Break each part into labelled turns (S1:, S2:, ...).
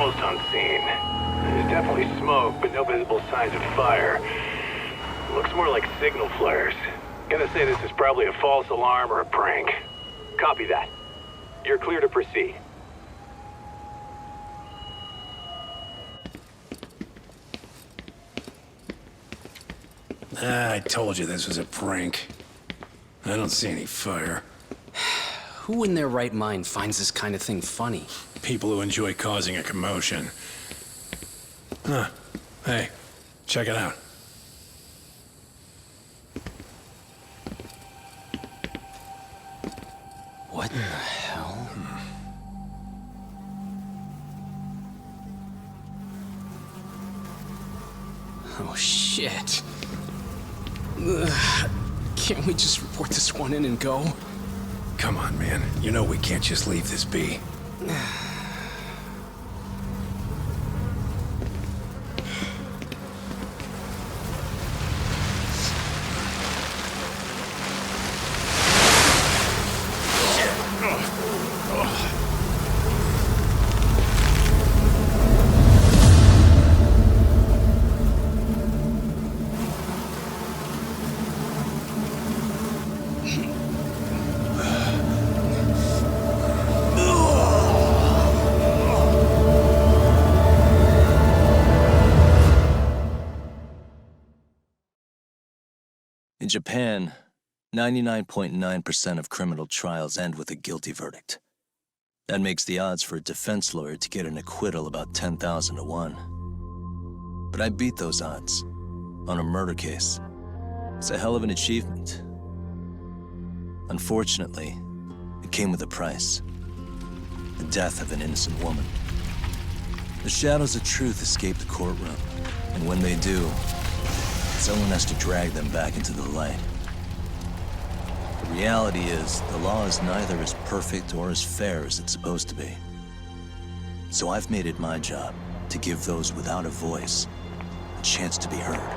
S1: almost on scene. There's definitely smoke, but no visible signs of fire. Looks more like signal flares. Gonna say this is probably a false alarm or a prank. Copy that. You're clear to proceed.
S2: I told you this was a prank. I don't see any fire.
S3: Who in their right mind finds this kind of thing funny?
S2: People who enjoy causing a commotion. Huh. Hey, check it out.
S3: What the hell? Oh, shit. Ugh. Can't we just report this one in and go?
S2: Come on, man. You know we can't just leave this be.
S4: In Japan, 99.9% of criminal trials end with a guilty verdict. That makes the odds for a defense lawyer to get an acquittal about 10,000 to 1. But I beat those odds on a murder case. It's a hell of an achievement. Unfortunately, it came with a price. The death of an innocent woman. The shadows of truth escape the courtroom, and when they do, someone has to drag them back into the light. The reality is, the law is neither as perfect or as fair as it's supposed to be. So I've made it my job to give those without a voice a chance to be heard.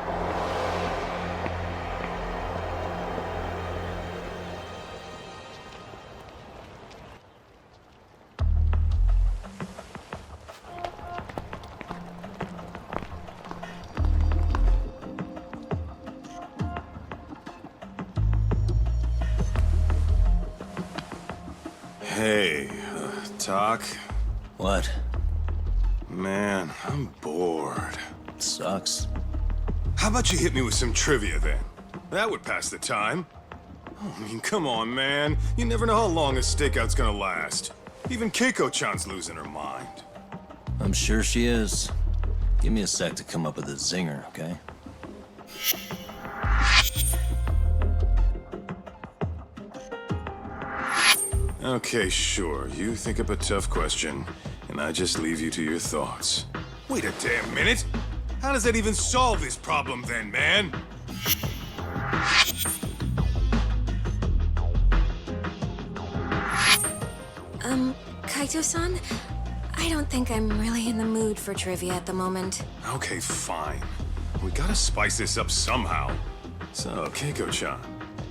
S5: Hey, Doc?
S4: What?
S5: Man, I'm bored.
S4: Sucks.
S5: How about you hit me with some trivia then? That would pass the time. Oh, I mean, come on, man. You never know how long a stakeout's gonna last. Even Keiko-chan's losing her mind.
S4: I'm sure she is. Give me a sec to come up with a zinger, okay?
S5: Okay, sure. You think up a tough question, and I just leave you to your thoughts. Wait a damn minute! How does that even solve this problem then, man?
S6: Kaito-san? I don't think I'm really in the mood for trivia at the moment.
S5: Okay, fine. We gotta spice this up somehow. So, Keiko-chan,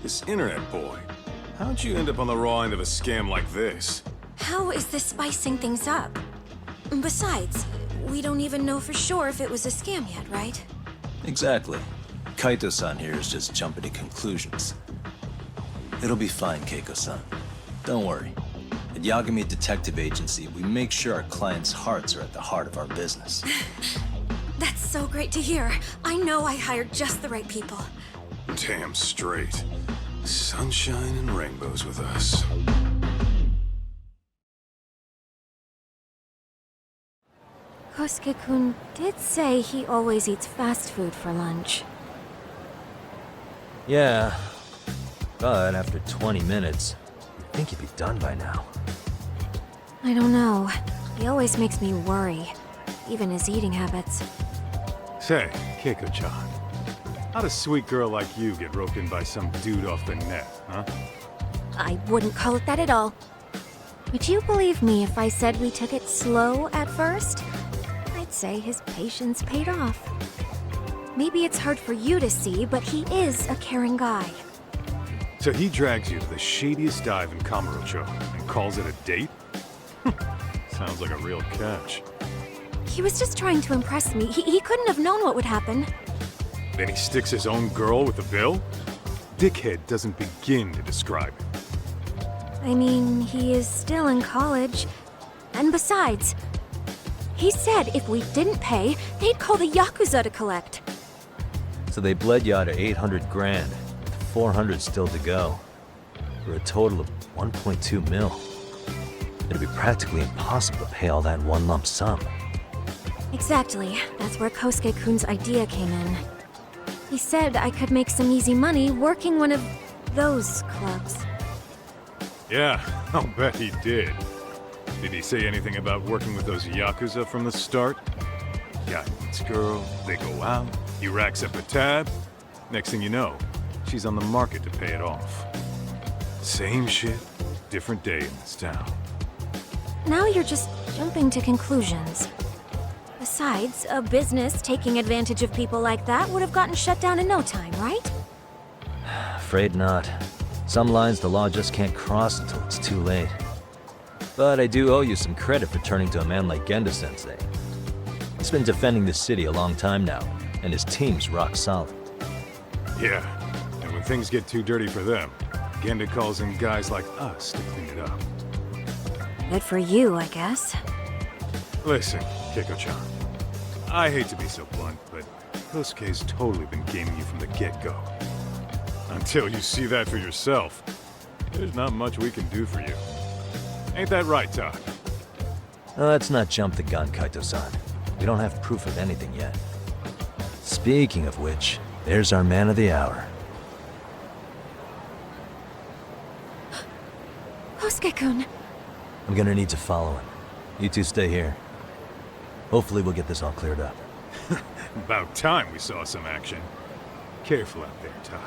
S5: this internet boy, how'd you end up on the raw end of a scam like this?
S6: How is this spicing things up? Besides, we don't even know for sure if it was a scam yet, right?
S4: Exactly. Kaito-san here is just jumping to conclusions. It'll be fine, Keiko-san. Don't worry. At Yagami Detective Agency, we make sure our clients' hearts are at the heart of our business.
S6: That's so great to hear. I know I hired just the right people.
S5: Damn straight. Sunshine and rainbows with us.
S6: Kosuke-kun did say he always eats fast food for lunch.
S7: Yeah, but after 20 minutes, you'd think he'd be done by now.
S6: I don't know. He always makes me worry. Even his eating habits.
S8: Say, Keiko-chan, how'd a sweet girl like you get roped in by some dude off the net, huh?
S6: I wouldn't call it that at all. Would you believe me if I said we took it slow at first? I'd say his patience paid off. Maybe it's hard for you to see, but he is a caring guy.
S8: So he drags you to the shadiest dive in Kamurocho and calls it a date? Sounds like a real catch.
S6: He was just trying to impress me. He couldn't have known what would happen.
S8: Then he sticks his own girl with the bill? Dickhead doesn't begin to describe it.
S6: I mean, he is still in college. And besides, he said if we didn't pay, they'd call the Yakuza to collect.
S7: So they bled you out of 800 grand, with 400 still to go, for a total of 1.2 mil. It'd be practically impossible to pay all that in one lump sum.
S6: Exactly. That's where Kosuke-kun's idea came in. He said I could make some easy money working one of those clubs.
S8: Yeah, I'll bet he did. Did he say anything about working with those Yakuza from the start? Guy meets girl, they go out, he racks up a tab. Next thing you know, she's on the market to pay it off. Same shit, different day in this town.
S6: Now you're just jumping to conclusions. Besides, a business taking advantage of people like that would have gotten shut down in no time, right?
S7: Afraid not. Some lines the law just can't cross until it's too late. But I do owe you some credit for turning to a man like Genda-sensei. He's been defending this city a long time now, and his team's rock solid.
S8: Yeah, and when things get too dirty for them, Genda calls in guys like us to clean it up.
S6: Good for you, I guess.
S8: Listen, Keiko-chan, I hate to be so blunt, but Kosuke's totally been gaming you from the get-go. Until you see that for yourself, there's not much we can do for you. Ain't that right, Todd?
S7: Now, let's not jump the gun, Kaito-san. We don't have proof of anything yet. Speaking of which, there's our man of the hour.
S6: Kosuke-kun.
S7: I'm gonna need to follow him. You two stay here. Hopefully we'll get this all cleared up.
S8: About time we saw some action. Careful out there, Talk.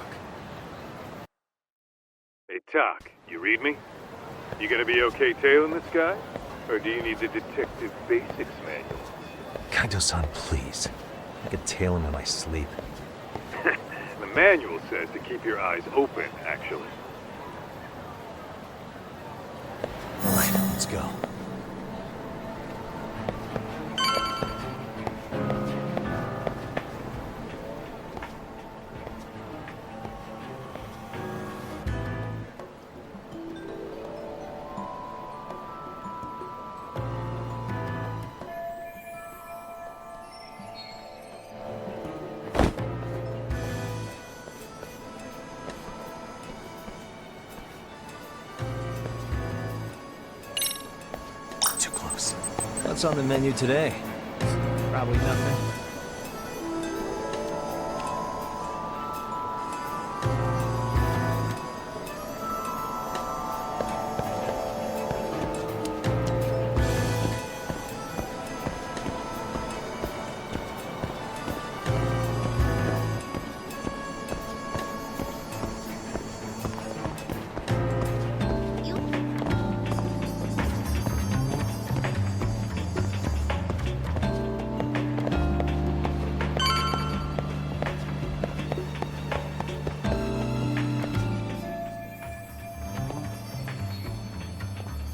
S8: Hey, Talk, you read me? You gonna be okay tailing this guy? Or do you need the detective basics manual?
S7: Kaito-san, please. I could tail him in my sleep.
S8: The manual says to keep your eyes open, actually.
S4: All right, let's go. Too close.
S7: What's on the menu today?
S3: Probably nothing.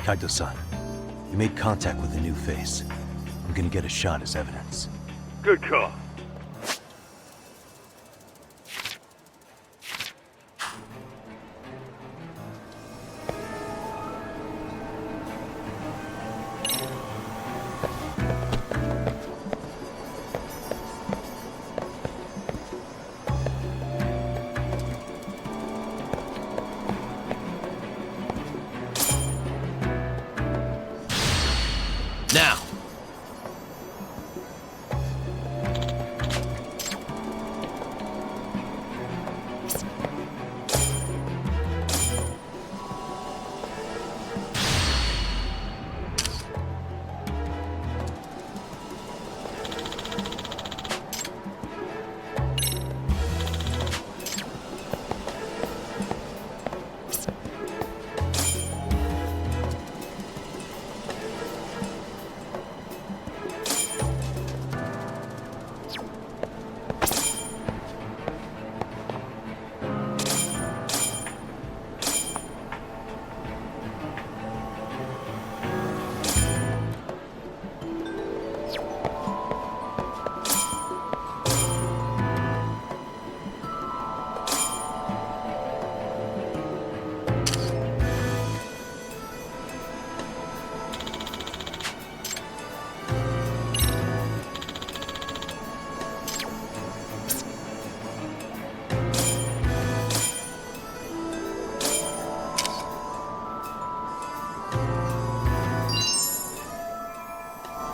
S4: Kaito-san, you made contact with a new face. I'm gonna get a shot as evidence.
S8: Good call.
S7: Now!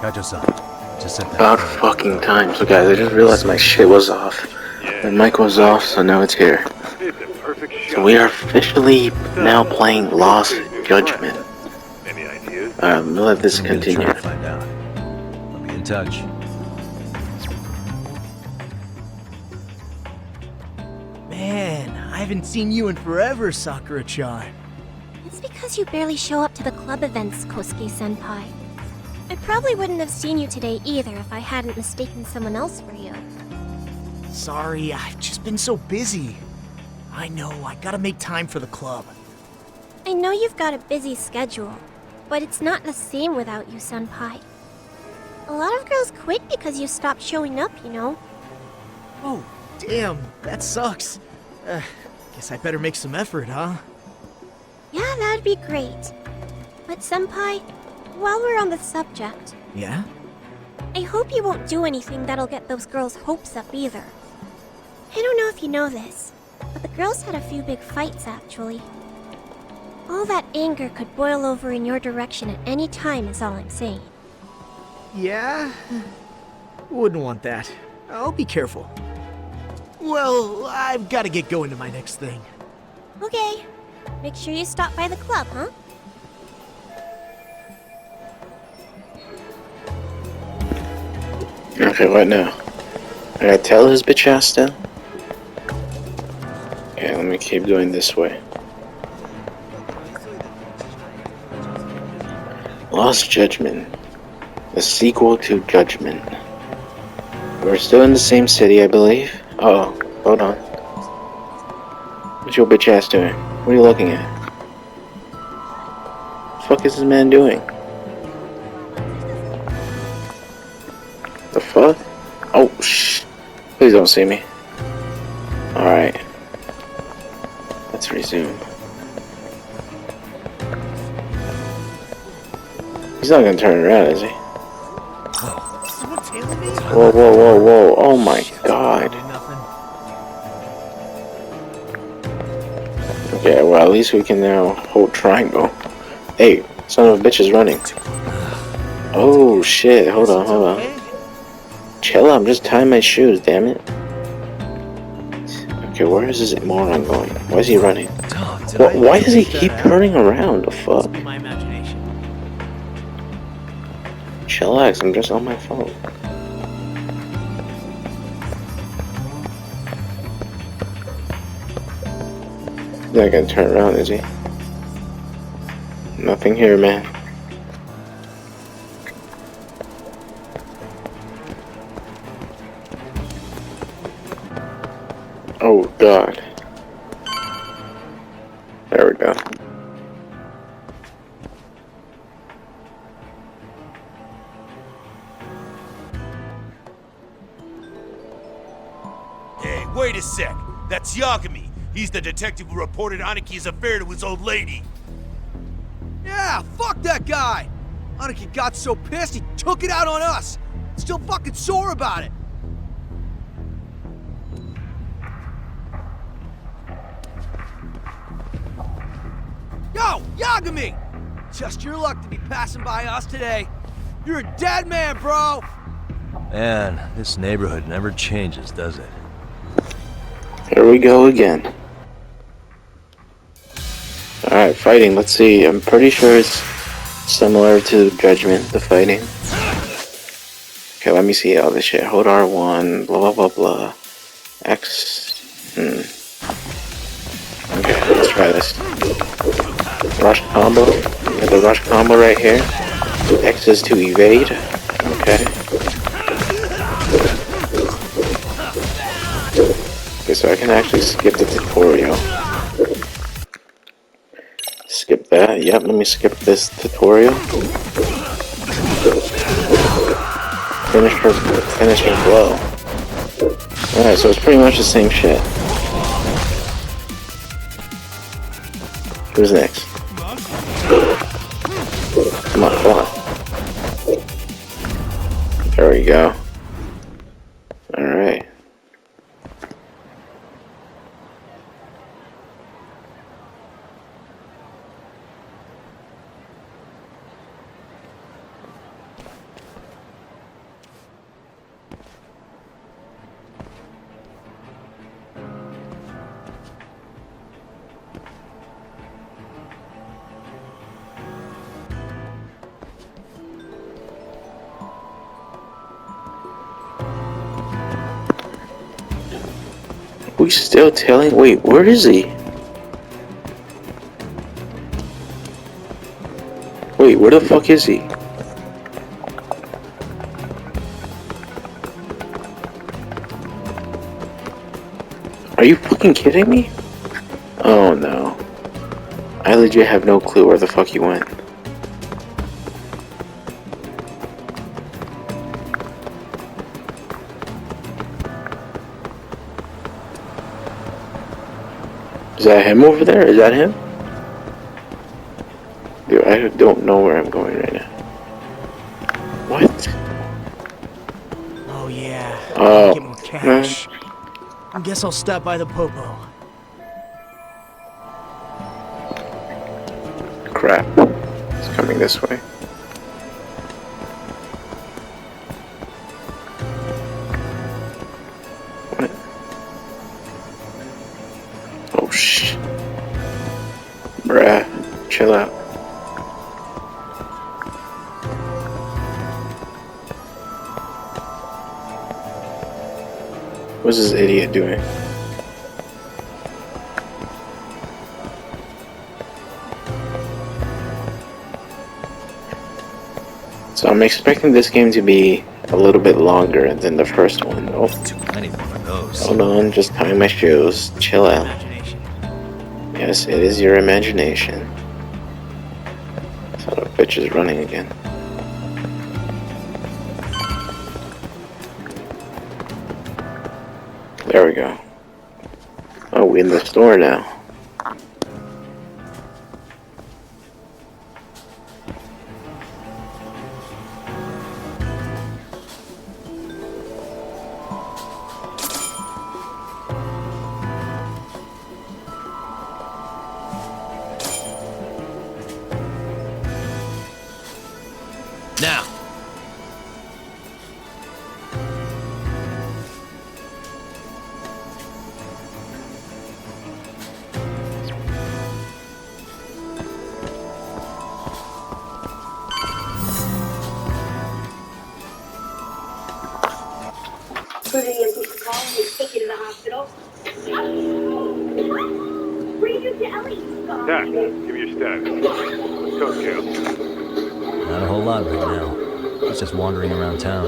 S7: Kajo-san, just set that.
S9: About fucking time. So guys, I just realized my shit was off. My mic was off, so now it's here.
S8: It's a perfect shot.
S9: So we are officially now playing Lost Judgment.
S8: Any ideas?
S9: We'll let this
S7: I'm gonna
S9: continue.
S7: try to find out. I'll be in touch.
S10: Man, I haven't seen you in forever, Sakura-chan.
S6: It's because you barely show up to the club events, Kosuke-senpai. I probably wouldn't have seen you today either if I hadn't mistaken someone else for you.
S10: Sorry, I've just been so busy. I know, I gotta make time for the club.
S6: I know you've got a busy schedule, but it's not the same without you, senpai. A lot of girls quit because you stopped showing up, you know?
S10: Oh, damn, that sucks. Guess I better make some effort, huh?
S6: Yeah, that'd be great. But senpai, while we're on the subject,
S10: Yeah?
S6: I hope you won't do anything that'll get those girls' hopes up either. I don't know if you know this, but the girls had a few big fights actually. All that anger could boil over in your direction at any time is all I'm saying.
S10: Yeah? Wouldn't want that. I'll be careful. Well, I've gotta get going to my next thing.
S6: Okay, make sure you stop by the club, huh?
S9: Okay, what now? I gotta tell his bitch ass still? Okay, let me keep going this way. Lost Judgment. The sequel to Judgment. We're still in the same city, I believe. Uh oh, hold on. What's your bitch ass doing? What are you looking at? What the fuck is this man doing? The fuck? Oh, shh. Please don't see me. Alright. Let's resume. He's not gonna turn around, is he?
S10: Someone tailing me?
S9: Whoa, whoa, whoa, whoa. Oh my god.
S10: Nothing.
S9: Okay, well, at least we can now hold triangle. Hey, son of a bitch is running. Oh shit, hold on, hold on. Chill, I'm just tying my shoes, damn it. Okay, where is this moron going? Why is he running? Why does he keep turning around? The fuck?
S10: My imagination.
S9: Chillax, I'm just on my phone. He's not gonna turn around, is he? Nothing here, man. Oh god. There we go.
S11: Hey, wait a sec. That's Yagami. He's the detective who reported Aniki's affair to his old lady.
S12: Yeah, fuck that guy! Aniki got so pissed he took it out on us! Still fucking sore about it! Yo, Yagami! Just your luck to be passing by us today. You're a dead man, bro!
S7: Man, this neighborhood never changes, does it?
S9: Here we go again. Alright, fighting. Let's see. I'm pretty sure it's similar to Judgment, the fighting. Okay, let me see all this shit. Hold R1, blah blah blah blah. X. Okay, let's try this. Rush combo. Got the rush combo right here. X is to evade. Okay. Okay, so I can actually skip the tutorial. Skip that. Yep, let me skip this tutorial. Finish her finishing blow. Alright, so it's pretty much the same shit. Who's next? Come on, come on. There we go. Alright. We still tailing? Wait, where is he? Wait, where the fuck is he? Are you fucking kidding me? Oh no. I legit have no clue where the fuck he went. Is that him over there? Is that him? Dude, I don't know where I'm going right now. What?
S10: Oh yeah.
S9: Oh.
S10: Get more cash. I guess I'll stop by the Popo.
S9: Crap. It's coming this way. What? Oh shit. Bruh. Chill out. What's this idiot doing? So I'm expecting this game to be a little bit longer than the first one. Oh,
S7: Too many more of those.
S9: hold on, just tying my shoes. Chill out.
S10: Imagination.
S9: Yes, it is your imagination. Son of a bitch is running again. There we go. Oh, we in the store now.
S11: Now,
S13: Put it in the car and take it to the hospital. Where did you get Ellie?
S8: Doc, give me your status. What's up, Kale?
S7: Not a whole lot right now. He's just wandering around town.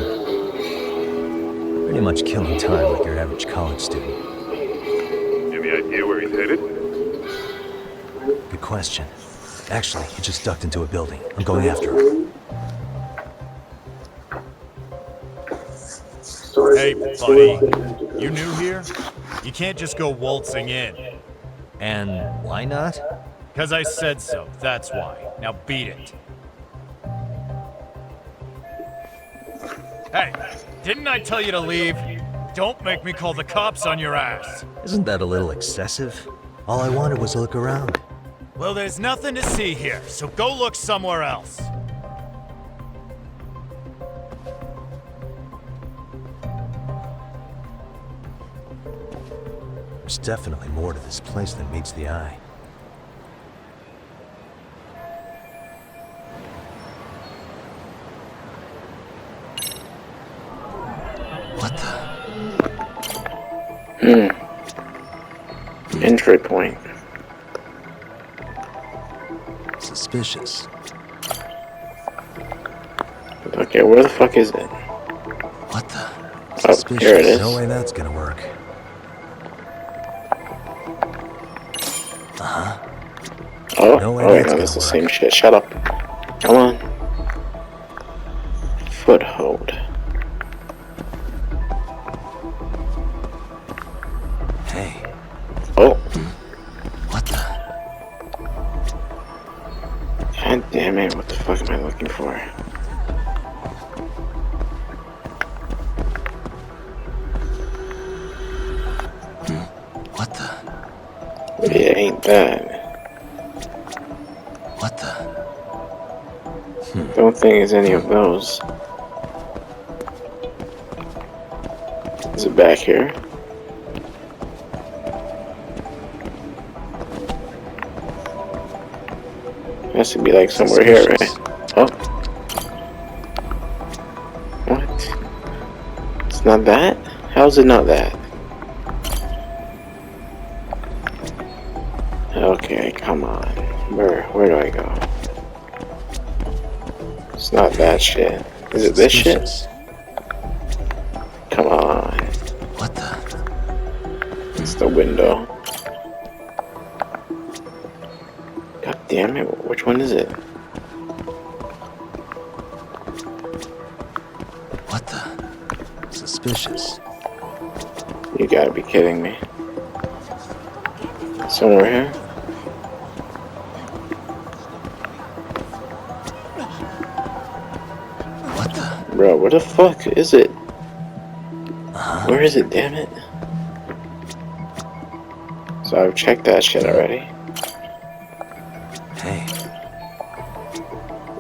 S7: Pretty much killing time like your average college student.
S8: Any idea where he's headed?
S7: Good question. Actually, he just ducked into a building. I'm going after him.
S14: Hey, buddy. You new here? You can't just go waltzing in.
S7: And why not?
S14: 'Cause I said so, that's why. Now beat it. Hey, didn't I tell you to leave? Don't make me call the cops on your ass.
S7: Isn't that a little excessive? All I wanted was to look around.
S14: Well, there's nothing to see here, so go look somewhere else.
S7: There's definitely more to this place than meets the eye. What the?
S9: Entry point.
S7: Suspicious.
S9: Okay, where the fuck is it?
S7: What the?
S9: Oh, here it is.
S7: No way that's gonna work.
S9: Oh,
S7: No way
S9: oh wait,
S7: that's
S9: no, that's the
S7: gonna
S9: same shit. Shut up. Come on. Foothold.
S7: Hey,
S9: Oh,
S7: what the?
S9: god damn it, what the fuck am I looking for?
S7: What the?
S9: It ain't that.
S7: What the?
S9: Don't think it's any of those. Is it back here? Has to be like somewhere here, right? Oh. What? It's not that? How's it not that? Okay, come on. Where do I go? It's not that shit. Is it this shit? Come on.
S4: What the?
S9: It's the window. God damn it, which one is it?
S4: What the? Suspicious.
S9: You gotta be kidding me. Somewhere here?
S4: What the?
S9: Bro, where the fuck is it? Where is it, damn it? So I've checked that shit already.
S4: Hey.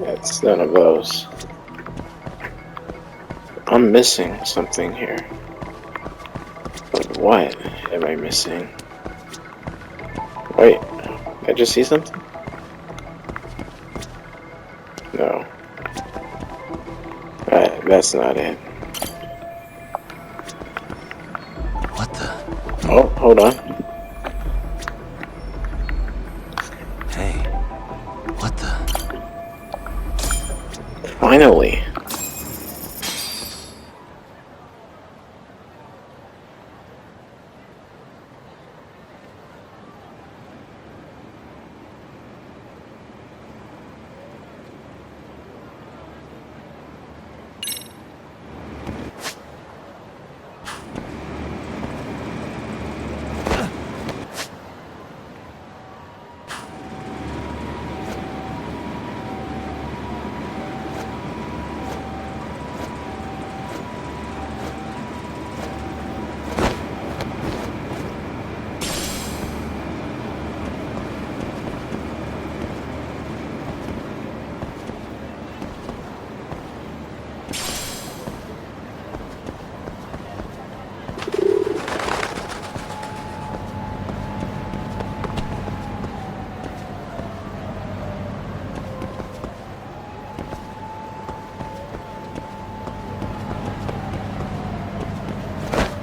S9: That's none of those. I'm missing something here. But what am I missing? Wait, did I just see something? No. That's not it.
S4: What the?
S9: Oh, hold on.
S4: Hey. What the?
S9: Finally.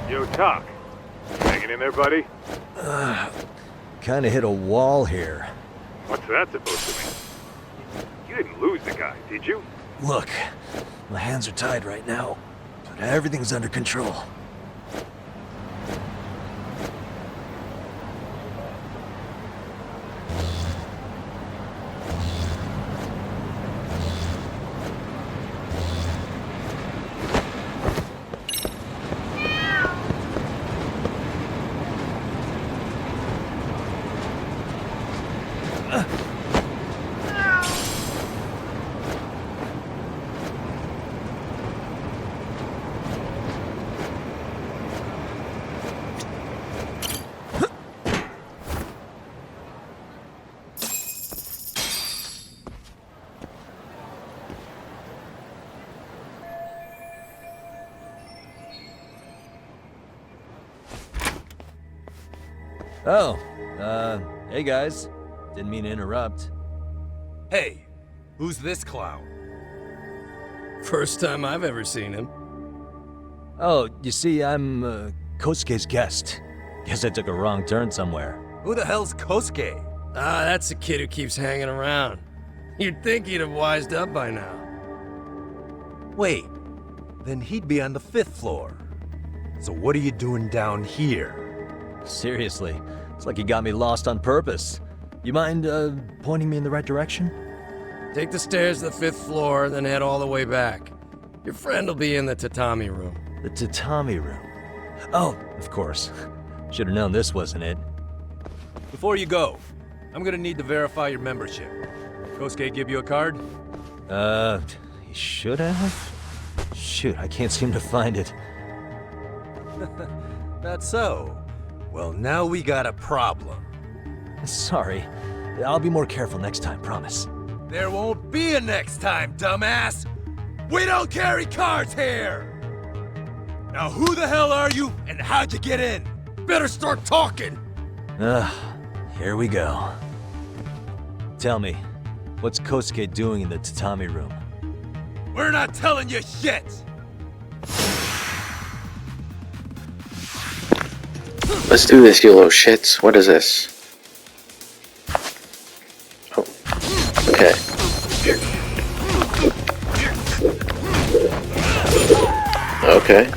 S8: Yo, Talk. Hanging in there, buddy?
S7: Kinda hit a wall here.
S8: What's that supposed to mean? You didn't lose the guy, did you?
S4: Look, my hands are tied right now, but everything's under control.
S7: Oh, hey guys. Didn't mean to interrupt.
S11: Hey, who's this clown?
S3: First time I've ever seen him.
S7: Oh, you see, I'm, Kosuke's guest. Guess I took a wrong turn somewhere.
S11: Who the hell's Kosuke?
S3: Ah, that's the kid who keeps hanging around. You'd think he'd have wised up by now.
S11: Wait, then he'd be on the 5th floor. So what are you doing down here?
S7: Seriously, it's like you got me lost on purpose. You mind, pointing me in the right direction?
S3: Take the stairs to the 5th floor, then head all the way back. Your friend will be in the tatami room.
S7: The tatami room. Oh, of course. Should have known this wasn't it.
S11: Before you go, I'm gonna need to verify your membership. Kosuke give you a card?
S7: He should have? Shoot, I can't seem to find it.
S11: That's so. Well, now we got a problem.
S7: Sorry. I'll be more careful next time, promise.
S11: There won't be a next time, dumbass! We don't carry cards here! Now who the hell are you, and how'd you get in? Better start talking!
S7: Here we go. Tell me, what's Kosuke doing in the tatami room?
S11: We're not telling you shit!
S9: Let's do this, you little shits. What is this? Okay.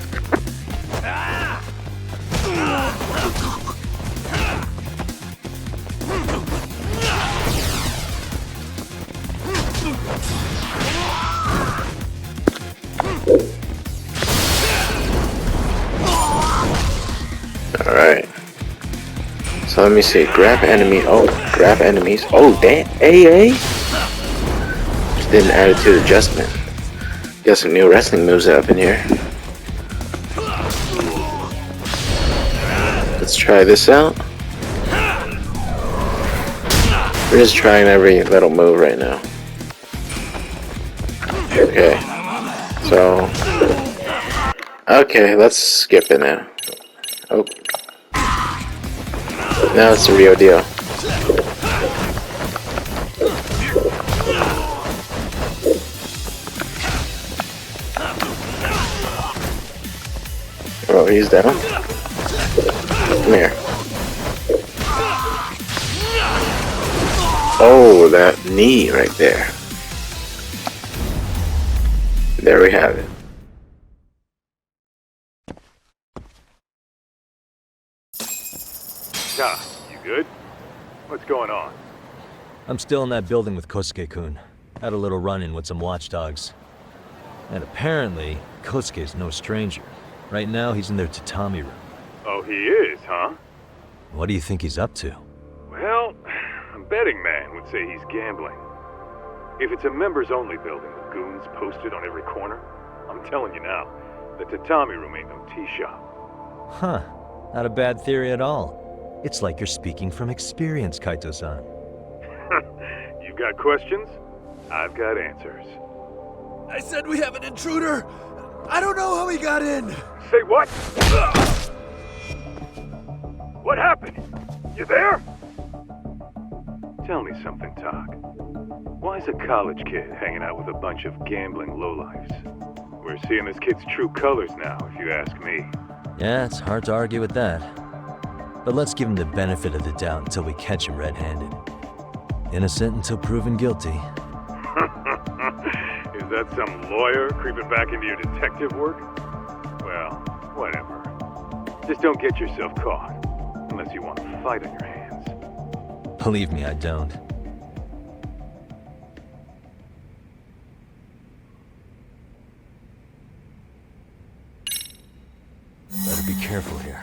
S9: Alright. So let me see. Grab enemy. Oh, grab enemies. Oh, damn. AA? Just did an attitude adjustment. Got some new wrestling moves up in here. Let's try this out. We're just trying every little move right now. Okay. So. Okay, let's skip it now. Oh. Now it's the real deal. Oh, he's down. Come here. Oh, that knee right there. There we have it.
S8: Ah, you good? What's going on?
S7: I'm still in that building with Kosuke-kun. Had a little run-in with some watchdogs. And apparently, Kosuke's no stranger. Right now, he's in their tatami room.
S8: Oh, he is, huh?
S7: What do you think he's up to?
S8: Well, a betting man would say he's gambling. If it's a members-only building with goons posted on every corner, I'm telling you now, the tatami room ain't no tea shop.
S7: Huh. Not a bad theory at all. It's like you're speaking from experience, Kaito-san.
S8: You got questions? I've got answers.
S11: I said we have an intruder. I don't know how he got in.
S8: Say what? What happened? You there? Tell me something, Talk. Why is a college kid hanging out with a bunch of gambling lowlifes? We're seeing this kid's true colors now, if you ask me.
S7: Yeah, it's hard to argue with that. But let's give him the benefit of the doubt until we catch him red-handed. Innocent until proven guilty.
S8: Is that some lawyer creeping back into your detective work? Well, whatever. Just don't get yourself caught. Unless you want a fight on your hands.
S7: Believe me, I don't. Better be careful here.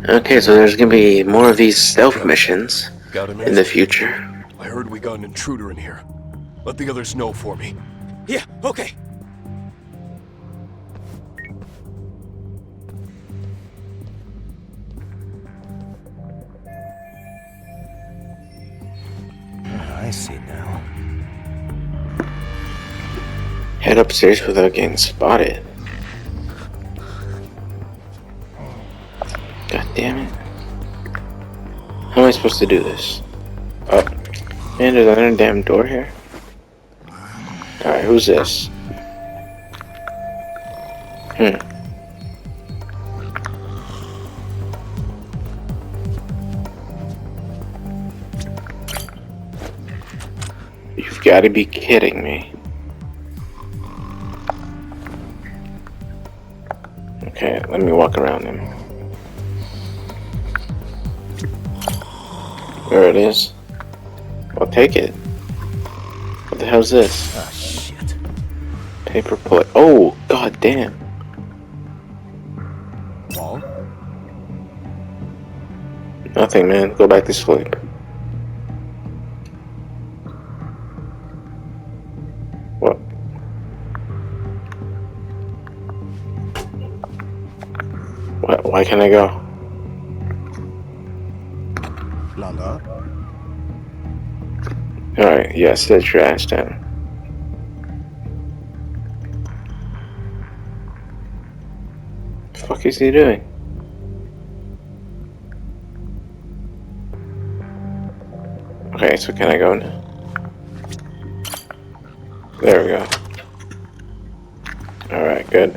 S9: Okay, so there's gonna be more of these stealth missions in the future.
S15: I heard we got an intruder in here. Let the others know for me.
S12: Yeah, okay.
S7: I see now.
S9: Head upstairs without getting spotted. God damn it. How am I supposed to do this? Oh. Man, there's another damn door here. Alright, who's this? You've got to be kidding me. Okay, let me walk around him. There it is. I'll take it. What the hell's this?
S7: Ah, shit.
S9: Paper plate. Oh, god damn.
S15: Paul?
S9: Nothing, man. Go back to sleep. What? What? Why can't I go?
S15: Lala?
S9: Alright, yeah, sit your ass down. The fuck is he doing? Okay, so can I go now? There we go. Alright, good.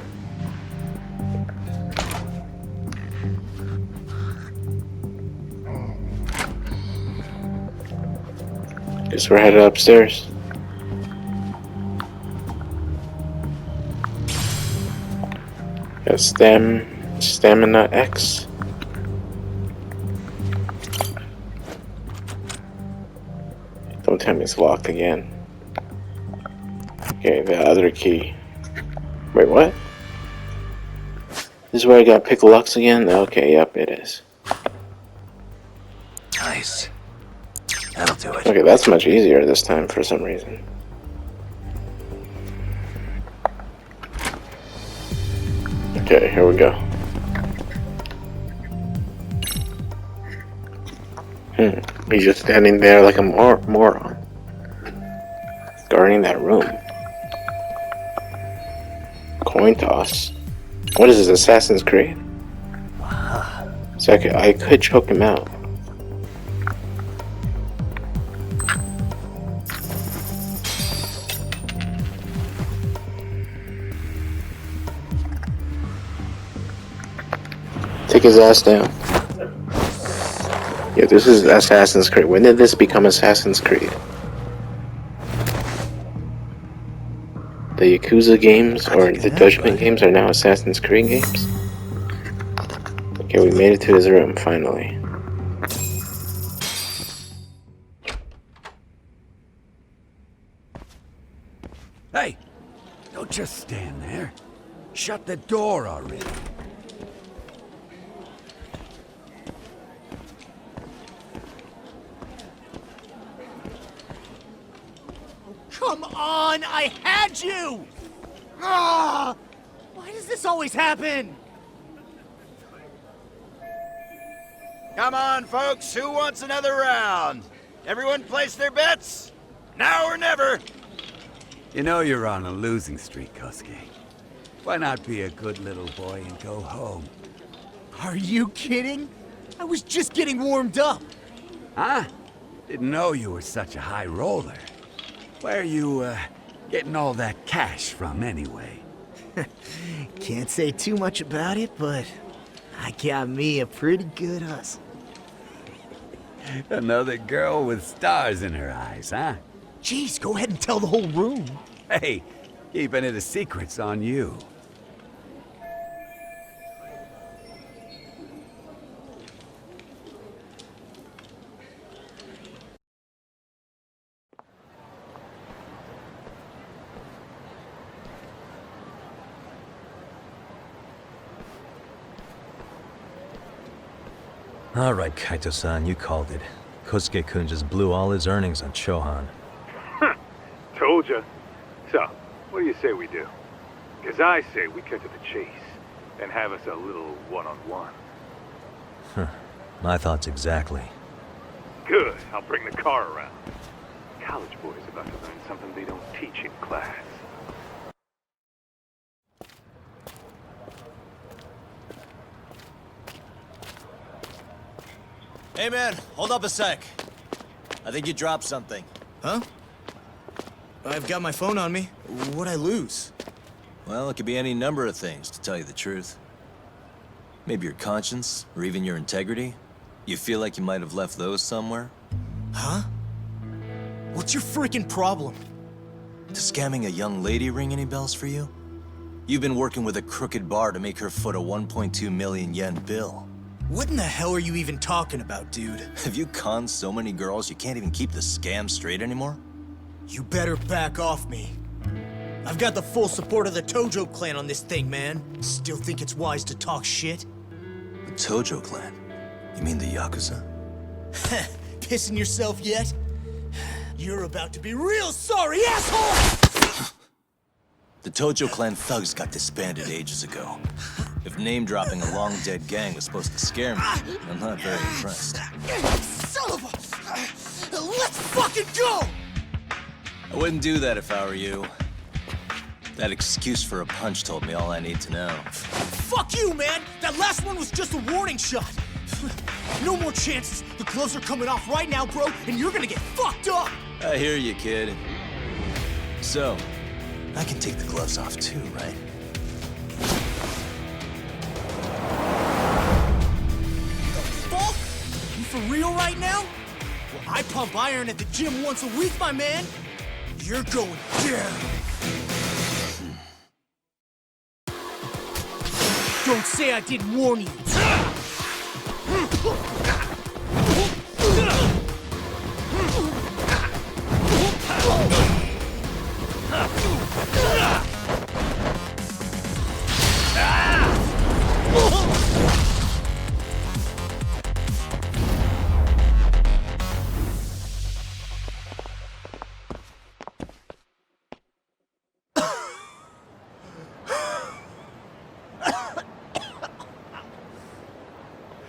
S9: Guess we're headed upstairs. Got stamina X. Don't tell me it's locked again. Okay, the other key. Wait, what? This is where I got Pickle Lux again? Okay, yep, it is.
S4: Nice. That'll do it.
S9: Okay, that's much easier this time for some reason. Okay, here we go. He's just standing there like a moron. Guarding that room. Coin toss. What is this, Assassin's Creed? So I could choke him out. Take his ass down. Yeah, this is Assassin's Creed. When did this become Assassin's Creed? The Yakuza games or the Judgment games are now Assassin's Creed games? Okay, we made it to his room, finally.
S11: Hey! Don't just stand there. Shut the door already.
S10: Come on, I had you! Ah! Why does this always happen?
S11: Come on, folks. Who wants another round? Everyone place their bets? Now or never. You know you're on a losing streak, Kosuke. Why not be a good little boy and go home?
S10: Are you kidding? I was just getting warmed up.
S11: Huh? Didn't know you were such a high roller. Where are you, getting all that cash from, anyway?
S10: Can't say too much about it, but I got me a pretty good hustle.
S11: Another girl with stars in her eyes, huh?
S10: Jeez, go ahead and tell the whole room.
S11: Hey, keeping it a secret's on you.
S7: Alright, Kaito-san, you called it. Kosuke-kun just blew all his earnings on Chohan.
S8: Told ya. So, what do you say we do? Because I say we cut to the chase and have us a little one-on-one.
S7: My thoughts exactly.
S8: Good. I'll bring the car around. College boys about to learn something they don't teach in class.
S4: Hey man, hold up a sec. I think you dropped something.
S10: Huh? I've got my phone on me. What'd I lose?
S4: Well, it could be any number of things, to tell you the truth. Maybe your conscience, or even your integrity. You feel like you might have left those somewhere?
S10: Huh? What's your freaking problem?
S4: Does scamming a young lady ring any bells for you? You've been working with a crooked bar to make her foot a 1.2 million yen bill.
S10: What in the hell are you even talking about, dude?
S4: Have you conned so many girls you can't even keep the scam straight anymore?
S10: You better back off me. I've got the full support of the Tojo clan on this thing, man. Still think it's wise to talk shit?
S4: The Tojo clan? You mean the Yakuza?
S10: Pissing yourself yet? You're about to be real sorry, asshole!
S4: The Tojo clan thugs got disbanded ages ago. If name-dropping a long-dead gang was supposed to scare me, I'm not very impressed.
S10: Son of a... Let's fucking go!
S4: I wouldn't do that if I were you. That excuse for a punch told me all I need to know.
S10: Fuck you, man! That last one was just a warning shot! No more chances! The gloves are coming off right now, bro, and you're gonna get fucked up!
S4: I hear you, kid. So, I can take the gloves off too, right?
S10: The fuck? You for real right now? Well, I pump iron at the gym once a week, my man. You're going down. Don't say I didn't warn you.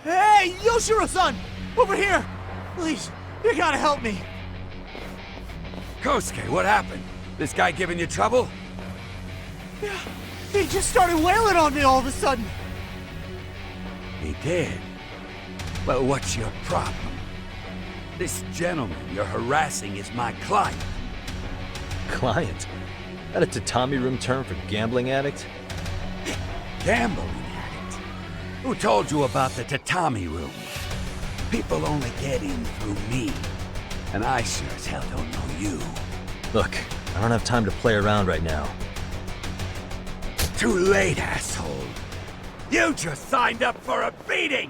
S10: Hey, Yoshiro-san! Over here! Please, you gotta help me.
S11: Kosuke, what happened? This guy giving you trouble?
S10: Yeah, he just started wailing on me all of a sudden.
S11: He did? Well, what's your problem? This gentleman you're harassing is my client.
S7: Client? That a tatami room term for gambling addict?
S11: Gambling addict? Who told you about the tatami room? People only get in through me. And I sure as hell don't know you.
S7: Look, I don't have time to play around right now.
S11: Too late, asshole. You just signed up for a beating!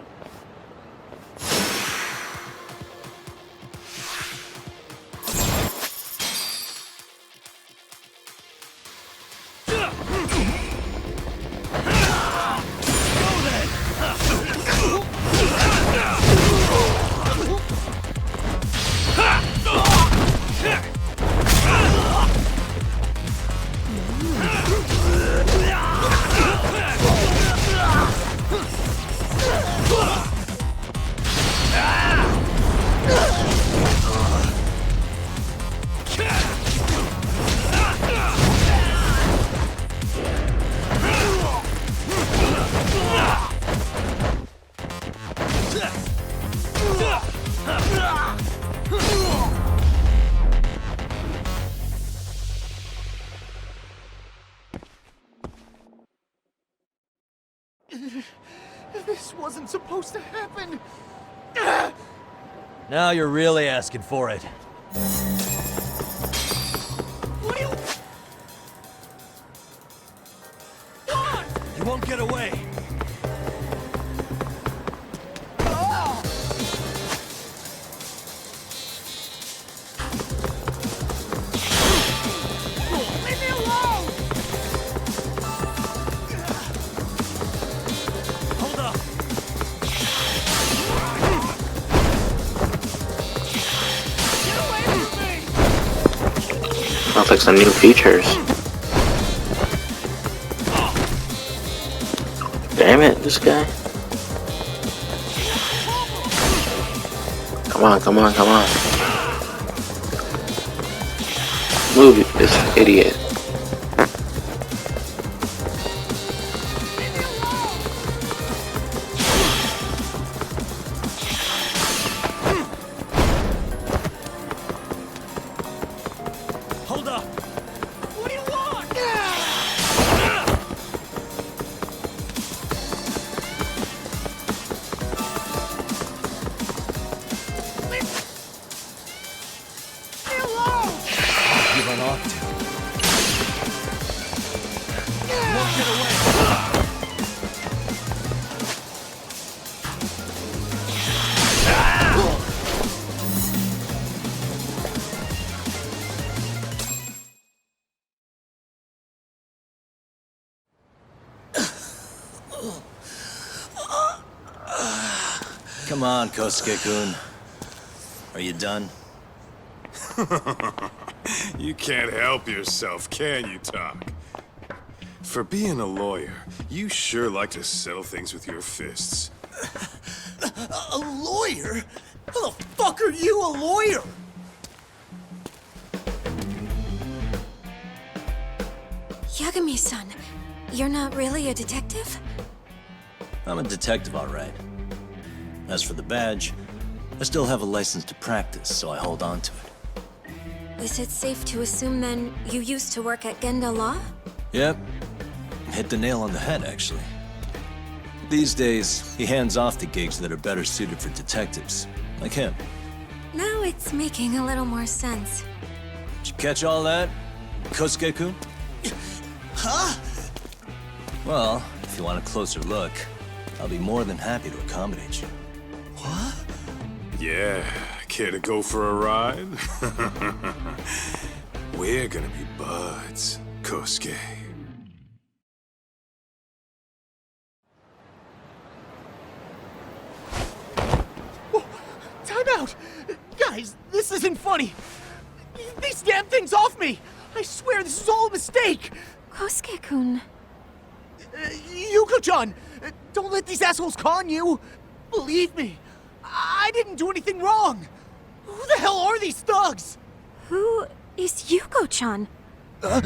S10: This wasn't supposed to happen.
S7: Now you're really asking for it.
S10: What do you...
S7: You won't get away.
S10: Leave me alone!
S7: Hold up.
S10: Get away from me!
S9: Sounds like some new features. Damn it, this guy. Come on, come on, come on. Move, this idiot.
S7: Hold up.
S10: What do you want? Leave me alone!
S7: You run off to. You won't get away.
S4: Come on, Kosuke-kun. Are you done?
S5: You can't help yourself, can you, Tak? For being a lawyer, you sure like to settle things with your fists.
S10: A lawyer? How the fuck are you a lawyer?
S6: Yagami-san, you're not really a detective?
S4: I'm a detective, all right. As for the badge, I still have a license to practice, so I hold on to it.
S6: Is it safe to assume then you used to work at Genda Law?
S4: Yep. Hit the nail on the head, actually. These days, he hands off to gigs that are better suited for detectives, like him.
S6: Now it's making a little more sense.
S4: Did you catch all that, Kosuke-kun?
S12: Huh?
S4: Well, if you want a closer look, I'll be more than happy to accommodate you.
S12: What?
S5: Yeah, care to go for a ride? We're gonna be buds, Kosuke.
S10: Time out! Guys, this isn't funny! These damn things off me! I swear this is all a mistake!
S6: Kosuke-kun.
S10: Yuko-chan! Don't let these assholes con you! Believe me, I didn't do anything wrong! Who the hell are these thugs?
S6: Who is Yuko-chan?
S10: Well...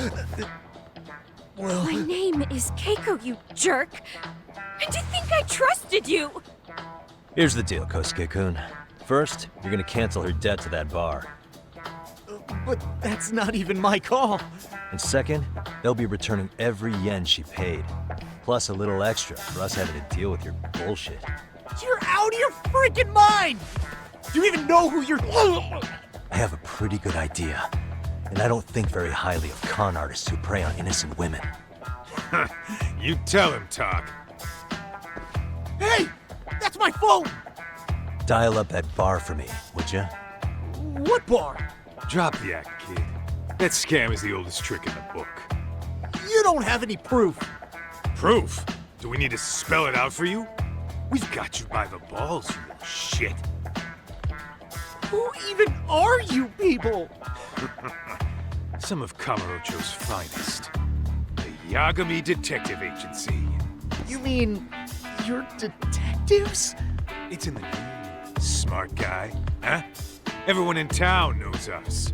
S6: My name is Keiko, you jerk! And to think I trusted you!
S7: Here's the deal, Kosuke-kun. First, you're gonna cancel her debt to that bar.
S10: But that's not even my call.
S7: And second, they'll be returning every yen she paid. Plus a little extra for us having to deal with your bullshit.
S10: You're out of your freaking mind! Do you even know who you're...
S7: I have a pretty good idea. And I don't think very highly of con artists who prey on innocent women.
S8: You tell him, Talk.
S10: Hey! That's my phone!
S7: Dial up that bar for me, would ya?
S10: What bar?
S8: Drop the act, kid. That scam is the oldest trick in the book.
S10: You don't have any proof.
S8: Proof? Do we need to spell it out for you? We've got you by the balls, you little shit.
S10: Who even are you people?
S8: Some of Kamurocho's finest. The Yagami Detective Agency.
S10: You mean... you're detectives?
S8: It's in the name. Smart guy, huh? Everyone in town knows us.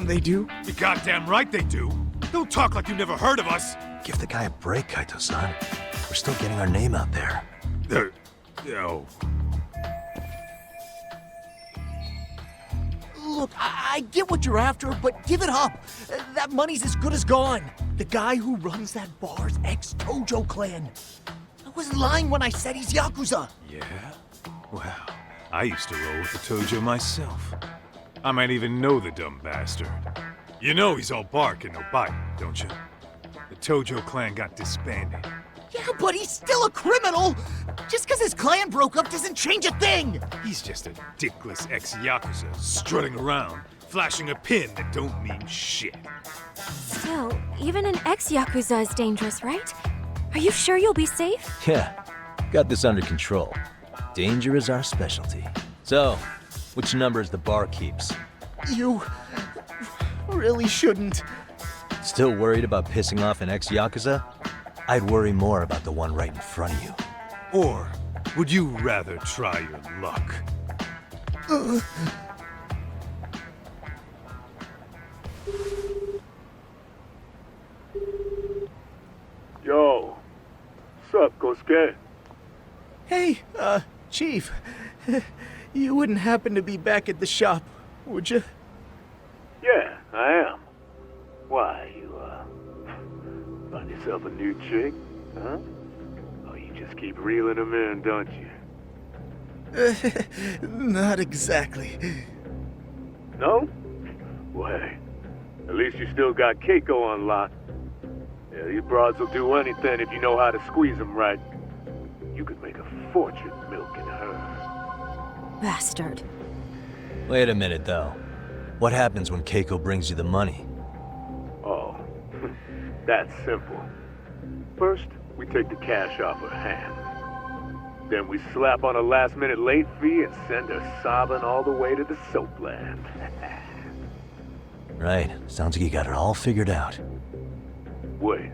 S10: They do?
S8: You're goddamn right they do. Don't talk like you never heard of us.
S7: Give the guy a break, Kaito-san. We're still getting our name out there.
S8: No.
S10: Look, I get what you're after, but give it up. That money's as good as gone. The guy who runs that bar's ex-Tojo clan. I wasn't lying when I said he's Yakuza.
S8: Yeah? Well, I used to roll with the Tojo myself. I might even know the dumb bastard. You know he's all bark and no bite, don't you? The Tojo clan got disbanded.
S10: Yeah, but he's still a criminal! Just because his clan broke up doesn't change a thing!
S8: He's just a dickless ex-Yakuza strutting around, flashing a pin that don't mean shit.
S6: Still, even an ex-Yakuza is dangerous, right? Are you sure you'll be safe?
S7: Yeah, got this under control. Danger is our specialty. So, which number is the bar keeps?
S10: You... really shouldn't.
S7: Still worried about pissing off an ex-Yakuza? I'd worry more about the one right in front of you.
S8: Or would you rather try your luck?
S16: Yo, what's up, Kosuke?
S10: Hey, Chief. You wouldn't happen to be back at the shop, would you?
S16: Yeah, I am. Why, you, find yourself a new chick, huh? Oh, you just keep reeling them in, don't you?
S10: Not exactly.
S16: No? Well, hey, at least you still got Keiko on lock. Yeah, these broads will do anything if you know how to squeeze them right. You could make a fortune milking her.
S6: Bastard.
S7: Wait a minute, though. What happens when Keiko brings you the money?
S16: Oh, that's simple. First, we take the cash off her hand. Then we slap on a last-minute late fee and send her sobbing all the way to the soapland.
S7: Right. Sounds like you got it all figured out.
S16: Wait.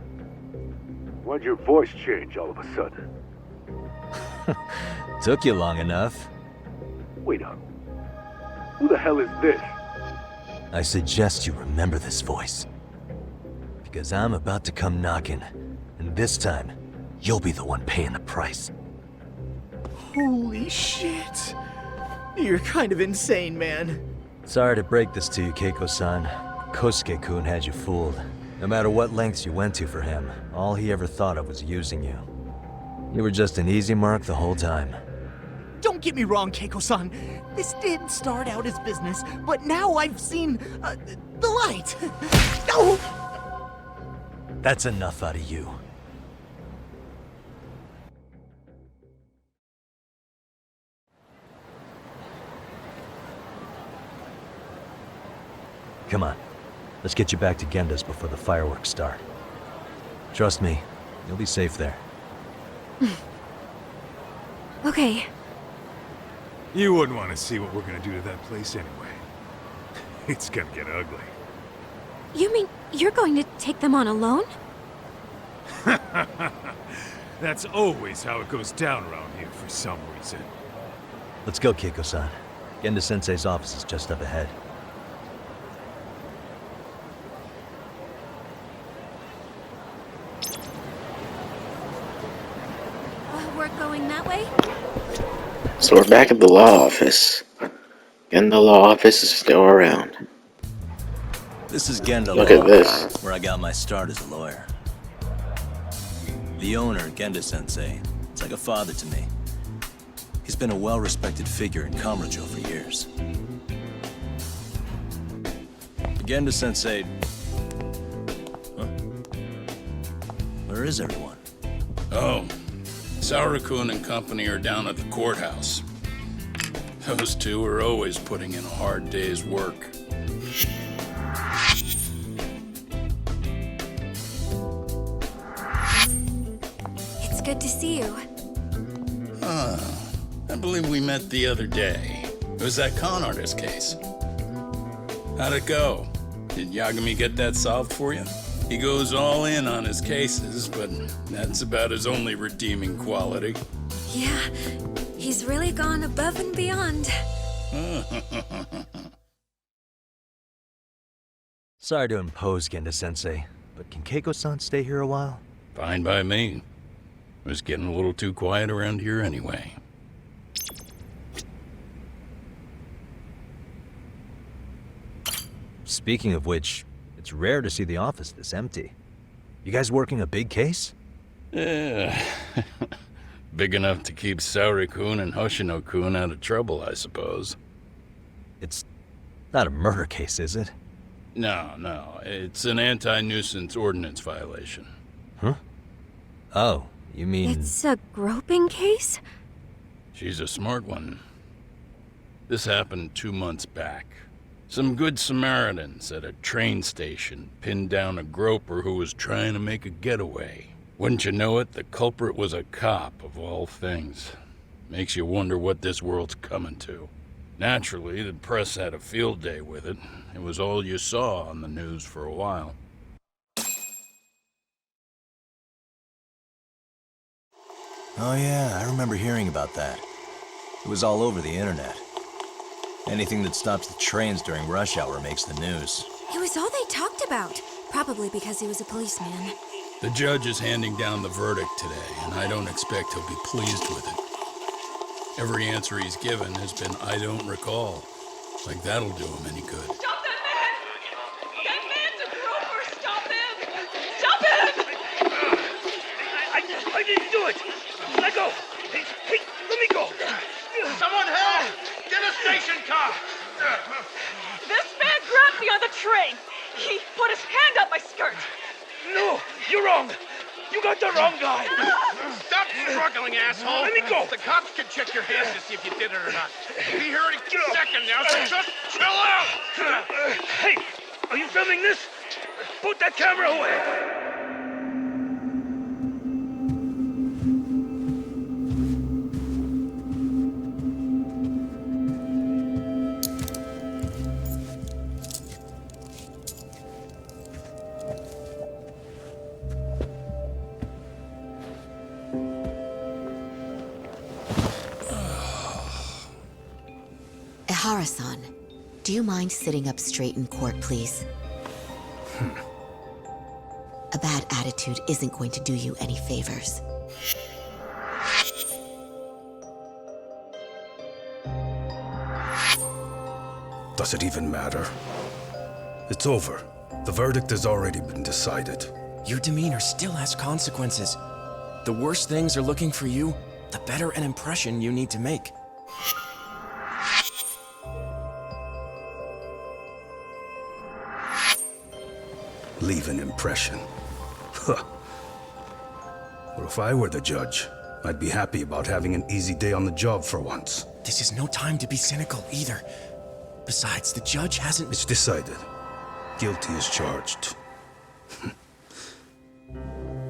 S16: Why'd your voice change all of a sudden?
S7: Took you long enough.
S16: Wait up. Who the hell is this?
S7: I suggest you remember this voice. Because I'm about to come knocking, and this time, you'll be the one paying the price.
S10: Holy shit. You're kind of insane, man.
S7: Sorry to break this to you, Keiko-san. Kosuke-kun had you fooled. No matter what lengths you went to for him, all he ever thought of was using you. You were just an easy mark the whole time.
S10: Don't get me wrong, Keiko-san. This did start out as business, but now I've seen the light. No!
S7: That's enough out of you. Come on. Let's get you back to Genda's before the fireworks start. Trust me, you'll be safe there.
S6: Okay.
S8: You wouldn't want to see what we're gonna do to that place anyway. It's gonna get ugly.
S6: You mean you're going to take them on alone?
S8: That's always how it goes down around here for some reason.
S7: Let's go, Keiko-san. Genda-sensei's office is just up ahead.
S6: We're going that way?
S9: So we're back at the law office. And the law office is still around.
S4: This is Genda
S9: Look
S4: Law,
S9: at this.
S4: where I got my start as a lawyer. The owner, Genda-sensei, is like a father to me. He's been a well-respected figure in Kamurocho for years. Genda-sensei... Huh? Where is everyone?
S2: Oh, Saura-kun and company are down at the courthouse. Those two are always putting in a hard day's work.
S6: It's good to see you.
S2: I believe we met the other day. It was that con artist case. How'd it go? Did Yagami get that solved for you? He goes all in on his cases, but that's about his only redeeming quality.
S6: Yeah, he's really gone above and beyond.
S7: Sorry to impose, Genda-sensei, but can Keiko-san stay here a while?
S2: Fine by me. It was getting a little too quiet around here anyway.
S7: Speaking of which, it's rare to see the office this empty. You guys working a big case?
S2: Yeah. Big enough to keep Saori-kun and Hoshino-kun out of trouble, I suppose.
S7: It's not a murder case, is it?
S2: No. It's an anti-nuisance ordinance violation.
S7: Huh? Oh, you mean...
S6: It's a groping case?
S2: She's a smart one. This happened 2 months back. Some good Samaritans at a train station pinned down a groper who was trying to make a getaway. Wouldn't you know it, the culprit was a cop, of all things. Makes you wonder what this world's coming to. Naturally, the press had a field day with it. It was all you saw on the news for a while.
S4: Oh yeah, I remember hearing about that. It was all over the internet. Anything that stops the trains during rush hour makes the news.
S6: It was all they talked about. Probably because he was a policeman.
S2: The judge is handing down the verdict today, and I don't expect he'll be pleased with it. Every answer he's given has been, I don't recall. Like that'll do him any good.
S17: Stop that man! That man's a groper! Stop him! Stop him!
S18: I didn't do it! Let go! Hey, let me go!
S19: Someone help! Get a station car!
S17: This man grabbed me on the train! He put his hand up my skirt!
S18: No! You're wrong! You got the wrong guy!
S19: Stop struggling, asshole!
S18: Let me go!
S19: The cops can check your hands to see if you did it or not. Be here any second now, so just chill out!
S18: Hey! Are you filming this? Put that camera away!
S20: Ehara-san, do you mind sitting up straight in court, please? A bad attitude isn't going to do you any favors.
S21: Does it even matter? It's over. The verdict has already been decided.
S22: Your demeanor still has consequences. The worse things are looking for you, the better an impression you need to make.
S21: Leave an impression. Huh. Well, if I were the judge, I'd be happy about having an easy day on the job for once.
S22: This is no time to be cynical either. Besides, the judge hasn't...
S21: It's decided. Guilty is charged.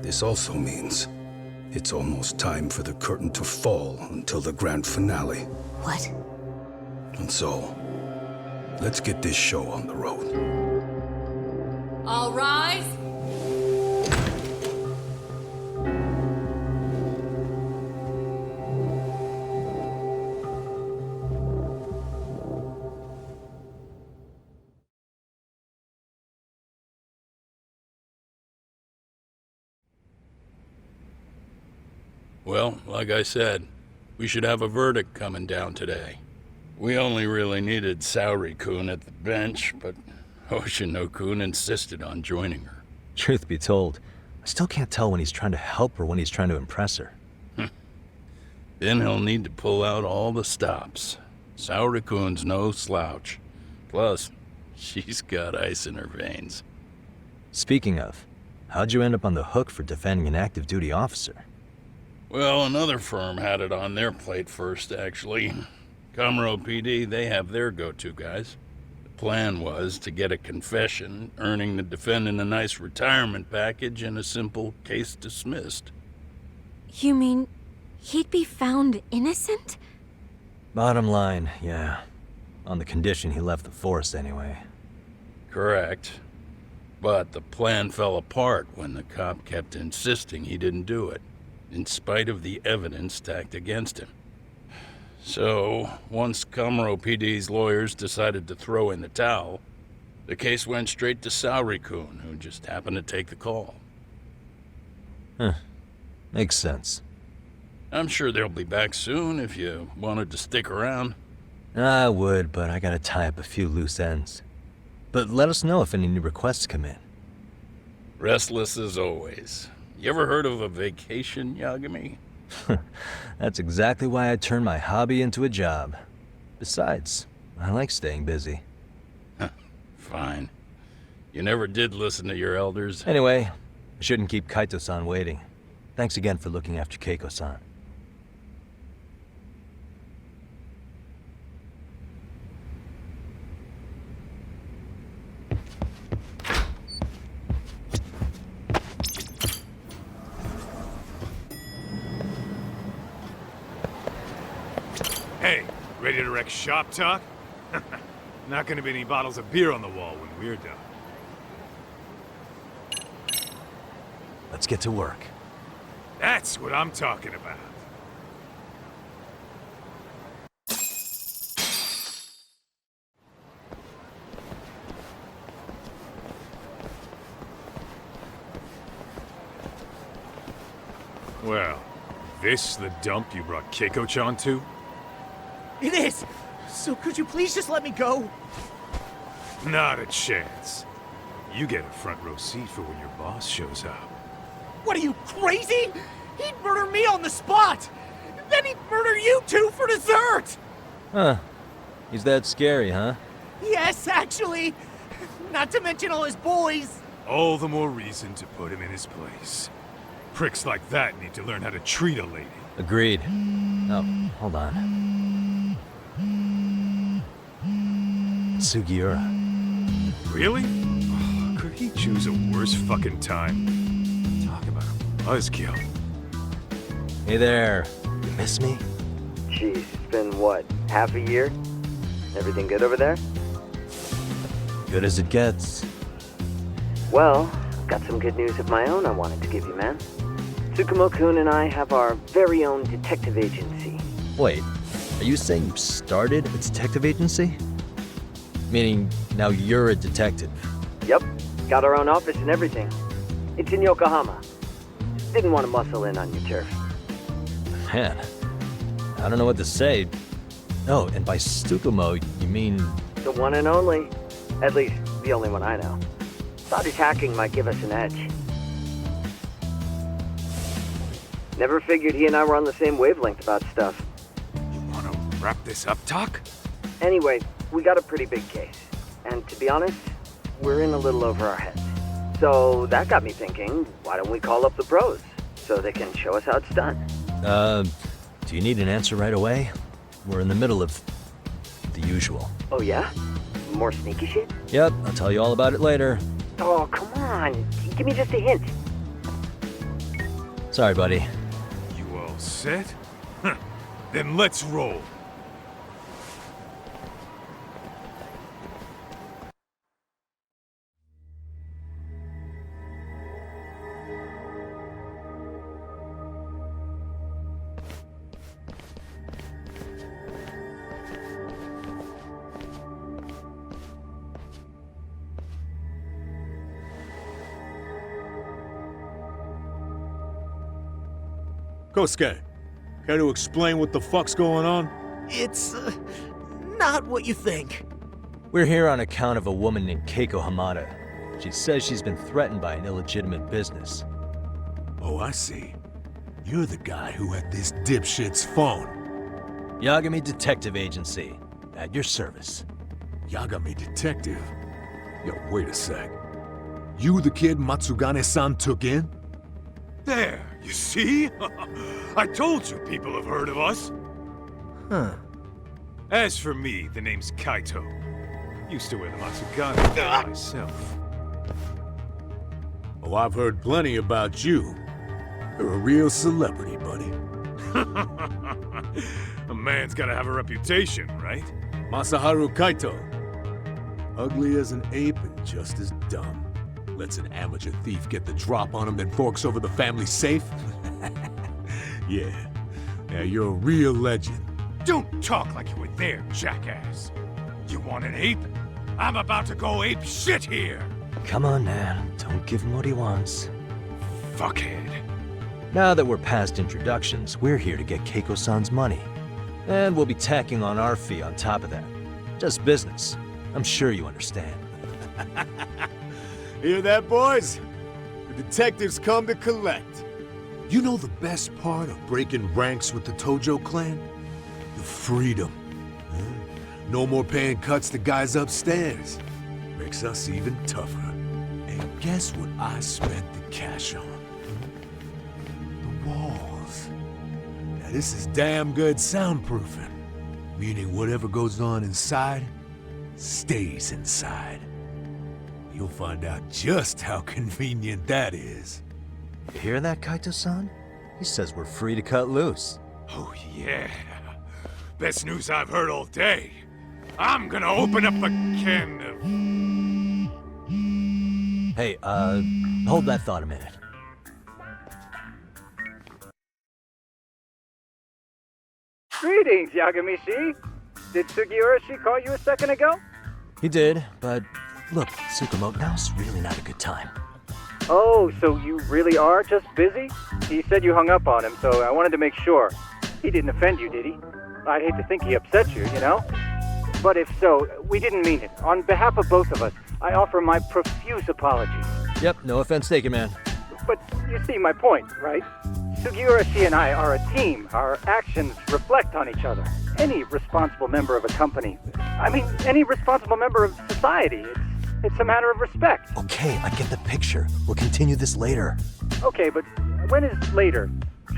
S21: This also means it's almost time for the curtain to fall until the grand finale.
S20: What?
S21: And so, let's get this show on the road.
S17: All rise.
S2: Well, like I said, we should have a verdict coming down today. We only really needed Saori-kun at the bench, but Hoshino-kun insisted on joining her.
S7: Truth be told, I still can't tell when he's trying to help or when he's trying to impress her.
S2: Then he'll need to pull out all the stops. Saori-kun's no slouch. Plus, she's got ice in her veins.
S7: Speaking of, how'd you end up on the hook for defending an active duty officer?
S2: Well, another firm had it on their plate first, actually. Comro PD, they have their go-to guys. The plan was to get a confession, earning the defendant a nice retirement package and a simple case dismissed.
S6: You mean he'd be found innocent?
S7: Bottom line, yeah. On the condition he left the force anyway.
S2: Correct. But the plan fell apart when the cop kept insisting he didn't do it, in spite of the evidence stacked against him. So, once Comro PD's lawyers decided to throw in the towel, the case went straight to Saori-kun, who just happened to take the call.
S7: Huh. Makes sense.
S2: I'm sure they'll be back soon if you wanted to stick around.
S7: I would, but I gotta tie up a few loose ends. But let us know if any new requests come in.
S2: Restless as always. You ever heard of a vacation, Yagami?
S7: That's exactly why I turned my hobby into a job. Besides, I like staying busy.
S2: Fine. You never did listen to your elders.
S7: Anyway, I shouldn't keep Kaito-san waiting. Thanks again for looking after Keiko-san.
S8: Hey, ready to wreck shop talk? Not gonna be any bottles of beer on the wall when we're done.
S7: Let's get to work.
S8: That's what I'm talking about. Well, this the dump you brought Keiko-chan to?
S10: It is! So could you please just let me go?
S8: Not a chance. You get a front row seat for when your boss shows up.
S10: What are you, crazy? He'd murder me on the spot! Then he'd murder you two for dessert!
S7: Huh. He's that scary, huh?
S10: Yes, actually. Not to mention all his boys.
S8: All the more reason to put him in his place. Pricks like that need to learn how to treat a lady.
S7: Agreed. Oh, hold on. Sugiura.
S8: Really? Oh, could he choose a worse fucking time? Talk about a buzzkill.
S7: Hey there. You miss me?
S23: Jeez, it's been what, half a year? Everything good over there?
S7: Good as it gets.
S23: Well, I've got some good news of my own I wanted to give you, man. Tsukumo-kun and I have our very own detective agency.
S7: Wait, are you saying you started a detective agency? Meaning, now you're a detective?
S23: Yep, got our own office and everything. It's in Yokohama. Didn't want to muscle in on your turf.
S7: Man, I don't know what to say. Oh, and by Tsukumo, you mean
S23: The one and only. At least, the only one I know. Thought his hacking might give us an edge. Never figured he and I were on the same wavelength about stuff.
S8: You wanna wrap this up, Doc?
S23: Anyway, we got a pretty big case. And to be honest, we're in a little over our heads. So that got me thinking, why don't we call up the pros so they can show us how it's done?
S7: Do you need an answer right away? We're in the middle of the usual.
S23: Oh yeah? More sneaky shit?
S7: Yep, I'll tell you all about it later.
S23: Oh, come on. Give me just a hint.
S7: Sorry, buddy.
S8: You all set? Then let's roll.
S1: Kosuke, care to explain what the fuck's going on?
S10: It's, not what you think.
S7: We're here on account of a woman named Keiko Hamada. She says she's been threatened by an illegitimate business.
S1: Oh, I see. You're the guy who had this dipshit's phone.
S7: Yagami Detective Agency. At your service.
S1: Yagami Detective? Yo, wait a sec. You the kid Matsugane-san took in?
S8: There, you see? I told you people have heard of us.
S10: Huh.
S8: As for me, the name's Kaito. Used to wear the Matsugane myself.
S1: Oh, I've heard plenty about you. You're a real celebrity, buddy.
S8: A man's gotta have a reputation, right?
S1: Masaharu Kaito. Ugly as an ape and just as dumb. Lets an amateur thief get the drop on him, then forks over the family safe? Yeah. Now you're a real legend.
S8: Don't talk like you were there, jackass. You want an ape? I'm about to go ape shit here.
S7: Come on, man. Don't give him what he wants.
S8: Fuckhead.
S7: Now that we're past introductions, we're here to get Keiko-san's money. And we'll be tacking on our fee on top of that. Just business. I'm sure you understand.
S1: Hear that, boys? The detectives come to collect. You know the best part of breaking ranks with the Tojo clan? The freedom. Huh? No more paying cuts to guys upstairs. Makes us even tougher. And guess what I spent the cash on? The walls. Now this is damn good soundproofing. Meaning whatever goes on inside, stays inside. You'll find out just how convenient that is.
S7: You hear that, Kaito-san? He says we're free to cut loose.
S8: Oh yeah. Best news I've heard all day. I'm gonna open up a can of...
S7: Hey, hold that thought a minute.
S13: Greetings, Yagami-shi. Did Sugiura-shi call you a second ago?
S7: He did, but look, Tsukumo, now's really not a good time.
S13: Oh, so you really are just busy? He said you hung up on him, so I wanted to make sure. He didn't offend you, did he? I'd hate to think he upset you, you know? But if so, we didn't mean it. On behalf of both of us, I offer my profuse apologies.
S7: Yep, no offense taken, man.
S13: But you see my point, right? Sugiura-shi and I are a team. Our actions reflect on each other. Any responsible member of a company, I mean, any responsible member of society, it's a matter of respect.
S7: Okay, I get the picture. We'll continue this later.
S13: Okay, but when is later?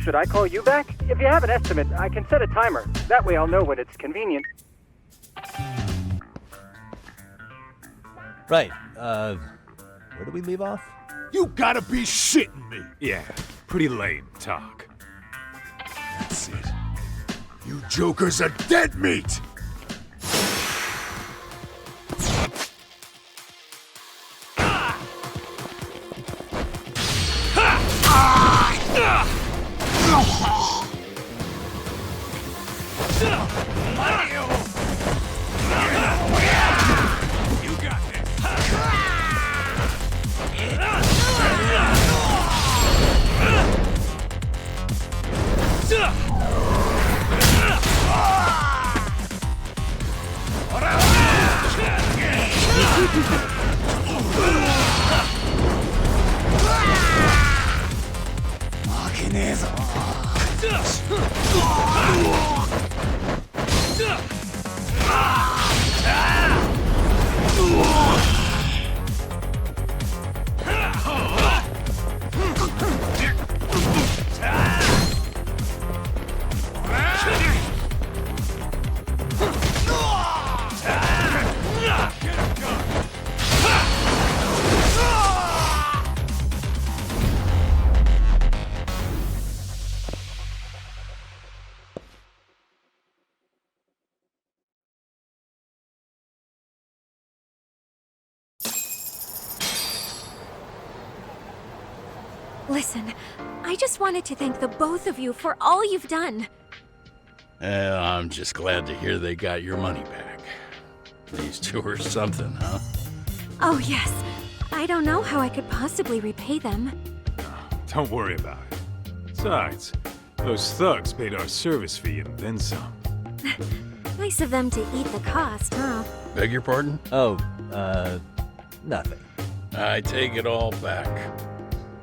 S13: Should I call you back? If you have an estimate, I can set a timer. That way I'll know when it's convenient.
S7: Right, where do we leave off?
S1: You gotta be shitting me!
S8: Yeah, pretty lame talk.
S1: That's it. You jokers are dead meat!
S6: Listen, I just wanted to thank the both of you for all you've done.
S2: I'm just glad to hear they got your money back. These two are something, huh?
S6: Oh, yes. I don't know how I could possibly repay them.
S8: Don't worry about it. Besides, those thugs paid our service fee and then some.
S6: Nice of them to eat the cost, huh?
S2: Beg your pardon?
S7: Oh, nothing.
S2: I take it all back.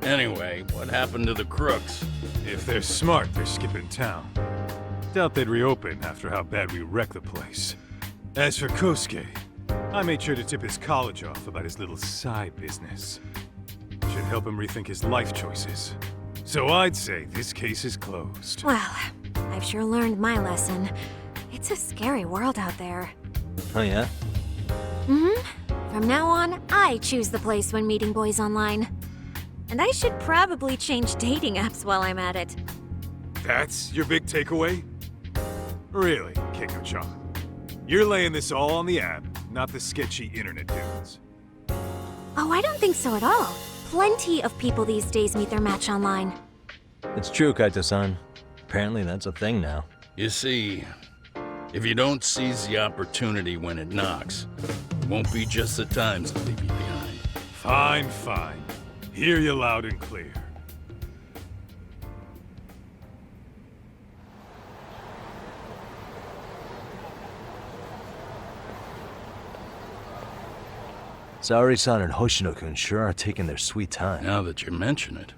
S2: Anyway, what happened to the crooks?
S8: If they're smart, they're skipping town. Doubt they'd reopen after how bad we wrecked the place. As for Kosuke, I made sure to tip his college off about his little side business. Should help him rethink his life choices. So I'd say this case is closed.
S6: Well, I've sure learned my lesson. It's a scary world out there.
S7: Oh, yeah?
S6: Mm-hmm. From now on, I choose the place when meeting boys online. And I should probably change dating apps while I'm at it.
S8: That's your big takeaway? Really, Keiko-chan? You're laying this all on the app, not the sketchy internet dudes.
S6: Oh, I don't think so at all. Plenty of people these days meet their match online.
S7: It's true, Kaito-san. Apparently that's a thing now.
S2: You see, if you don't seize the opportunity when it knocks, it won't be just the times that leave you behind.
S8: Fine, fine. Hear you loud and clear.
S7: Saori-san and Hoshino-kun sure are taking their sweet time.
S2: Now that you mention it,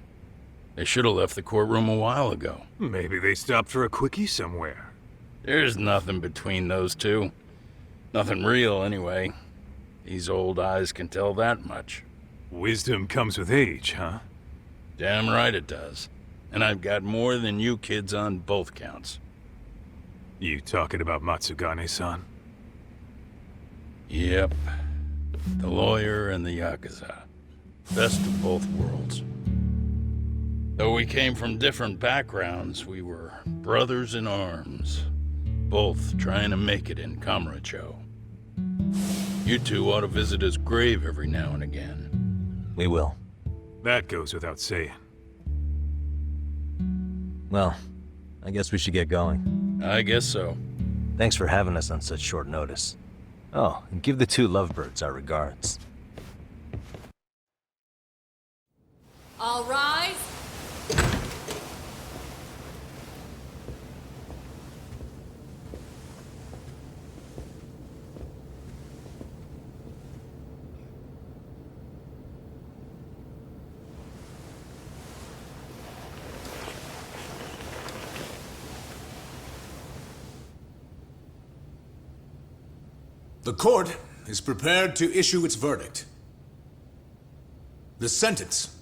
S2: they should have left the courtroom a while ago.
S8: Maybe they stopped for a quickie somewhere.
S2: There's nothing between those two. Nothing real, anyway. These old eyes can tell that much.
S8: Wisdom comes with age, huh?
S2: Damn right it does. And I've got more than you kids on both counts.
S8: You talking about Matsugane-san?
S2: Yep. The lawyer and the Yakuza. Best of both worlds. Though we came from different backgrounds, we were brothers in arms. Both trying to make it in Kamurocho. You two ought to visit his grave every now and again.
S7: We will.
S8: That goes without saying.
S7: Well, I guess we should get going.
S2: I guess so.
S7: Thanks for having us on such short notice. Oh, and give the two lovebirds our regards.
S17: All rise.
S1: The court is prepared to issue its verdict. The sentence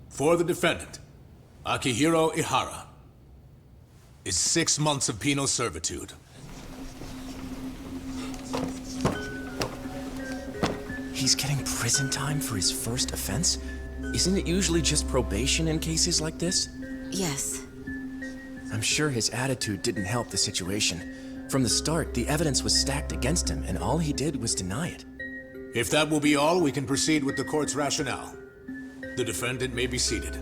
S1: for the defendant, Akihiro Ihara, is 6 months of penal servitude.
S22: He's getting prison time for his first offense? Isn't it usually just probation in cases like this?
S20: Yes.
S22: I'm sure his attitude didn't help the situation. From the start, the evidence was stacked against him, and all he did was deny it.
S1: If that will be all, we can proceed with the court's rationale. The defendant may be seated.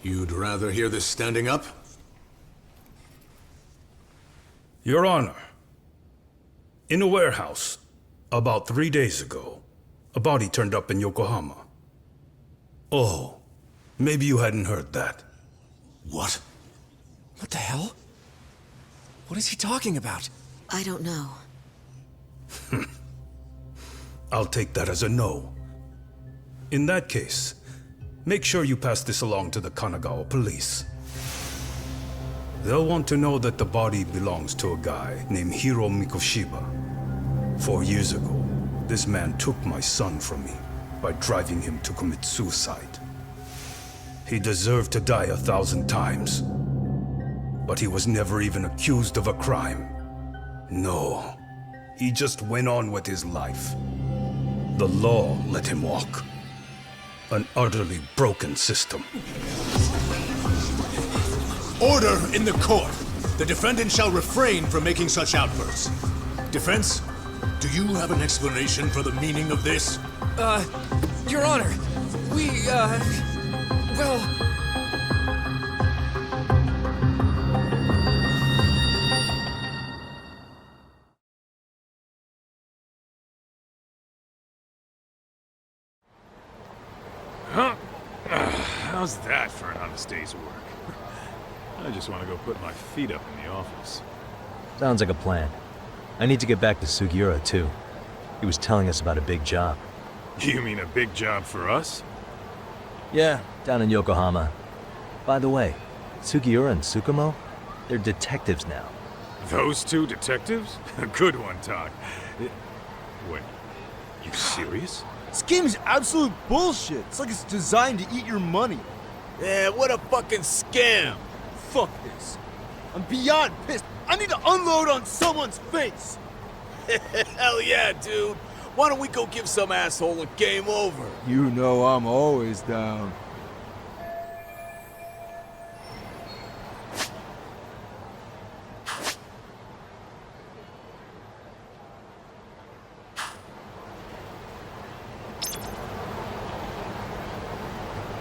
S1: You'd rather hear this standing up?
S21: Your Honor, in a warehouse, about 3 days ago, a body turned up in Yokohama. Oh, Maybe you hadn't heard that. What?
S22: What the hell? What is he talking about?
S20: I don't know.
S21: I'll take that as a no. In that case, make sure you pass this along to the Kanagawa police. They'll want to know that the body belongs to a guy named Hiro Mikoshiba. 4 years ago, this man took my son from me by driving him to commit suicide. He deserved to die 1,000 times, but he was never even accused of a crime. No, he just went on with his life. The law let him walk. An utterly broken system.
S1: Order in the court. The defendant shall refrain from making such outbursts. Defense, do you have an explanation for the meaning of this?
S22: Your Honor, well...
S8: Huh? How's that for an honest day's work? I just want to go put my feet up in the office.
S7: Sounds like a plan. I need to get back to Sugiura, too. He was telling us about a big job.
S8: You mean a big job for us?
S7: Yeah, down in Yokohama. By the way, Sugiura and Tsukumo, they're detectives now.
S8: Those two detectives? A good one, Todd. Wait, you serious?
S12: This game is absolute bullshit. It's like it's designed to eat your money.
S1: Yeah, what a fucking scam!
S12: Fuck this. I'm beyond pissed. I need to unload on someone's face.
S1: Hell yeah, dude. Why don't we go give some asshole a game over?
S12: You know I'm always down.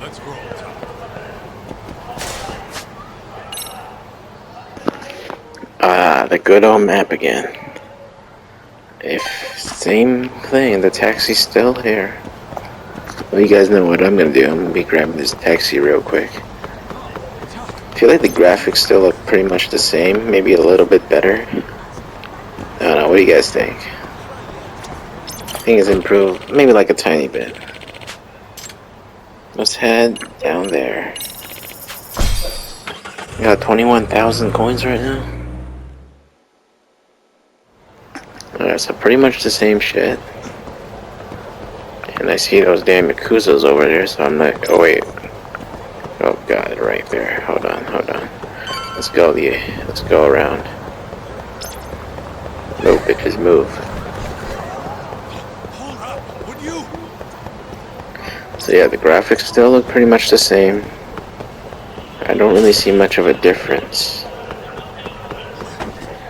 S8: Let's roll, Todd.
S9: The good old map again. If same thing, the taxi's still here. Well, you guys know what I'm gonna do. I'm gonna be grabbing this taxi real quick. I feel like the graphics still look pretty much the same, maybe a little bit better. I don't know, what do you guys think? I think it's improved, maybe like a tiny bit. Let's head down there. We got 21,000 coins right now. Alright, so pretty much the same shit. And I see those damn Yakuzas over there, so I'm like, oh wait. Oh god, right there. Hold on, hold on. Let's go, let's go around. No bitches, move.
S1: Hold up, would you?
S9: So yeah, the graphics still look pretty much the same. I don't really see much of a difference.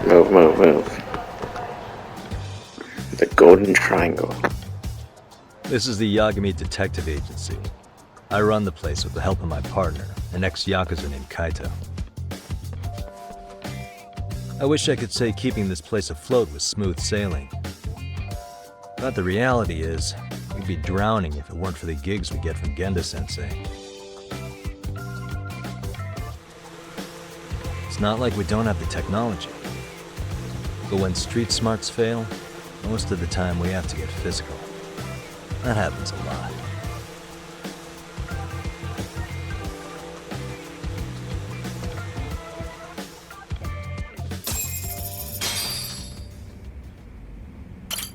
S9: Move, move, move. The Golden Triangle.
S7: This is the Yagami Detective Agency. I run the place with the help of my partner, an ex-Yakuza named Kaito. I wish I could say keeping this place afloat was smooth sailing. But the reality is, we'd be drowning if it weren't for the gigs we get from Genda-sensei. It's not like we don't have the technology. But when street smarts fail, most of the time we have to get physical. That happens a lot.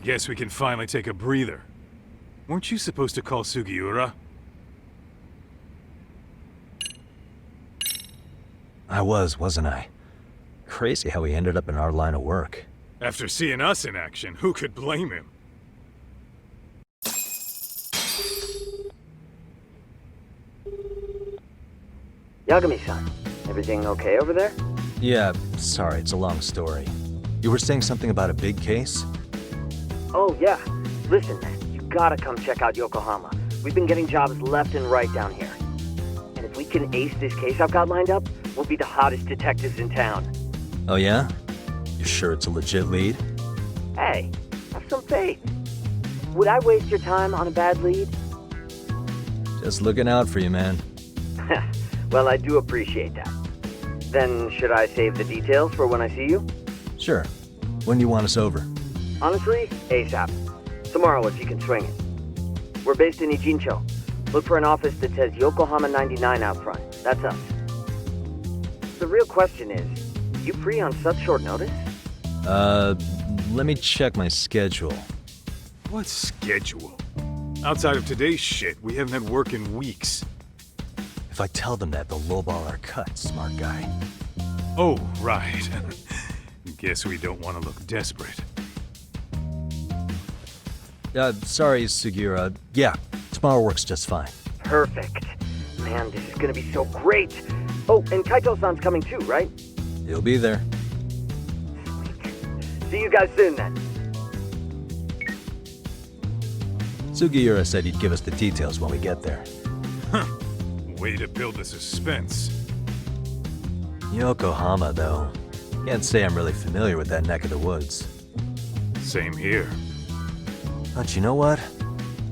S8: Guess we can finally take a breather. Weren't you supposed to call Sugiura?
S7: I wasn't I? Crazy how he ended up in our line of work.
S8: After seeing us in action, who could blame him?
S23: Yagami-san, everything okay over there?
S7: Yeah, sorry, it's a long story. You were saying something about a big case?
S23: Oh, yeah. Listen, you gotta come check out Yokohama. We've been getting jobs left and right down here. And if we can ace this case I've got lined up, we'll be the hottest detectives in town.
S7: Oh yeah? You sure it's a legit lead?
S23: Hey, have some faith. Would I waste your time on a bad lead?
S7: Just looking out for you, man.
S23: Well, I do appreciate that. Then, should I save the details for when I see you?
S7: Sure. When do you want us over?
S23: Honestly, ASAP. Tomorrow if you can swing it. We're based in Ijincho. Look for an office that says Yokohama 99 out front. That's us. The real question is, you free on such short notice?
S7: Let me check my schedule.
S8: What schedule? Outside of today's shit, we haven't had work in weeks.
S7: If I tell them that, they'll lowball our cut, smart guy.
S8: Oh, right. Guess we don't want to look desperate.
S7: Sorry, Sugiura. Yeah, tomorrow works just fine.
S23: Perfect. Man, this is gonna be so great. Oh, and Kaito-san's coming too, right?
S7: He'll be there.
S23: See you guys soon then.
S7: Sugiura said he'd give us the details when we get there.
S8: Huh. Way to build the suspense.
S7: Yokohama, though. Can't say I'm really familiar with that neck of the woods.
S8: Same here.
S7: But you know what?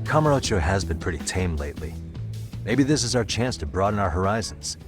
S7: Kamurocho has been pretty tame lately. Maybe this is our chance to broaden our horizons.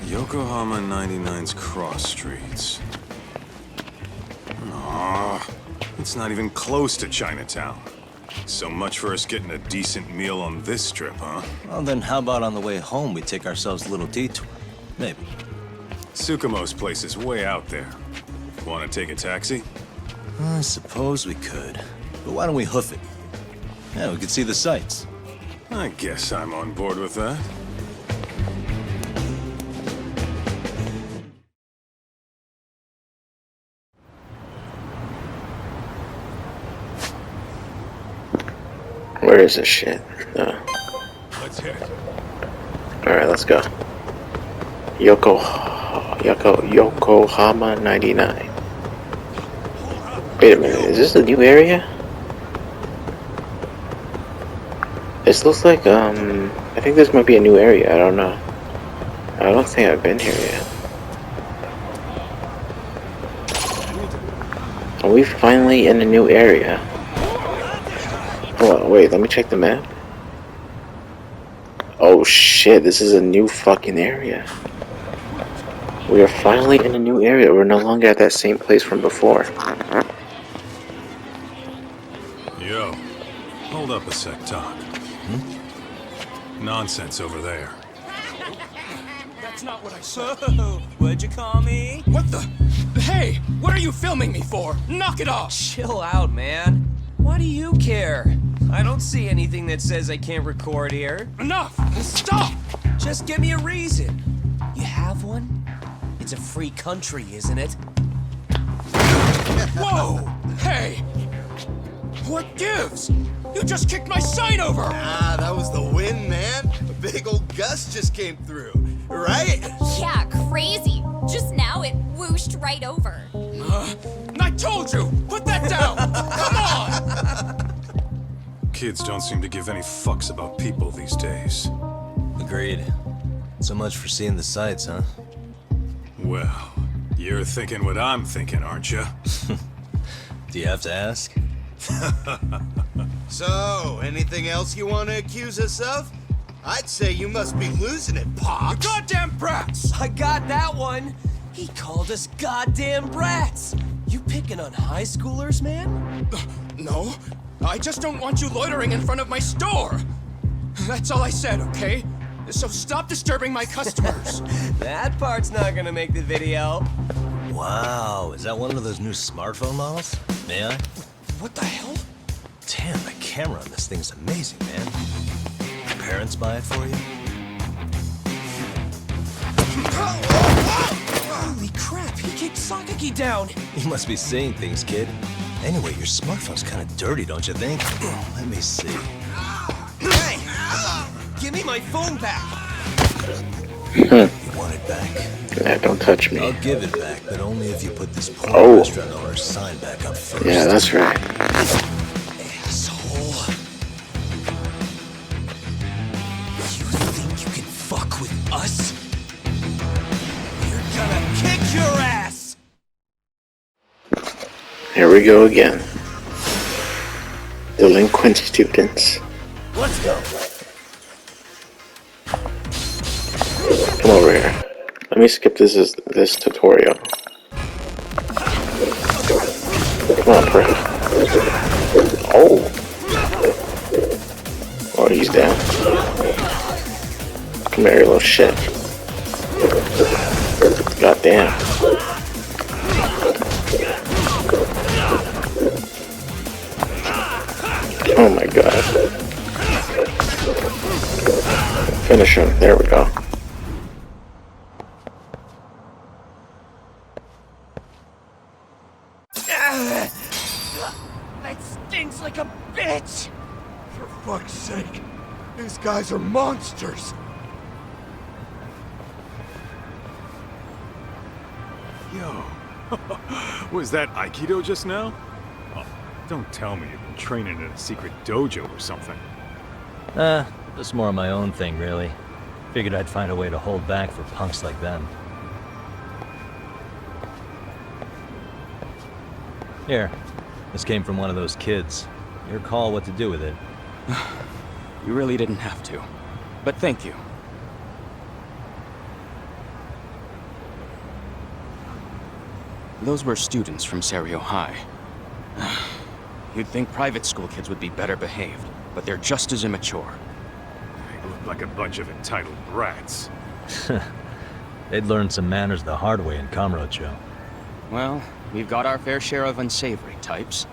S5: Yokohama 99's cross streets. Aw, it's not even close to Chinatown. So much for us getting a decent meal on this trip, huh?
S4: Well, then how about on the way home we take ourselves a little detour? Maybe.
S5: Tsukumo's place is way out there. Want to take a taxi?
S4: I suppose we could. But why don't we hoof it? Yeah, we could see the sights.
S5: I guess I'm on board with that.
S9: Where is this shit?
S5: Let's hit it.
S9: Alright, let's go. Yokohama 99. Wait a minute, is this a new area? This looks like, I think this might be a new area, I don't know. I don't think I've been here yet. Are we finally in a new area? Hold on, wait, let me check the map. Oh shit, this is a new fucking area. We are finally in a new area. We're no longer at that same place from before.
S5: Yo, hold up a sec, Doc. Nonsense over there.
S3: That's not what I said. What'd you call me? What the? Hey, what are you filming me for? Knock it off!
S14: Chill out, man. Why do you care? I don't see anything that says I can't record here.
S3: Enough! Stop!
S14: Just give me a reason. You have one? It's a free country, isn't it?
S3: Whoa! Hey! What gives? You just kicked my sign over!
S11: Ah, that was the wind, man. A big old gust just came through, right?
S15: Yeah, crazy. Just now it whooshed right over.
S3: I told you! Put that down! Come on!
S5: Kids don't seem to give any fucks about people these days.
S4: Agreed. So much for seeing the sights, huh?
S5: Well, you're thinking what I'm thinking, aren't you?
S4: Do you have to ask?
S11: So, anything else you want to accuse us of? I'd say you must be losing it, Pops.
S3: You goddamn brats!
S14: I got that one. He called us goddamn brats. You picking on high schoolers, man?
S3: No, I just don't want you loitering in front of my store. That's all I said, okay? So stop disturbing my customers.
S14: That part's not gonna make the video.
S4: Wow, is that one of those new smartphone models? May I?
S3: What the hell?
S4: Damn, the camera on this thing's amazing, man. Your parents buy it for you?
S14: Holy crap, he kicked Sakaki down.
S4: You must be seeing things, kid. Anyway, your smartphone's kind of dirty, don't you think? Let me see.
S14: Hey! Give me my phone back!
S4: You want it back?
S9: Yeah, don't touch me.
S4: I'll give it back, but only if you put this poor restaurant owner's sign back up first.
S9: Yeah, that's right.
S14: Asshole. You think you can fuck with us? You're gonna kick your ass!
S9: Here we go again. Delinquent students.
S14: Let's go.
S9: Come over here. Let me skip this tutorial. Come on, Fred. Oh. Oh, he's down. Come here, you little shit. God damn. Oh my god. Finish him. There we go.
S10: That stings like a bitch! For fuck's sake, these guys are monsters!
S8: Yo, was that Aikido just now? Oh, don't tell me you've been training in a secret dojo or something.
S7: Just more of my own thing, really. Figured I'd find a way to hold back for punks like them. Here, this came from one of those kids. Your call what to do with it.
S3: You really didn't have to. But thank you. Those were students from Serio High. You'd think private school kids would be better behaved, but they're just as immature.
S8: They look like a bunch of entitled brats.
S7: They'd learned some manners the hard way in Kamurocho.
S3: Well, we've got our fair share of unsavory types.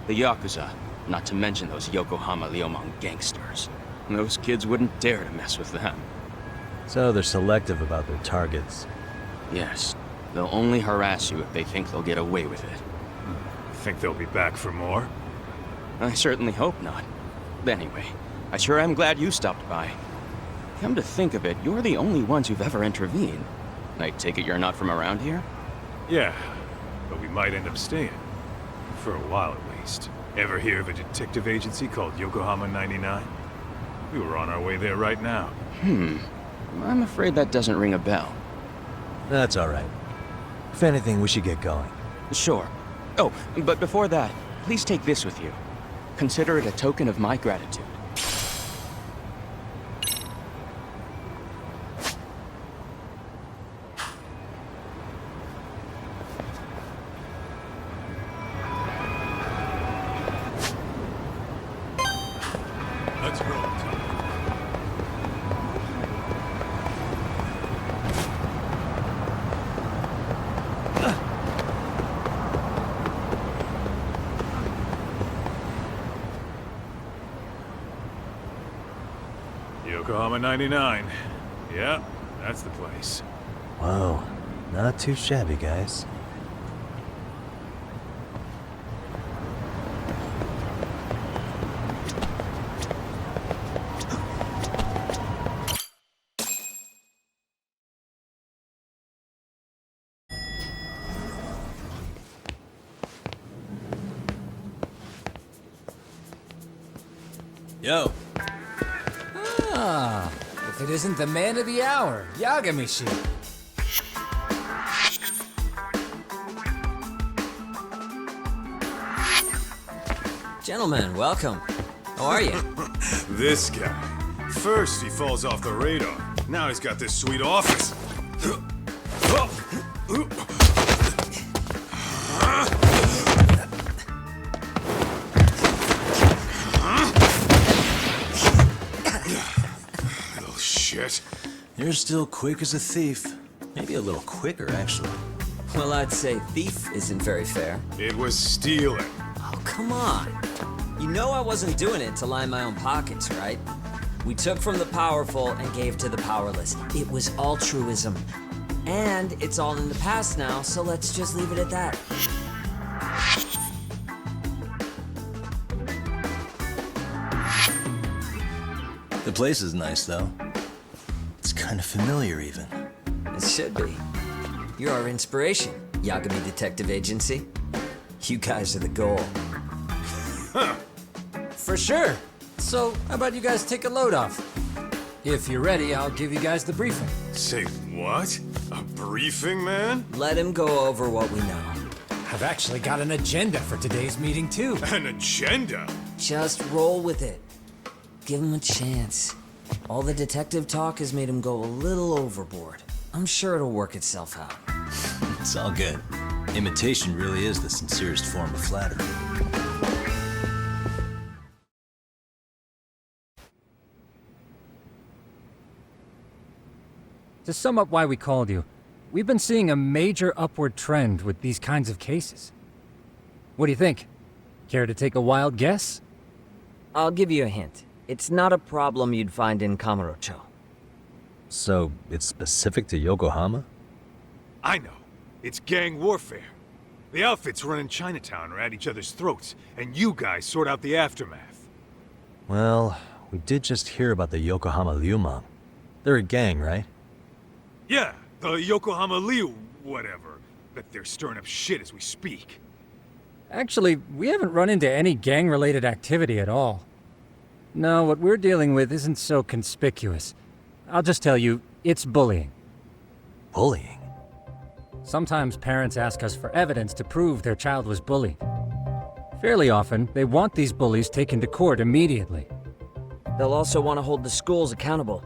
S3: The Yakuza, not to mention those Yokohama Liomang gangsters. Those kids wouldn't dare to mess with them.
S7: So they're selective about their targets.
S3: Yes, they'll only harass you if they think they'll get away with it.
S8: Think they'll be back for more?
S3: I certainly hope not. Anyway, I sure am glad you stopped by. Come to think of it, you're the only ones who've ever intervened. I take it you're not from around here?
S8: Yeah, but we might end up staying. For a while at least. Ever hear of a detective agency called Yokohama 99? We were on our way there right now.
S3: I'm afraid that doesn't ring a bell.
S7: That's alright. If anything, we should get going.
S3: Sure. Oh, but before that, please take this with you. Consider it a token of my gratitude.
S5: Let's go, Tom.
S8: Yokohama 99. Yeah, that's the place.
S7: Whoa, not too shabby, guys.
S4: Yo.
S16: Ah, if it isn't the man of the hour, Yagamishi.
S18: Gentlemen, welcome. How are you?
S5: This guy. First, he falls off the radar. Now he's got this sweet office. Little shit.
S4: You're still quick as a thief. Maybe a little quicker, actually.
S18: Well, I'd say thief isn't very fair.
S5: It was stealing.
S18: Oh, come on. You know I wasn't doing it to line my own pockets, right? We took from the powerful and gave to the powerless. It was altruism. And it's all in the past now, so let's just leave it at that.
S4: The place is nice, though. It's kind of familiar, even.
S18: It should be. You're our inspiration, Yagami Detective Agency. You guys are the goal.
S16: For sure. So, how about you guys take a load off? If you're ready, I'll give you guys the briefing.
S5: Say what? A briefing, man?
S18: Let him go over what we know.
S16: I've actually got an agenda for today's meeting, too.
S5: An agenda?
S18: Just roll with it. Give him a chance. All the detective talk has made him go a little overboard. I'm sure it'll work itself out.
S4: It's all good. Imitation really is the sincerest form of flattery.
S19: To sum up why we called you, we've been seeing a major upward trend with these kinds of cases. What do you think? Care to take a wild guess?
S18: I'll give you a hint. It's not a problem you'd find in Kamurocho.
S7: So, it's specific to Yokohama?
S8: I know. It's gang warfare. The outfits running Chinatown are at each other's throats, and you guys sort out the aftermath.
S7: Well, we did just hear about the Yokohama Liumang. They're a gang, right?
S8: Yeah, the Yokohama Liu, whatever. Bet they're stirring up shit as we speak.
S19: Actually, we haven't run into any gang-related activity at all. No, what we're dealing with isn't so conspicuous. I'll just tell you, it's bullying.
S7: Bullying?
S19: Sometimes parents ask us for evidence to prove their child was bullied. Fairly often, they want these bullies taken to court immediately.
S18: They'll also want to hold the schools accountable,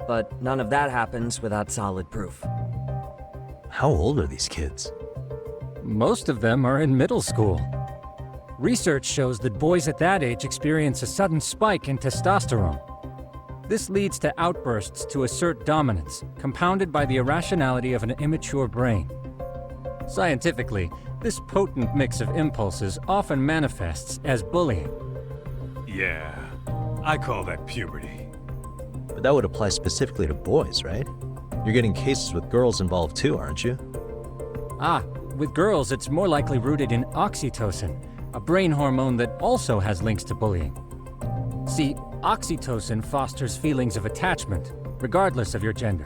S18: but none of that happens without solid proof.
S7: How old are these kids?
S19: Most of them are in middle school. Research shows that boys at that age experience a sudden spike in testosterone. This leads to outbursts to assert dominance, compounded by the irrationality of an immature brain. Scientifically, this potent mix of impulses often manifests as bullying.
S8: Yeah, I call that puberty.
S7: But that would apply specifically to boys, right? You're getting cases with girls involved too, aren't you?
S19: Ah, with girls it's more likely rooted in oxytocin, a brain hormone that also has links to bullying. See, oxytocin fosters feelings of attachment, regardless of your gender.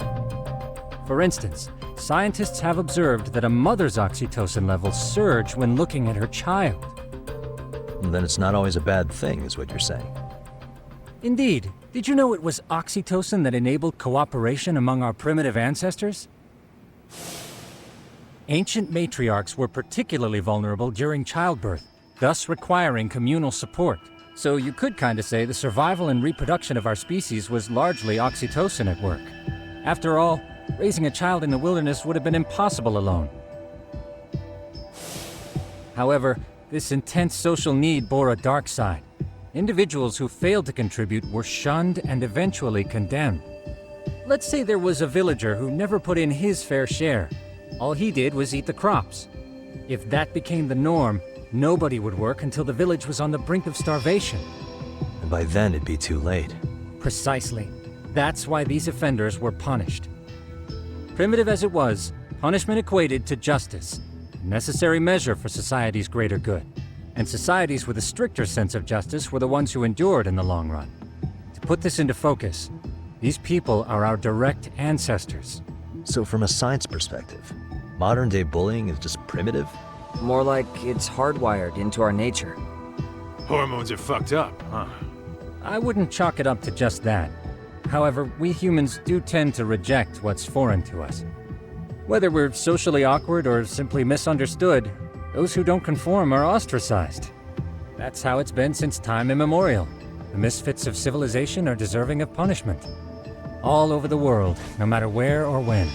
S19: For instance, scientists have observed that a mother's oxytocin levels surge when looking at her child.
S7: And then it's not always a bad thing, is what you're saying.
S19: Indeed. Did you know it was oxytocin that enabled cooperation among our primitive ancestors? Ancient matriarchs were particularly vulnerable during childbirth, thus requiring communal support. So you could kinda say the survival and reproduction of our species was largely oxytocin at work. After all, raising a child in the wilderness would have been impossible alone. However, this intense social need bore a dark side. Individuals who failed to contribute were shunned and eventually condemned. Let's say there was a villager who never put in his fair share. All he did was eat the crops. If that became the norm, nobody would work until the village was on the brink of starvation.
S7: And by then it'd be too late.
S19: Precisely. That's why these offenders were punished. Primitive as it was, punishment equated to justice, a necessary measure for society's greater good. And societies with a stricter sense of justice were the ones who endured in the long run. To put this into focus, these people are our direct ancestors.
S7: So from a science perspective, modern-day bullying is just primitive?
S18: More like it's hardwired into our nature.
S8: Hormones are fucked up, huh?
S19: I wouldn't chalk it up to just that. However, we humans do tend to reject what's foreign to us. Whether we're socially awkward or simply misunderstood, those who don't conform are ostracized. That's how it's been since time immemorial. The misfits of civilization are deserving of punishment. All over the world, no matter where or when.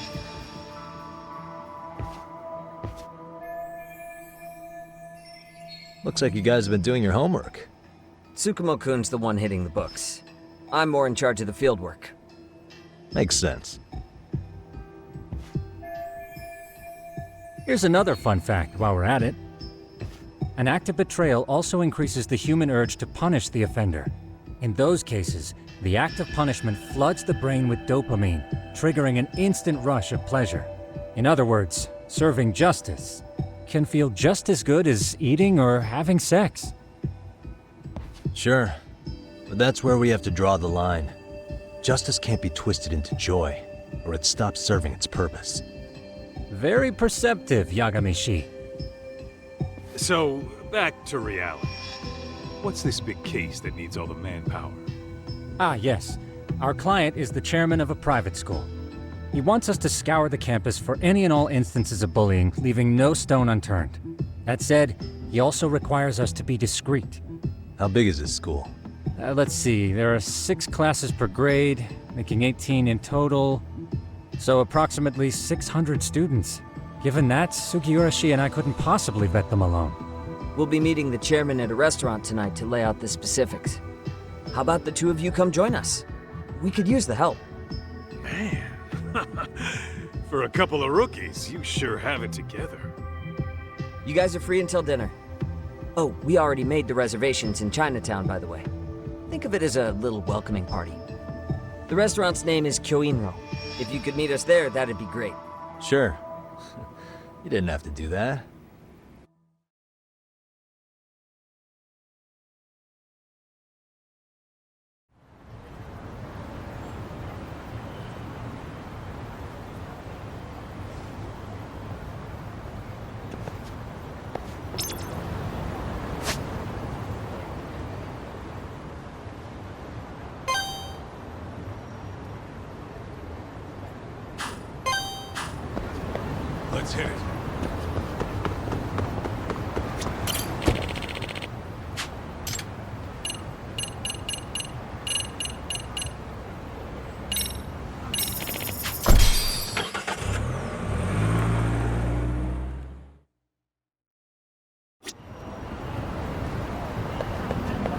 S7: Looks like you guys have been doing your homework.
S18: Tsukumo-kun's the one hitting the books. I'm more in charge of the fieldwork.
S7: Makes sense.
S19: Here's another fun fact while we're at it. An act of betrayal also increases the human urge to punish the offender. In those cases, the act of punishment floods the brain with dopamine, triggering an instant rush of pleasure. In other words, serving justice can feel just as good as eating or having sex.
S7: Sure, but that's where we have to draw the line. Justice can't be twisted into joy, or it stops serving its purpose.
S19: Very perceptive, Yagami-shi.
S8: So, back to reality. What's this big case that needs all the manpower?
S19: Ah, yes. Our client is the chairman of a private school. He wants us to scour the campus for any and all instances of bullying, leaving no stone unturned. That said, he also requires us to be discreet.
S7: How big is this school?
S19: Let's see, there are 6 classes per grade, making 18 in total. So approximately 600 students. Given that, Sugiurashi and I couldn't possibly vet them alone.
S18: We'll be meeting the chairman at a restaurant tonight to lay out the specifics. How about the two of you come join us? We could use the help.
S8: Man, for a couple of rookies, you sure have it together.
S18: You guys are free until dinner. Oh, we already made the reservations in Chinatown, by the way. Think of it as a little welcoming party. The restaurant's name is Kyoinro. If you could meet us there, that'd be great.
S7: Sure. You didn't have to do that.
S8: Let's hit it.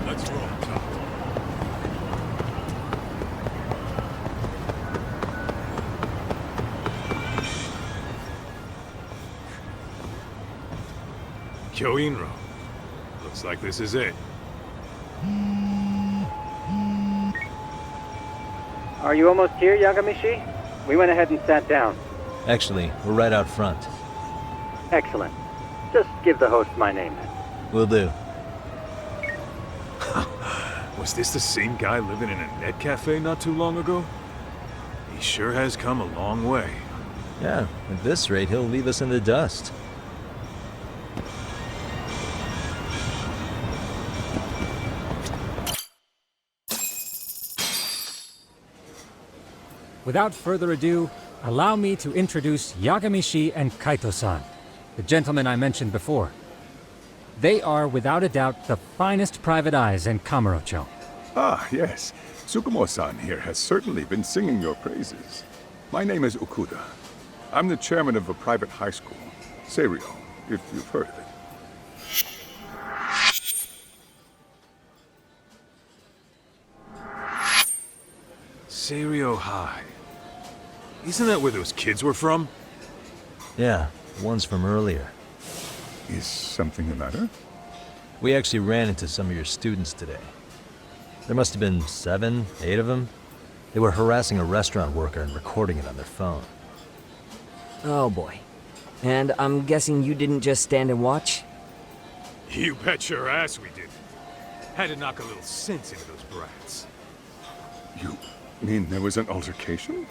S8: Let's roll, Tom. Kyoinro. Looks like this is it.
S23: Are you almost here, Yagami-shi? We went ahead and sat down.
S7: Actually, we're right out front.
S23: Excellent. Just give the host my name.
S7: Will do.
S8: Was this the same guy living in a net cafe not too long ago? He sure has come a long way.
S7: Yeah, at this rate, he'll leave us in the dust.
S19: Without further ado, allow me to introduce Yagami-shi and Kaito-san, the gentlemen I mentioned before. They are, without a doubt, the finest private eyes in Kamurocho.
S2: Ah, yes. Tsukumo-san here has certainly been singing your praises. My name is Okuda. I'm the chairman of a private high school, Seiryo, if you've heard of it.
S8: Serio High. Isn't that where those kids were from?
S7: Yeah, one's from earlier.
S2: Is something the matter?
S7: We actually ran into some of your students today. There must have been 7, 8 of them. They were harassing a restaurant worker and recording it on their phone.
S18: Oh boy. And I'm guessing you didn't just stand and watch?
S8: You bet your ass we did. Had to knock a little sense into those brats.
S2: You mean there was an altercation?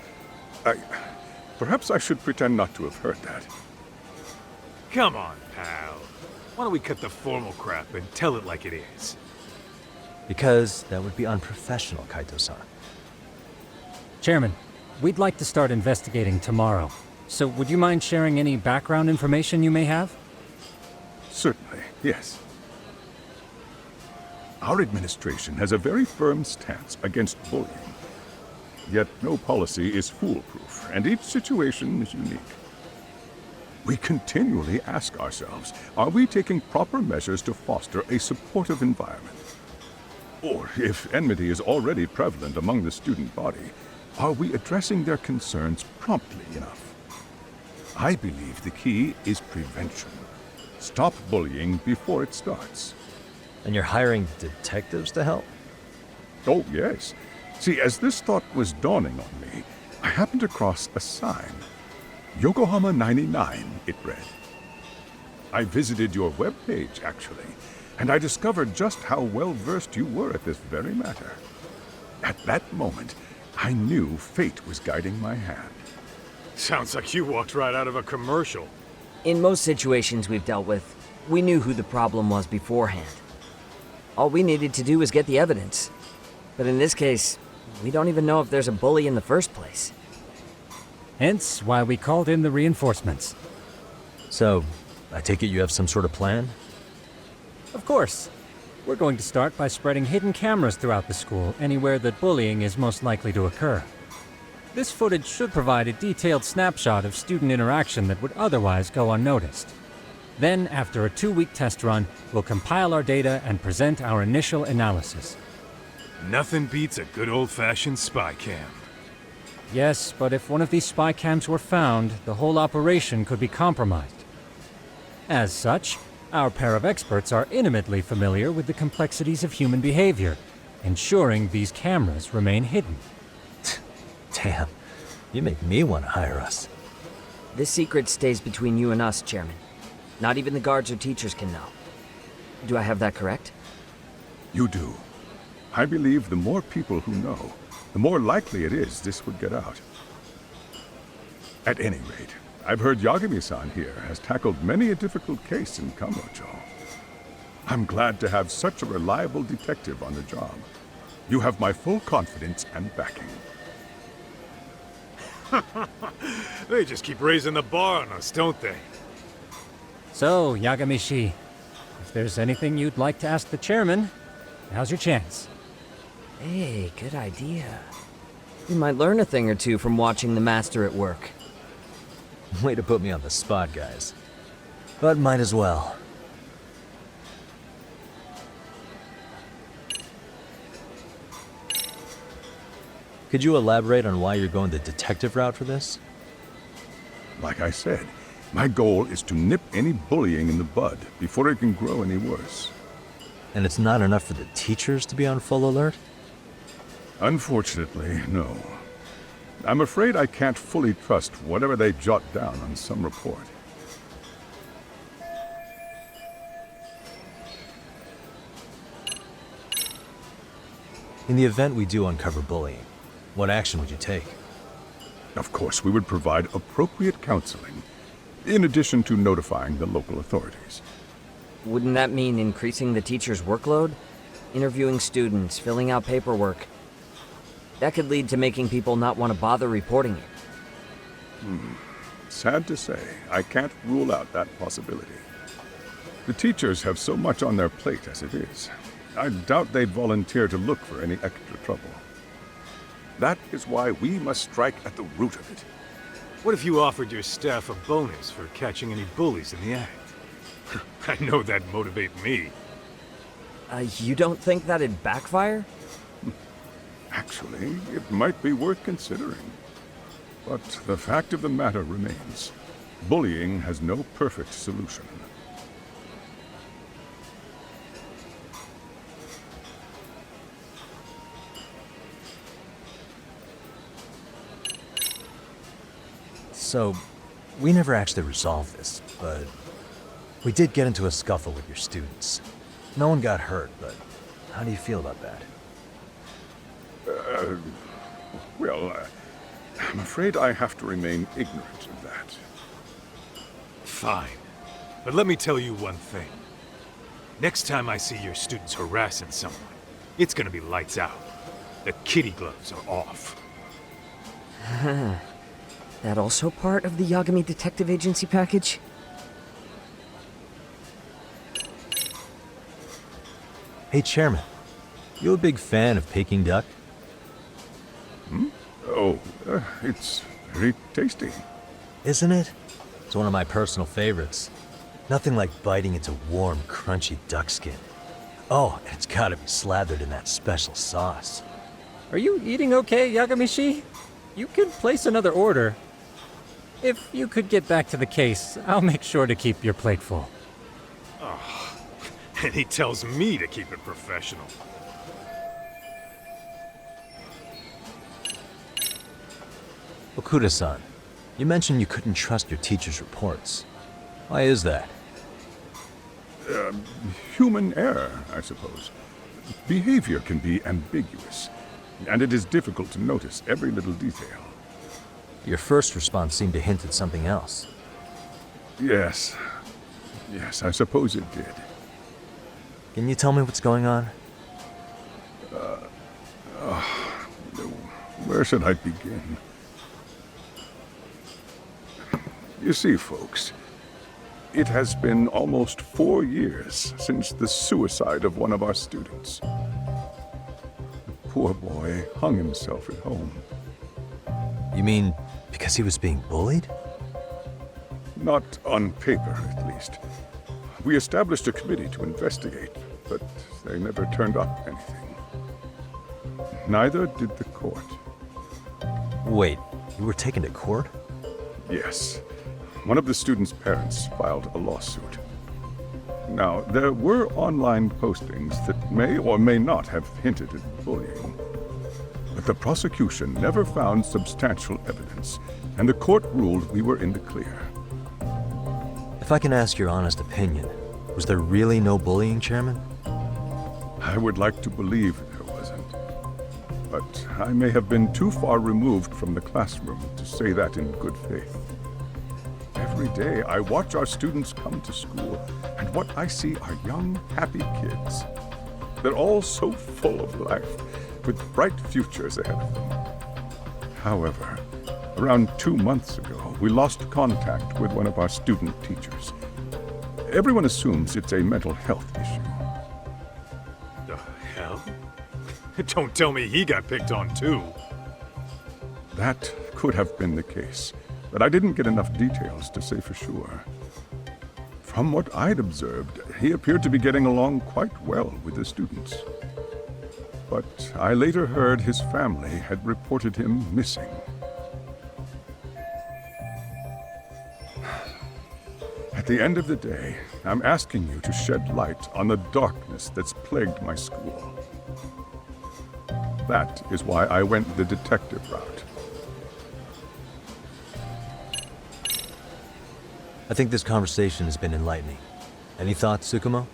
S2: Perhaps I should pretend not to have heard that.
S8: Come on, pal. Why don't we cut the formal crap and tell it like it is?
S7: Because that would be unprofessional, Kaito-san.
S19: Chairman, we'd like to start investigating tomorrow. So would you mind sharing any background information you may have?
S2: Certainly, yes. Our administration has a very firm stance against bullying. Yet no policy is foolproof, and each situation is unique. We continually ask ourselves, are we taking proper measures to foster a supportive environment? Or, if enmity is already prevalent among the student body, are we addressing their concerns promptly enough? I believe the key is prevention. Stop bullying before it starts.
S7: And you're hiring detectives to help?
S2: Oh, yes. See, as this thought was dawning on me, I happened across a sign. Yokohama 99, it read. I visited your webpage, actually, and I discovered just how well-versed you were at this very matter. At that moment, I knew fate was guiding my hand.
S8: Sounds like you walked right out of a commercial.
S18: In most situations we've dealt with, we knew who the problem was beforehand. All we needed to do was get the evidence. But in this case, we don't even know if there's a bully in the first place.
S19: Hence why we called in the reinforcements.
S7: So, I take it you have some sort of plan?
S19: Of course. We're going to start by spreading hidden cameras throughout the school, anywhere that bullying is most likely to occur. This footage should provide a detailed snapshot of student interaction that would otherwise go unnoticed. Then, after a 2-week test run, we'll compile our data and present our initial analysis.
S8: Nothing beats a good old-fashioned spy cam.
S19: Yes, but if one of these spy cams were found, the whole operation could be compromised. As such, our pair of experts are intimately familiar with the complexities of human behavior, ensuring these cameras remain hidden.
S7: Damn, you make me want to hire us.
S18: This secret stays between you and us, Chairman. Not even the guards or teachers can know. Do I have that correct?
S2: You do. I believe the more people who know, the more likely it is this would get out. At any rate, I've heard Yagami-san here has tackled many a difficult case in Kamurocho. I'm glad to have such a reliable detective on the job. You have my full confidence and backing.
S8: They just keep raising the bar on us, don't they?
S19: So, Yagami-shi, if there's anything you'd like to ask the chairman, now's your chance.
S18: Hey, good idea. You might learn a thing or two from watching the master at work.
S7: Way to put me on the spot, guys. But might as well. Could you elaborate on why you're going the detective route for this?
S2: Like I said, my goal is to nip any bullying in the bud before it can grow any worse.
S7: And it's not enough for the teachers to be on full alert?
S2: Unfortunately, no. I'm afraid I can't fully trust whatever they jot down on some report.
S7: In the event we do uncover bullying, what action would you take?
S2: Of course, we would provide appropriate counseling, in addition to notifying the local authorities.
S18: Wouldn't that mean increasing the teacher's workload? Interviewing students, filling out paperwork. That could lead to making people not want to bother reporting it.
S2: Sad to say, I can't rule out that possibility. The teachers have so much on their plate as it is. I doubt they'd volunteer to look for any extra trouble. That is why we must strike at the root of it.
S8: What if you offered your staff a bonus for catching any bullies in the act? I know that'd motivate me.
S18: You don't think that'd backfire?
S2: Actually, it might be worth considering. But the fact of the matter remains. Bullying has no perfect solution.
S7: So, we never actually resolved this, but we did get into a scuffle with your students. No one got hurt, but how do you feel about that?
S2: I'm afraid I have to remain ignorant of that.
S8: Fine. But let me tell you one thing. Next time I see your students harassing someone, it's gonna be lights out. The kitty gloves are off.
S18: That also part of the Yagami Detective Agency package?
S7: Hey, Chairman. You a big fan of Peking duck?
S2: Oh, it's very tasty.
S7: Isn't it? It's one of my personal favorites. Nothing like biting into warm, crunchy duck skin. Oh, and it's gotta be slathered in that special sauce.
S19: Are you eating okay, Yagamishi? You could place another order. If you could get back to the case, I'll make sure to keep your plate full.
S8: Oh, and he tells me to keep it professional.
S7: Okuda-san, you mentioned you couldn't trust your teacher's reports. Why is that?
S2: Human error, I suppose. Behavior can be ambiguous, and it is difficult to notice every little detail.
S7: Your first response seemed to hint at something else.
S2: Yes, I suppose it did.
S7: Can you tell me what's going on?
S2: Where should I begin? You see, folks, it has been almost 4 years since the suicide of one of our students. The poor boy hung himself at home.
S7: You mean because he was being bullied?
S2: Not on paper, at least. We established a committee to investigate, but they never turned up anything. Neither did the court.
S7: Wait, you were taken to court?
S2: Yes. One of the students' parents filed a lawsuit. Now, there were online postings that may or may not have hinted at bullying. But the prosecution never found substantial evidence, and the court ruled we were in the clear.
S7: If I can ask your honest opinion, was there really no bullying, Chairman?
S2: I would like to believe there wasn't. But I may have been too far removed from the classroom to say that in good faith. Every day I watch our students come to school, and what I see are young, happy kids. They're all so full of life, with bright futures ahead of them. However, around 2 months ago, we lost contact with one of our student teachers. Everyone assumes it's a mental health issue.
S8: The hell? Don't tell me he got picked on too.
S2: That could have been the case, but I didn't get enough details to say for sure. From what I'd observed, he appeared to be getting along quite well with the students. But I later heard his family had reported him missing. At the end of the day, I'm asking you to shed light on the darkness that's plagued my school. That is why I went the detective route.
S7: I think this conversation has been enlightening. Any thoughts, Tsukumo?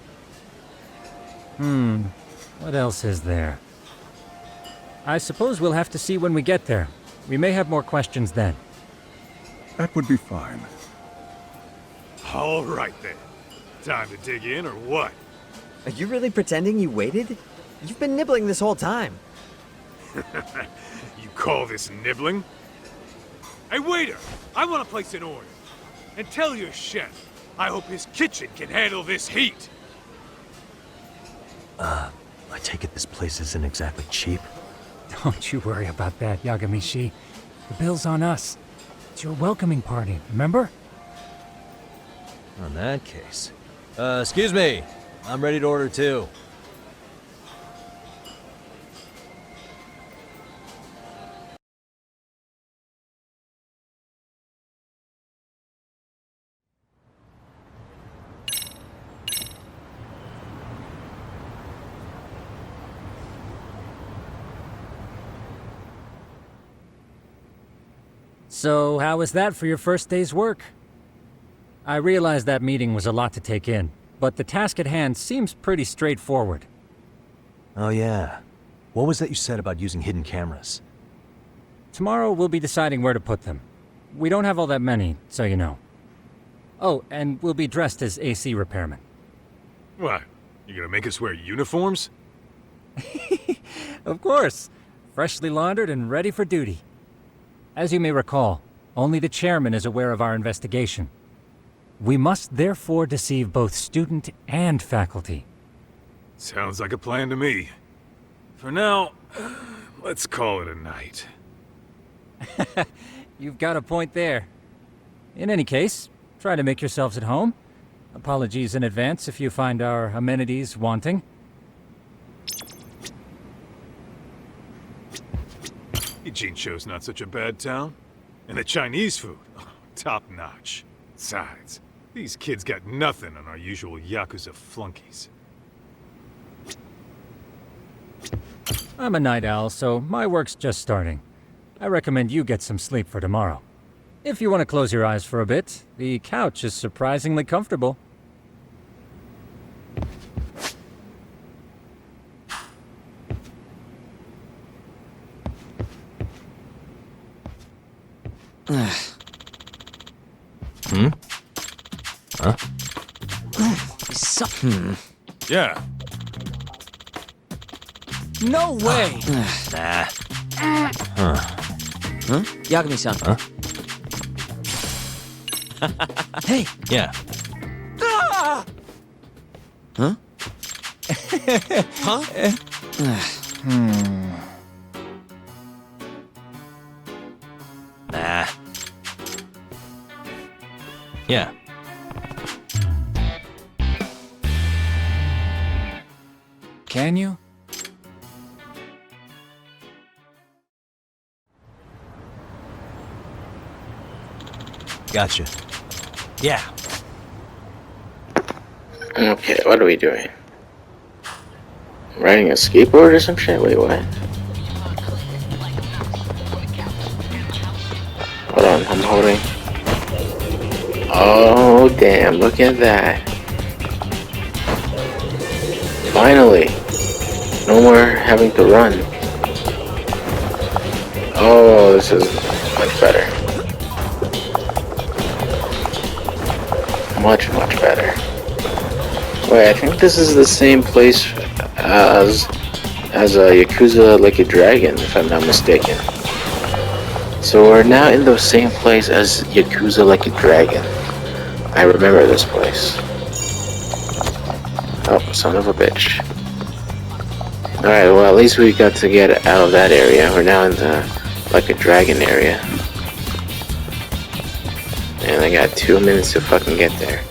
S19: What else is there? I suppose we'll have to see when we get there. We may have more questions then.
S2: That would be fine.
S8: All right then. Time to dig in or what?
S23: Are you really pretending you waited? You've been nibbling this whole time.
S8: You call this nibbling? Hey waiter, I want to place an order. And tell your chef, I hope his kitchen can handle this heat.
S7: I take it this place isn't exactly cheap?
S19: Don't you worry about that, Yagamishi. The bill's on us. It's your welcoming party, remember?
S7: In that case. Excuse me. I'm ready to order too.
S19: So, how was that for your first day's work? I realize that meeting was a lot to take in, but the task at hand seems pretty straightforward.
S7: Oh yeah. What was that you said about using hidden cameras?
S19: Tomorrow we'll be deciding where to put them. We don't have all that many, so you know. Oh, and we'll be dressed as AC repairmen.
S8: What? You gonna make us wear uniforms?
S19: Of course. Freshly laundered and ready for duty. As you may recall, only the chairman is aware of our investigation. We must therefore deceive both student and faculty.
S8: Sounds like a plan to me. For now, let's call it a night.
S19: You've got a point there. In any case, try to make yourselves at home. Apologies in advance if you find our amenities wanting.
S8: Jinchou's not such a bad town. And the Chinese food, top notch. Besides, these kids got nothing on our usual Yakuza flunkies.
S19: I'm a night owl, so my work's just starting. I recommend you get some sleep for tomorrow. If you want to close your eyes for a bit, the couch is surprisingly comfortable.
S7: Huh?
S8: Yeah.
S18: No way!
S7: Nah.
S18: Huh? Yagami-san.
S7: Huh?
S18: Hey!
S7: Yeah.
S18: Ah! Huh? Huh?
S7: Nah. Yeah.
S19: Can you?
S7: Gotcha. Yeah.
S9: Okay, what are we doing? Riding a skateboard or some shit? Wait, what? Hold on, I'm holding. Oh, damn, look at that. Finally. No more having to run. Oh, this is much better. Much, much better. Wait, I think this is the same place as Yakuza Like a Dragon, if I'm not mistaken. So we're now in the same place as Yakuza Like a Dragon. I remember this place. Oh, son of a bitch. Alright, well at least we got to get out of that area. We're now in the Like a Dragon area. And I got 2 minutes to fucking get there.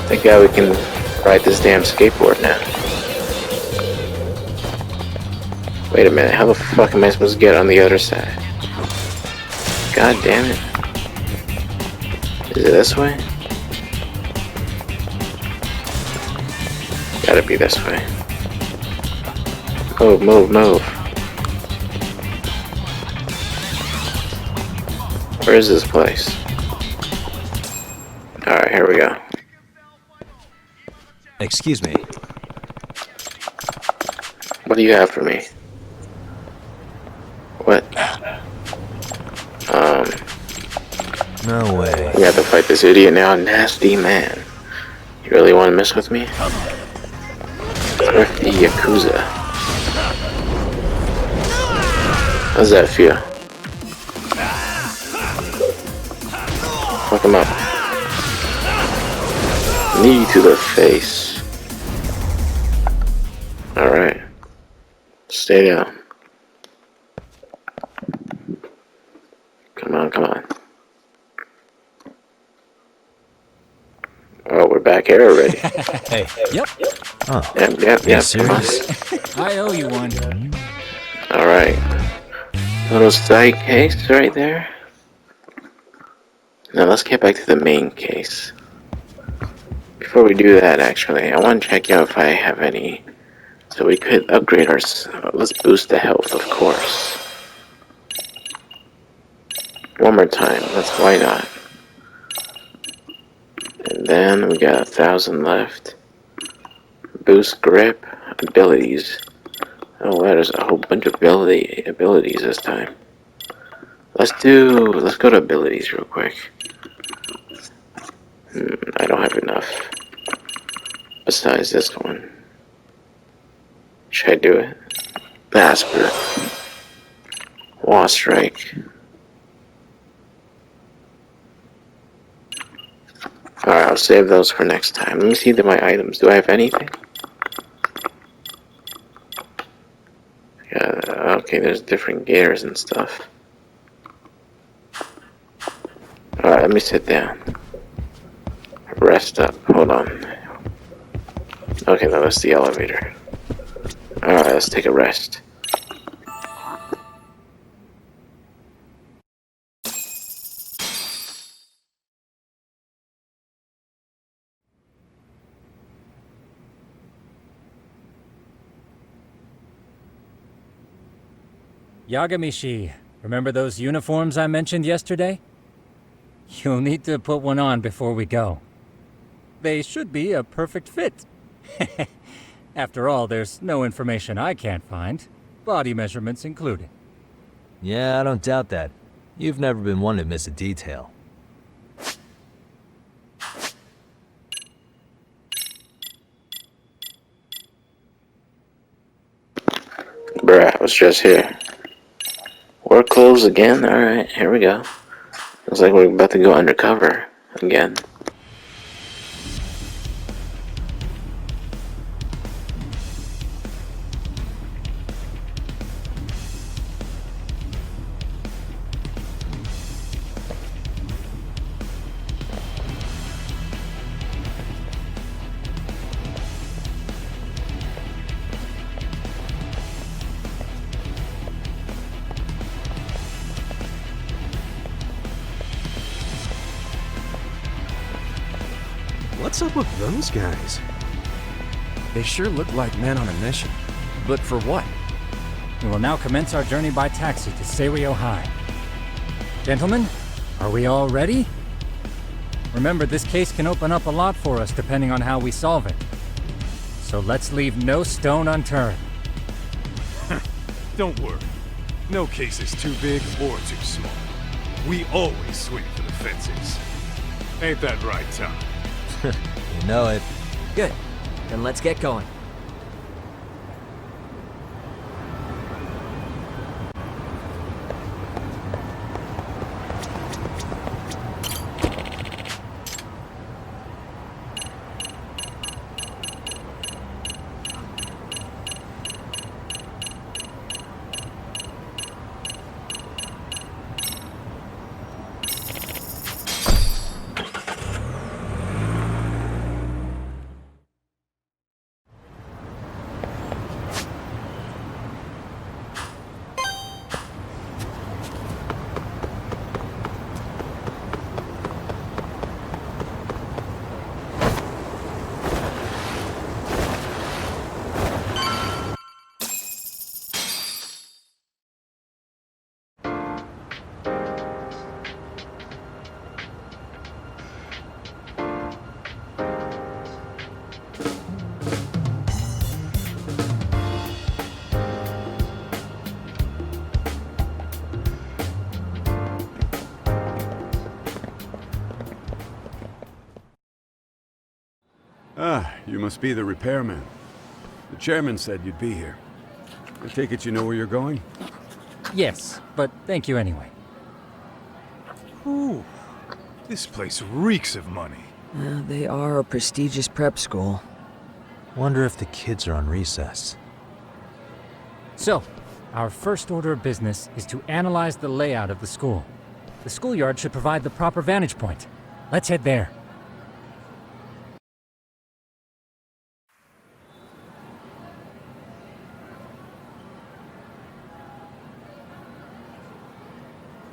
S9: Thank God we can ride this damn skateboard now. Wait a minute, how the fuck am I supposed to get on the other side? God damn it. Is it this way? Gotta be this way. Move, move, move. Where is this place? Alright, here we go.
S7: Excuse me.
S9: What do you have for me? What?
S7: No way.
S9: We have to fight this idiot now, nasty man. You really want to mess with me? Thrifty Yakuza. How's that feel? Fuck him up. Knee to the face. Alright. Stay down. Come on, come on. Oh, we're back here already.
S7: Hey.
S19: Yep.
S7: Oh.
S9: Yep.
S7: You serious?
S19: I owe you one.
S9: Alright. Little side case right there. Now let's get back to the main case. Before we do that, actually, I want to check out if I have any. So we could upgrade our. Let's boost the health, of course. One more time. Why not? And then we got 1,000 left. Boost grip abilities. Oh wow, there's a whole bunch of abilities this time. Let's go to abilities real quick. I don't have enough. Besides this one. Should I do it? Asper. Wall Strike. Alright, I'll save those for next time. Let me see my items. Do I have anything? Yeah, okay, there's different gears and stuff. Alright, let me sit down. Rest up. Hold on. Okay, no, that's the elevator. Alright, let's take a rest.
S19: Yagamishi, remember those uniforms I mentioned yesterday? You'll need to put one on before we go. They should be a perfect fit. After all, there's no information I can't find, body measurements included.
S7: Yeah, I don't doubt that. You've never been one to miss a detail.
S9: Bruh, I was just here. Work clothes again? Alright, here we go. Looks like we're about to go undercover again.
S6: What's up with those guys?
S22: They sure look like men on a mission. But for what?
S19: We will now commence our journey by taxi to Seiryo High. Gentlemen, are we all ready? Remember, this case can open up a lot for us depending on how we solve it. So let's leave no stone unturned.
S8: Don't worry. No case is too big or too small. We always swing for the fences. Ain't that right, Tom?
S7: You know it.
S18: Good. Then let's get going.
S6: Ah, you must be the repairman. The chairman said you'd be here. I take it you know where you're going?
S19: Yes, but thank you anyway.
S8: Ooh, this place reeks of money.
S18: They are a prestigious prep school.
S7: Wonder if the kids are on recess.
S19: So, our first order of business is to analyze the layout of the school. The schoolyard should provide the proper vantage point. Let's head there.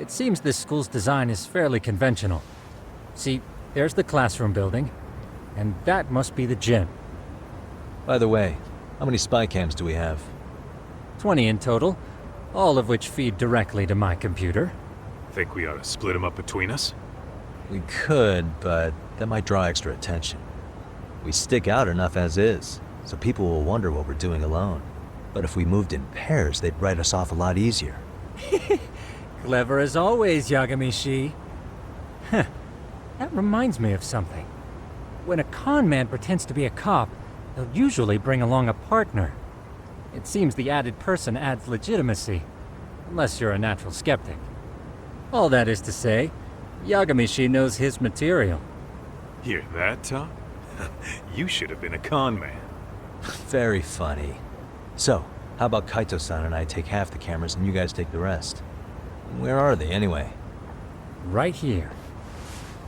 S19: It seems this school's design is fairly conventional. See, there's the classroom building, and that must be the gym.
S7: By the way, how many spy cams do we have?
S19: 20 in total, all of which feed directly to my computer.
S8: Think we ought to split them up between us?
S7: We could, but that might draw extra attention. We stick out enough as is, so people will wonder what we're doing alone. But if we moved in pairs, they'd write us off a lot easier.
S19: Clever as always, Yagami-shi. Huh. That reminds me of something. When a con man pretends to be a cop, they'll usually bring along a partner. It seems the added person adds legitimacy, unless you're a natural skeptic. All that is to say, Yagami-shi knows his material.
S8: Hear that, Tom? You should have been a con man.
S7: Very funny. So, how about Kaito-san and I take half the cameras and you guys take the rest? Where are they, anyway?
S19: Right here.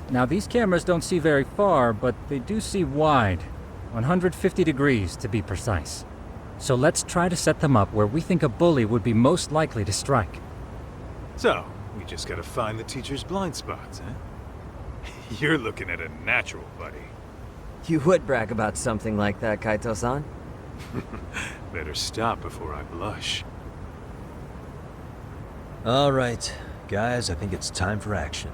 S19: Now, these cameras don't see very far, but they do see wide. 150 degrees, to be precise. So let's try to set them up where we think a bully would be most likely to strike.
S8: So, we just gotta find the teacher's blind spots, huh? You're looking at a natural, buddy.
S18: You would brag about something like that, Kaito-san.
S8: Better stop before I blush.
S7: All right, guys, I think it's time for action.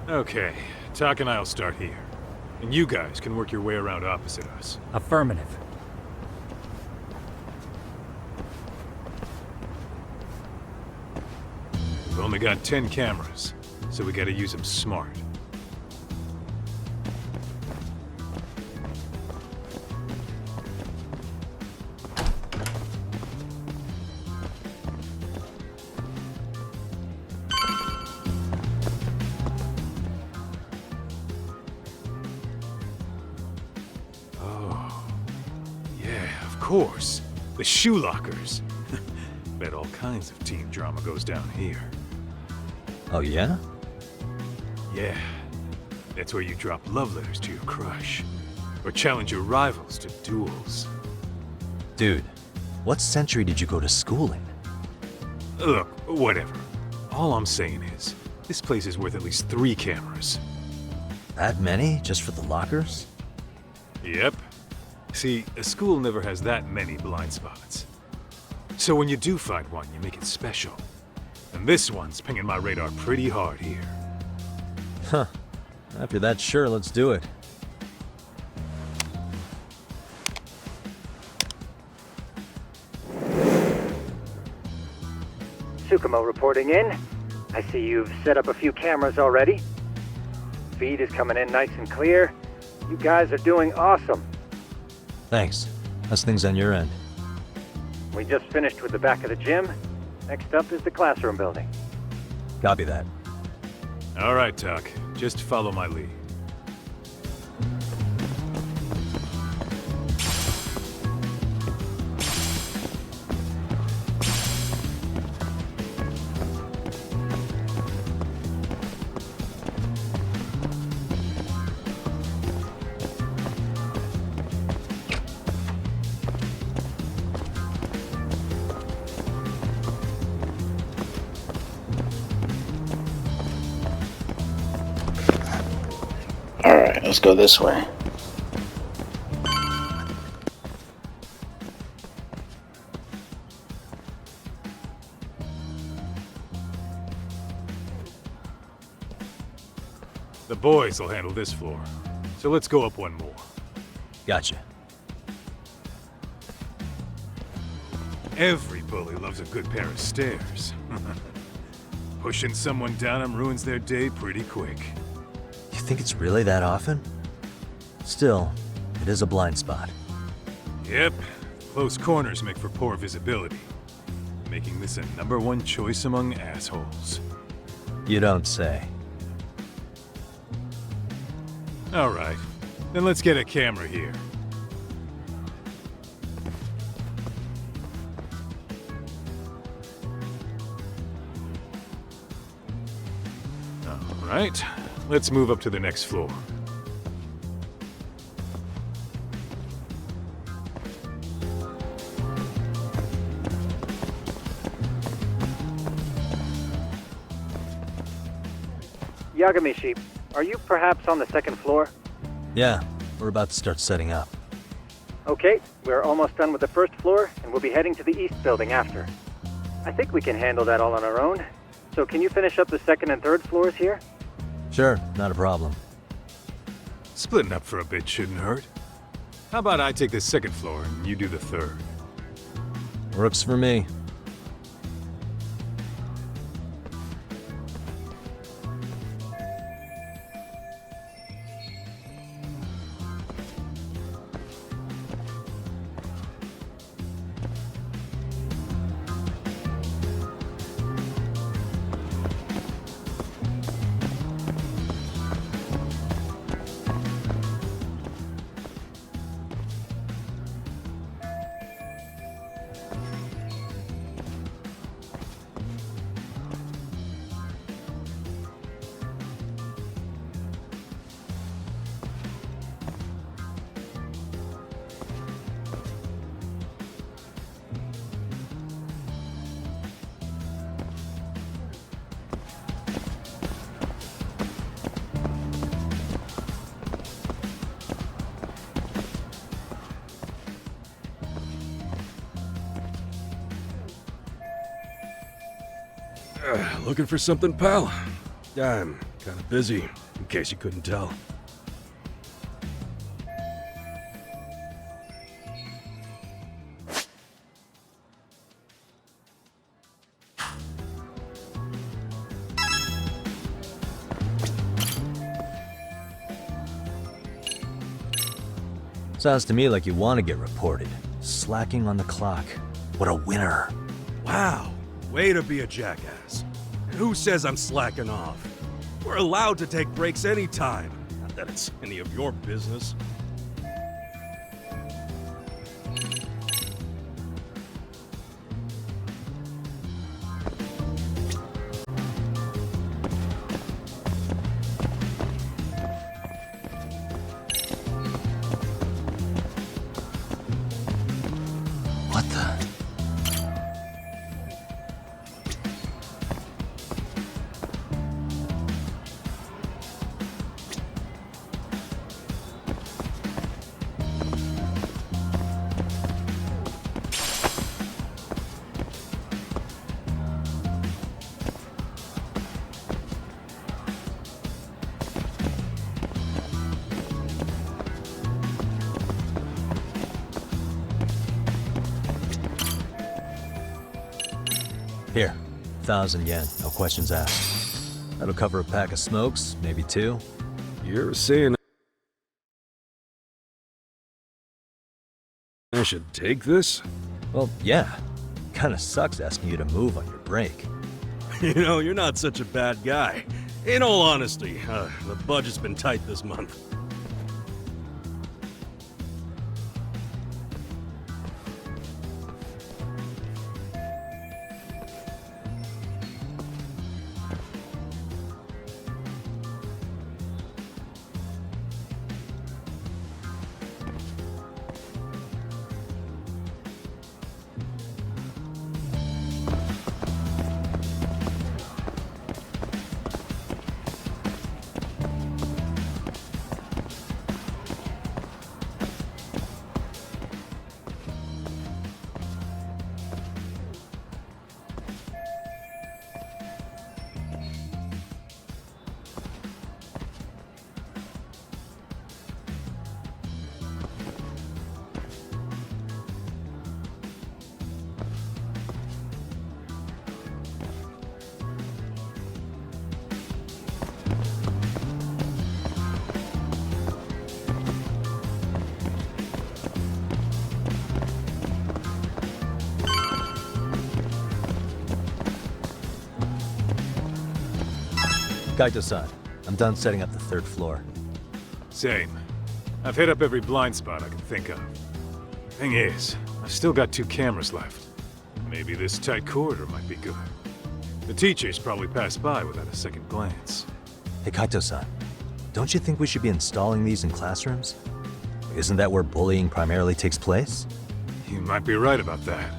S8: Okay, Tak and I'll start here. And you guys can work your way around opposite us.
S19: Affirmative.
S8: We've only got 10 cameras, so we gotta use them smart. Of course. The shoe lockers. Bet all kinds of teen drama goes down here.
S7: Oh, yeah?
S8: Yeah. That's where you drop love letters to your crush. Or challenge your rivals to duels.
S7: Dude, what century did you go to school in?
S8: Look, whatever. All I'm saying is, this place is worth at least 3 cameras.
S7: That many? Just for the lockers?
S8: Yep. See, a school never has that many blind spots. So when you do find one, you make it special. And this one's pinging my radar pretty hard here.
S7: Huh. After that, sure, let's do it.
S23: Tsukumo reporting in. I see you've set up a few cameras already. Feed is coming in nice and clear. You guys are doing awesome.
S7: Thanks. How's things on your end?
S23: We just finished with the back of the gym. Next up is the classroom building.
S7: Copy that.
S8: All right, Tak. Just follow my lead.
S9: Alright, let's go this way.
S8: The boys will handle this floor. So let's go up one more.
S7: Gotcha.
S8: Every bully loves a good pair of stairs. Pushing someone down them ruins their day pretty quick.
S7: You think it's really that often? Still, it is a blind spot.
S8: Yep. Close corners make for poor visibility, making this a #1 choice among assholes.
S7: You don't say.
S8: All right. Then let's get a camera here. All right. Let's move up to the next floor.
S23: Yagami-shi, are you perhaps on the second floor?
S7: Yeah, we're about to start setting up.
S23: Okay, we're almost done with the first floor, and we'll be heading to the east building after. I think we can handle that all on our own. So can you finish up the second and third floors here?
S7: Sure, not a problem.
S8: Splitting up for a bit shouldn't hurt. How about I take the second floor and you do the third?
S7: Works for me.
S13: Looking for something, pal? I'm kind of busy, in case you couldn't tell.
S7: Sounds to me like you want to get reported. Slacking on the clock. What a winner.
S13: Wow, way to be a jackass. Who says I'm slacking off? We're allowed to take breaks anytime. Not that it's any of your business.
S7: What the? Here, 1,000 yen, no questions asked. That'll cover a pack of smokes, maybe 2.
S13: You're saying I should take this?
S7: Well, yeah. Kinda sucks asking you to move on your break.
S13: You know, you're not such a bad guy. In all honesty, the budget's been tight this month.
S7: Kaito-san, I'm done setting up the 3rd floor.
S8: Same. I've hit up every blind spot I can think of. Thing is, I've still got 2 cameras left. Maybe this tight corridor might be good. The teachers probably passed by without a second glance.
S7: Hey Kaito-san, don't you think we should be installing these in classrooms? Isn't that where bullying primarily takes place?
S8: You might be right about that.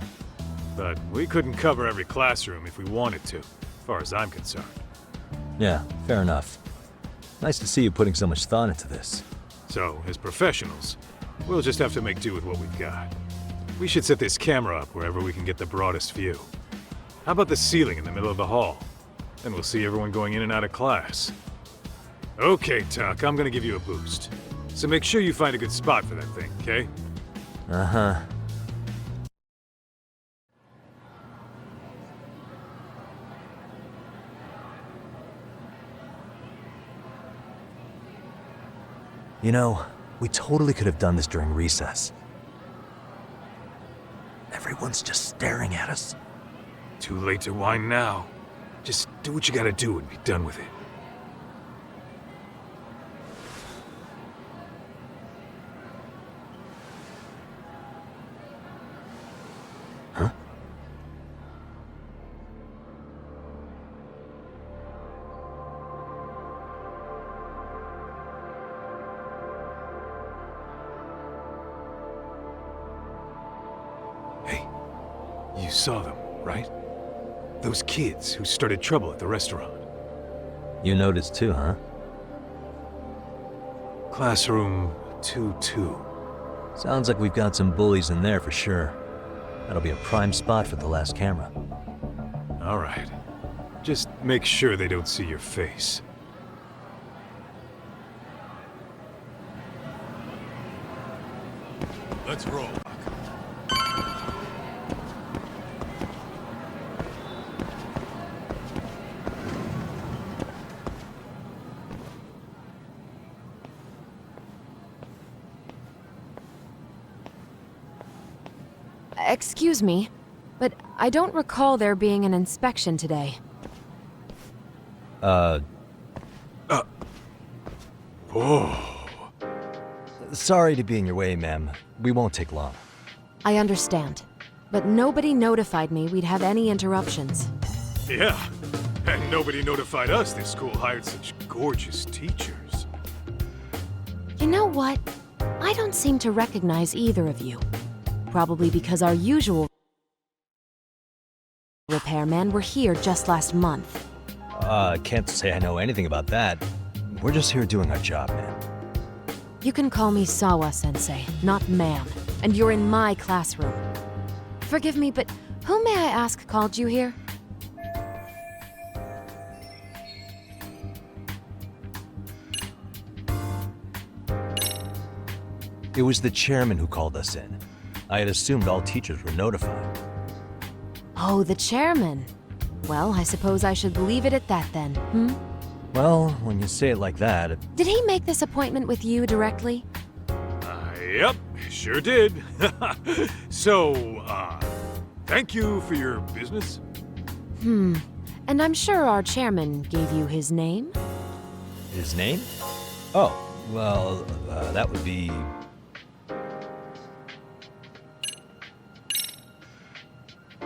S8: But we couldn't cover every classroom if we wanted to, as far as I'm concerned.
S7: Yeah, fair enough. Nice to see you putting so much thought into this.
S8: So, as professionals, we'll just have to make do with what we've got. We should set this camera up wherever we can get the broadest view. How about the ceiling in the middle of the hall? Then we'll see everyone going in and out of class. Okay, Tuck, I'm gonna give you a boost. So make sure you find a good spot for that thing, okay?
S7: Uh-huh. You know, we totally could have done this during recess. Everyone's just staring at us.
S8: Too late to whine now. Just do what you gotta do and be done with it.
S7: Huh?
S8: Hey, you saw them, right? Those kids who started trouble at the restaurant.
S7: You noticed too, huh?
S8: Classroom 2-2.
S7: Sounds like we've got some bullies in there for sure. That'll be a prime spot for the last camera.
S8: All right. Just make sure they don't see your face. Let's roll.
S17: Excuse me, but I don't recall there being an inspection today.
S8: Oh.
S7: Sorry to be in your way, ma'am. We won't take long.
S17: I understand, but nobody notified me we'd have any interruptions.
S8: Yeah, and nobody notified us this school hired such gorgeous teachers.
S17: You know what? I don't seem to recognize either of you. Probably because our usual repairmen were here just last month.
S7: Can't say I know anything about that. We're just here doing our job, man.
S17: You can call me Sawa-sensei, not ma'am, and you're in my classroom. Forgive me, but who may I ask called you here?
S7: It was the chairman who called us in. I had assumed all teachers were notified.
S17: Oh, the chairman. Well, I suppose I should leave it at that then, hmm?
S7: Well, when you say it like that...
S17: Did he make this appointment with you directly?
S8: Yep, sure did. So, thank you for your business.
S17: And I'm sure our chairman gave you his name?
S7: His name? Oh, well, that would be...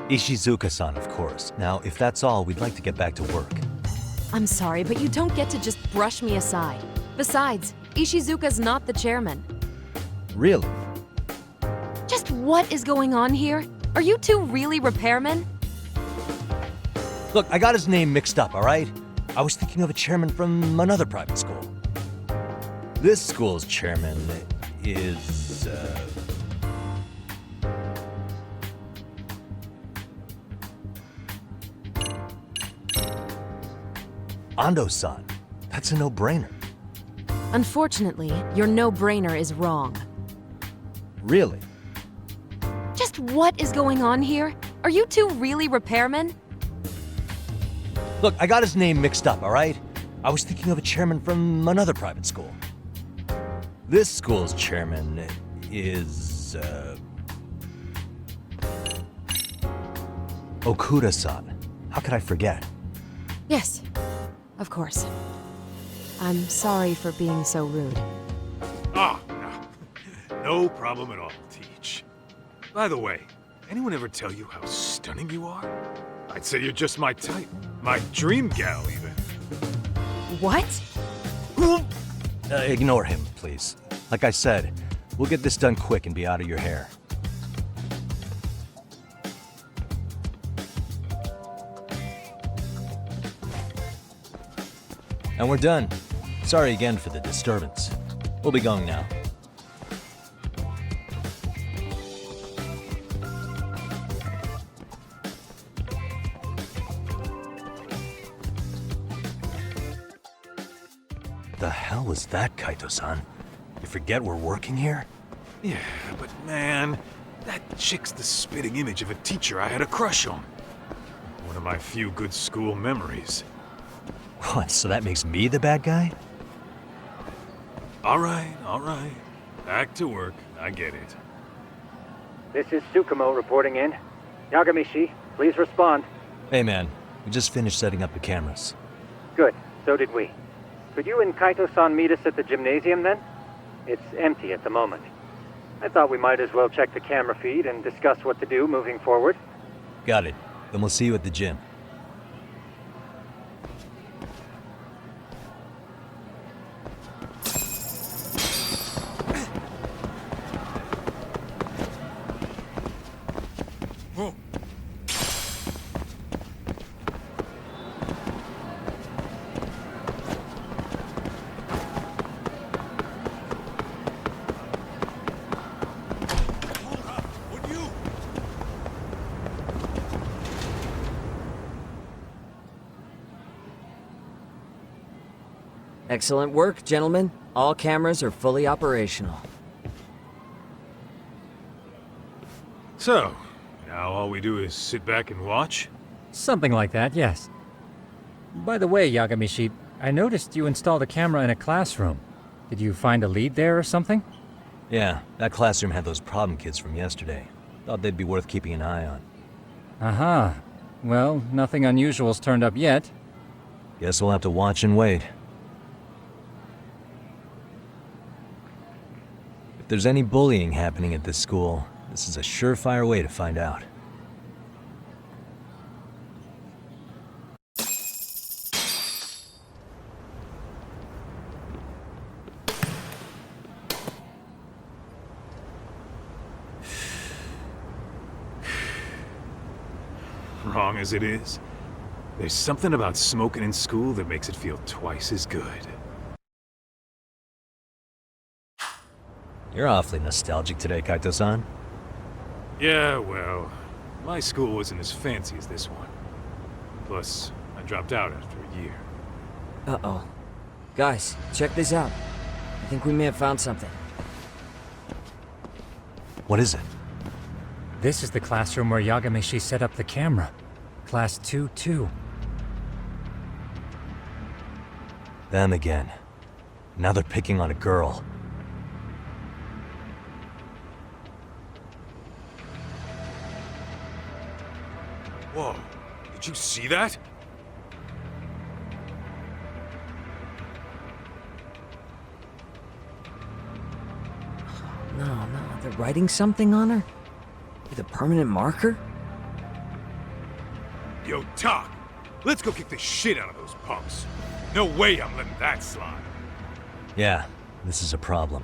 S7: Ishizuka-san, of course. Now, if that's all, we'd like to get back to work.
S17: I'm sorry, but you don't get to just brush me aside. Besides, Ishizuka's not the chairman.
S7: Really?
S17: Just what is going on here? Are you two really repairmen?
S7: Look, I got his name mixed up, all right? I was thinking of a chairman from another private school. This school's chairman is, Ando-san. That's a no-brainer.
S17: Unfortunately, your no-brainer is wrong.
S7: Really?
S17: Just what is going on here? Are you two really repairmen?
S7: Look, I got his name mixed up, all right? I was thinking of a chairman from another private school. This school's chairman is, Okuda-san. How could I forget?
S17: Yes, of course. I'm sorry for being so rude.
S8: Oh, no problem at all, Teach. By the way, anyone ever tell you how stunning you are? I'd say you're just my type. My dream gal, even.
S17: What?
S7: Ignore him, please. Like I said, we'll get this done quick and be out of your hair. And we're done. Sorry again for the disturbance. We'll be going now. the hell was that, Kaito-san? You forget we're working here?
S8: Yeah, but man, that chick's the spitting image of a teacher I had a crush on. One of my few good school memories.
S7: What, so that makes me the bad guy?
S8: All right. Back to work. I get it.
S23: This is Tsukumo reporting in. Yagamishi, please respond.
S7: Hey man, we just finished setting up the cameras.
S23: Good, so did we. Could you and Kaito-san meet us at the gymnasium then? It's empty at the moment. I thought we might as well check the camera feed and discuss what to do moving forward.
S7: Got it. Then we'll see you at the gym.
S18: Excellent work, gentlemen. All cameras are fully operational.
S8: So, now all we do is sit back and watch?
S19: Something like that, yes. By the way, Yagamishi, I noticed you installed a camera in a classroom. Did you find a lead there or something?
S7: Yeah, that classroom had those problem kids from yesterday. Thought they'd be worth keeping an eye on.
S19: Aha. Well, nothing unusual's turned up yet.
S7: Guess we'll have to watch and wait. If there's any bullying happening at this school, this is a surefire way to find out.
S8: Wrong as it is, there's something about smoking in school that makes it feel twice as good.
S7: You're awfully nostalgic today, Kaito-san.
S8: Yeah, well, my school wasn't as fancy as this one. Plus, I dropped out after a year.
S18: Uh-oh. Guys, check this out. I think we may have found something.
S7: What is it?
S19: This is the classroom where Yagamishi set up the camera. Class 2-2.
S7: Them again. Now they're picking on a girl.
S8: Whoa, did you see that?
S18: No, they're writing something on her? With a permanent marker?
S8: Yo, Tak, let's go kick the shit out of those punks. No way I'm letting that slide.
S7: Yeah, this is a problem.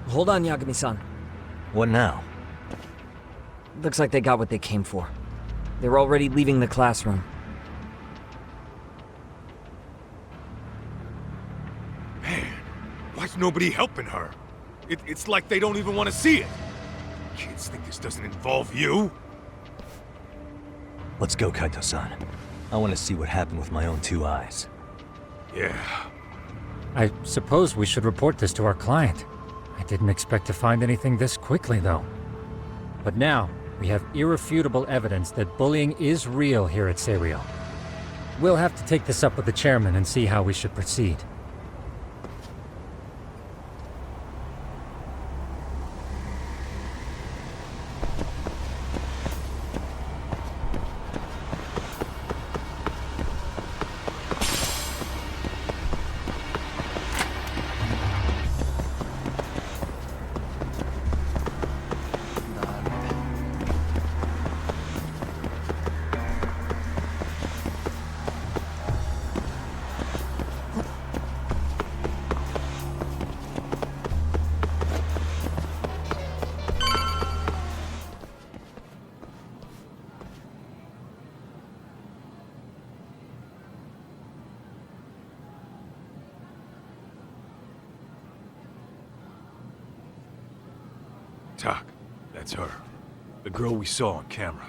S18: Hold on, Yagami-san.
S7: What now?
S18: Looks like they got what they came for. They were already leaving the classroom.
S8: Man, why's nobody helping her? It's like they don't even want to see it. Kids think this doesn't involve you?
S7: Let's go, Kaito-san. I want to see what happened with my own two eyes.
S8: Yeah.
S19: I suppose we should report this to our client. I didn't expect to find anything this quickly, though. But now, we have irrefutable evidence that bullying is real here at Serio. We'll have to take this up with the chairman and see how we should proceed.
S8: Tak, that's her. The girl we saw on camera.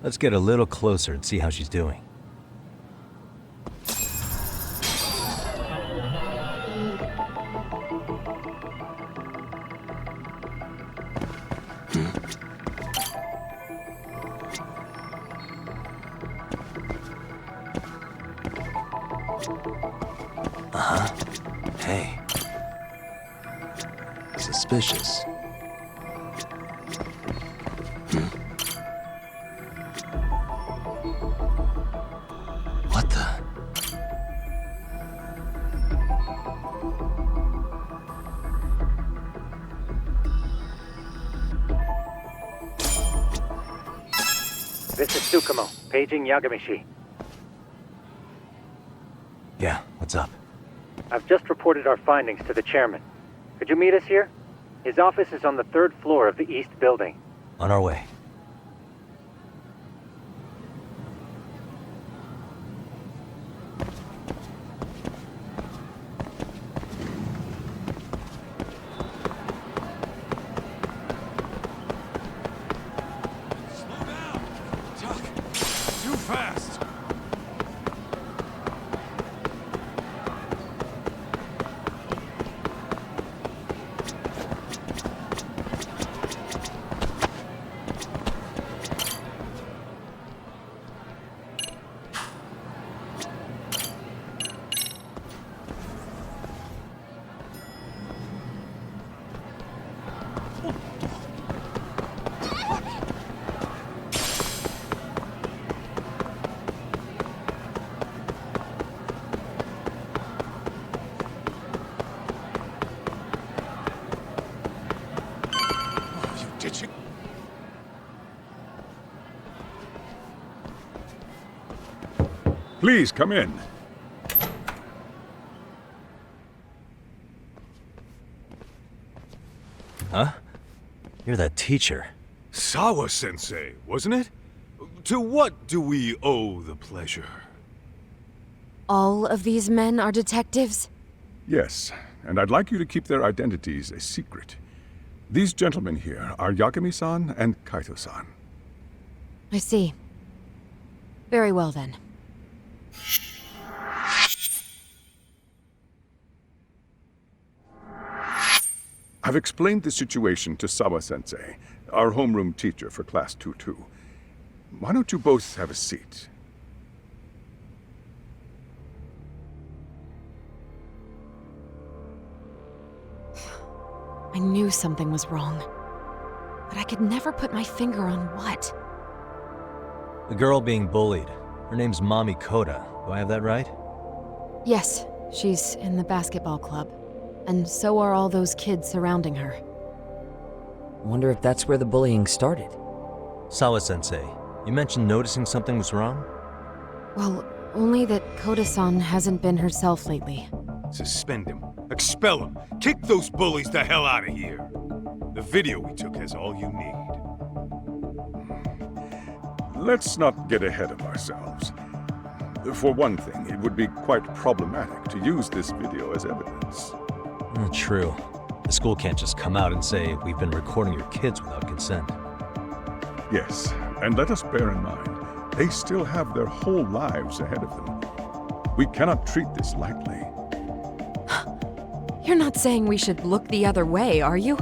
S7: Let's get a little closer and see how she's doing. Hey. Suspicious. What the?
S23: This is Tsukumo, paging Yagamishi.
S7: Yeah, what's up?
S23: I've just reported our findings to the chairman. Could you meet us here? His office is on the 3rd floor of the east building.
S7: On our way.
S8: Too fast!
S2: Please come in.
S7: Huh? You're that teacher.
S8: Sawa-sensei, wasn't it? To what do we owe the pleasure?
S17: All of these men are detectives?
S2: Yes, and I'd like you to keep their identities a secret. These gentlemen here are Yagami-san and Kaito-san.
S17: I see. Very well then.
S2: I've explained the situation to Sawa-sensei, our homeroom teacher for Class 2-2. Why don't you both have a seat?
S17: I knew something was wrong. But I could never put my finger on what.
S7: The girl being bullied. Her name's Mami Koda. Do I have that right?
S17: Yes, she's in the basketball club. And so are all those kids surrounding her.
S18: Wonder if that's where the bullying started.
S7: Sawa-sensei, you mentioned noticing something was wrong?
S17: Well, only that Koda-san hasn't been herself lately.
S8: Suspend him. Expel him. Kick those bullies the hell out of here. The video we took has all you need.
S2: Let's not get ahead of ourselves. For one thing, it would be quite problematic to use this video as evidence.
S7: True. The school can't just come out and say, we've been recording your kids without consent.
S2: Yes, and let us bear in mind, they still have their whole lives ahead of them. We cannot treat this lightly.
S17: You're not saying we should look the other way, are you?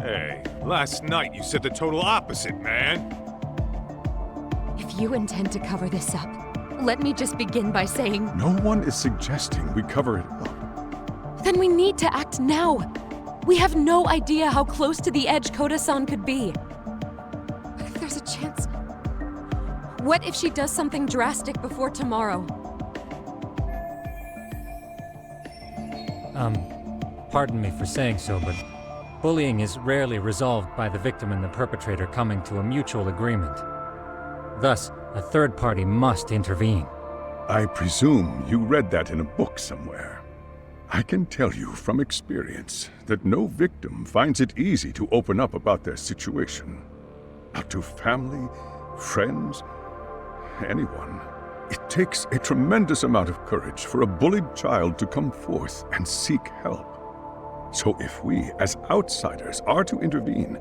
S8: Hey, last night you said the total opposite, man.
S17: If you intend to cover this up, let me just begin by saying...
S2: No one is suggesting we cover it up.
S17: Then we need to act now. We have no idea how close to the edge Koda-san could be. What if there's a chance? What if she does something drastic before tomorrow?
S19: Pardon me for saying so, but bullying is rarely resolved by the victim and the perpetrator coming to a mutual agreement. Thus, a third party must intervene.
S2: I presume you read that in a book somewhere. I can tell you from experience that no victim finds it easy to open up about their situation. Not to family, friends, anyone. It takes a tremendous amount of courage for a bullied child to come forth and seek help. So if we, as outsiders, are to intervene,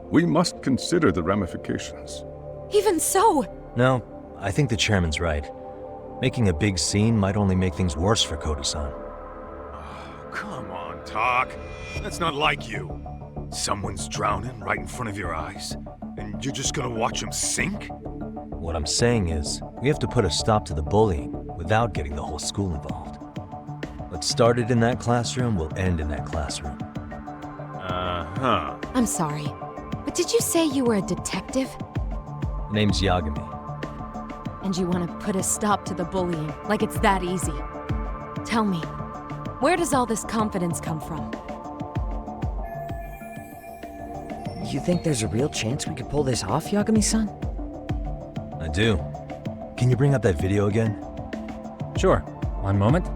S2: we must consider the ramifications.
S17: Even so!
S7: No, I think the chairman's right. Making a big scene might only make things worse for Koda-san.
S8: Come on, Talk. That's not like you. Someone's drowning right in front of your eyes, and you're just gonna watch him sink?
S7: What I'm saying is, we have to put a stop to the bullying without getting the whole school involved. What started in that classroom will end in that classroom.
S8: Uh-huh.
S17: I'm sorry, but did you say you were a detective?
S7: Name's Yagami.
S17: And you want to put a stop to the bullying, like it's that easy? Tell me, where does all this confidence come from?
S18: You think there's a real chance we could pull this off, Yagami-san?
S7: I do. Can you bring up that video again?
S19: Sure. One moment.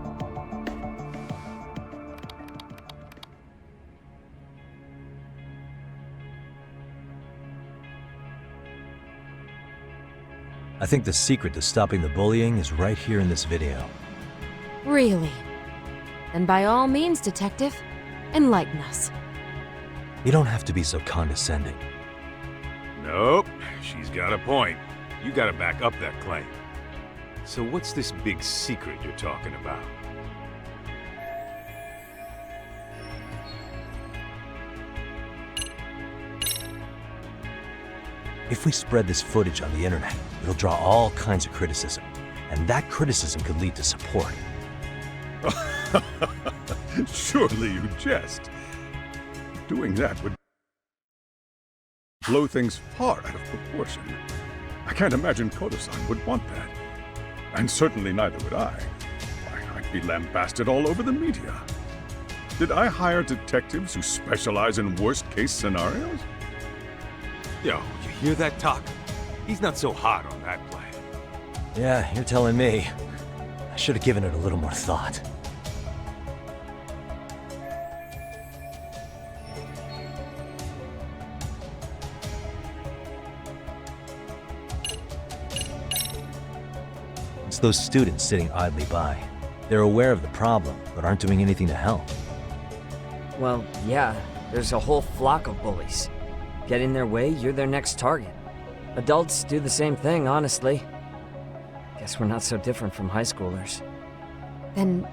S7: I think the secret to stopping the bullying is right here in this video.
S17: Really? Then by all means, detective, enlighten us.
S7: You don't have to be so condescending.
S8: Nope, she's got a point. You gotta back up that claim. So what's this big secret you're talking about?
S7: If we spread this footage on the internet, it'll draw all kinds of criticism. And that criticism could lead to support.
S2: Surely you jest. Doing that would blow things far out of proportion. I can't imagine Kodo-san would want that. And certainly neither would I. I'd be lambasted all over the media. Did I hire detectives who specialize in worst-case scenarios?
S8: Yo, you hear that talk? He's not so hot on that plan.
S7: Yeah, you're telling me. I should have given it a little more thought. It's those students sitting idly by. They're aware of the problem, but aren't doing anything to help.
S18: Well, yeah, there's a whole flock of bullies. Get in their way, you're their next target. Adults do the same thing, honestly. Guess we're not so different from high schoolers.
S17: Then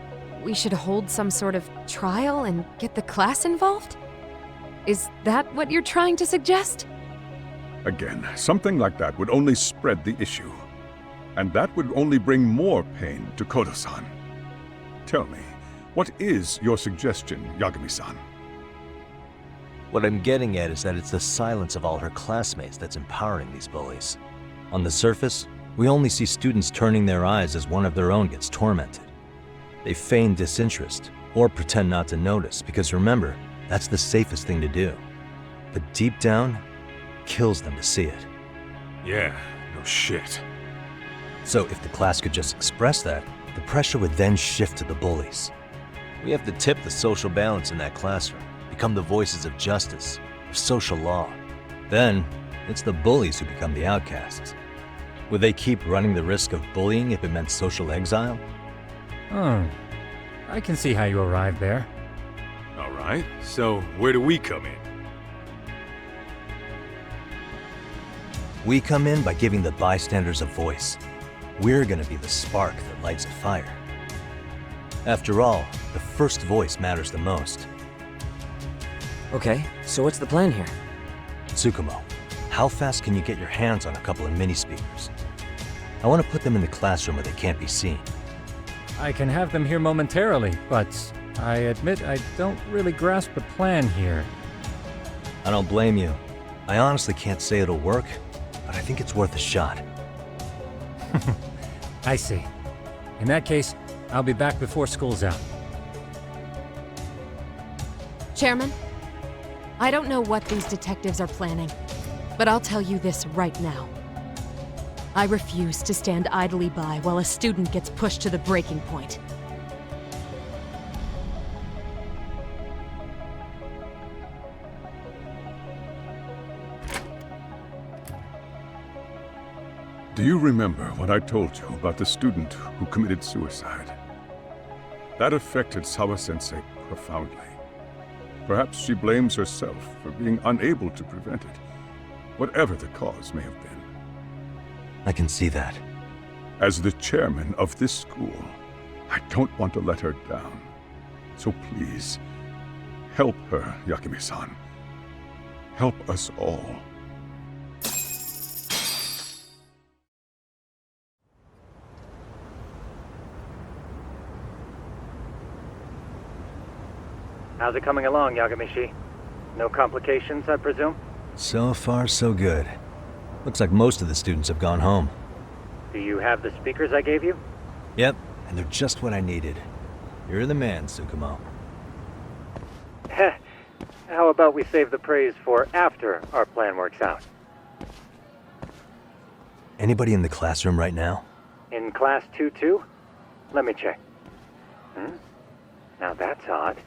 S17: we should hold some sort of trial and get the class involved? Is that what you're trying to suggest?
S2: Again, something like that would only spread the issue. And that would only bring more pain to Kodo-san. Tell me, what is your suggestion, Yagami-san?
S7: What I'm getting at is that it's the silence of all her classmates that's empowering these bullies. On the surface, we only see students turning their eyes as one of their own gets tormented. They feign disinterest, or pretend not to notice, because remember, that's the safest thing to do. But deep down, kills them to see it.
S8: Yeah, no shit.
S7: So if the class could just express that, the pressure would then shift to the bullies. We have to tip the social balance in that classroom, become the voices of justice, of social law. Then, it's the bullies who become the outcasts. Would they keep running the risk of bullying if it meant social exile?
S19: I can see how you arrived there.
S8: All right, so where do we come in?
S7: We come in by giving the bystanders a voice. We're gonna be the spark that lights a fire. After all, the first voice matters the most.
S18: Okay, so what's the plan here?
S7: Tsukumo, how fast can you get your hands on a couple of mini speakers? I want to put them in the classroom where they can't be seen.
S19: I can have them here momentarily, but I admit I don't really grasp the plan here.
S7: I don't blame you. I honestly can't say it'll work, but I think it's worth a shot.
S19: I see. In that case, I'll be back before school's out.
S17: Chairman, I don't know what these detectives are planning, but I'll tell you this right now. I refuse to stand idly by while a student gets pushed to the breaking point.
S2: Do you remember what I told you about the student who committed suicide? That affected Sawa-sensei profoundly. Perhaps she blames herself for being unable to prevent it, whatever the cause may have been.
S7: I can see that.
S2: As the chairman of this school, I don't want to let her down. So please, help her, Yagami-san. Help us all.
S12: How's it coming along, Yagamishi? No complications, I presume?
S7: So far, so good. Looks like most of the students have gone home.
S12: Do you have the speakers I gave you?
S7: Yep, and they're just what I needed. You're the man, Tsukumo.
S12: Heh. How about we save the praise for after our plan works out?
S7: Anybody in the classroom right now?
S12: In class 2-2? Let me check. Now that's odd.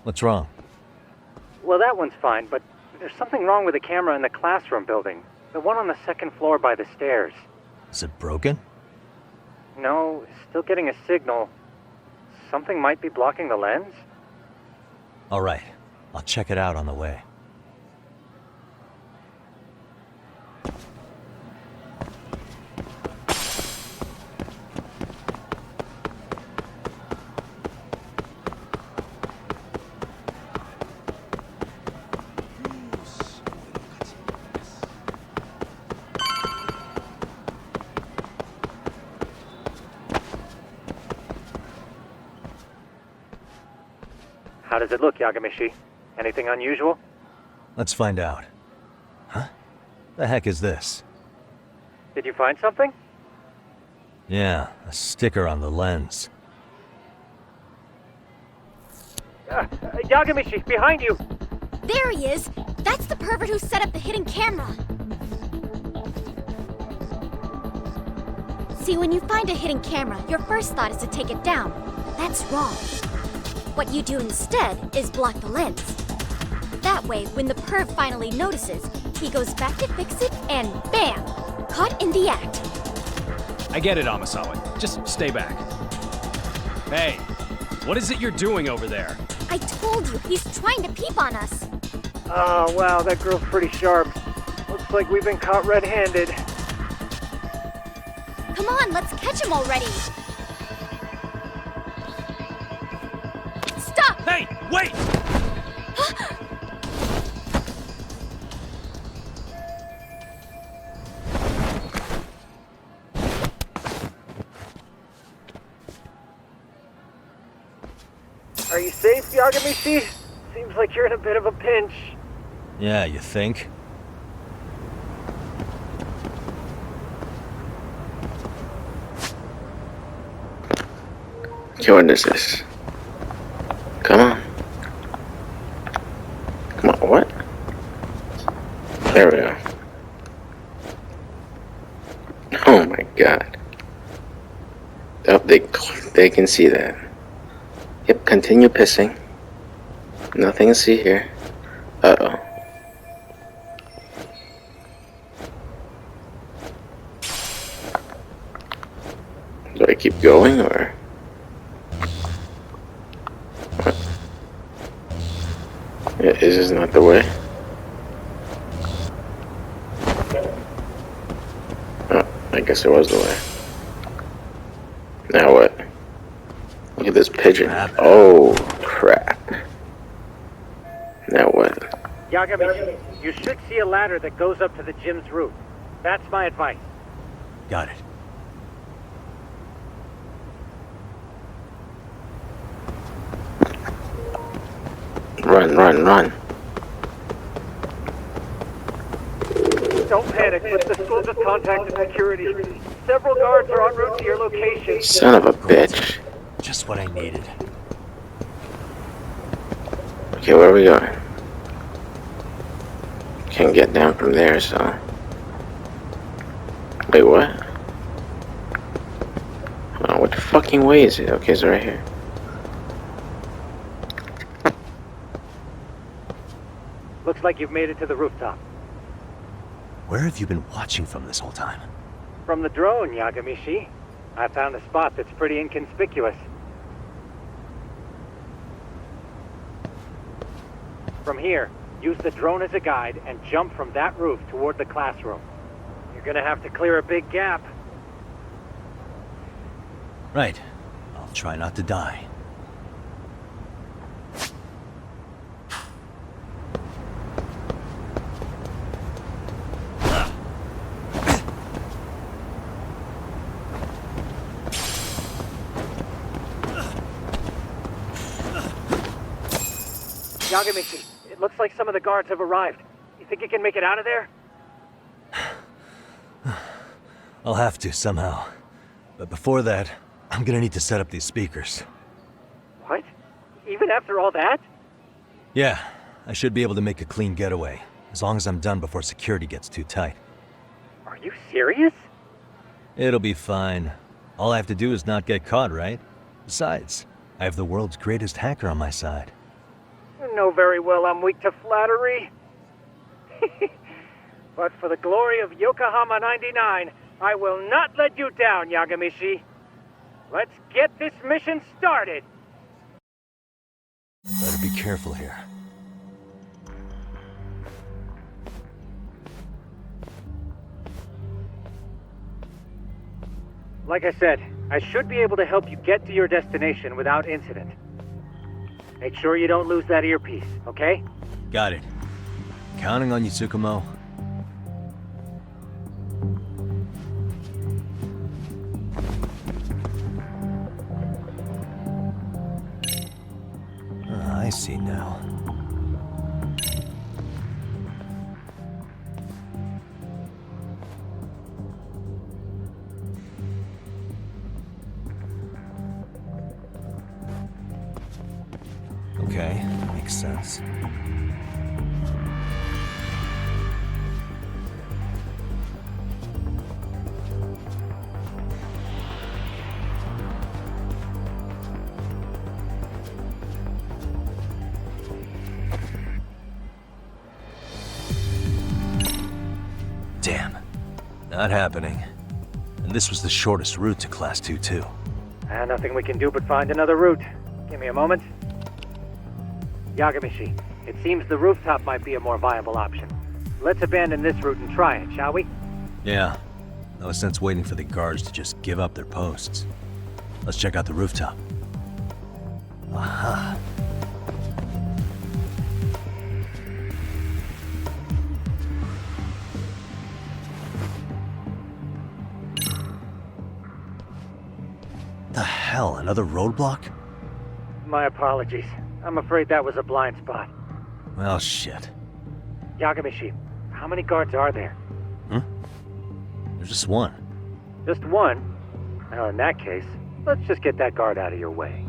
S7: What's wrong?
S12: Well, that one's fine, but there's something wrong with the camera in the classroom building. The one on the second floor by the stairs.
S7: Is it broken?
S12: No, still getting a signal. Something might be blocking the lens?
S7: All right, I'll check it out on the way.
S12: How does it look, Yagamishi? Anything unusual?
S7: Let's find out. Huh? The heck is this?
S12: Did you find something?
S7: Yeah, a sticker on the lens.
S12: Yagamishi, behind you!
S15: There he is! That's the pervert who set up the hidden camera! See, when you find a hidden camera, your first thought is to take it down. That's wrong. What you do instead is block the lens. That way, when the perv finally notices, he goes back to fix it and bam! Caught in the act.
S20: I get it, Amasawa. Just stay back. Hey, what is it you're doing over there?
S15: I told you, he's trying to peep on us.
S12: Oh, wow, that girl's pretty sharp. Looks like we've been caught red-handed.
S15: Come on, let's catch him already. Stop!
S20: Hey, wait!
S12: Are you safe, Yagamishi? Seems like you're in a bit of a pinch.
S7: Yeah, you think?
S9: Okay, what is this? Come on. Come on, what? There we go. Oh my god. Oh, they can see that. Yep, continue pissing. Nothing to see here. Uh-oh. Do I keep going, or...? What? Yeah, is this not the way? Oh, I guess it was the way. Now what? Look at this pigeon. Oh, crap. Now what?
S12: Yagamishi, you should see a ladder that goes up to the gym's roof. That's my advice.
S7: Got it.
S9: Run, run, run.
S12: Don't panic, but the school just contacted security. Several guards are en route to your location.
S9: Son of a bitch.
S7: Just what I needed.
S9: Okay, where are we going? Can't get down from there, so... Wait, what? Oh, what fucking way is it? Okay, it's right here.
S12: Looks like you've made it to the rooftop.
S7: Where have you been watching from this whole time?
S12: From the drone, Yagamishi. I found a spot that's pretty inconspicuous. From here, use the drone as a guide and jump from that roof toward the classroom. You're gonna have to clear a big gap.
S7: Right. I'll try not to die.
S12: Yagamichi, it looks like some of the guards have arrived. You think you can make it out of there?
S7: I'll have to, somehow. But before that, I'm gonna need to set up these speakers.
S12: What? Even after all that?
S7: Yeah, I should be able to make a clean getaway, as long as I'm done before security gets too tight.
S12: Are you serious?
S7: It'll be fine. All I have to do is not get caught, right? Besides, I have the world's greatest hacker on my side.
S12: You know very well I'm weak to flattery. But for the glory of Yokohama 99, I will not let you down, Yagamishi. Let's get this mission started.
S7: Better be careful here.
S12: Like I said, I should be able to help you get to your destination without incident. Make sure you don't lose that earpiece, okay?
S7: Got it. Counting on you, Tsukumo. I see now. Okay, makes sense. Damn. Not happening. And this was the shortest route to Class 2, too.
S12: Nothing we can do but find another route. Give me a moment. Yagamishi, it seems the rooftop might be a more viable option. Let's abandon this route and try it, shall we?
S7: Yeah. No sense waiting for the guards to just give up their posts. Let's check out the rooftop. Aha. The hell, another roadblock?
S12: My apologies. I'm afraid that was a blind spot.
S7: Well, shit.
S12: Yagamishi, how many guards are there?
S7: There's just one.
S12: Just one? Well, in that case, let's just get that guard out of your way.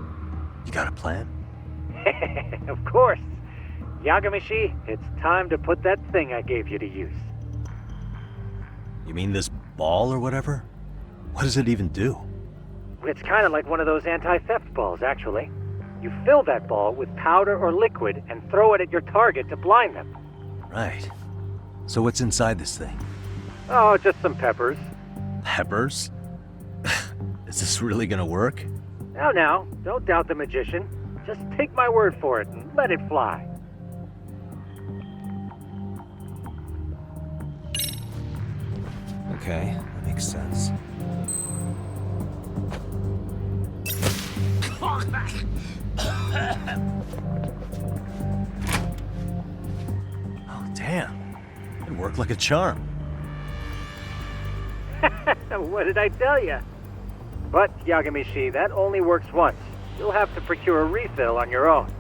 S7: You got a plan?
S12: Of course. Yagamishi, it's time to put that thing I gave you to use.
S7: You mean this ball or whatever? What does it even do?
S12: It's kind of like one of those anti-theft balls, actually. You fill that ball with powder or liquid and throw it at your target to blind them.
S7: Right. So what's inside this thing?
S12: Oh, just some peppers.
S7: Peppers? Is this really gonna work?
S12: Now, don't doubt the magician. Just take my word for it and let it fly.
S7: Okay, that makes sense. Oh, damn. It worked like a charm.
S12: What did I tell you? But, Yagamishi, that only works once. You'll have to procure a refill on your own.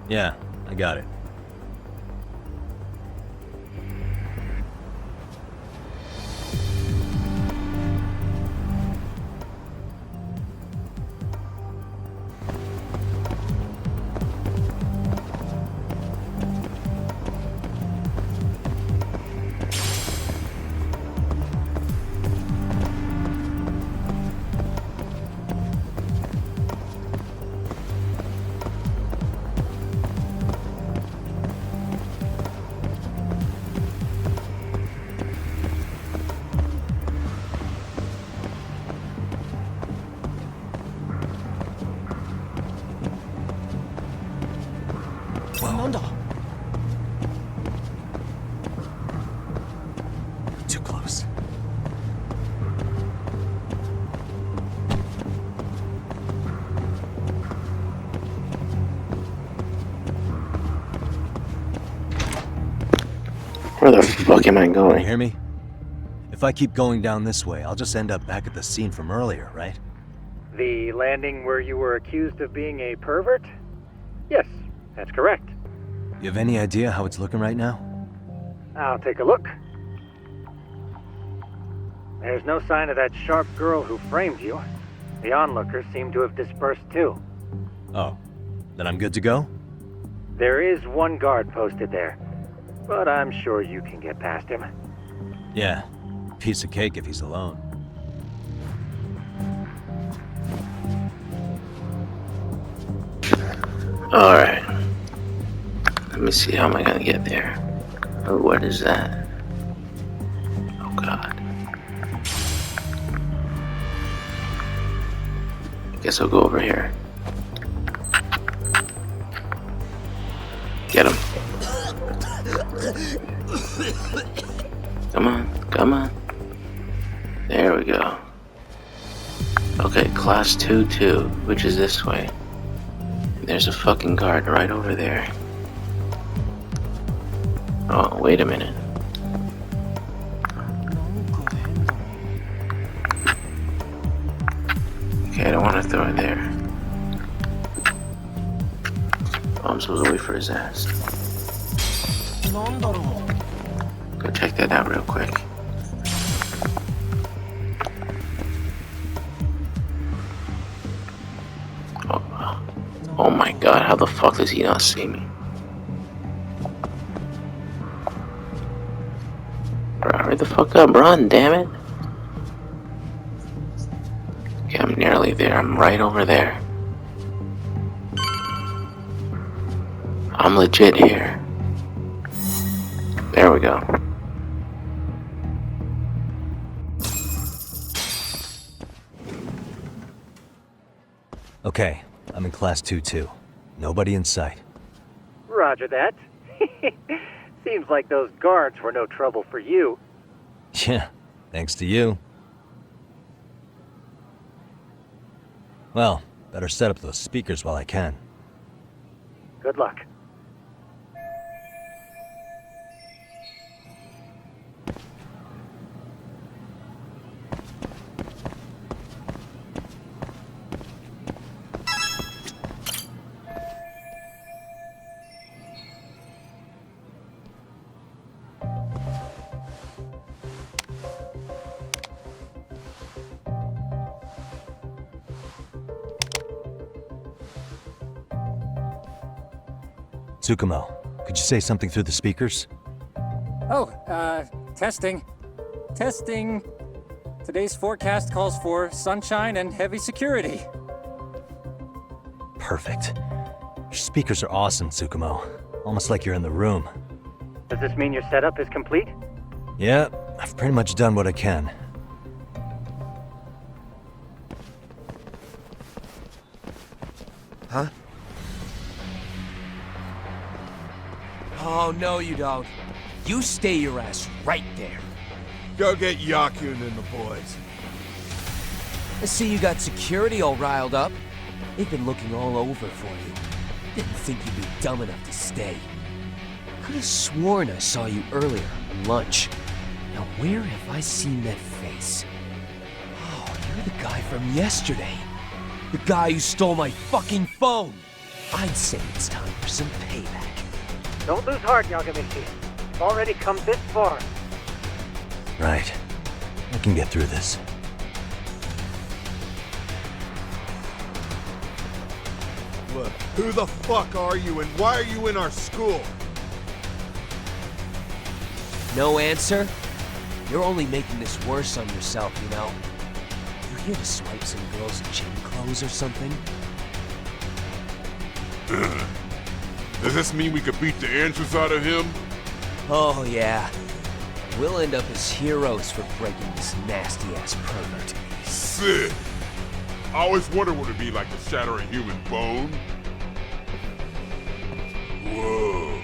S7: Yeah, I got it. Too close.
S9: Where the fuck am I going?
S7: You hear me? If I keep going down this way, I'll just end up back at the scene from earlier, right?
S12: The landing where you were accused of being a pervert? Yes, that's correct.
S7: You have any idea how it's looking right now?
S12: I'll take a look. There's no sign of that sharp girl who framed you. The onlookers seem to have dispersed too.
S7: Oh, then I'm good to go?
S12: There is one guard posted there, but I'm sure you can get past him.
S7: Yeah, piece of cake if he's alone.
S9: Alright. Let me see, how am I gonna get there? Oh, what is that? Oh god. Guess I'll go over here. Get him. Come on, come on. There we go. Okay, class 2-2, which is this way. There's a fucking guard right over there. Oh, wait a minute. Okay, I don't want to throw it there. Oh, I'm supposed to wait for his ass. Go check that out real quick. Oh my god, how the fuck does he not see me? Bro, hurry the fuck up, run, damn it. Okay, I'm nearly there, I'm right over there. I'm legit here. There we go.
S7: Okay, I'm in class 2-2. Nobody in sight.
S12: Roger that. Seems like those guards were no trouble for you.
S7: Yeah, thanks to you. Well, better set up those speakers while I can.
S12: Good luck.
S7: Tsukumo, could you say something through the speakers?
S19: Oh, testing. Testing. Today's forecast calls for sunshine and heavy security.
S7: Perfect. Your speakers are awesome, Tsukumo. Almost like you're in the room.
S12: Does this mean your setup is complete?
S7: Yeah, I've pretty much done what I can.
S14: Huh? Oh, no you don't. You stay your ass right there.
S1: Go get Yakun and the boys.
S14: I see you got security all riled up. They've been looking all over for you. Didn't think you'd be dumb enough to stay. Could have sworn I saw you earlier at lunch. Now where have I seen that face? Oh, you're the guy from yesterday. The guy who stole my fucking phone. I'd say it's time for some payback.
S12: Don't lose heart, Yagamichi. You've already come this far.
S7: Right. I can get through this.
S1: Look, who the fuck are you and why are you in our school?
S14: No answer? You're only making this worse on yourself, you know? You here to swipe some girls' gym clothes or something?
S1: Does this mean we could beat the answers out of him?
S14: Oh, yeah. We'll end up as heroes for breaking this nasty-ass pervert.
S1: Sick! I always wondered what it'd be like to shatter a human bone. Whoa.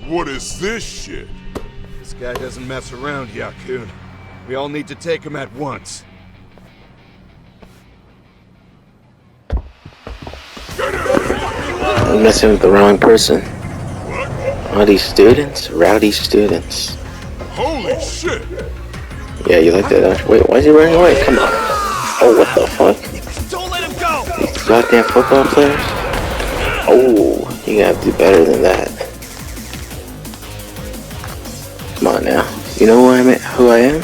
S1: What is this shit?
S6: This guy doesn't mess around, Yakun. We all need to take him at once.
S9: I'm messing with the wrong person. All these students? Rowdy students.
S1: Holy shit!
S9: Yeah, you like that? Wait, why is he running away? Come on. Oh, what the fuck?
S14: Don't let him go!
S9: These goddamn football players? Oh, you gotta do better than that. on now. You know who I am?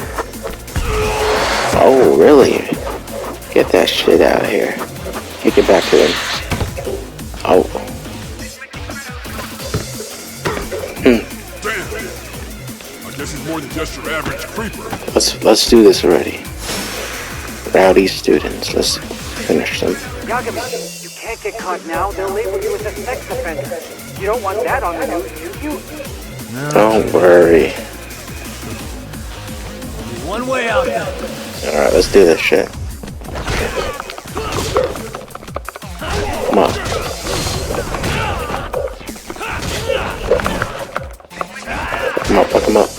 S9: Oh, really? Get that shit out of here. Kick it back to him. Oh.
S1: Damn. I guess he's more than just your average creeper.
S9: Let's do this already. Rowdy students. Let's finish them.
S12: Yagami, you can't get caught now. They'll label you as a sex offender. You don't want that on the news, do you?
S9: No. Don't worry.
S14: One way out there.
S9: Alright, let's do this shit. Come on. Come on, fuck him up.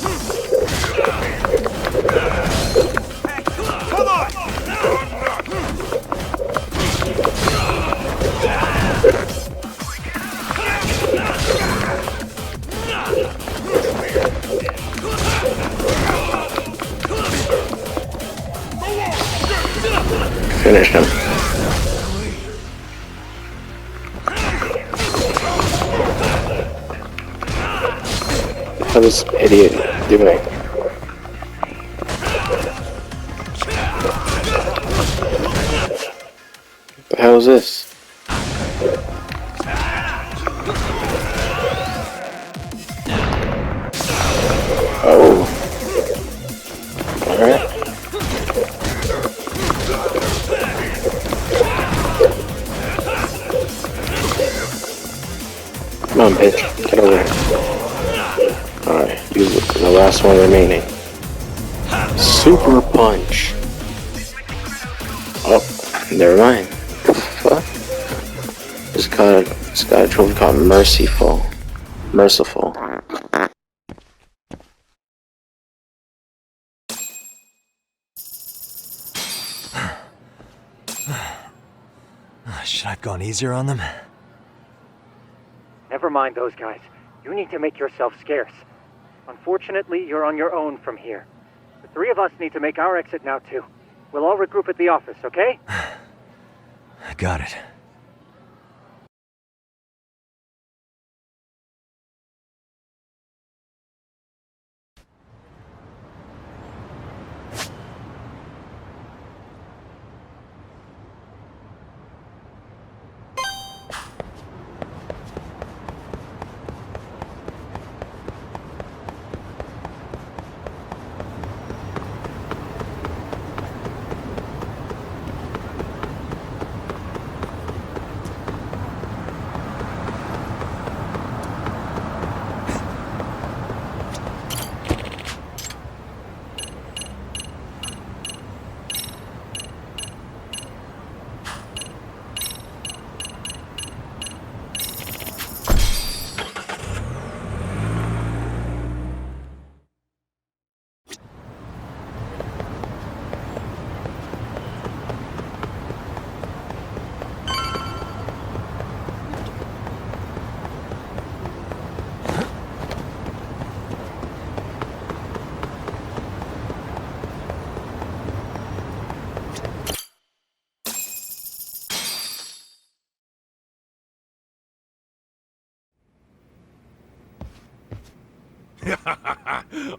S9: Finish him. What is this idiot doing? The hell is this? Oh. Alright. Come on, bitch. Get over here. Alright, you the last one remaining. Super punch. Oh, never mind. What? Just got a trophy called Merciful. Merciful.
S7: Should I have gone easier on them?
S12: Never mind those guys. You need to make yourself scarce. Unfortunately, you're on your own from here. The three of us need to make our exit now, too. We'll all regroup at the office, okay?
S7: Got it.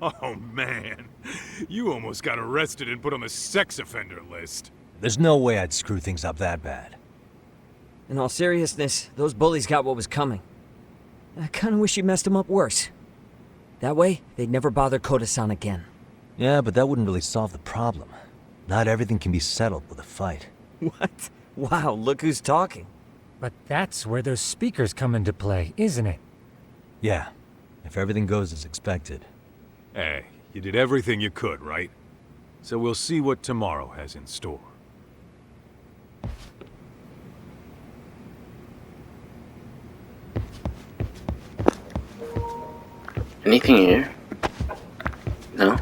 S8: Oh man, you almost got arrested and put on the sex offender list.
S7: There's no way I'd screw things up that bad.
S18: In all seriousness, those bullies got what was coming. I kinda wish you messed them up worse. That way, they'd never bother Koda-san again.
S7: Yeah, but that wouldn't really solve the problem. Not everything can be settled with a fight.
S18: What? Wow, look who's talking.
S19: But that's where those speakers come into play, isn't it?
S7: Yeah, if everything goes as expected.
S8: Hey, you did everything you could, right? So we'll see what tomorrow has in store.
S9: Anything here? No?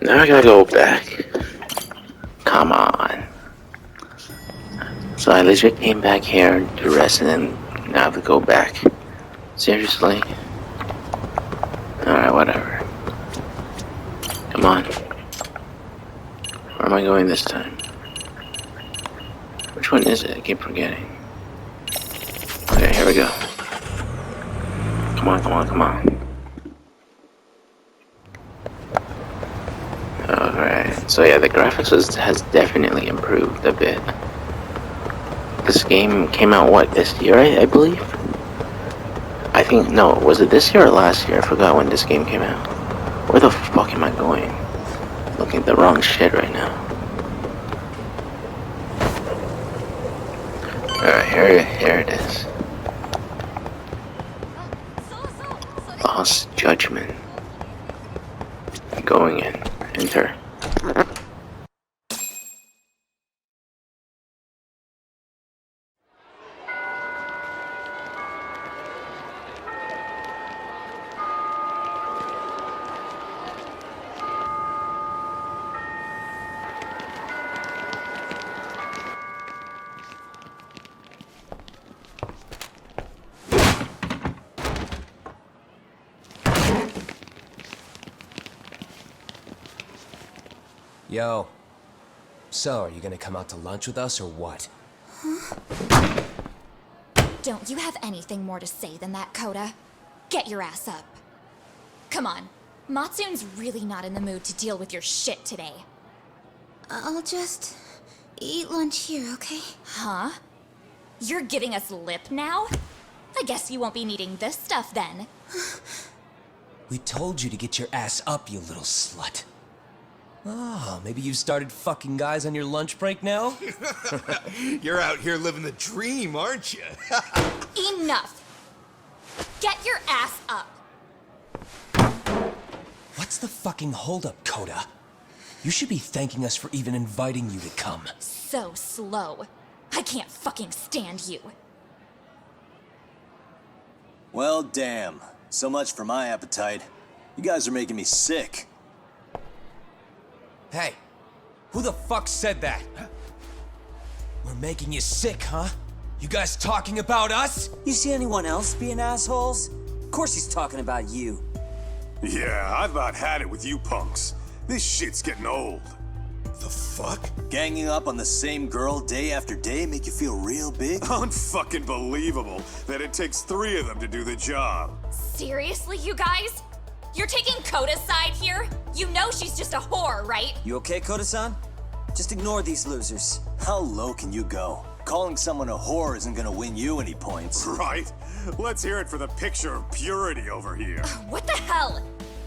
S9: Now I gotta go back. Come on. So I legit came back here to rest and then now to go back. Seriously? Alright, whatever. Come on. Where am I going this time? Which one is it? I keep forgetting. Okay, here we go. Come on, come on, come on. Alright, so yeah, the graphics has definitely improved a bit. This game came out, what, this year, I believe? I think, no, was it this year or last year? I forgot when this game came out. Where the fuck am I going? Looking at the wrong shit right now. Alright, here it is. Lost Judgment. Going in. Enter.
S14: Yo. So, are you gonna come out to lunch with us or what?
S10: Huh? Don't you have anything more to say than that, Koda? Get your ass up. Come on. Matsune's really not in the mood to deal with your shit today.
S15: I'll just eat lunch here, okay?
S10: Huh? You're giving us lip now? I guess you won't be needing this stuff then.
S14: We told you to get your ass up, you little slut. Oh, maybe you've started fucking guys on your lunch break now?
S11: You're out here living the dream, aren't you?
S10: Enough! Get your ass up!
S14: What's the fucking holdup, Koda? You should be thanking us for even inviting you to come.
S10: So slow. I can't fucking stand you.
S4: Well, damn. So much for my appetite. You guys are making me sick.
S14: Hey, who the fuck said that? We're making you sick, huh? You guys talking about us?
S18: You see anyone else being assholes? Of course he's talking about you.
S5: Yeah, I've about had it with you punks. This shit's getting old.
S4: The fuck? Ganging up on the same girl day after day make you feel real big?
S5: Unfucking believable that it takes 3 of them to do the job.
S10: Seriously, you guys? You're taking Koda's side here? You know she's just a whore, right?
S18: You okay, Koda-san? Just ignore these losers.
S4: How low can you go? Calling someone a whore isn't gonna win you any points.
S5: Right? Let's hear it for the picture of purity over here.
S10: What the hell?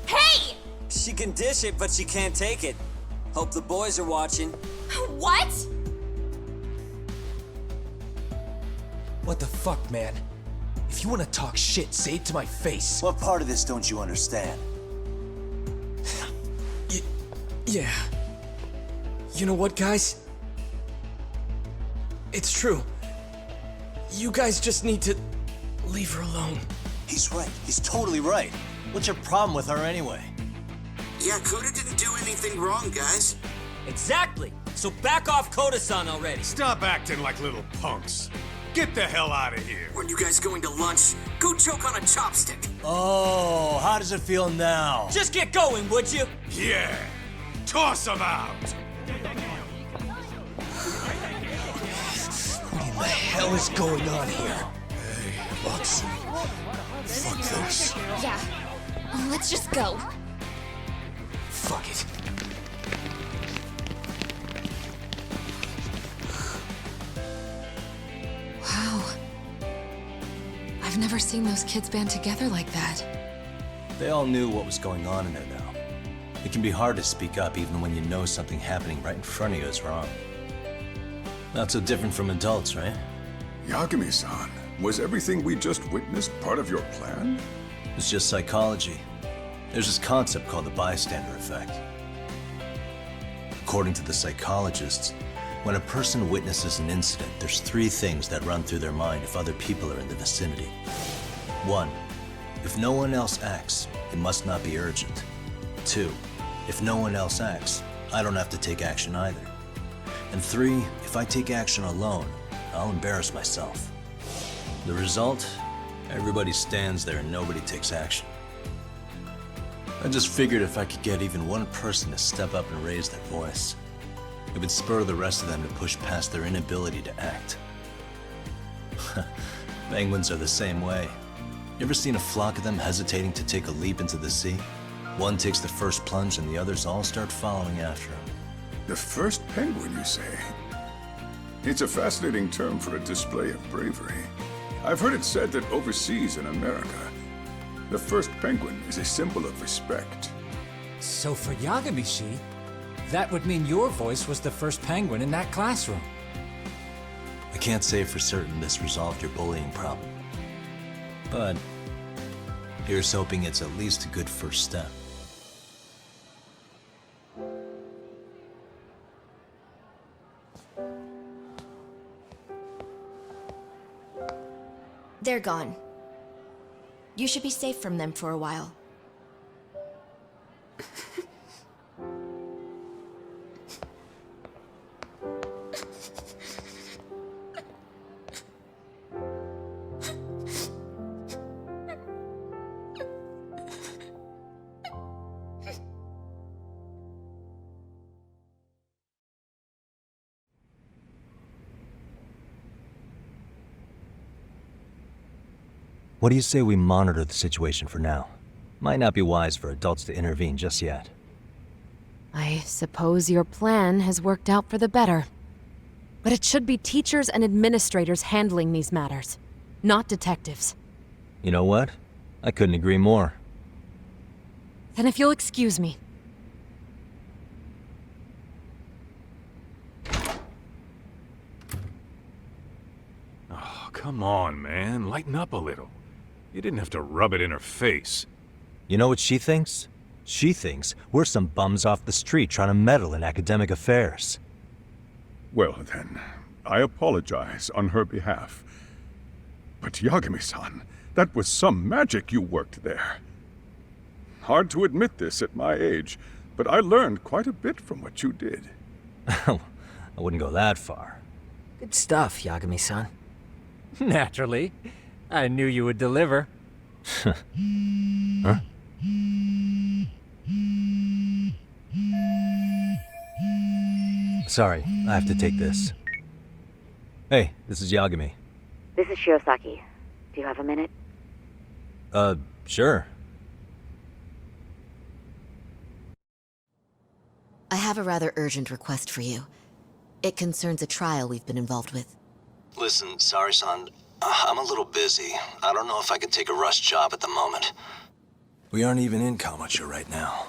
S10: Hey!
S18: She can dish it, but she can't take it. Hope the boys are watching.
S10: What?
S14: What the fuck, man? If you want to talk shit, say it to my face.
S4: What part of this don't you understand?
S14: Yeah. You know what, guys? It's true. You guys just need to leave her alone.
S4: He's right. He's totally right. What's your problem with her anyway?
S11: Yeah, Koda didn't do anything wrong, guys.
S18: Exactly. So back off Koda-san already.
S5: Stop acting like little punks. Get the hell out of here.
S11: Weren't you guys going to lunch? Go choke on a chopstick.
S4: Oh, how does it feel now?
S18: Just get going, would you?
S5: Yeah. Toss them out.
S14: What in the hell is going on here?
S11: Hey, Matsu. Fuck this.
S10: Yeah. Let's just go.
S14: Fuck it.
S17: Wow. I've never seen those kids band together like that.
S4: They all knew what was going on in there now. It can be hard to speak up even when you know something happening right in front of you is wrong. Not so different from adults, right?
S2: Yagami-san, was everything we just witnessed part of your plan?
S4: It's just psychology. There's this concept called the bystander effect. According to the psychologists, when a person witnesses an incident, there's 3 things that run through their mind if other people are in the vicinity. 1. If no one else acts, it must not be urgent. 2. If no one else acts, I don't have to take action either. And 3, if I take action alone, I'll embarrass myself. The result? Everybody stands there and nobody takes action. I just figured if I could get even one person to step up and raise their voice, it would spur the rest of them to push past their inability to act. Penguins are the same way. You ever seen a flock of them hesitating to take a leap into the sea? One takes the first plunge and the others all start following after him.
S2: The first penguin, you say? It's a fascinating term for a display of bravery. I've heard it said that overseas in America, the first penguin is a symbol of respect.
S19: So for Yagami-shi, that would mean your voice was the first penguin in that classroom.
S4: I can't say for certain this resolved your bullying problem. But here's hoping it's at least a good first step.
S3: They're gone. You should be safe from them for a while.
S7: What do you say we monitor the situation for now? Might not be wise for adults to intervene just yet.
S17: I suppose your plan has worked out for the better. But it should be teachers and administrators handling these matters, not detectives.
S7: You know what? I couldn't agree more.
S17: Then if you'll excuse me.
S8: Oh, come on, man. Lighten up a little. You didn't have to rub it in her face.
S7: You know what she thinks? She thinks we're some bums off the street trying to meddle in academic affairs.
S2: Well then, I apologize on her behalf. But Yagami-san, that was some magic you worked there. Hard to admit this at my age, but I learned quite a bit from what you did.
S7: I wouldn't go that far.
S18: Good stuff, Yagami-san.
S19: Naturally. I knew you would deliver.
S7: Huh? Sorry, I have to take this. Hey, this is Yagami.
S15: This is Shirosaki. Do you have a minute?
S7: Sure.
S3: I have a rather urgent request for you. It concerns a trial we've been involved with.
S4: Listen, sorry-san. I'm a little busy. I don't know if I could take a rush job at the moment. We aren't even in Kawachi right now.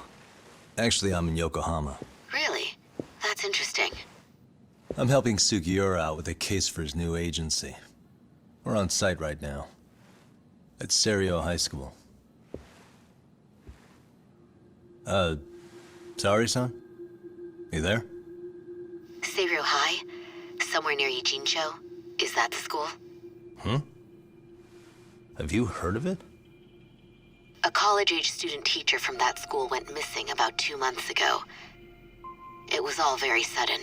S4: Actually, I'm in Yokohama.
S3: Really? That's interesting.
S4: I'm helping Sugiura out with a case for his new agency. We're on site right now. At Serio High School. Sorry-san? You there?
S3: Serio High? Somewhere near Ijincho? Is that the school?
S4: Have you heard of it?
S3: A college-age student teacher from that school went missing about 2 months ago. It was all very sudden.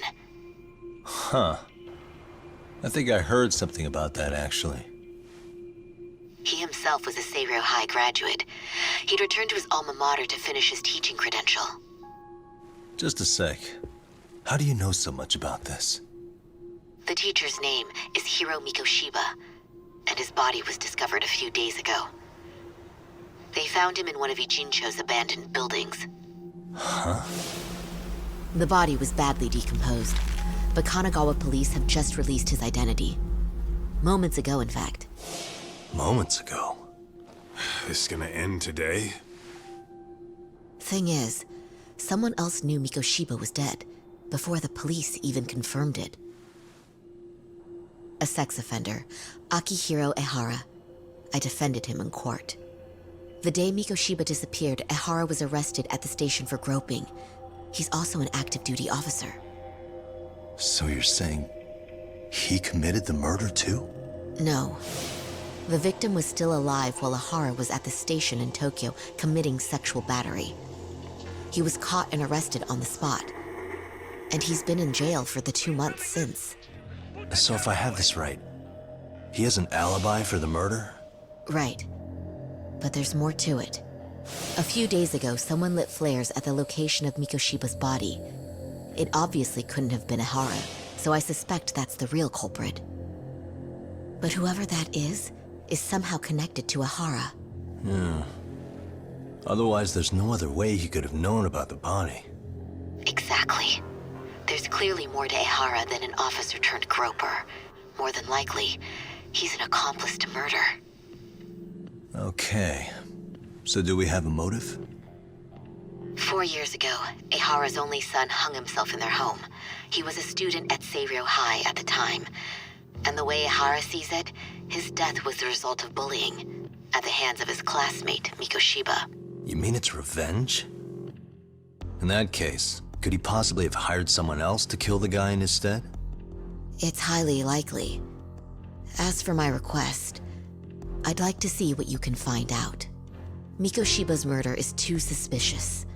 S4: Huh. I think I heard something about that, actually.
S3: He himself was a Serio High graduate. He'd returned to his alma mater to finish his teaching credential.
S4: Just a sec. How do you know so much about this?
S3: The teacher's name is Hiro Mikoshiba, and his body was discovered a few days ago. They found him in one of Ijincho's abandoned buildings.
S4: Huh?
S3: The body was badly decomposed, but Kanagawa police have just released his identity. Moments ago, in fact.
S4: Moments ago?
S5: This gonna end today?
S3: Thing is, someone else knew Mikoshiba was dead, before the police even confirmed it. A sex offender, Akihiro Ehara. I defended him in court. The day Mikoshiba disappeared, Ehara was arrested at the station for groping. He's also an active duty officer.
S4: So you're saying he committed the murder too?
S3: No. The victim was still alive while Ehara was at the station in Tokyo committing sexual battery. He was caught and arrested on the spot. And he's been in jail for the 2 months since.
S4: So if I have this right, he has an alibi for the murder?
S3: Right. But there's more to it. A few days ago, someone lit flares at the location of Mikoshiba's body. It obviously couldn't have been Ehara, so I suspect that's the real culprit. But whoever that is somehow connected to Ehara.
S4: Yeah. Otherwise, there's no other way he could have known about the body.
S3: Exactly. There's clearly more to Ehara than an officer turned groper. More than likely, he's an accomplice to murder.
S4: Okay. So do we have a motive?
S3: 4 years ago, Ehara's only son hung himself in their home. He was a student at Seiryō High at the time. And the way Ehara sees it, his death was the result of bullying at the hands of his classmate, Mikoshiba.
S4: You mean it's revenge? In that case, could he possibly have hired someone else to kill the guy in his stead?
S3: It's highly likely. As for my request, I'd like to see what you can find out. Mikoshiba's murder is too suspicious.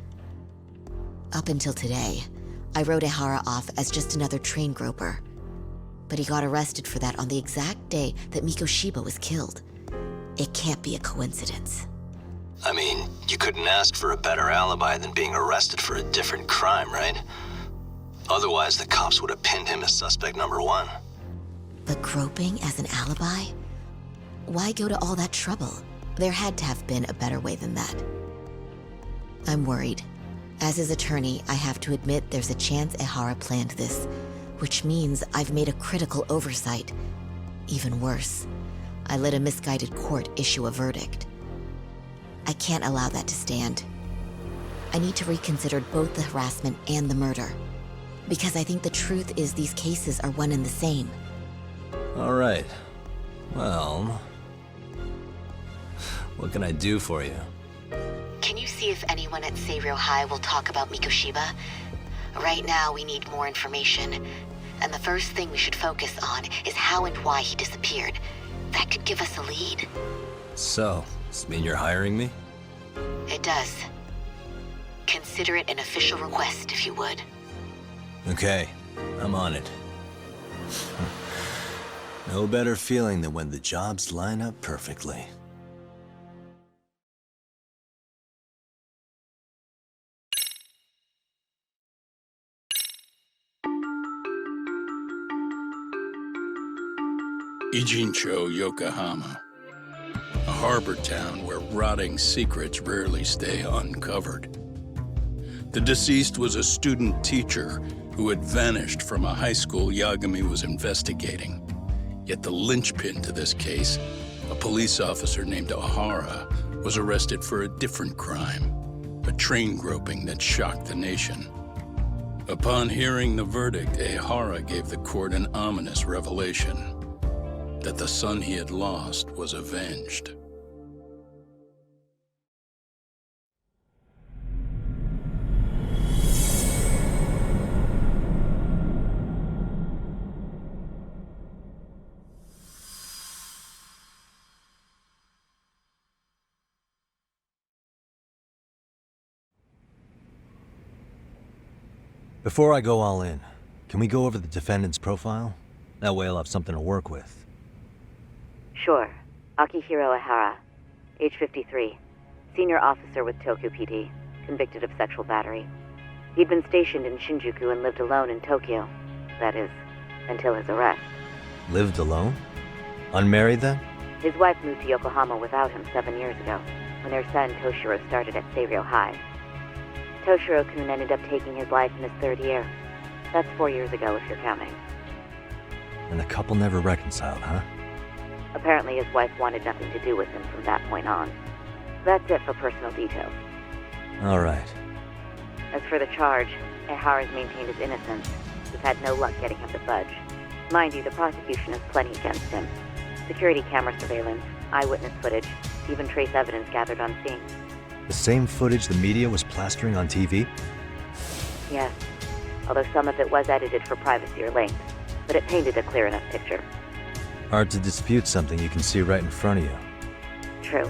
S3: Up until today, I wrote Ehara off as just another train groper. But he got arrested for that on the exact day that Mikoshiba was killed. It can't be a coincidence.
S4: I mean, you couldn't ask for a better alibi than being arrested for a different crime, right? Otherwise, the cops would have pinned him as suspect number one.
S3: But groping as an alibi? Why go to all that trouble? There had to have been a better way than that. I'm worried. As his attorney, I have to admit there's a chance Ehara planned this, which means I've made a critical oversight. Even worse, I let a misguided court issue a verdict. I can't allow that to stand. I need to reconsider both the harassment and the murder, because I think the truth is these cases are one and the same.
S4: All right. Well, what can I do for you?
S3: Can you see if anyone at Seiryō High will talk about Mikoshiba? Right now, we need more information. And the first thing we should focus on is how and why he disappeared. That could give us a lead.
S4: So, does this mean you're hiring me?
S3: It does. Consider it an official request, if you would.
S4: Okay, I'm on it. No better feeling than when the jobs line up perfectly.
S16: Ijincho, Yokohama. A harbor town where rotting secrets rarely stay uncovered. The deceased was a student teacher who had vanished from a high school Yagami was investigating. Yet the linchpin to this case, a police officer named Ehara, was arrested for a different crime, a train groping that shocked the nation. Upon hearing the verdict, Ehara gave the court an ominous revelation: that the son he had lost was avenged.
S7: Before I go all in, can we go over the defendant's profile? That way I'll have something to work with.
S21: Sure. Akihiro Ehara, age 53, senior officer with Tokyo PD, convicted of sexual battery. He'd been stationed in Shinjuku and lived alone in Tokyo. That is, until his arrest.
S7: Lived alone? Unmarried then?
S21: His wife moved to Yokohama without him 7 years ago, when their son Toshiro started at Seiryō High. Toshiro-kun ended up taking his life in his 3rd year. That's 4 years ago if you're counting.
S7: And the couple never reconciled, huh?
S21: Apparently his wife wanted nothing to do with him from that point on. That's it for personal details.
S7: All right.
S21: As for the charge, Ehara's maintained his innocence. We've had no luck getting him to budge. Mind you, the prosecution has plenty against him. Security camera surveillance, eyewitness footage, even trace evidence gathered on scene.
S7: The same footage the media was plastering on TV?
S21: Yes, although some of it was edited for privacy or length, but it painted a clear enough picture.
S7: Hard to dispute something you can see right in front of you.
S21: True.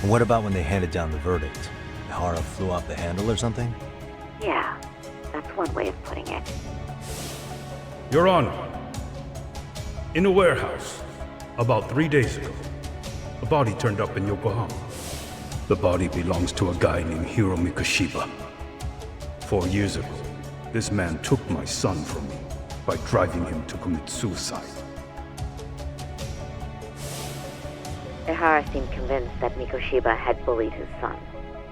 S7: And what about when they handed down the verdict? Ehara flew off the handle or something?
S21: Yeah, that's one way of putting it.
S22: Your Honor,
S13: In a warehouse, about 3 days ago, a body turned up in Yokohama. The body belongs to a guy named Hiro Mikoshiba. 4 years ago, this man took my son from me by driving him to commit suicide.
S21: Ihara seemed convinced that Mikoshiba had bullied his son,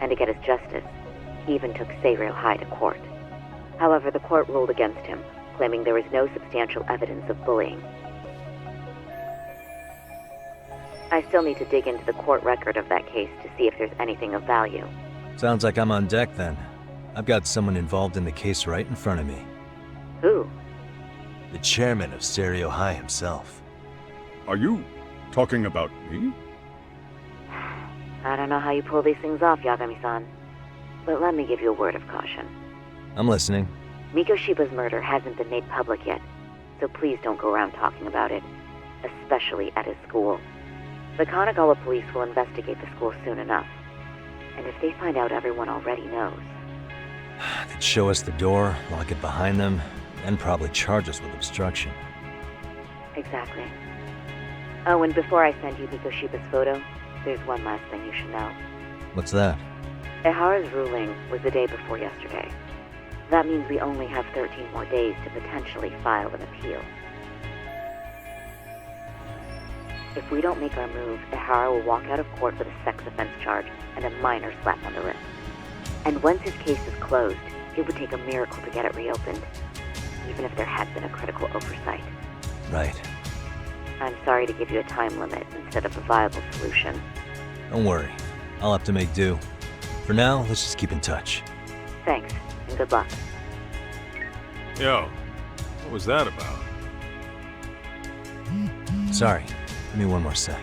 S21: and to get his justice, he even took Seiryō High to court. However, the court ruled against him, claiming there was no substantial evidence of bullying. I still need to dig into the court record of that case to see if there's anything of value.
S7: Sounds like I'm on deck then. I've got someone involved in the case right in front of me.
S21: Who?
S7: The chairman of Seiryō High himself.
S2: Are you talking about me?
S21: I don't know how you pull these things off, Yagami-san. But let me give you a word of caution.
S7: I'm listening.
S21: Mikoshiba's murder hasn't been made public yet, so please don't go around talking about it, especially at his school. The Kanagawa police will investigate the school soon enough, and if they find out everyone already knows...
S7: They'd show us the door, lock it behind them, and probably charge us with obstruction.
S21: Exactly. Oh, and before I send you Mikoshiba's photo, there's one last thing you should know.
S7: What's that?
S21: Ihara's ruling was the day before yesterday. That means we only have 13 more days to potentially file an appeal. If we don't make our move, Ihara will walk out of court with a sex offense charge and a minor slap on the wrist. And once his case is closed, it would take a miracle to get it reopened, even if there had been a critical oversight.
S7: Right.
S21: I'm sorry to give you a time limit instead of a viable solution.
S7: Don't worry. I'll have to make do. For now, let's just keep in touch.
S21: Thanks, and good luck.
S8: Yo, what was that about?
S7: Sorry. Give me one more sec.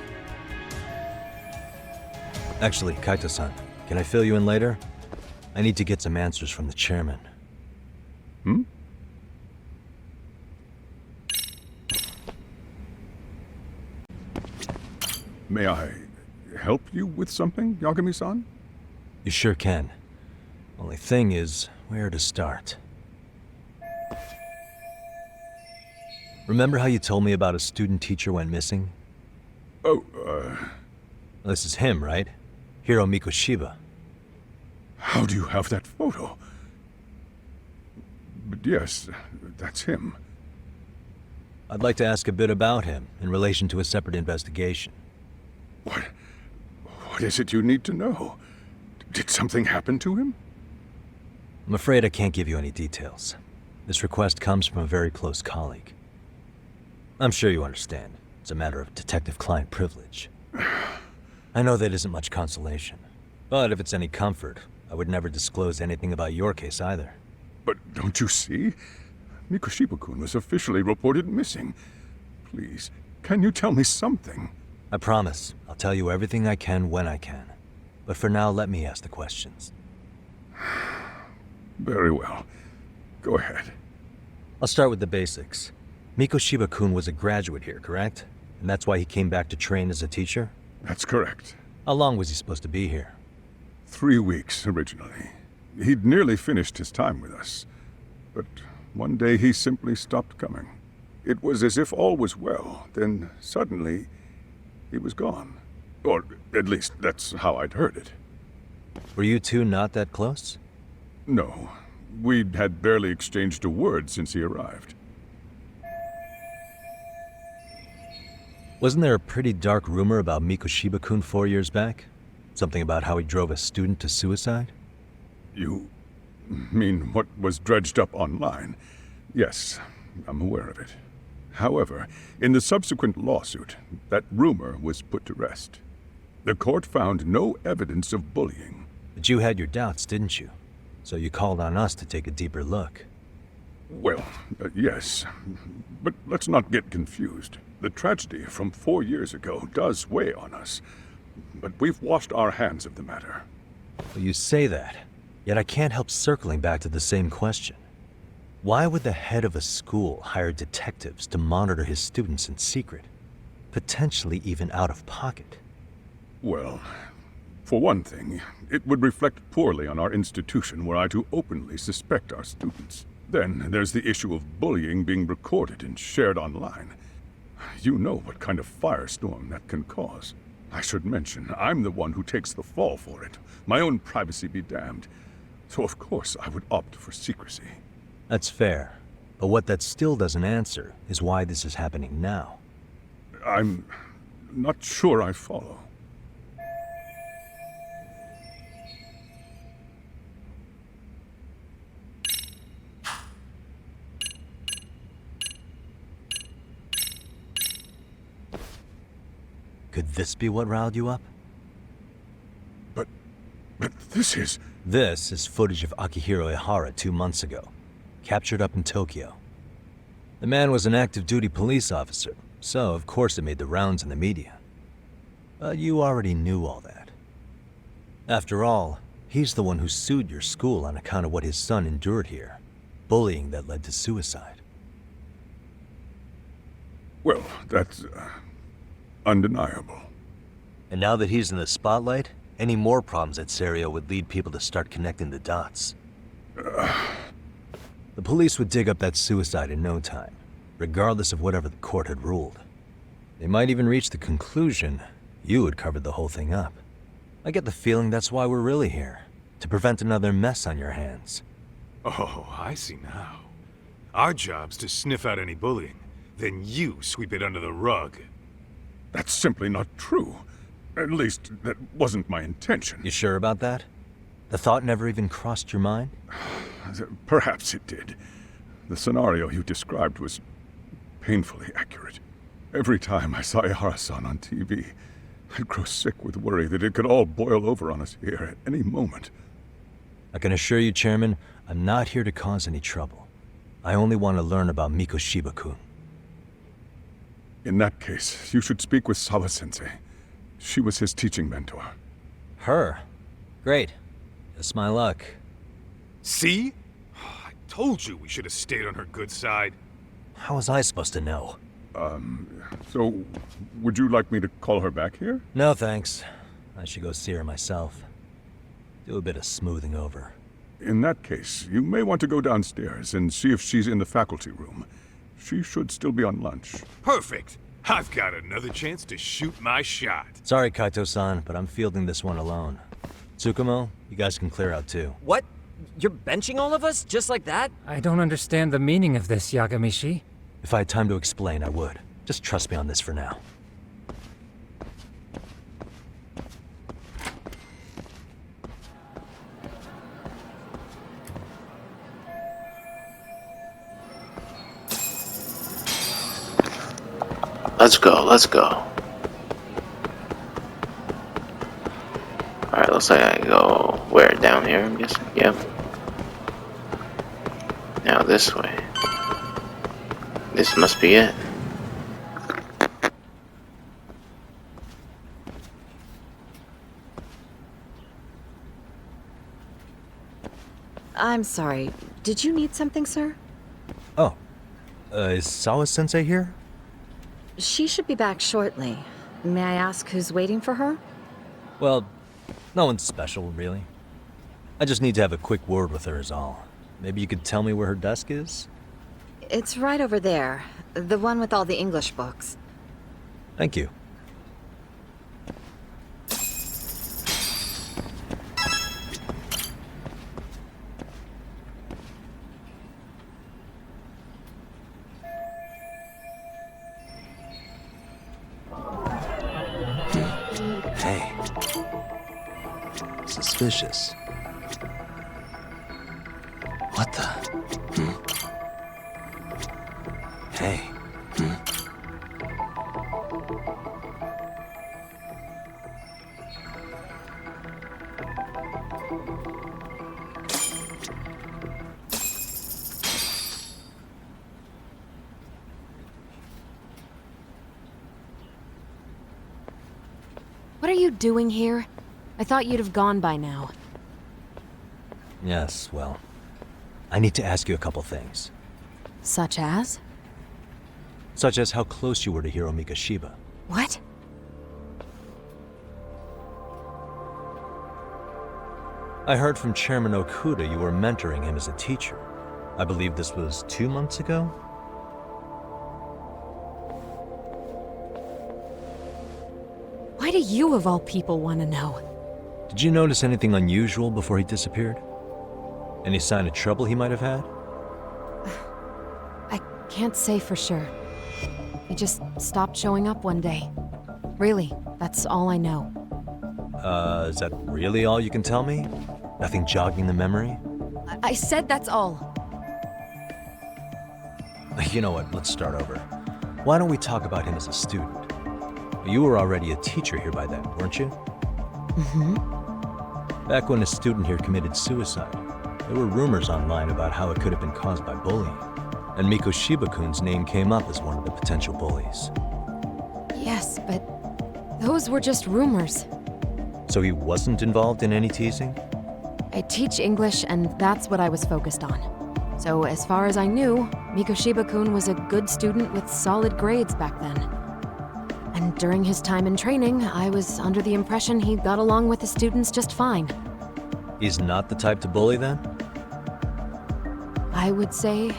S7: Actually, Kaito-san, can I fill you in later? I need to get some answers from the chairman.
S2: May I help you with something, Yagami-san?
S7: You sure can. Only thing is, where to start? Remember how you told me about a student teacher went missing?
S2: Oh,
S7: This is him, right? Hiro Mikoshiba.
S2: How do you have that photo? But yes, that's him.
S7: I'd like to ask a bit about him in relation to a separate investigation.
S2: What is it you need to know? Did something happen to him?
S7: I'm afraid I can't give you any details. This request comes from a very close colleague. I'm sure you understand. It's a matter of detective-client privilege. I know that isn't much consolation. But if it's any comfort, I would never disclose anything about your case either.
S2: But don't you see? Mikoshiba-kun was officially reported missing. Please, can you tell me something?
S7: I promise. I'll tell you everything I can when I can. But for now, let me ask the questions.
S2: Very well. Go ahead.
S7: I'll start with the basics. Mikoshiba-kun was a graduate here, correct? And that's why he came back to train as a teacher?
S2: That's correct.
S7: How long was he supposed to be here?
S2: 3 weeks, originally. He'd nearly finished his time with us. But one day he simply stopped coming. It was as if all was well, then suddenly he was gone. Or at least that's how I'd heard it.
S7: Were you two not that close?
S2: No. We'd had barely exchanged a word since he arrived.
S7: Wasn't there a pretty dark rumor about Mikoshiba-kun 4 years back? Something about how he drove a student to suicide?
S2: You mean what was dredged up online? Yes, I'm aware of it. However, in the subsequent lawsuit, that rumor was put to rest. The court found no evidence of bullying.
S7: But you had your doubts, didn't you? So you called on us to take a deeper look.
S2: Well, yes. But let's not get confused. The tragedy from 4 years ago does weigh on us. But we've washed our hands of the matter.
S7: Well, you say that, yet I can't help circling back to the same question. Why would the head of a school hire detectives to monitor his students in secret? Potentially even out of pocket?
S2: Well, for one thing, it would reflect poorly on our institution were I to openly suspect our students. Then there's the issue of bullying being recorded and shared online. You know what kind of firestorm that can cause. I should mention, I'm the one who takes the fall for it. My own privacy be damned. So of course I would opt for secrecy.
S7: That's fair. But what that still doesn't answer is why this is happening now.
S2: I'm not sure I follow.
S7: Could this be what riled you up?
S2: But this is...
S7: This is footage of Akihiro Ihara 2 months ago, captured up in Tokyo. The man was an active duty police officer, so of course it made the rounds in the media. But you already knew all that. After all, he's the one who sued your school on account of what his son endured here, bullying that led to suicide.
S2: Well, that's... undeniable.
S7: And now that he's in the spotlight, any more problems at Serio would lead people to start connecting the dots. The police would dig up that suicide in no time, regardless of whatever the court had ruled. They might even reach the conclusion you had covered the whole thing up. I get the feeling that's why we're really here, to prevent another mess on your hands.
S8: Oh, I see now. Our job's to sniff out any bullying, then you sweep it under the rug.
S2: That's simply not true. At least, that wasn't my intention.
S7: You sure about that? The thought never even crossed your mind?
S2: Perhaps it did. The scenario you described was painfully accurate. Every time I saw Ihara-san on TV, I'd grow sick with worry that it could all boil over on us here at any moment.
S7: I can assure you, Chairman, I'm not here to cause any trouble. I only want to learn about Mikoshiba-kun.
S2: In that case, you should speak with Sawa-sensei. She was his teaching mentor.
S7: Her? Great. Just my luck.
S8: See? I told you we should have stayed on her good side.
S7: How was I supposed to know?
S2: So, would you like me to call her back here?
S7: No, thanks. I should go see her myself. Do a bit of smoothing over.
S2: In that case, you may want to go downstairs and see if she's in the faculty room. She should still be on lunch.
S8: Perfect! I've got another chance to shoot my shot.
S7: Sorry, Kaito-san, but I'm fielding this one alone. Tsukumo, you guys can clear out too.
S14: What? You're benching all of us? Just like that?
S19: I don't understand the meaning of this, Yagamishi.
S7: If I had time to explain, I would. Just trust me on this for now.
S9: Let's go, let's go. Alright, looks like I go where? Down here, I'm guessing? Yep. Now this way. This must be it.
S20: I'm sorry. Did you need something, sir?
S7: Oh. Is Sawa-sensei here?
S20: She should be back shortly. May I ask who's waiting for her?
S7: Well, no one's special, really. I just need to have a quick word with her is all. Maybe you could tell me where her desk is?
S20: It's right over there. The one with all the English books.
S7: Thank you. Hey. Suspicious. What the? Hey.
S17: What are you doing here? I thought you'd have gone by now.
S7: Yes, well, I need to ask you a couple things.
S17: Such as?
S7: Such as how close you were to Hiro Mikoshiba.
S17: What?
S7: I heard from Chairman Okuda you were mentoring him as a teacher. I believe this was 2 months ago?
S17: you of all people want to know?
S7: Did you notice anything unusual before he disappeared? Any sign of trouble he might have had?
S17: I can't say for sure. He just stopped showing up one day. Really, that's all I know.
S7: Is that really all you can tell me? Nothing jogging the memory?
S17: I said that's all.
S7: You know what, let's start over. Why don't we talk about him as a student? You were already a teacher here by then, weren't you?
S17: Mm-hmm.
S7: Back when a student here committed suicide, there were rumors online about how it could have been caused by bullying. And Mikoshiba-kun's name came up as one of the potential bullies.
S17: Yes, but those were just rumors.
S7: So he wasn't involved in any teasing?
S17: I teach English, and that's what I was focused on. So as far as I knew, Mikoshiba-kun was a good student with solid grades back then. And during his time in training, I was under the impression he got along with the students just fine.
S7: He's not the type to bully then?
S17: I would say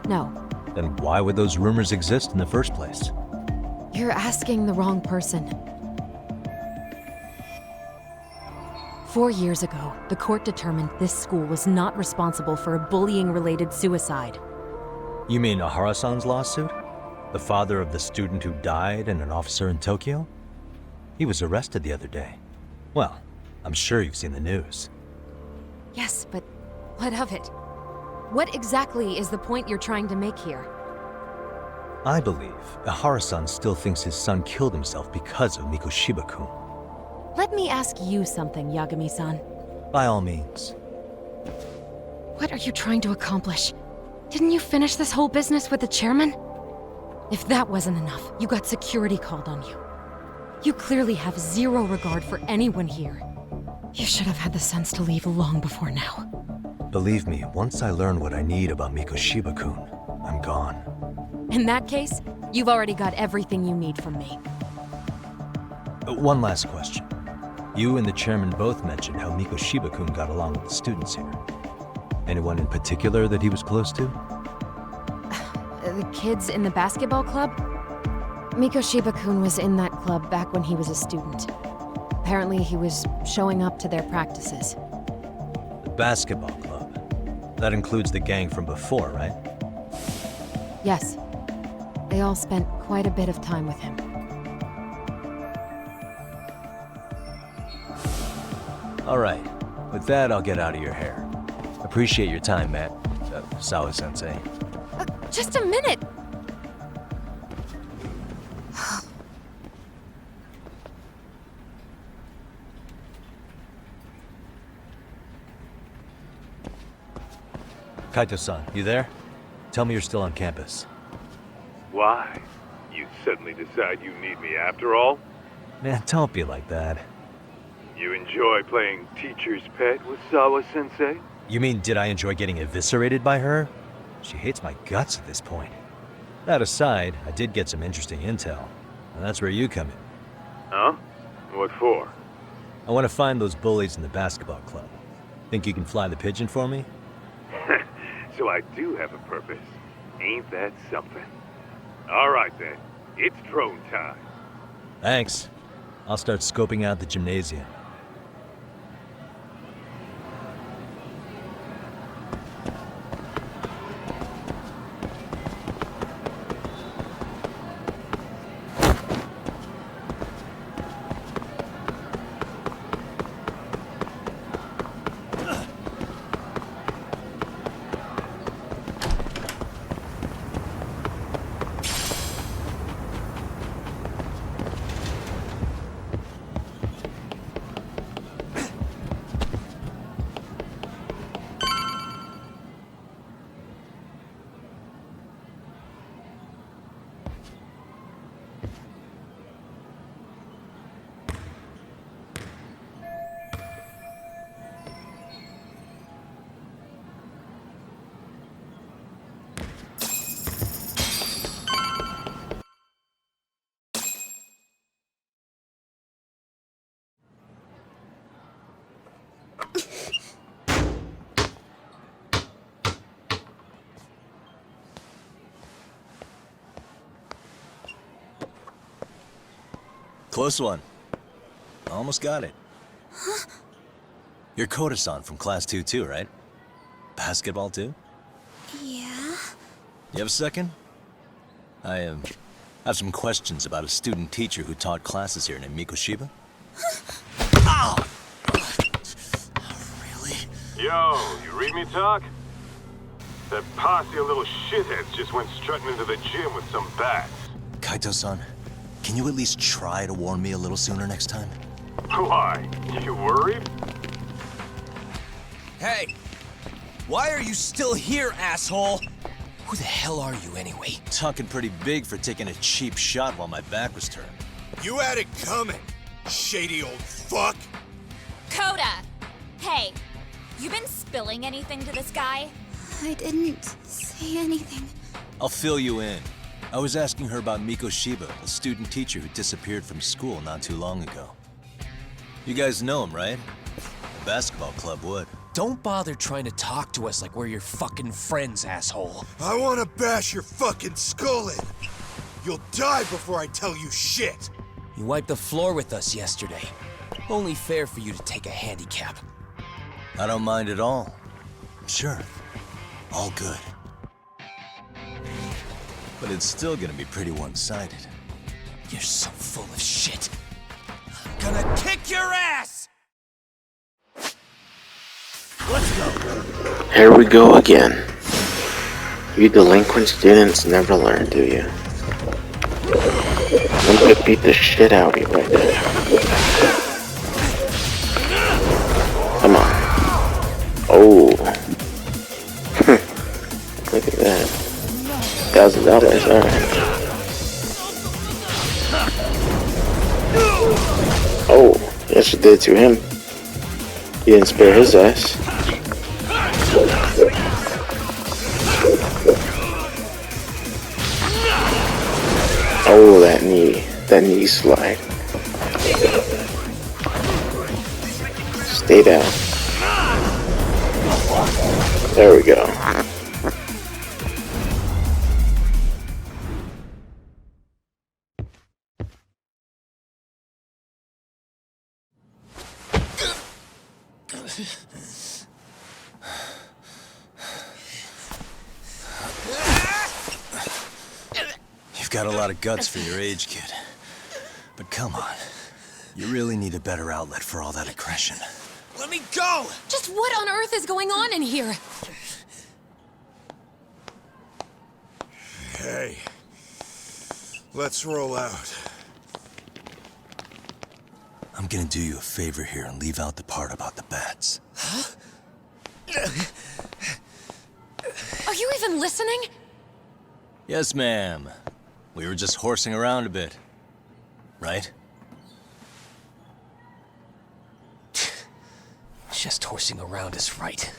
S17: no.
S7: Then why would those rumors exist in the first place?
S17: You're asking the wrong person. 4 years ago, the court determined this school was not responsible for a bullying-related suicide.
S7: You mean Ahara-san's lawsuit? The father of the student who died and an officer in Tokyo? He was arrested the other day. Well, I'm sure you've seen the news.
S17: Yes, but what of it? What exactly is the point you're trying to make here?
S7: I believe Ahara-san still thinks his son killed himself because of Mikoshiba-kun.
S17: Let me ask you something, Yagami-san.
S7: By all means.
S17: What are you trying to accomplish? Didn't you finish this whole business with the chairman? If that wasn't enough, you got security called on you. You clearly have zero regard for anyone here. You should have had the sense to leave long before now.
S7: Believe me, once I learn what I need about Mikoshiba-kun, I'm gone.
S17: In that case, you've already got everything you need from me.
S7: One last question. You and the chairman both mentioned how Mikoshiba-kun got along with the students here. Anyone in particular that he was close to?
S17: The kids in the basketball club? Mikoshiba-kun was in that club back when he was a student. Apparently he was showing up to their practices.
S7: The basketball club? That includes the gang from before, right?
S17: Yes. They all spent quite a bit of time with him.
S7: All right. With that, I'll get out of your hair. Appreciate your time, Matt. Sawa-sensei.
S17: Just a minute!
S7: Kaito-san, you there? Tell me you're still on campus.
S8: Why? You suddenly decide you need me after all?
S7: Man, don't be like that.
S8: You enjoy playing teacher's pet with Sawa-sensei?
S7: You mean, did I enjoy getting eviscerated by her? She hates my guts at this point. That aside, I did get some interesting intel. And that's where you come in.
S8: Huh? What for?
S7: I want to find those bullies in the basketball club. Think you can fly the pigeon for me?
S8: So I do have a purpose. Ain't that something? All right then. It's drone time.
S7: Thanks. I'll start scoping out the gymnasium.
S4: Close one. Almost got it.
S10: Huh?
S4: You're Koda-san from Class 2 too, right? Basketball too?
S10: Yeah?
S4: You have a second? I have some questions about a student teacher who taught classes here named Mikoshiba.
S8: Ow! Really? Yo, you read me talk? That posse of little shitheads just went strutting into the gym with some bats.
S4: Kaito-san, can you at least try to warn me a little sooner next time?
S8: Why? You worried?
S14: Hey! Why are you still here, asshole? Who the hell are you anyway?
S4: Talking pretty big for taking a cheap shot while my back was turned.
S11: You had it coming, shady old fuck.
S10: Coda! Hey, you been spilling anything to this guy?
S21: I didn't say anything.
S4: I'll fill you in. I was asking her about Mikoshiba, a student teacher who disappeared from school not too long ago. You guys know him, right? The basketball club would.
S14: Don't bother trying to talk to us like we're your fucking friends, asshole.
S11: I want to bash your fucking skull in. You'll die before I tell you shit.
S14: You wiped the floor with us yesterday. Only fair for you to take a handicap.
S4: I don't mind at all. Sure. All good. But it's still gonna be pretty one-sided.
S14: You're so full of shit. I'm gonna kick your ass!
S11: Let's go.
S9: Here we go again. You delinquent students never learn, do you? I'm gonna beat the shit out of you right there. Come on. Oh. Look at that. $1,000, alright. Oh, yes you did to him. You didn't spare his ass. Oh, that knee slide. Stay down. There we go.
S4: You've got a lot of guts for your age, kid. But come on. You really need a better outlet for all that aggression.
S14: Let me go!
S17: Just what on earth is going on in here?
S11: Hey. Let's roll out.
S4: I'm gonna do you a favor here and leave out the part about the bats.
S17: Huh? Are you even listening?
S4: Yes, ma'am. We were just horsing around a bit. Right?
S14: Just horsing around is right.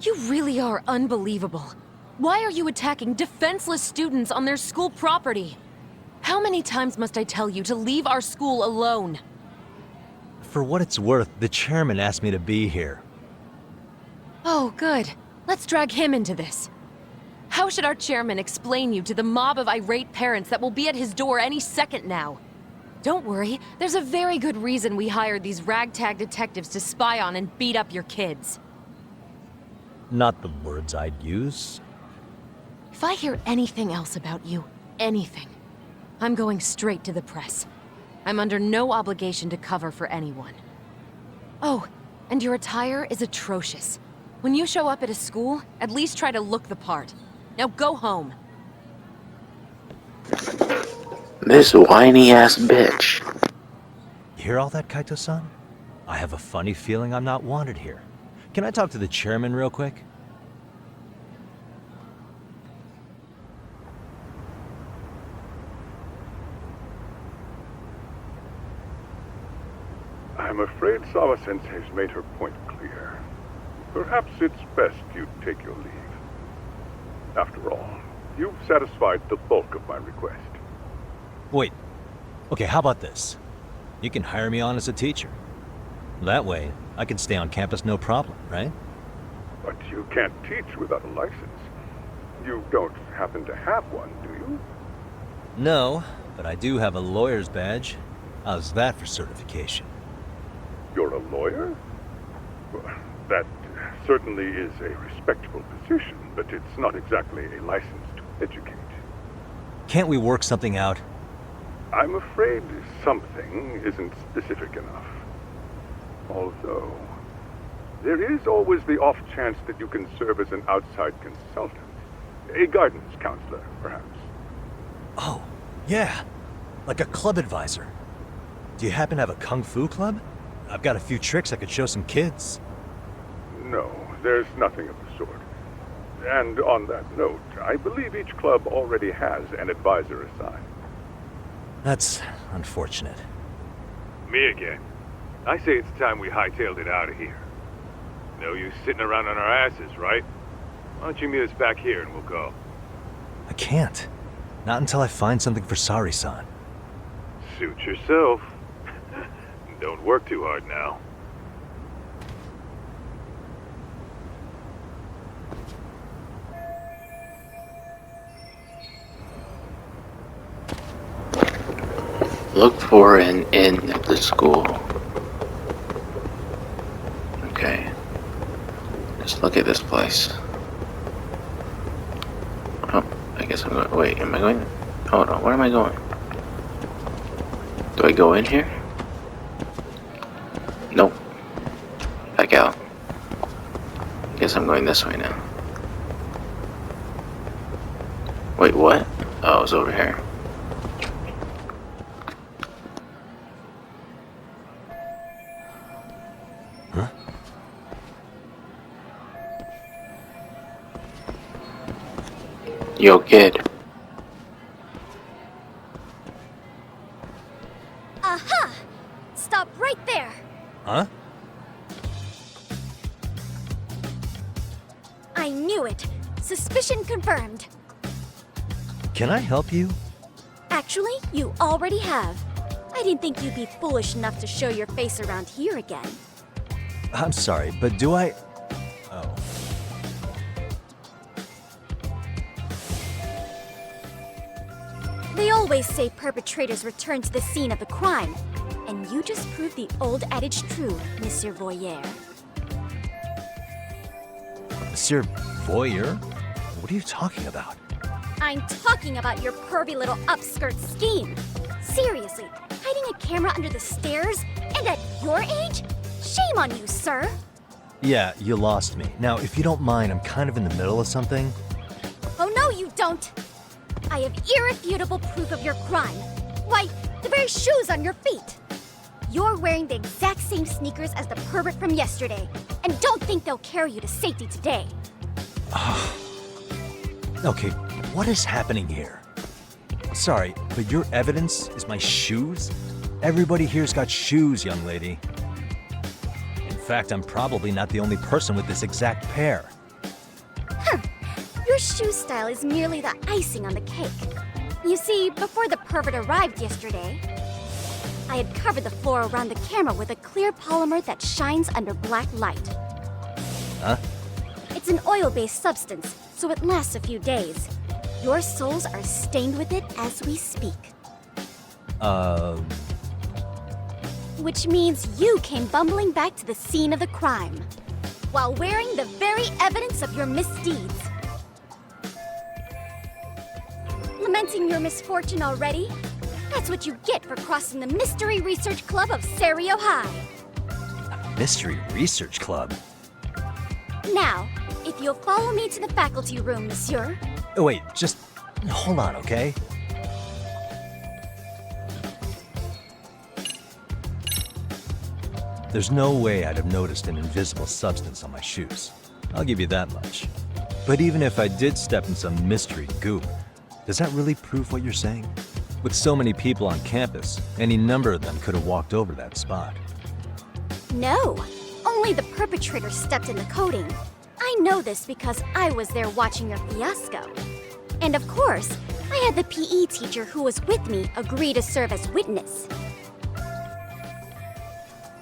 S17: You really are unbelievable. Why are you attacking defenseless students on their school property? How many times must I tell you to leave our school alone?
S7: For what it's worth, the chairman asked me to be here.
S17: Oh, good. Let's drag him into this. How should our chairman explain you to the mob of irate parents that will be at his door any second now? Don't worry, there's a very good reason we hired these ragtag detectives to spy on and beat up your kids.
S7: Not the words I'd use.
S17: If I hear anything else about you, anything, I'm going straight to the press. I'm under no obligation to cover for anyone. Oh, and your attire is atrocious. When you show up at a school, at least try to look the part. Now go home.
S9: This whiny ass bitch.
S7: You hear all that, Kaito-san? I have a funny feeling I'm not wanted here. Can I talk to the chairman real quick?
S2: I'm afraid Sawa-sensei's made her point clear. Perhaps it's best you take your leave. After all, you've satisfied the bulk of my request.
S7: Wait. Okay, how about this? You can hire me on as a teacher. That way, I can stay on campus no problem, right?
S2: But you can't teach without a license. You don't happen to have one, do you?
S7: No, but I do have a lawyer's badge. How's that for certification?
S2: You're a lawyer? Well, that certainly is a respectable position, but it's not exactly a license to educate.
S7: Can't we work something out?
S2: I'm afraid something isn't specific enough. Although, there is always the off chance that you can serve as an outside consultant. A guidance counselor, perhaps.
S7: Oh, yeah. Like a club advisor. Do you happen to have a kung fu club? I've got a few tricks I could show some kids.
S2: No, there's nothing of the sort. And on that note, I believe each club already has an advisor assigned.
S7: That's unfortunate.
S8: Me again. I say it's time we hightailed it out of here. No use sitting around on our asses, right? Why don't you meet us back here and we'll go?
S7: I can't. Not until I find something for Sari-san.
S8: Suit yourself. Don't work too hard now.
S9: Look for an inn at the school. Okay. Just look at this place. Oh, I guess I'm going. Wait, am I going? Hold on, where am I going? Do I go in here? Nope. Back out. Guess I'm going this way now. Wait, what? Oh, it was over here.
S7: Huh?
S9: Yo, kid.
S15: Aha! Stop right there!
S7: Huh?
S15: I knew it. Suspicion confirmed.
S7: Can I help you?
S15: Actually, you already have. I didn't think you'd be foolish enough to show your face around here again.
S7: I'm sorry, but do I... Oh.
S15: They always say perpetrators return to the scene of the crime. And you just proved the old adage true, Monsieur Voyeur.
S7: Monsieur Voyeur? What are you talking about?
S15: I'm talking about your pervy little upskirt scheme. Seriously, hiding a camera under the stairs? And at your age? Shame on you, sir.
S7: Yeah, you lost me. Now, if you don't mind, I'm kind of in the middle of something.
S15: Oh no, you don't. I have irrefutable proof of your crime. Why, the very shoes on your feet. You're wearing the exact same sneakers as the pervert from yesterday. And don't think they'll carry you to safety today.
S7: Okay, what is happening here? Sorry, but your evidence is my shoes? Everybody here's got shoes, young lady. In fact, I'm probably not the only person with this exact pair.
S15: Huh. Your shoe style is merely the icing on the cake. You see, before the pervert arrived yesterday, I had covered the floor around the camera with a clear polymer that shines under black light.
S7: Huh?
S15: It's an oil-based substance, so it lasts a few days. Your soles are stained with it as we speak. Which means you came bumbling back to the scene of the crime, while wearing the very evidence of your misdeeds. Lamenting your misfortune already? That's what you get for crossing the Mystery Research Club of Serio High.
S7: Mystery Research Club?
S15: Now, if you'll follow me to the faculty room, monsieur.
S7: Oh, wait, just hold on, okay? There's no way I'd have noticed an invisible substance on my shoes. I'll give you that much. But even if I did step in some mystery goop, does that really prove what you're saying? With so many people on campus, any number of them could have walked over that spot.
S15: No, only the perpetrator stepped in the coating. I know this because I was there watching your fiasco. And of course, I had the PE teacher who was with me agree to serve as witness.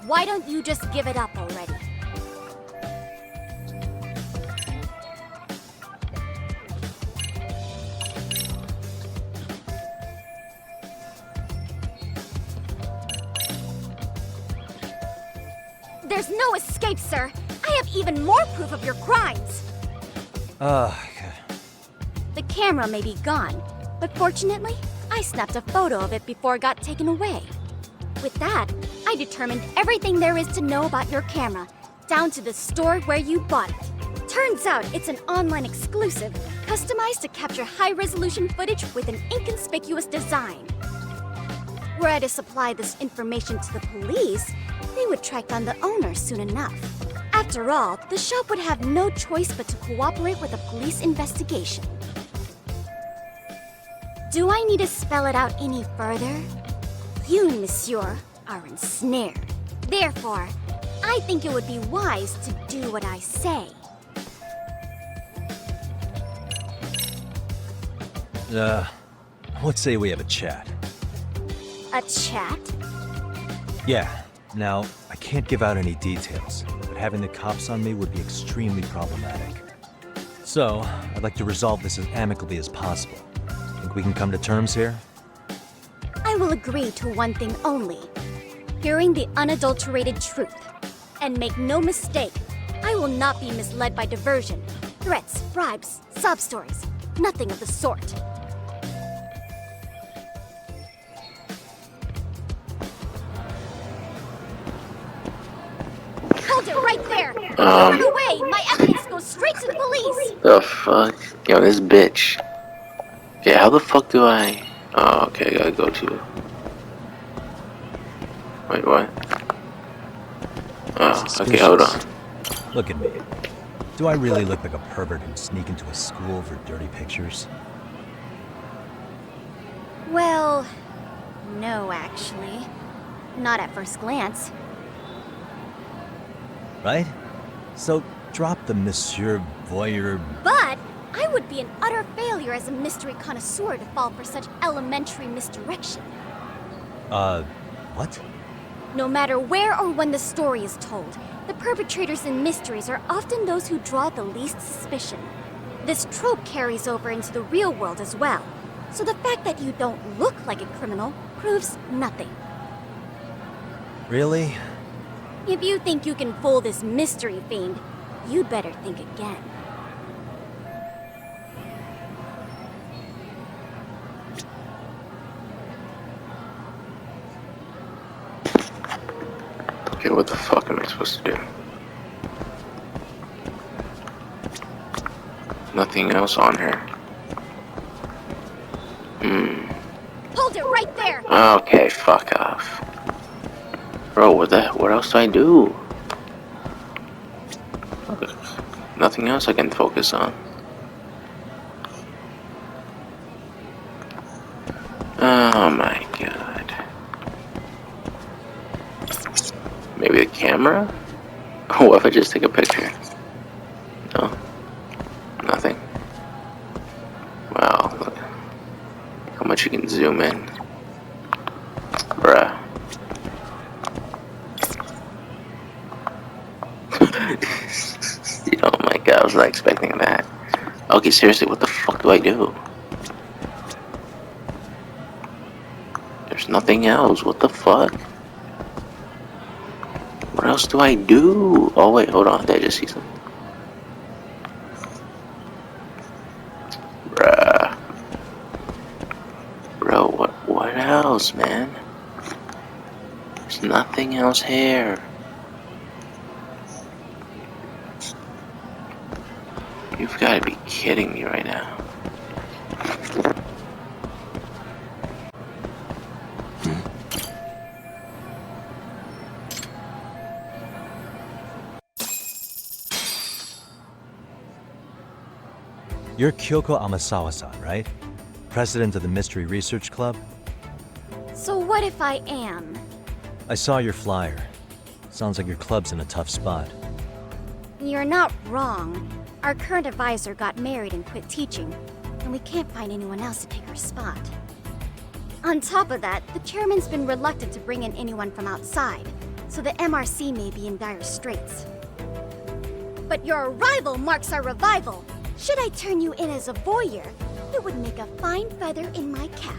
S15: Why don't you just give it up already? There's no escape, sir. I have even more proof of your crimes. The camera may be gone, but fortunately, I snapped a photo of it before it got taken away. With that, I determined everything there is to know about your camera, down to the store where you bought it. Turns out it's an online exclusive, customized to capture high-resolution footage with an inconspicuous design. Were I to supply this information to the police, they would track down the owner soon enough. After all, the shop would have no choice but to cooperate with a police investigation. Do I need to spell it out any further? You, monsieur, are ensnared. Therefore, I think it would be wise to do what I say.
S7: Let's say we have a chat.
S15: A chat?
S7: Yeah. Now, I can't give out any details, but having the cops on me would be extremely problematic. So, I'd like to resolve this as amicably as possible. Think we can come to terms here?
S15: I will agree to one thing only. Hearing the unadulterated truth. And make no mistake, I will not be misled by diversion, threats, bribes, sob stories. Nothing of the sort. Hold it right there! Run away! My evidence goes straight to the police!
S9: The fuck? Yo, this bitch. Okay, how the fuck do I... Oh, okay, I gotta go to... Wait, what? Oh, okay, hold on.
S7: Look at me. Do I really look like a pervert who'd sneak into a school for dirty pictures?
S15: Well, no, actually. Not at first glance.
S7: Right? So, drop the Monsieur Voyeur...
S15: But I would be an utter failure as a mystery connoisseur to fall for such elementary misdirection.
S7: What?
S15: No matter where or when the story is told, the perpetrators in mysteries are often those who draw the least suspicion. This trope carries over into the real world as well, so the fact that you don't look like a criminal proves nothing.
S7: Really?
S15: If you think you can fool this mystery fiend, you'd better think again.
S9: Okay, what the fuck am I supposed to do? Nothing else on her.
S15: Hold it right there!
S9: Okay, fuck off. Bro, what else do I do? Nothing else I can focus on. Oh my god. Maybe the camera? Oh, what if I just take a picture? No? Nothing? Wow, look how much you can zoom in. Bruh. Oh my god, I was not expecting that. Okay, seriously, what the fuck do I do? There's nothing else, what the fuck? What else do I do? Oh wait, hold on, did I just see something? Bruh. Bro, what else, man? There's nothing else here. You've got to be kidding me right now.
S7: You're Kyoko Amasawa-san, right? President of the Mystery Research Club?
S15: So what if I am?
S7: I saw your flyer. Sounds like your club's in a tough spot.
S15: You're not wrong. Our current advisor got married and quit teaching, and we can't find anyone else to take her spot. On top of that, the chairman's been reluctant to bring in anyone from outside, so the MRC may be in dire straits. But your arrival marks our revival. Should I turn you in as a voyeur, it would make a fine feather in my cap.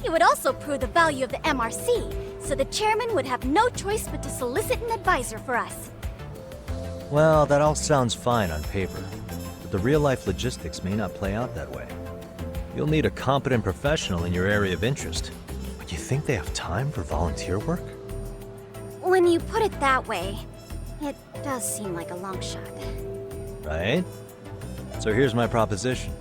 S15: It would also prove the value of the MRC, so the chairman would have no choice but to solicit an advisor for us.
S7: Well, that all sounds fine on paper, but the real-life logistics may not play out that way. You'll need a competent professional in your area of interest. But you think they have time for volunteer work?
S15: When you put it that way, it does seem like a long shot.
S7: Right? So here's my proposition.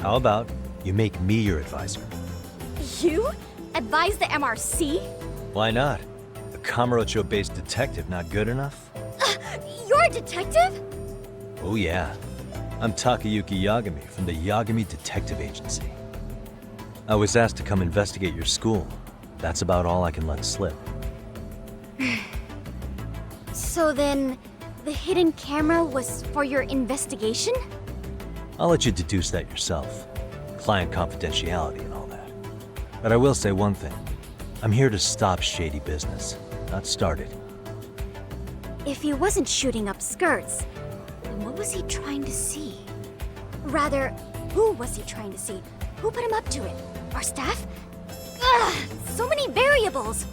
S7: How about you make me your advisor?
S15: You? Advise the MRC?
S7: Why not? A Kamurocho-based detective not good enough?
S15: You're a detective?
S7: Oh yeah. I'm Takayuki Yagami from the Yagami Detective Agency. I was asked to come investigate your school. That's about all I can let slip.
S15: So then, the hidden camera was for your investigation?
S7: I'll let you deduce that yourself. Client confidentiality and all that. But I will say one thing. I'm here to stop shady business, not start it.
S15: If he wasn't shooting up skirts, then what was he trying to see? Rather, who was he trying to see? Who put him up to it? Our staff? Ugh, so many variables!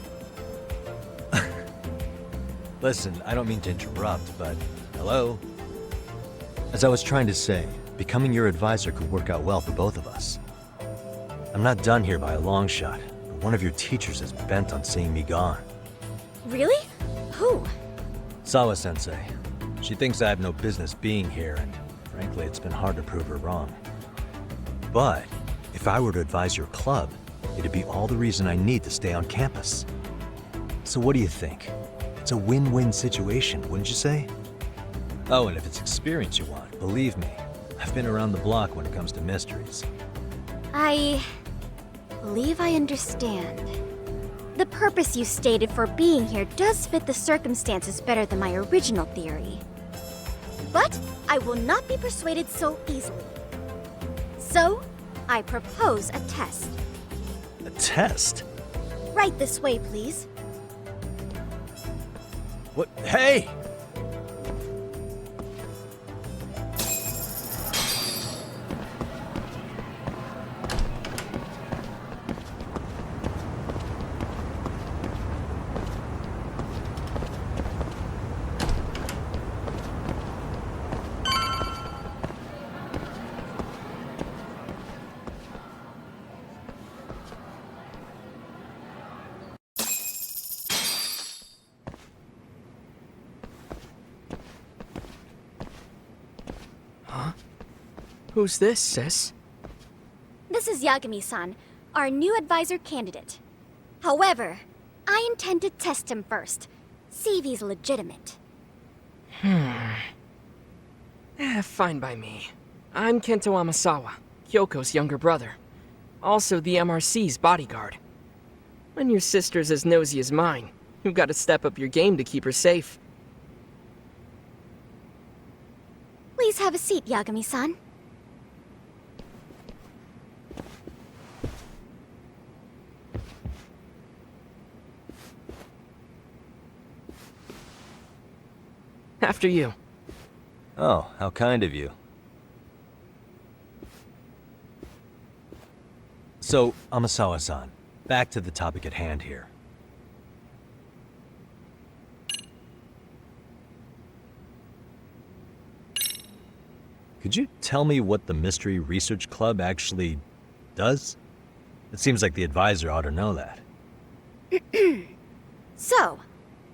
S7: Listen, I don't mean to interrupt, but hello? As I was trying to say, becoming your advisor could work out well for both of us. I'm not done here by a long shot, but one of your teachers is bent on seeing me gone.
S15: Really? Who?
S7: Sawa-sensei. She thinks I have no business being here, and frankly, it's been hard to prove her wrong. But if I were to advise your club, it'd be all the reason I need to stay on campus. So what do you think? It's a win-win situation, wouldn't you say? Oh, and if it's experience you want, believe me, I've been around the block when it comes to mysteries.
S15: I believe I understand. The purpose you stated for being here does fit the circumstances better than my original theory. But I will not be persuaded so easily. So, I propose a test.
S7: A test?
S15: Right this way, please.
S7: What? Hey!
S6: Who's this, sis?
S15: This is Yagami-san, our new advisor candidate. However, I intend to test him first, see if he's legitimate.
S6: Fine by me. I'm Kento Amasawa, Kyoko's younger brother. Also the MRC's bodyguard. When your sister's as nosy as mine, you've got to step up your game to keep her safe.
S15: Please have a seat, Yagami-san.
S6: After you.
S7: Oh, how kind of you. So, Amasawa-san, back to the topic at hand here. Could you tell me what the Mystery Research Club actually does? It seems like the advisor ought to know that.
S15: So,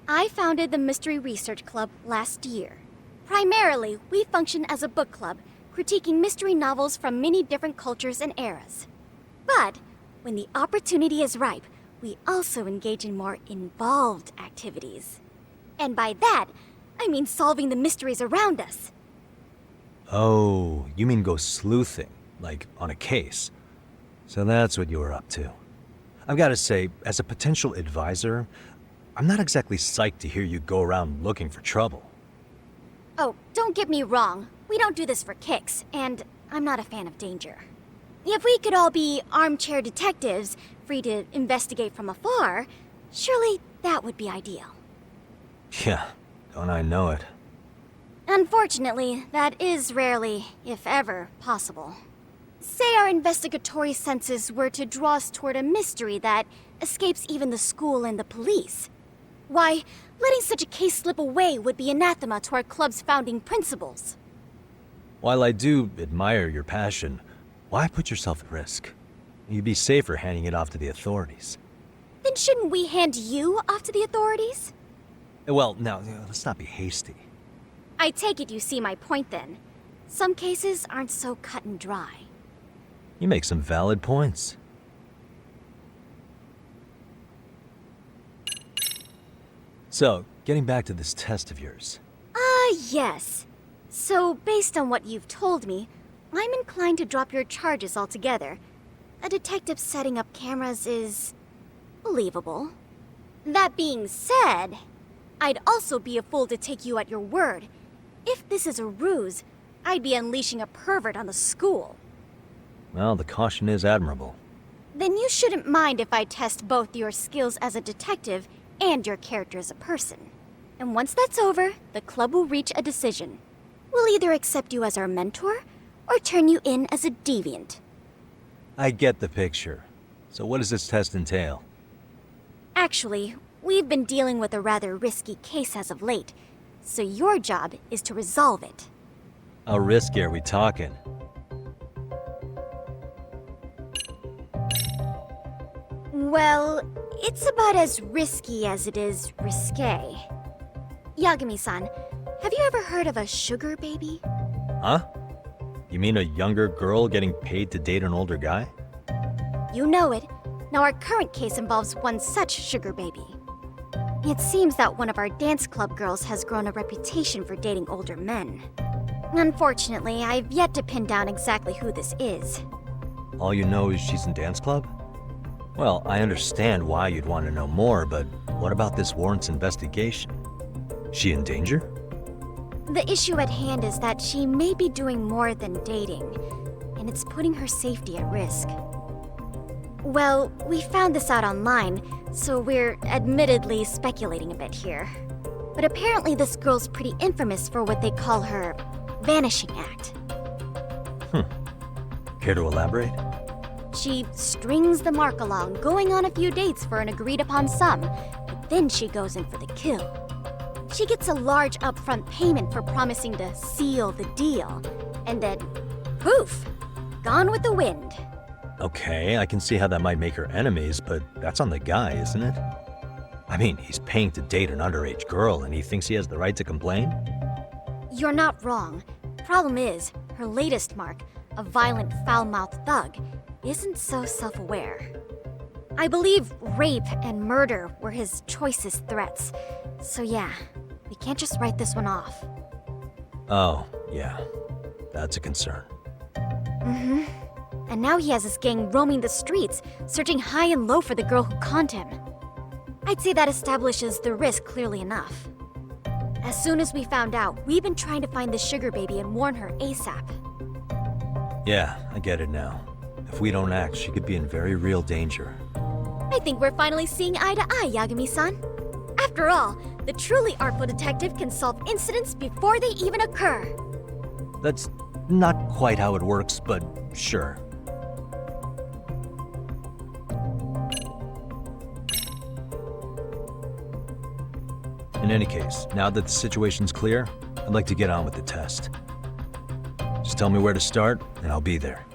S15: I founded the Mystery Research Club last year. Primarily, we function as a book club, critiquing mystery novels from many different cultures and eras. But, when the opportunity is ripe, we also engage in more involved activities. And by that, I mean solving the mysteries around us.
S7: Oh, you mean go sleuthing, like on a case. So that's what you were up to. I've got to say, as a potential advisor, I'm not exactly psyched to hear you go around looking for trouble.
S15: Oh, don't get me wrong. We don't do this for kicks, and I'm not a fan of danger. If we could all be armchair detectives, free to investigate from afar, surely that would be ideal.
S7: Yeah, don't I know it.
S15: Unfortunately, that is rarely, if ever, possible. Say our investigatory senses were to draw us toward a mystery that escapes even the school and the police. Why, letting such a case slip away would be anathema to our club's founding principles.
S7: While I do admire your passion, why put yourself at risk? You'd be safer handing it off to the authorities.
S15: Then shouldn't we hand you off to the authorities?
S7: Well, now, let's not be hasty.
S15: I take it you see my point then. Some cases aren't so cut and dry.
S7: You make some valid points. So, getting back to this test of yours.
S15: Yes. So, based on what you've told me, I'm inclined to drop your charges altogether. A detective setting up cameras is believable. That being said, I'd also be a fool to take you at your word. If this is a ruse, I'd be unleashing a pervert on the school.
S7: Well, the caution is admirable.
S15: Then you shouldn't mind if I test both your skills as a detective and your character as a person. And once that's over, the club will reach a decision. We'll either accept you as our mentor, or turn you in as a deviant.
S7: I get the picture. So what does this test entail?
S15: Actually, we've been dealing with a rather risky case as of late, so your job is to resolve it.
S7: How risky are we talking?
S15: Well, it's about as risky as it is risque. Yagami-san, have you ever heard of a sugar baby?
S7: Huh? You mean a younger girl getting paid to date an older guy?
S15: You know it. Now our current case involves one such sugar baby. It seems that one of our dance club girls has grown a reputation for dating older men. Unfortunately, I've yet to pin down exactly who this is.
S7: All you know is she's in dance club? Well, I understand why you'd want to know more, but what about this warrants investigation? She in danger?
S15: The issue at hand is that she may be doing more than dating, and it's putting her safety at risk. Well, we found this out online, so we're admittedly speculating a bit here. But apparently this girl's pretty infamous for what they call her vanishing act.
S7: Care to elaborate?
S15: She strings the mark along, going on a few dates for an agreed-upon sum, but then she goes in for the kill. She gets a large upfront payment for promising to seal the deal, and then, poof, gone with the wind.
S7: Okay, I can see how that might make her enemies, but that's on the guy, isn't it? I mean, he's paying to date an underage girl, and he thinks he has the right to complain?
S15: You're not wrong. Problem is, her latest mark, a violent, foul-mouthed thug, isn't so self-aware. I believe rape and murder were his choicest threats. So yeah, we can't just write this one off.
S7: Oh, yeah. That's a concern.
S15: Mm-hmm. And now he has his gang roaming the streets, searching high and low for the girl who conned him. I'd say that establishes the risk clearly enough. As soon as we found out, we've been trying to find the sugar baby and warn her ASAP.
S7: Yeah, I get it now. If we don't act, she could be in very real danger.
S15: I think we're finally seeing eye to eye, Yagami-san. After After all, the truly artful detective can solve incidents before they even occur.
S7: That's not quite how it works, but sure. In any case, now that the situation's clear, I'd like to get on with the test. Just tell me where to start, and I'll be there.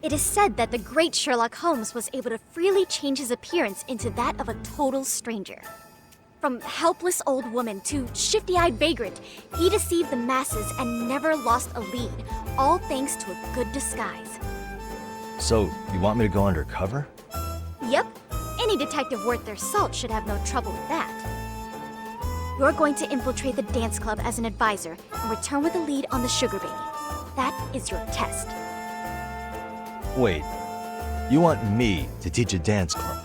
S15: It is said that the great Sherlock Holmes was able to freely change his appearance into that of a total stranger. From helpless old woman to shifty-eyed vagrant, he deceived the masses and never lost a lead, all thanks to a good disguise.
S7: So, you want me to go undercover?
S15: Yep, any detective worth their salt should have no trouble with that. You're going to infiltrate the dance club as an advisor and return with a lead on the sugar baby. That is your test.
S7: Wait, you want me to teach a dance club?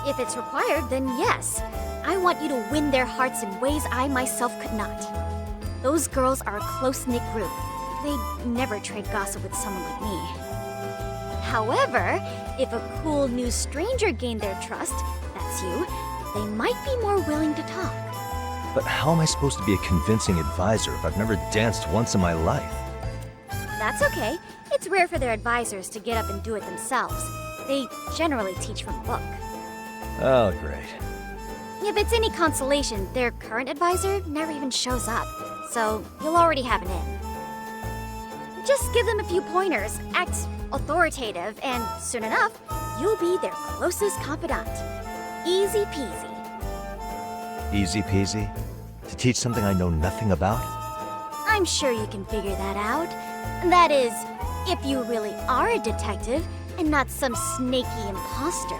S15: If it's required, then yes. I want you to win their hearts in ways I myself could not. Those girls are a close-knit group. They'd never trade gossip with someone like me. However, if a cool new stranger gained their trust, that's you, they might be more willing to talk.
S7: But how am I supposed to be a convincing advisor if I've never danced once in my life?
S15: That's okay. It's rare for their advisors to get up and do it themselves. They generally teach from a book.
S7: Oh, great.
S15: If it's any consolation, their current advisor never even shows up, so you'll already have an in. Just give them a few pointers, act authoritative, and soon enough, you'll be their closest confidant. Easy peasy.
S7: Easy peasy? To teach something I know nothing about?
S15: I'm sure you can figure that out. That is, if you really are a detective and not some snaky imposter.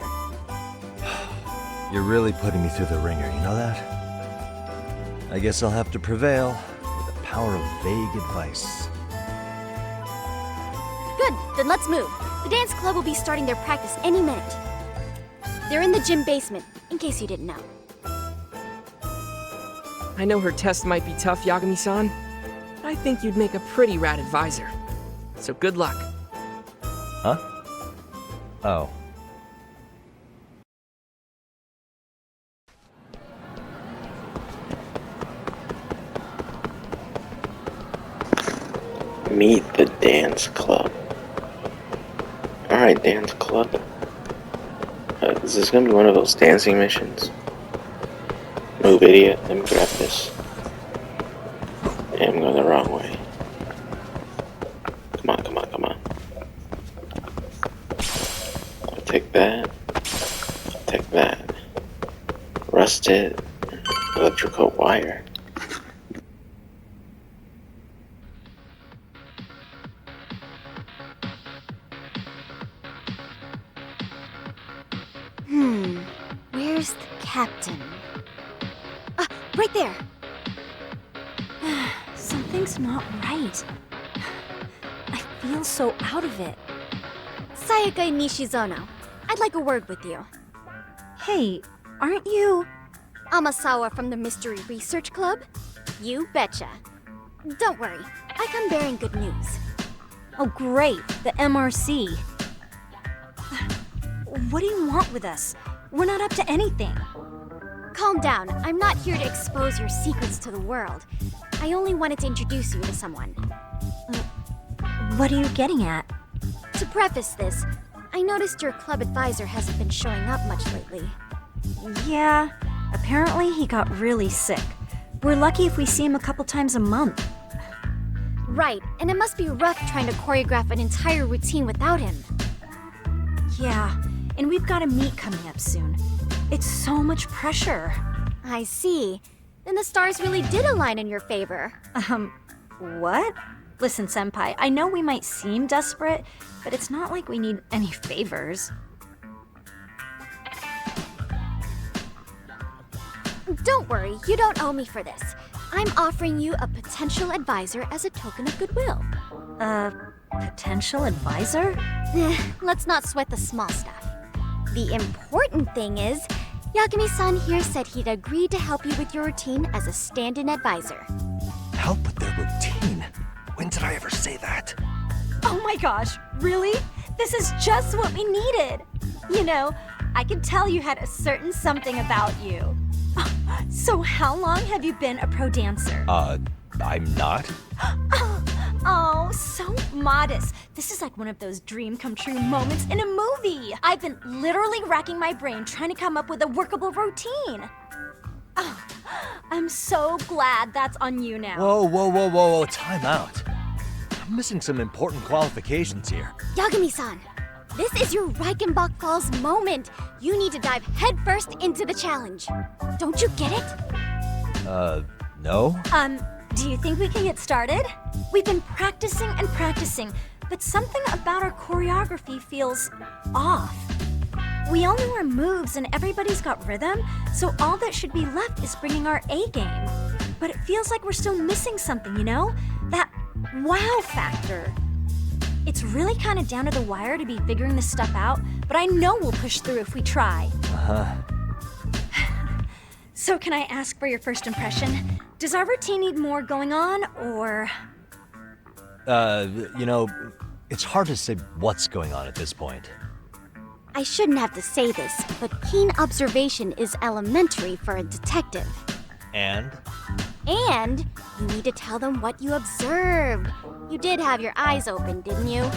S7: You're really putting me through the ringer, you know that? I guess I'll have to prevail with the power of vague advice.
S15: Good, then let's move. The dance club will be starting their practice any minute. They're in the gym basement, in case you didn't know.
S6: I know her test might be tough, Yagami-san, but I think you'd make a pretty rad advisor. So good luck.
S7: Huh? Oh.
S9: Meet the dance club. Alright, dance club. Is this gonna be one of those dancing missions? Move, idiot. Let me grab this. I'm going the wrong way. Come on, come on, come on. I'll take that. I'll take that. Rusted electrical wire.
S15: Where's the captain? Ah, right there!
S1: Something's not right. I feel so out of it.
S15: Sayaka Nishizono, I'd like a word with you.
S1: Hey, aren't you...
S15: Amasawa from the Mystery Research Club? You betcha. Don't worry, I come bearing good news.
S1: Oh great, the MRC. What do you want with us? We're not up to anything.
S15: Calm down, I'm not here to expose your secrets to the world. I only wanted to introduce you to someone.
S1: What are you getting at?
S15: To preface this, I noticed your club advisor hasn't been showing up much lately.
S1: Yeah, apparently he got really sick. We're lucky if we see him a couple times a month.
S15: Right, and it must be rough trying to choreograph an entire routine without him.
S1: Yeah, and we've got a meet coming up soon. It's so much pressure.
S15: I see. Then the stars really did align in your favor.
S1: What? Listen, Senpai, I know we might seem desperate, but it's not like we need any favors.
S15: Don't worry, you don't owe me for this. I'm offering you a potential advisor as a token of goodwill.
S1: Potential advisor?
S15: Let's not sweat the small stuff. The important thing is, Yagami-san here said he'd agreed to help you with your routine as a stand-in advisor.
S7: Help with their routine? When did I ever say that?
S1: Oh my gosh, really? This is just what we needed. You know, I could tell you had a certain something about you. So how long have you been a pro dancer?
S7: I'm not.
S1: Oh, so modest. This is like one of those dream come true moments in a movie. I've been literally racking my brain trying to come up with a workable routine. Oh, I'm so glad that's on you now.
S7: Whoa, time out. I'm missing some important qualifications here.
S15: Yagami-san, this is your Reichenbach Falls moment. You need to dive headfirst into the challenge. Don't you get it?
S7: No?
S1: Do you think we can get started? We've been practicing and practicing, but something about our choreography feels off. We all know our moves and everybody's got rhythm, so all that should be left is bringing our A game. But it feels like we're still missing something, you know? That wow factor. It's really kind of down to the wire to be figuring this stuff out, but I know we'll push through if we try. So can I ask for your first impression? Does our routine need more going on, or...?
S7: It's hard to say what's going on at this point.
S15: I shouldn't have to say this, but keen observation is elementary for a detective.
S7: And?
S15: And you need to tell them what you observed. You did have your eyes open, didn't you?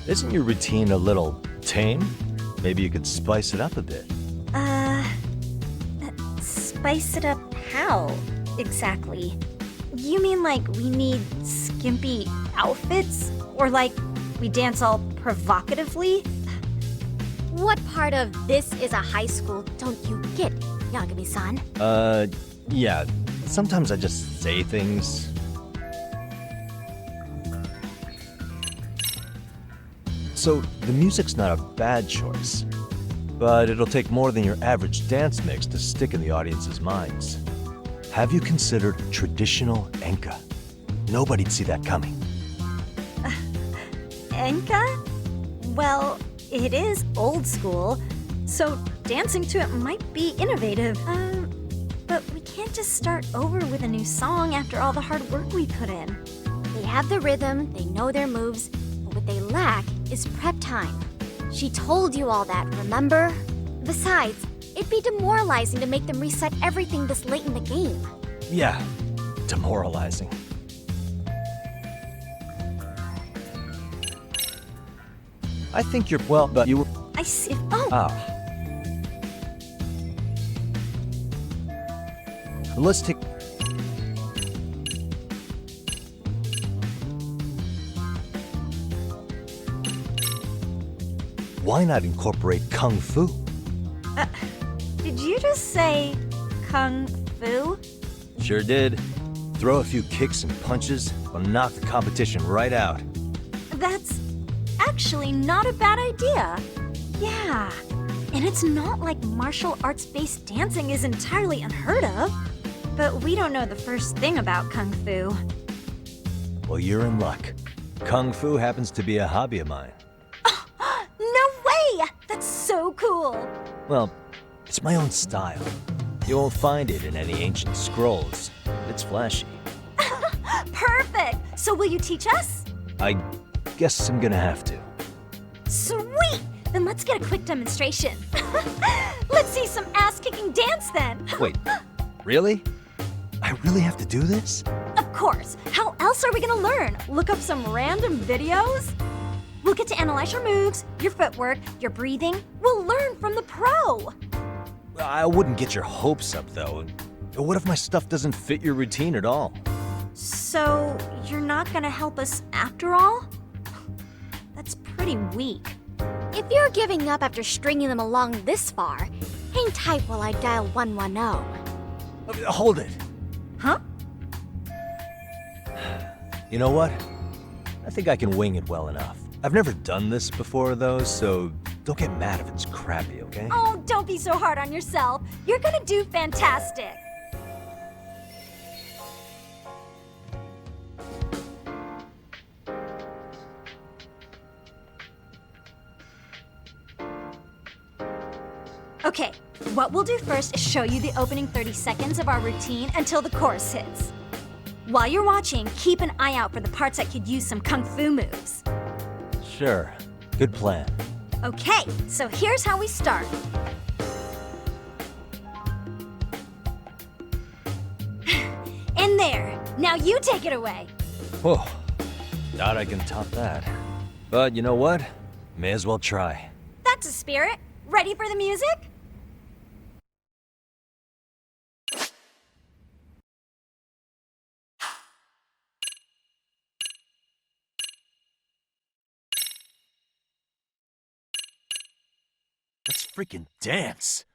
S7: Isn't your routine a little tame? Maybe you could spice it up a bit.
S1: Spice it up how, exactly? You mean like we need skimpy outfits? Or like we dance all provocatively?
S15: What part of this is a high school don't you get, Yagami-san?
S7: Yeah. Sometimes I just say things. So, the music's not a bad choice, but it'll take more than your average dance mix to stick in the audience's minds. Have you considered traditional enka? Nobody'd see that coming.
S1: Enka? Well, it is old school, so dancing to it might be innovative. But we can't just start over with a new song after all the hard work we put in.
S15: They have the rhythm, they know their moves, but what they lack is prep time. She told you all that, remember? Besides, it'd be demoralizing to make them reset everything this late in the game.
S7: Yeah, demoralizing. I think you're well, but you were.
S1: I see. Oh!
S7: Ah. Let's take. Why not incorporate Kung Fu?
S1: Did you just say Kung Fu?
S7: Sure did. Throw a few kicks and punches, will knock the competition right out.
S1: That's actually not a bad idea. Yeah, and it's not like martial arts-based dancing is entirely unheard of. But we don't know the first thing about Kung Fu.
S7: Well, you're in luck. Kung Fu happens to be a hobby of mine.
S1: No way! That's so cool!
S7: Well, it's my own style. You won't find it in any ancient scrolls. It's flashy.
S1: Perfect! So will you teach us?
S7: I guess I'm gonna have to.
S1: Sweet! Then let's get a quick demonstration. Let's see some ass-kicking dance then!
S7: Wait, really? I really have to do this?
S1: Of course! How else are we gonna learn? Look up some random videos? We'll get to analyze your moves, your footwork, your breathing. We'll learn from the pro!
S7: I wouldn't get your hopes up, though. What if my stuff doesn't fit your routine at all?
S1: So, you're not gonna help us after all? That's pretty weak.
S15: If you're giving up after stringing them along this far, hang tight while I dial 110.
S7: Hold it.
S1: Huh?
S7: You know what? I think I can wing it well enough. I've never done this before, though, so don't get mad if it's crappy, okay?
S1: Oh, don't be so hard on yourself. You're gonna do fantastic. Okay, what we'll do first is show you the opening 30 seconds of our routine until the chorus hits. While you're watching, keep an eye out for the parts that could use some kung fu moves.
S7: Sure. Good plan.
S1: Okay, so here's how we start. In there. Now you take it away.
S7: Whoa. Doubt I can top that. But you know what? May as well try.
S1: That's a spirit. Ready for the music?
S7: Let's freaking dance.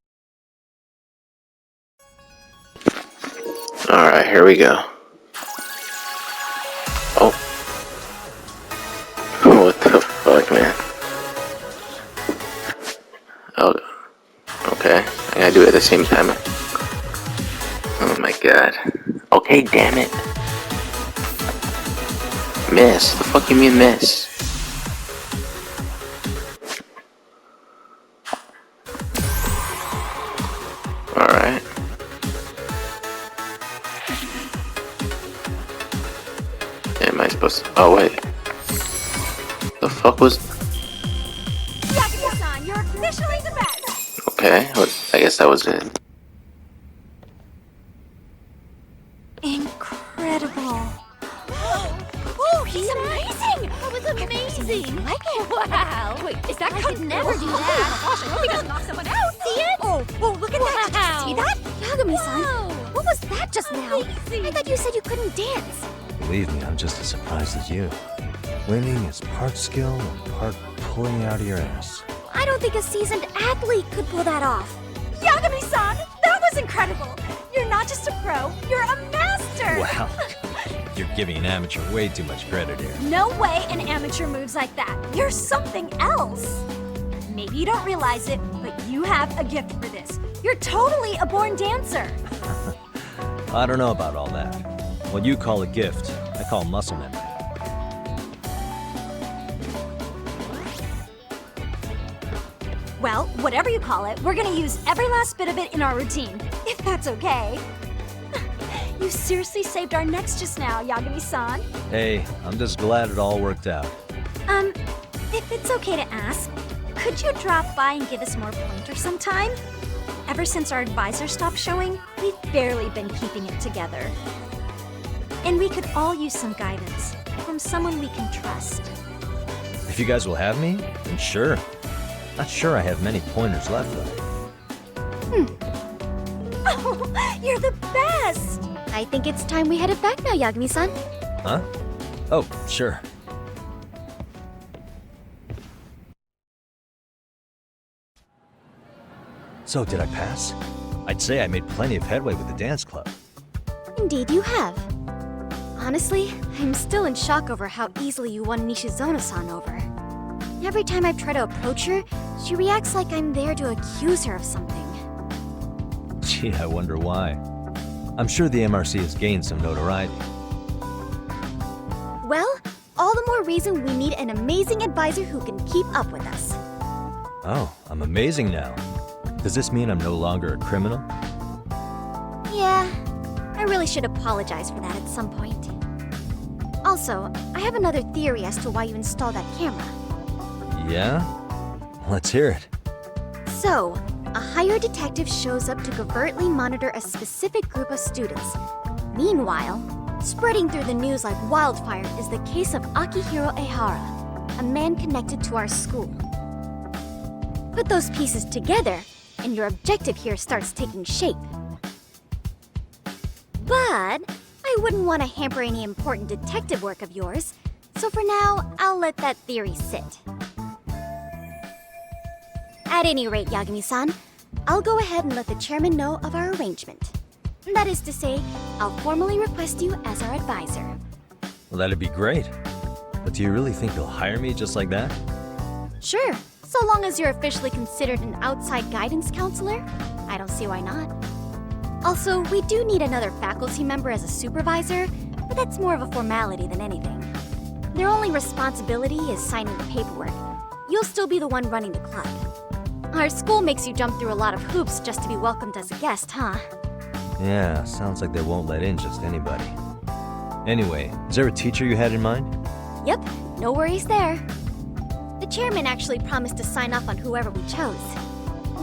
S9: Alright, here we go. Oh. What the fuck, man? Oh. Okay. I gotta do it at the same time. Oh my god. Okay, damn it. Miss. The fuck you mean miss? Alright. Am I supposed to... Oh, wait. The fuck was...
S1: Yakuza-san, you're officially the best!
S9: Okay, well, I guess that was it.
S1: Incredible.
S15: Oh, he's amazing! That was amazing! Like it? Wow! Wait, is that I could never do that! Oh gosh, I hope he doesn't knock someone out! See it? Oh, look at that! Did you see that? Yagami-san, what was that just now? I thought you said you couldn't dance.
S7: Believe me, I'm just as surprised as you. Winning is part skill and part pulling out of your ass.
S15: I don't think a seasoned athlete could pull that off.
S1: Yagami-san, that was incredible! You're not just a pro, you're a master!
S7: Wow. You're giving an amateur way too much credit here.
S1: No way an amateur moves like that. You're something else. Maybe you don't realize it, but you have a gift for this. You're totally a born dancer.
S7: I don't know about all that. What you call a gift, I call muscle memory.
S1: Well, whatever you call it, we're gonna use every last bit of it in our routine, if that's okay. You seriously saved our necks just now, Yagami-san.
S7: Hey, I'm just glad it all worked out.
S1: If it's okay to ask, could you drop by and give us more pointers sometime? Ever since our advisor stopped showing, we've barely been keeping it together. And we could all use some guidance from someone we can trust.
S7: If you guys will have me, then sure. Not sure I have many pointers left, though.
S1: Oh, you're the best!
S15: I think it's time we headed back now, Yagami-san.
S7: Huh? Oh, sure. So, did I pass? I'd say I made plenty of headway with the dance club.
S15: Indeed you have. Honestly, I'm still in shock over how easily you won Nishizono-san over. Every time I try to approach her, she reacts like I'm there to accuse her of something.
S7: Gee, I wonder why. I'm sure the MRC has gained some notoriety.
S15: Well, all the more reason we need an amazing advisor who can keep up with us.
S7: Oh, I'm amazing now. Does this mean I'm no longer a criminal?
S15: Yeah, I really should apologize for that at some point. Also, I have another theory as to why you installed that camera.
S7: Yeah? Let's hear it.
S15: So, a hired detective shows up to covertly monitor a specific group of students. Meanwhile, spreading through the news like wildfire is the case of Akihiro Ehara, a man connected to our school. Put those pieces together, and your objective here starts taking shape. But I wouldn't want to hamper any important detective work of yours, so for now, I'll let that theory sit. At any rate, Yagami-san, I'll go ahead and let the chairman know of our arrangement. That is to say, I'll formally request you as our advisor.
S7: Well, that'd be great. But do you really think you'll hire me just like that?
S15: Sure, so long as you're officially considered an outside guidance counselor, I don't see why not. Also, we do need another faculty member as a supervisor, but that's more of a formality than anything. Their only responsibility is signing the paperwork. You'll still be the one running the club. Our school makes you jump through a lot of hoops just to be welcomed as a guest, huh?
S7: Yeah, sounds like they won't let in just anybody. Anyway, is there a teacher you had in mind?
S15: Yep, no worries there. The chairman actually promised to sign off on whoever we chose.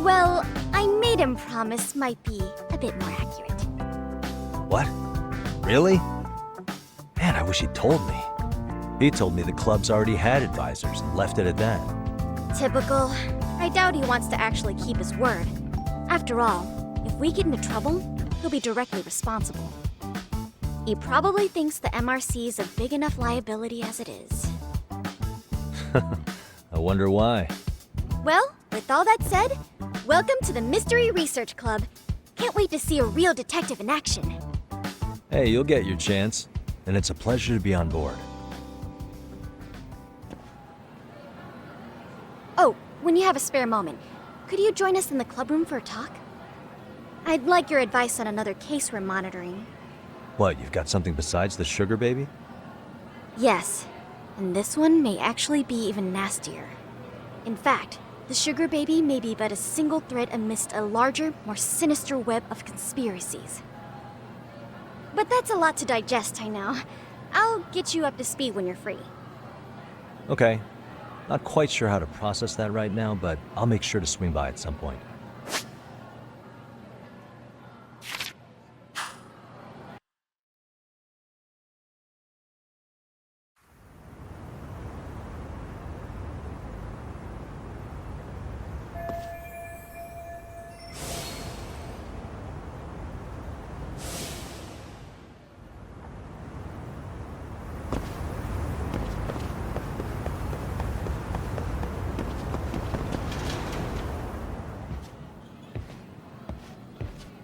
S15: Well, I made him promise might be a bit more accurate.
S7: What? Really? Man, I wish he'd told me. He told me the club's already had advisors and left it at that.
S15: Typical. I doubt he wants to actually keep his word. After all, if we get into trouble, he'll be directly responsible. He probably thinks the MRC is a big enough liability as it is.
S7: I wonder why.
S15: Well, with all that said, welcome to the Mystery Research Club. Can't wait to see a real detective in action.
S7: Hey, you'll get your chance, and it's a pleasure to be on board.
S15: Oh, when you have a spare moment, could you join us in the club room for a talk? I'd like your advice on another case we're monitoring.
S7: What, you've got something besides the sugar baby?
S15: Yes, and this one may actually be even nastier. In fact, the sugar baby may be but a single thread amidst a larger, more sinister web of conspiracies. But that's a lot to digest, I know. I'll get you up to speed when you're free.
S7: Okay. Not quite sure how to process that right now, but I'll make sure to swing by at some point.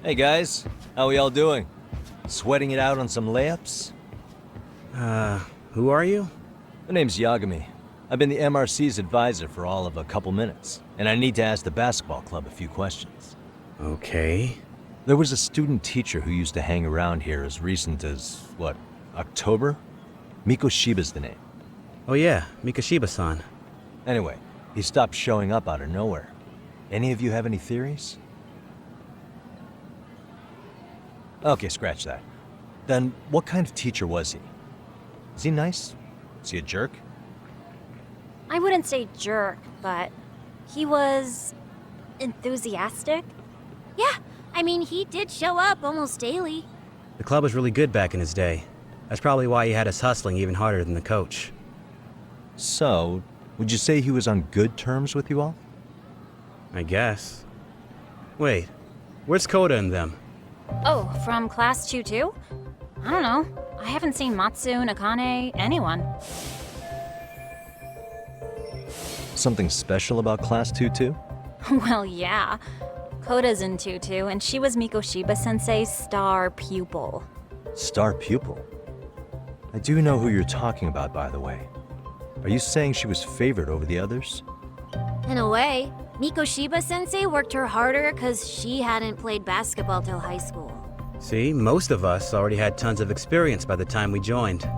S7: Hey guys, how we all doing? Sweating it out on some layups?
S12: Who are you?
S7: My name's Yagami. I've been the MRC's advisor for all of a couple minutes, and I need to ask the basketball club a few questions.
S12: Okay.
S7: There was a student teacher who used to hang around here as recent as, what, October? Mikoshiba's the name.
S12: Oh yeah, Mikoshiba-san.
S7: Anyway, he stopped showing up out of nowhere. Any of you have any theories? Okay, scratch that. Then, what kind of teacher was he? Is he nice? Is he a jerk?
S1: I wouldn't say jerk, but he was enthusiastic. Yeah, I mean, he did show up almost daily.
S12: The club was really good back in his day. That's probably why he had us hustling even harder than the coach.
S7: So, would you say he was on good terms with you all?
S12: I guess. Wait, where's Koda and them?
S22: Oh, from class 2 too? I don't know. I haven't seen Matsu, Nakane, anyone.
S7: Something special about Class 2 too?
S22: Well, yeah. Koda's in 2-2, and she was Mikoshiba-sensei's star pupil.
S7: Star pupil? I do know who you're talking about, by the way. Are you saying she was favored over the others?
S1: In a way, Mikoshiba-sensei worked her harder because she hadn't played basketball till high school.
S12: See, most of us already had tons of experience by the time we joined.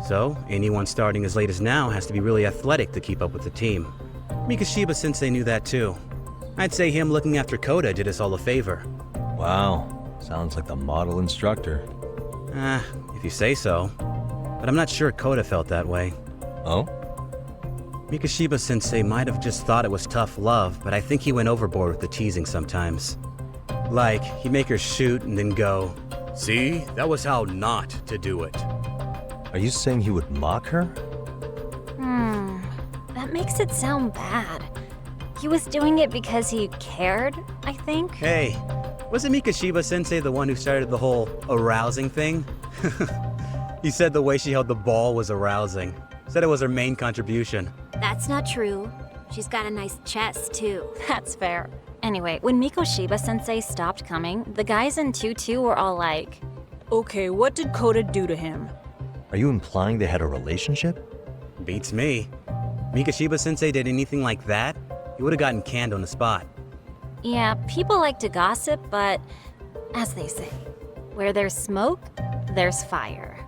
S12: So, anyone starting as late as now has to be really athletic to keep up with the team. Mikoshiba-sensei knew that too. I'd say him looking after Koda did us all a favor.
S7: Wow, sounds like the model instructor.
S12: If you say so. But I'm not sure Koda felt that way.
S7: Oh?
S12: Mikoshiba-sensei might have just thought it was tough love, but I think he went overboard with the teasing sometimes. Like, he'd make her shoot and then go, "See, that was how not to do it."
S7: Are you saying he would mock her?
S22: That makes it sound bad. He was doing it because he cared, I think.
S12: Hey, wasn't Mikoshiba-sensei the one who started the whole arousing thing? He said the way she held the ball was arousing. Said it was her main contribution.
S1: That's not true. She's got a nice chest, too.
S22: That's fair. Anyway, when Mikoshiba-sensei stopped coming, the guys in 2-2 were all like,
S23: "Okay, what did Koda do to him?"
S7: Are you implying they had a relationship?
S12: Beats me. Mikoshiba-sensei did anything like that, he would have gotten canned on the spot.
S22: yeah, people like to gossip, but as they say, where there's smoke, there's fire.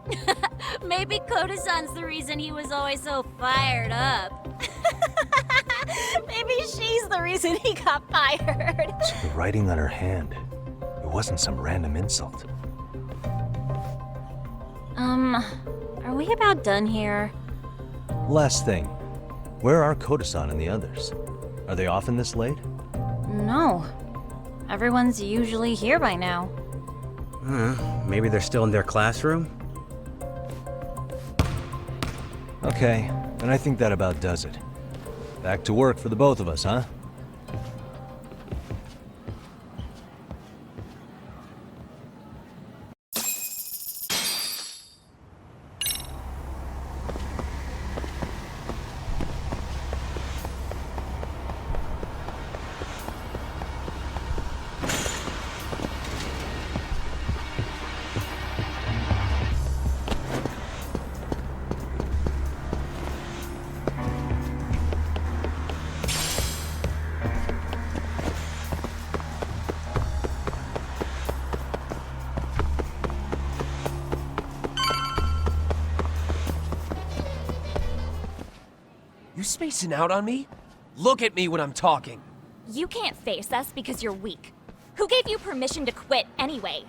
S1: Maybe Koda-san's the reason he was always so fired up.
S15: Maybe she's the reason he got fired.
S7: So the writing on her hand, it wasn't some random insult.
S22: Are we about done here?
S7: Last thing, where are Koda-san and the others? Are they often this late?
S22: No. Everyone's usually here by now.
S12: Maybe they're still in their classroom?
S7: Okay, and I think that about does it. Back to work for the both of us, huh?
S14: You spacing out on me? Look at me when I'm talking.
S10: You can't face us because you're weak. Who gave you permission to quit anyway?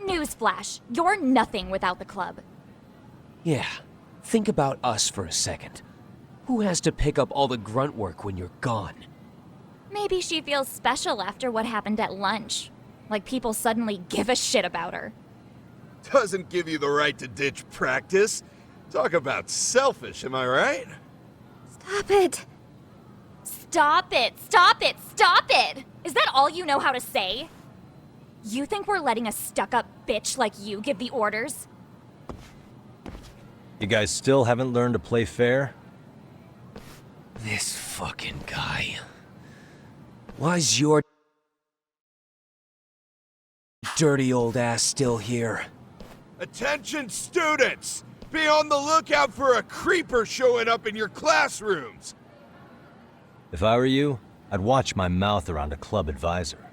S10: Newsflash, you're nothing without the club.
S14: Yeah, think about us for a second. Who has to pick up all the grunt work when you're gone?
S10: Maybe she feels special after what happened at lunch. Like people suddenly give a shit about her.
S11: Doesn't give you the right to ditch practice. Talk about selfish, am I right?
S10: Stop it! Stop it! Stop it! Stop it! Is that all you know how to say? You think we're letting a stuck-up bitch like you give the orders?
S7: You guys still haven't learned to play fair?
S14: This fucking guy. Why's your dirty old ass still here?
S11: Attention students! Be on the lookout for a creeper showing up in your classrooms!
S7: If I were you, I'd watch my mouth around a club advisor.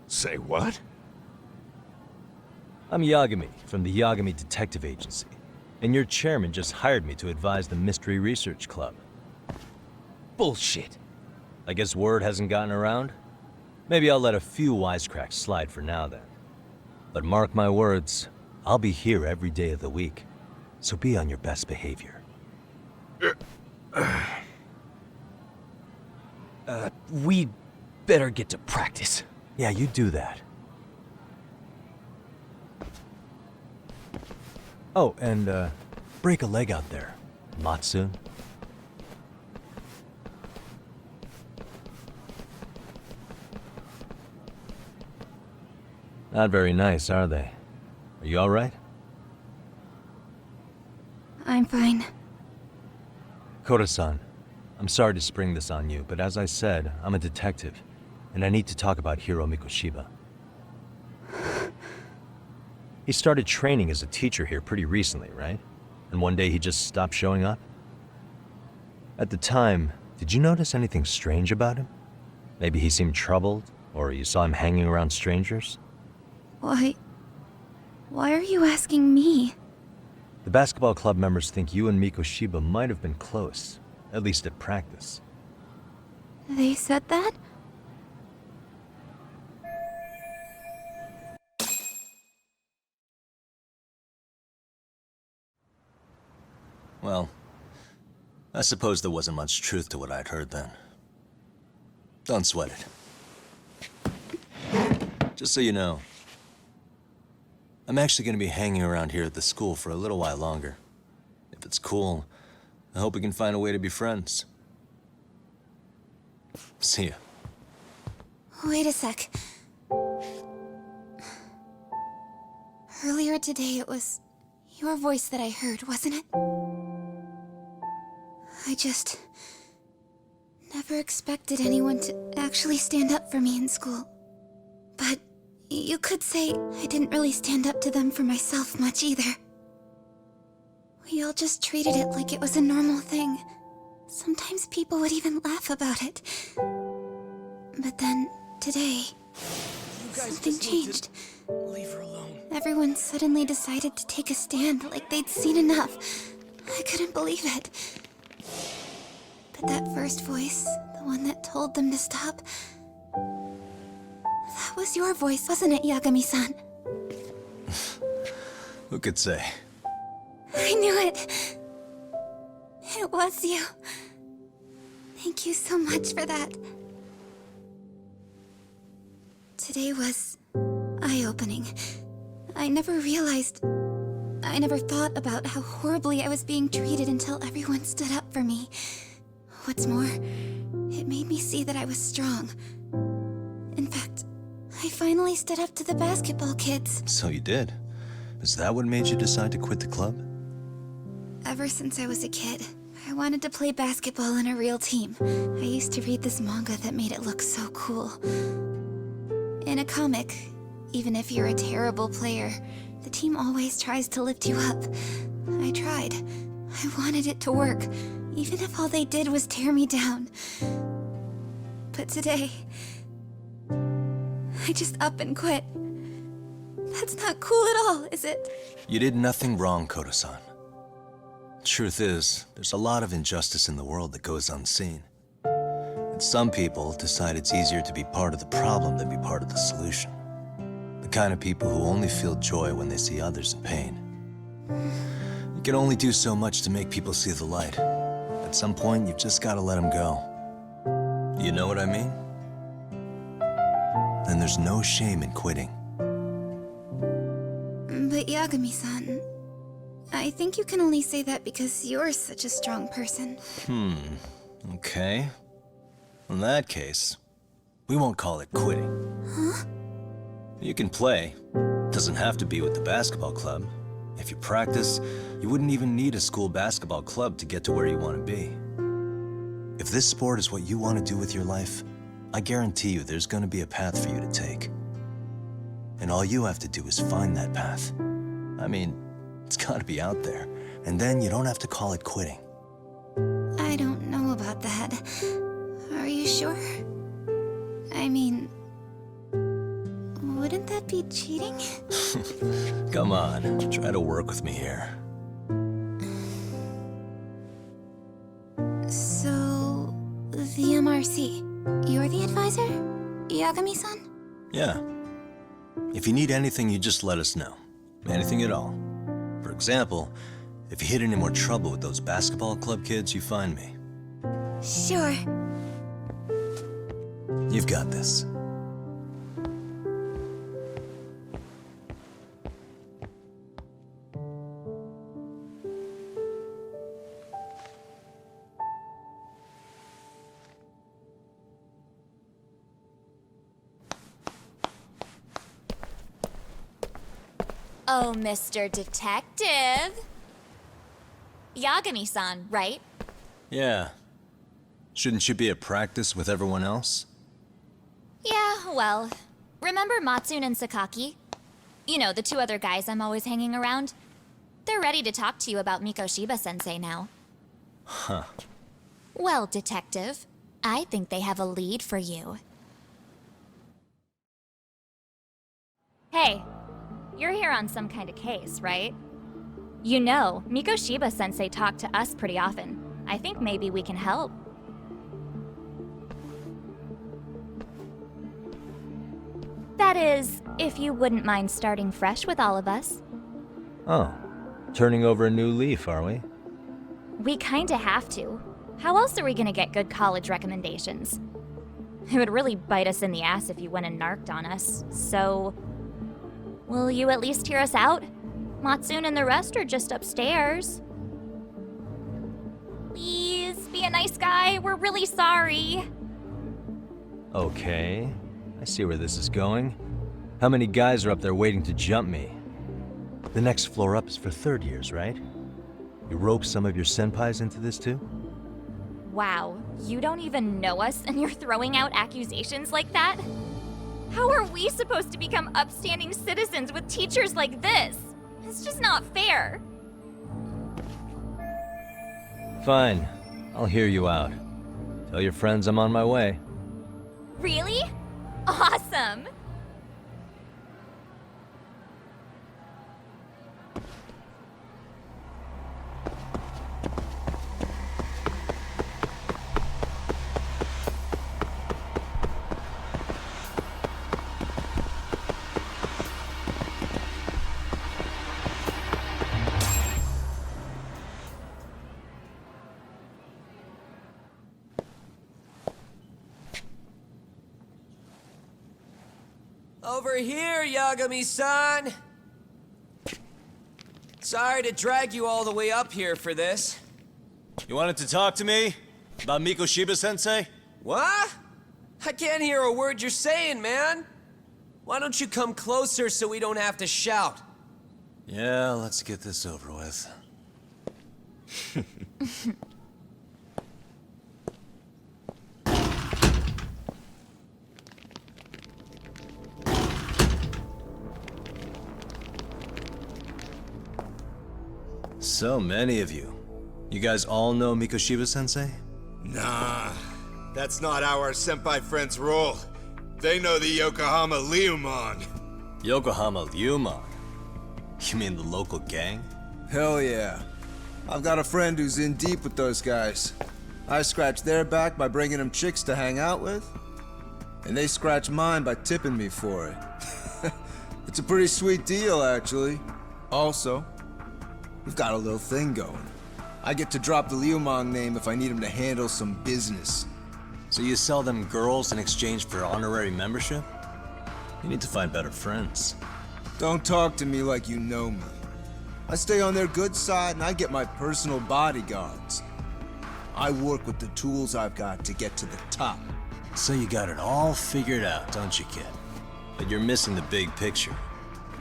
S11: Say what?
S7: I'm Yagami from the Yagami Detective Agency, and your chairman just hired me to advise the Mystery Research Club.
S14: Bullshit.
S7: I guess word hasn't gotten around? Maybe I'll let a few wisecracks slide for now then. But mark my words, I'll be here every day of the week. So be on your best behavior.
S14: We better get to practice.
S7: Yeah, you do that. Oh, and, break a leg out there, Matsu. Not very nice, are they? Are you all right?
S15: I'm fine.
S7: Koda-san, I'm sorry to spring this on you, but as I said, I'm a detective, and I need to talk about Hiro Mikoshiba. He started training as a teacher here pretty recently, right? And one day he just stopped showing up? At the time, did you notice anything strange about him? Maybe he seemed troubled, or you saw him hanging around strangers?
S15: Why are you asking me?
S7: The basketball club members think you and Mikoshiba might have been close, at least at practice.
S15: They said that?
S4: Well, I suppose there wasn't much truth to what I'd heard then. Don't sweat it. Just so you know, I'm actually going to be hanging around here at the school for a little while longer. If it's cool, I hope we can find a way to be friends. See ya.
S15: Wait a sec. Earlier today it was your voice that I heard, wasn't it? I just never expected anyone to actually stand up for me in school. But you could say I didn't really stand up to them for myself much either. We all just treated it like it was a normal thing. Sometimes people would even laugh about it. But then, today, something changed.
S14: Leave her alone.
S15: Everyone suddenly decided to take a stand like they'd seen enough. I couldn't believe it.
S3: But that first voice, the one that told them to stop, that was your voice, wasn't it, Yagami-san?
S4: Who could say?
S3: I knew it. It was you. Thank you so much for that. Today was eye-opening. I never thought about how horribly I was being treated until everyone stood up for me. What's more, it made me see that I was strong. In fact, I finally stood up to the basketball kids.
S4: So you did. Is that what made you decide to quit the club?
S3: Ever since I was a kid, I wanted to play basketball in a real team. I used to read this manga that made it look so cool. In a comic, even if you're a terrible player, the team always tries to lift you up. I tried. I wanted it to work, even if all they did was tear me down. But today, I just up and quit. That's not cool at all, is it?
S4: You did nothing wrong, Koda-san. Truth is, there's a lot of injustice in the world that goes unseen. And some people decide it's easier to be part of the problem than be part of the solution. The kind of people who only feel joy when they see others in pain. You can only do so much to make people see the light. At some point, you've just gotta let them go. You know what I mean? Then there's no shame in quitting.
S3: But Yagami-san, I think you can only say that because you're such a strong person.
S4: Okay. In that case, we won't call it quitting.
S3: Huh?
S4: You can play. Doesn't have to be with the basketball club. If you practice, you wouldn't even need a school basketball club to get to where you want to be. If this sport is what you want to do with your life, I guarantee you there's going to be a path for you to take. And all you have to do is find that path. I mean, it's got to be out there. And then you don't have to call it quitting.
S3: I don't know about that. Are you sure? I mean, wouldn't that be cheating?
S4: Come on, try to work with me here.
S3: So, the MRC, you're the advisor? Yagami-san?
S4: Yeah. If you need anything, you just let us know. Anything at all. For example, if you hit any more trouble with those basketball club kids, you find me.
S3: Sure.
S4: You've got this.
S10: Oh, Mr. Detective. Yagami-san, right?
S4: Yeah. Shouldn't you be at practice with everyone else?
S10: Yeah, well, remember Matsune and Sakaki? You know, the two other guys I'm always hanging around? They're ready to talk to you about Mikoshiba-sensei now.
S4: Huh.
S10: Well, Detective, I think they have a lead for you. Hey, you're here on some kind of case, right? You know, Mikoshiba-sensei talked to us pretty often. I think maybe we can help. That is, if you wouldn't mind starting fresh with all of us.
S7: Oh, turning over a new leaf, are we?
S10: We kinda have to. How else are we gonna get good college recommendations? It would really bite us in the ass if you went and narked on us, so... Will you at least hear us out? Matsune and the rest are just upstairs. Please, be a nice guy, we're really sorry.
S7: Okay, I see where this is going. How many guys are up there waiting to jump me? The next floor up is for third years, right? You rope some of your senpais into this too?
S10: Wow, you don't even know us and you're throwing out accusations like that? How are we supposed to become upstanding citizens with teachers like this? It's just not fair.
S7: Fine, I'll hear you out. Tell your friends I'm on my way.
S10: Really? Awesome!
S14: Over here, Yagami-san! Sorry to drag you all the way up here for this.
S4: You wanted to talk to me? About Mikoshiba-sensei?
S14: What? I can't hear a word you're saying, man. Why don't you come closer so we don't have to shout?
S4: Yeah, let's get this over with. So many of you. You guys all know Mikoshiba-sensei?
S11: Nah, that's not how our senpai friends roll. They know the Yokohama Liumon.
S4: Yokohama Liumon? You mean the local gang?
S5: Hell yeah. I've got a friend who's in deep with those guys. I scratch their back by bringing them chicks to hang out with, and they scratch mine by tipping me for it. It's a pretty sweet deal, actually. Also, we've got a little thing going. I get to drop the Liumong name if I need him to handle some business.
S4: So you sell them girls in exchange for honorary membership? You need to find better friends.
S5: Don't talk to me like you know me. I stay on their good side and I get my personal bodyguards. I work with the tools I've got to get to the top.
S4: So you got it all figured out, don't you, kid? But you're missing the big picture.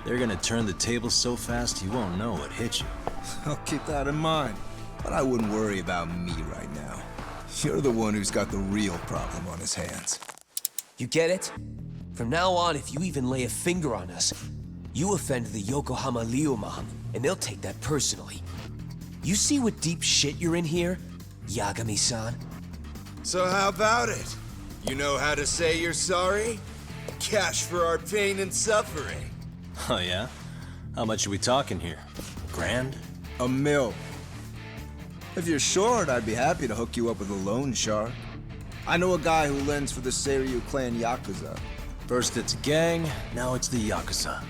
S4: They're gonna turn the tables so fast you won't know what hit you.
S5: I'll keep that in mind. But I wouldn't worry about me right now. You're the one who's got the real problem on his hands.
S14: You get it? From now on, if you even lay a finger on us, you offend the Yokohama Liumon, and they'll take that personally. You see what deep shit you're in here, Yagami-san?
S11: So how about it? You know how to say you're sorry? Cash for our pain and suffering.
S4: Oh yeah? How much are we talking here? Grand?
S5: $1 million. If you're short, I'd be happy to hook you up with a loan shark. I know a guy who lends for the Seiryu clan Yakuza.
S4: First it's a gang, now it's the Yakuza.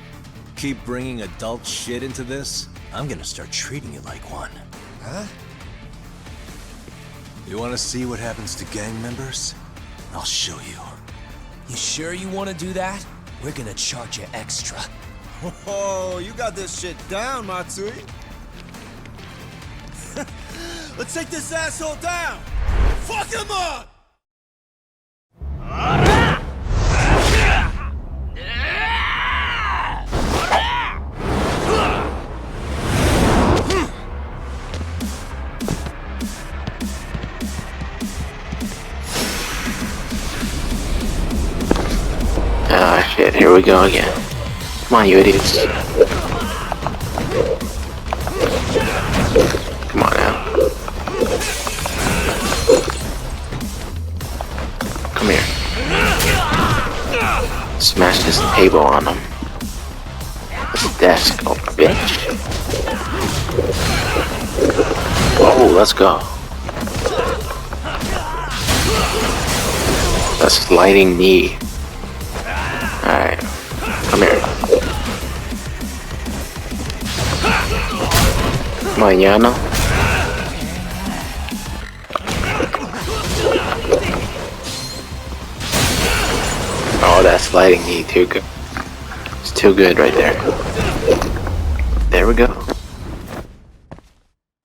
S4: Keep bringing adult shit into this, I'm gonna start treating you like one.
S14: Huh?
S4: You wanna see what happens to gang members? I'll show you.
S14: You sure you want to do that? We're gonna charge you extra.
S5: Oh, you got this shit down, Matsui. Let's take this asshole down! Fuck him up!
S9: Ah, shit, here we go again. Come on, you idiots. Come on now. Come here. Smash this table on him. This desk, oh bitch. Oh, let's go. A sliding knee. Alright, come here. Mañana. Oh, that sliding knee, too good. It's too good right there. There we go.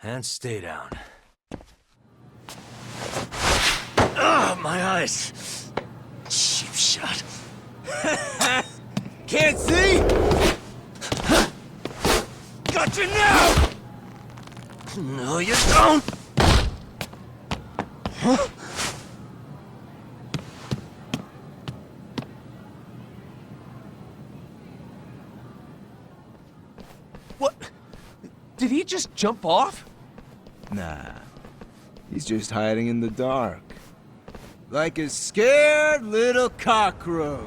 S4: And stay down. Ah, my eyes. Cheap shot.
S11: Can't see? Got you now!
S4: No, you don't!
S14: Huh? What? Did he just jump off?
S5: Nah. He's just hiding in the dark. Like a scared little cockroach.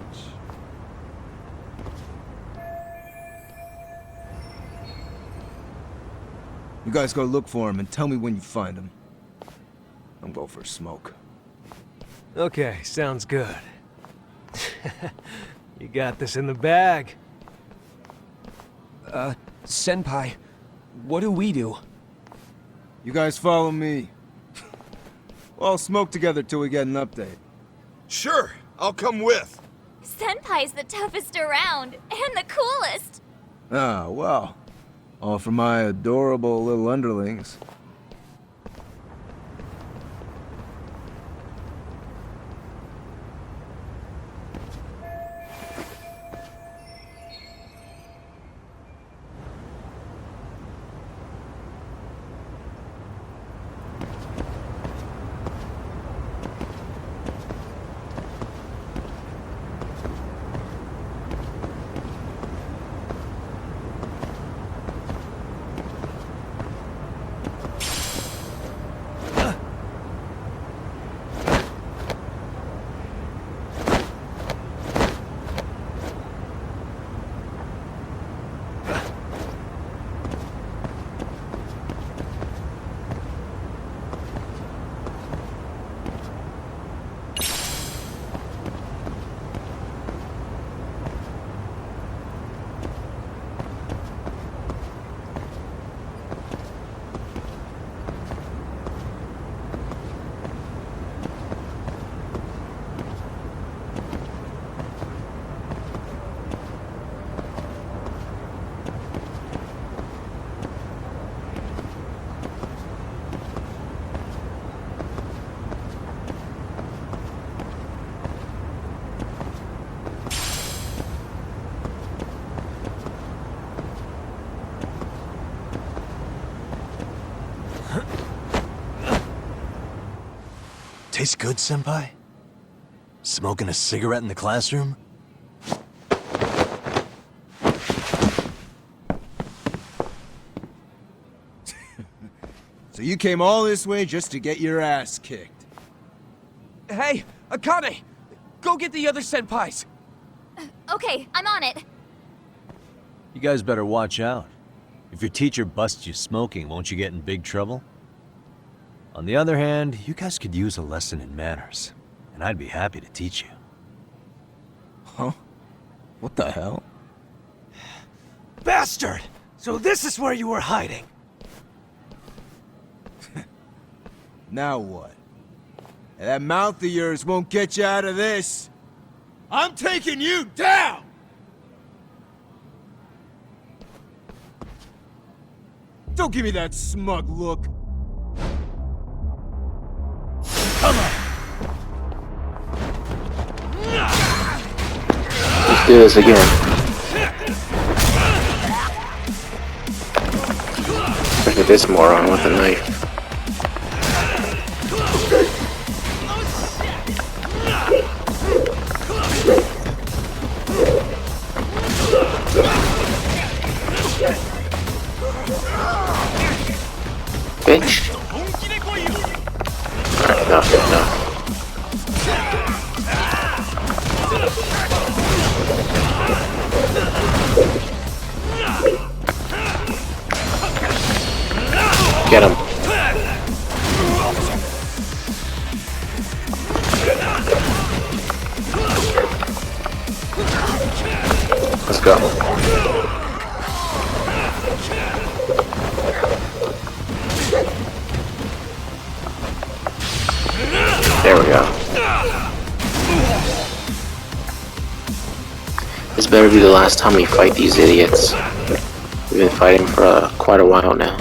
S5: You guys go look for him and tell me when you find him. I'm going for a smoke.
S16: Okay, sounds good. You got this in the bag.
S14: Senpai, what do we do?
S5: You guys follow me. We'll all smoke together till we get an update.
S11: Sure, I'll come with.
S10: Senpai's the toughest around, and the coolest!
S5: Ah, well. All for my adorable little underlings.
S4: Tastes good, Senpai? Smoking a cigarette in the classroom?
S5: So you came all this way just to get your ass kicked?
S14: Hey, Akane! Go get the other senpais!
S10: Okay, I'm on it.
S7: You guys better watch out. If your teacher busts you smoking, won't you get in big trouble? On the other hand, you guys could use a lesson in manners, and I'd be happy to teach you.
S5: Huh? What the hell?
S14: Bastard! So this is where you were hiding!
S5: Now what? That mouth of yours won't get you out of this! I'm taking you down! Don't give me that smug look.
S9: Let's do this again. Look at this moron with a knife. Bitch. Alright, enough. Get him. Let's go. There we go. This better be the last time we fight these idiots. We've been fighting for quite a while now.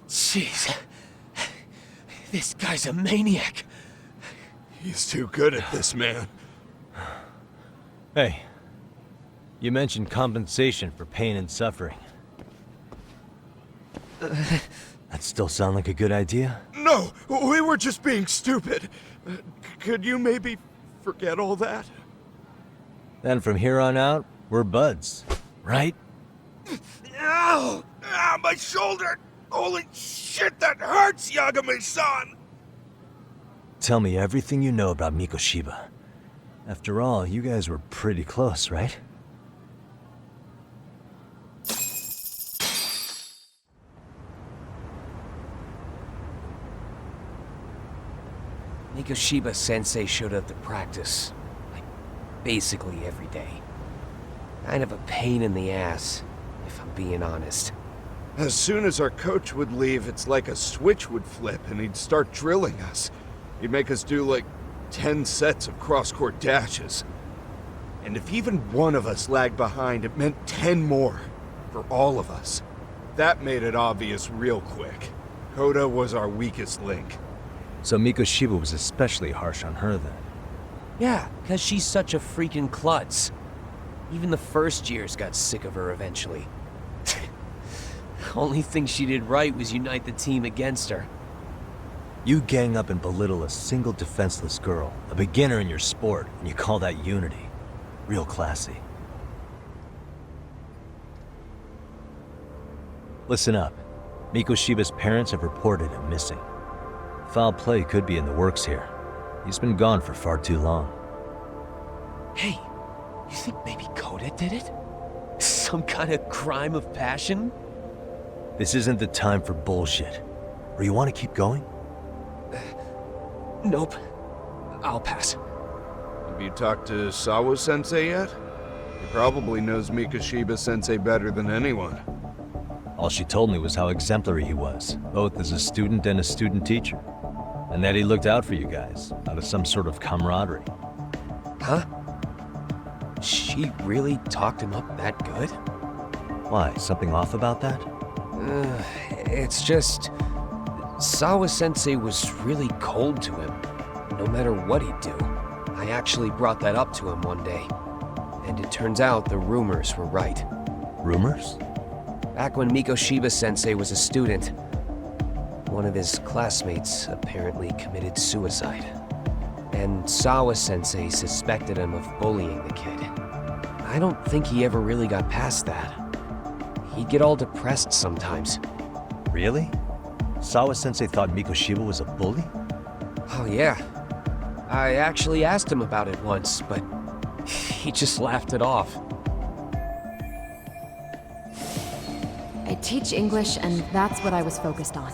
S14: Jeez. This guy's a maniac.
S11: He's too good at this, man.
S7: Hey, you mentioned compensation for pain and suffering. That still sound like a good idea?
S11: No, we were just being stupid. Could you maybe forget all that?
S7: Then from here on out, we're buds, right?
S11: Ow! Ah, my shoulder! Holy shit, that hurts, Yagami-san!
S7: Tell me everything you know about Mikoshiba. After all, you guys were pretty close, right?
S14: Mikoshiba Sensei showed up to practice, like, basically every day. Kind of a pain in the ass, if I'm being honest.
S11: As soon as our coach would leave, it's like a switch would flip and he'd start drilling us. He'd make us do like 10 sets of cross-court dashes. And if even one of us lagged behind, it meant 10 more for all of us. That made it obvious real quick. Coda was our weakest link.
S7: So Mikoshiba was especially harsh on her then?
S14: Yeah, because she's such a freaking klutz. Even the first years got sick of her eventually. Only thing she did right was unite the team against her.
S7: You gang up and belittle a single defenseless girl, a beginner in your sport, and you call that unity. Real classy. Listen up. Mikoshiba's parents have reported him missing. Foul play could be in the works here. He's been gone for far too long.
S14: Hey, you think maybe Coda did it? Some kind of crime of passion?
S7: This isn't the time for bullshit. Or you want to keep going?
S14: Nope. I'll pass.
S11: Have you talked to Sawa-sensei yet? He probably knows Mikoshiba-sensei better than anyone.
S7: All she told me was how exemplary he was, both as a student and a student teacher. And that he looked out for you guys, out of some sort of camaraderie.
S14: Huh? She really talked him up that good?
S7: Why, something off about that?
S14: It's just... Sawa-sensei was really cold to him, no matter what he'd do. I actually brought that up to him one day. And it turns out the rumors were right.
S7: Rumors?
S14: Back when Mikoshiba-sensei was a student, one of his classmates apparently committed suicide. And Sawa-sensei suspected him of bullying the kid. I don't think he ever really got past that. He'd get all depressed sometimes.
S7: Really? Sawa-sensei thought Mikoshiba was a bully?
S14: Oh yeah. I actually asked him about it once, but he just laughed it off.
S17: I teach English, and that's what I was focused on.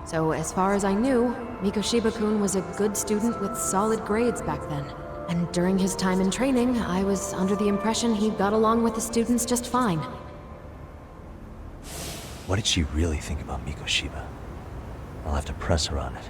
S17: So as far as I knew, Mikoshiba-kun was a good student with solid grades back then. And during his time in training, I was under the impression he got along with the students just fine.
S7: What did she really think about Mikoshiba? I'll have to press her on it.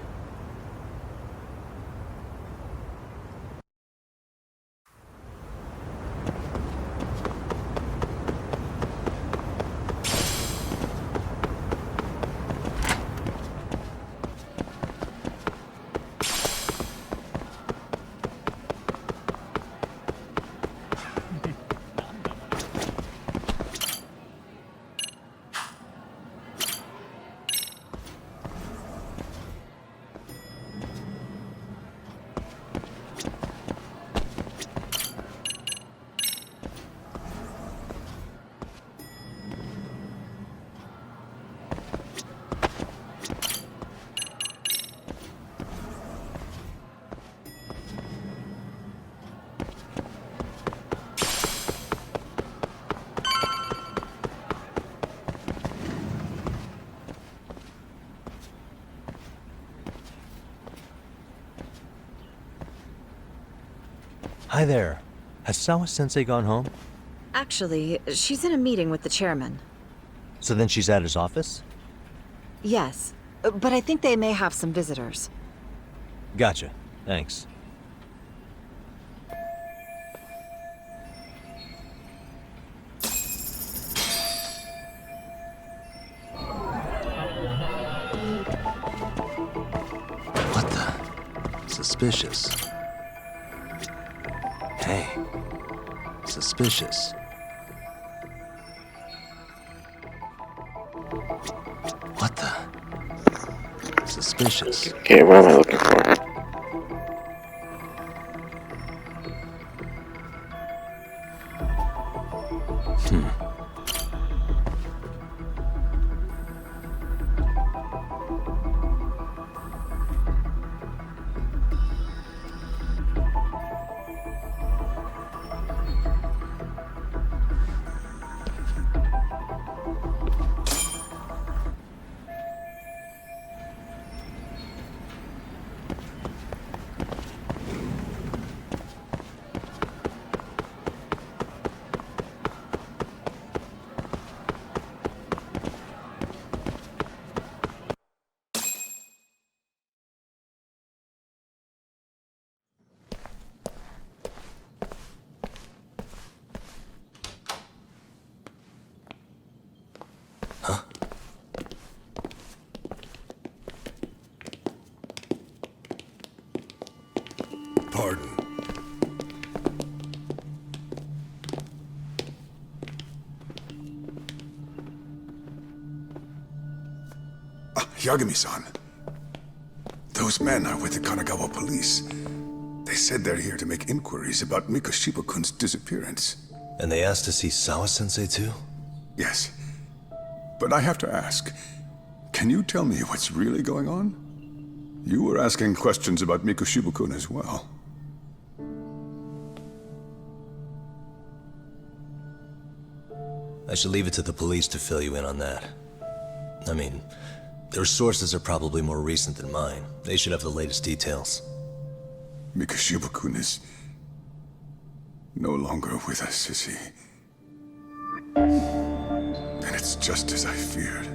S7: Hi there. Has Sawa-sensei gone home?
S20: Actually, she's in a meeting with the chairman.
S7: So then she's at his office?
S20: Yes, but I think they may have some visitors.
S7: Gotcha. Thanks.
S4: What the? Suspicious. Hey. Suspicious. What the? Suspicious.
S9: Okay, what am I looking for?
S13: pardon. Yagami-san. Those men are with the Kanagawa police. They said they're here to make inquiries about Mikoshiba-kun's disappearance.
S4: And they asked to see Sawa-sensei too?
S13: Yes. But I have to ask, can you tell me what's really going on? You were asking questions about Mikoshiba-kun as well.
S4: I should leave it to the police to fill you in on that. I mean, their sources are probably more recent than mine. They should have the latest details.
S13: Mikoshiba-kun is no longer with us, is he? Then it's just as I feared.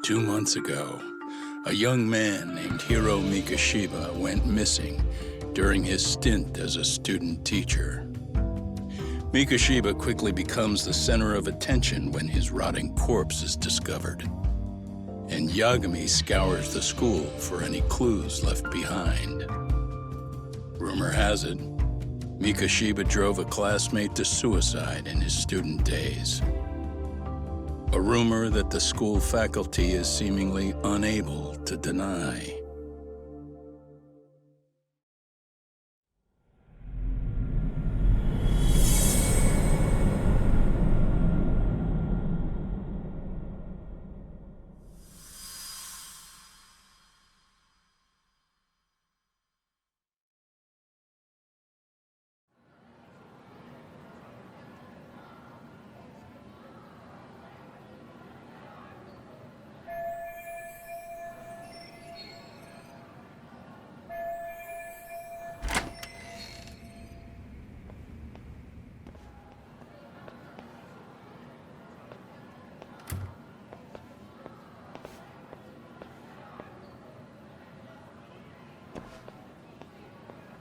S18: Two months ago, a young man named Hiro Mikoshiba went missing during his stint as a student teacher. Mikoshiba quickly becomes the center of attention when his rotting corpse is discovered. And Yagami scours the school for any clues left behind. Rumor has it, Mikoshiba drove a classmate to suicide in his student days. A rumor that the school faculty is seemingly unable to deny.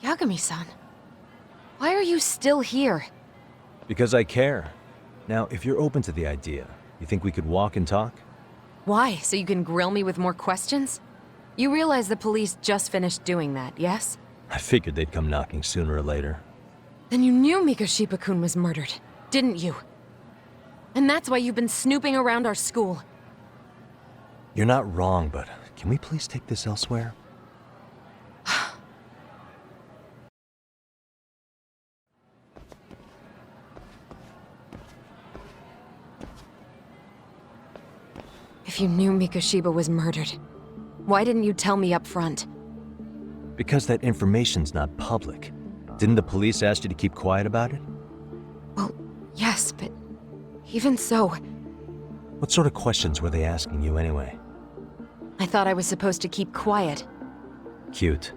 S17: Yagami-san, why are you still here?
S7: Because I care. Now, if you're open to the idea, you think we could walk and talk?
S17: Why? So you can grill me with more questions? You realize the police just finished doing that, yes?
S7: I figured they'd come knocking sooner or later.
S17: Then you knew Mikoshiba-kun was murdered, didn't you? And that's why you've been snooping around our school.
S7: You're not wrong, but can we please take this elsewhere?
S17: If you knew Mikoshiba was murdered, why didn't you tell me up front?
S7: Because that information's not public. Didn't the police ask you to keep quiet about it?
S17: Well, yes, but even so...
S7: What sort of questions were they asking you anyway?
S17: I thought I was supposed to keep quiet.
S7: Cute.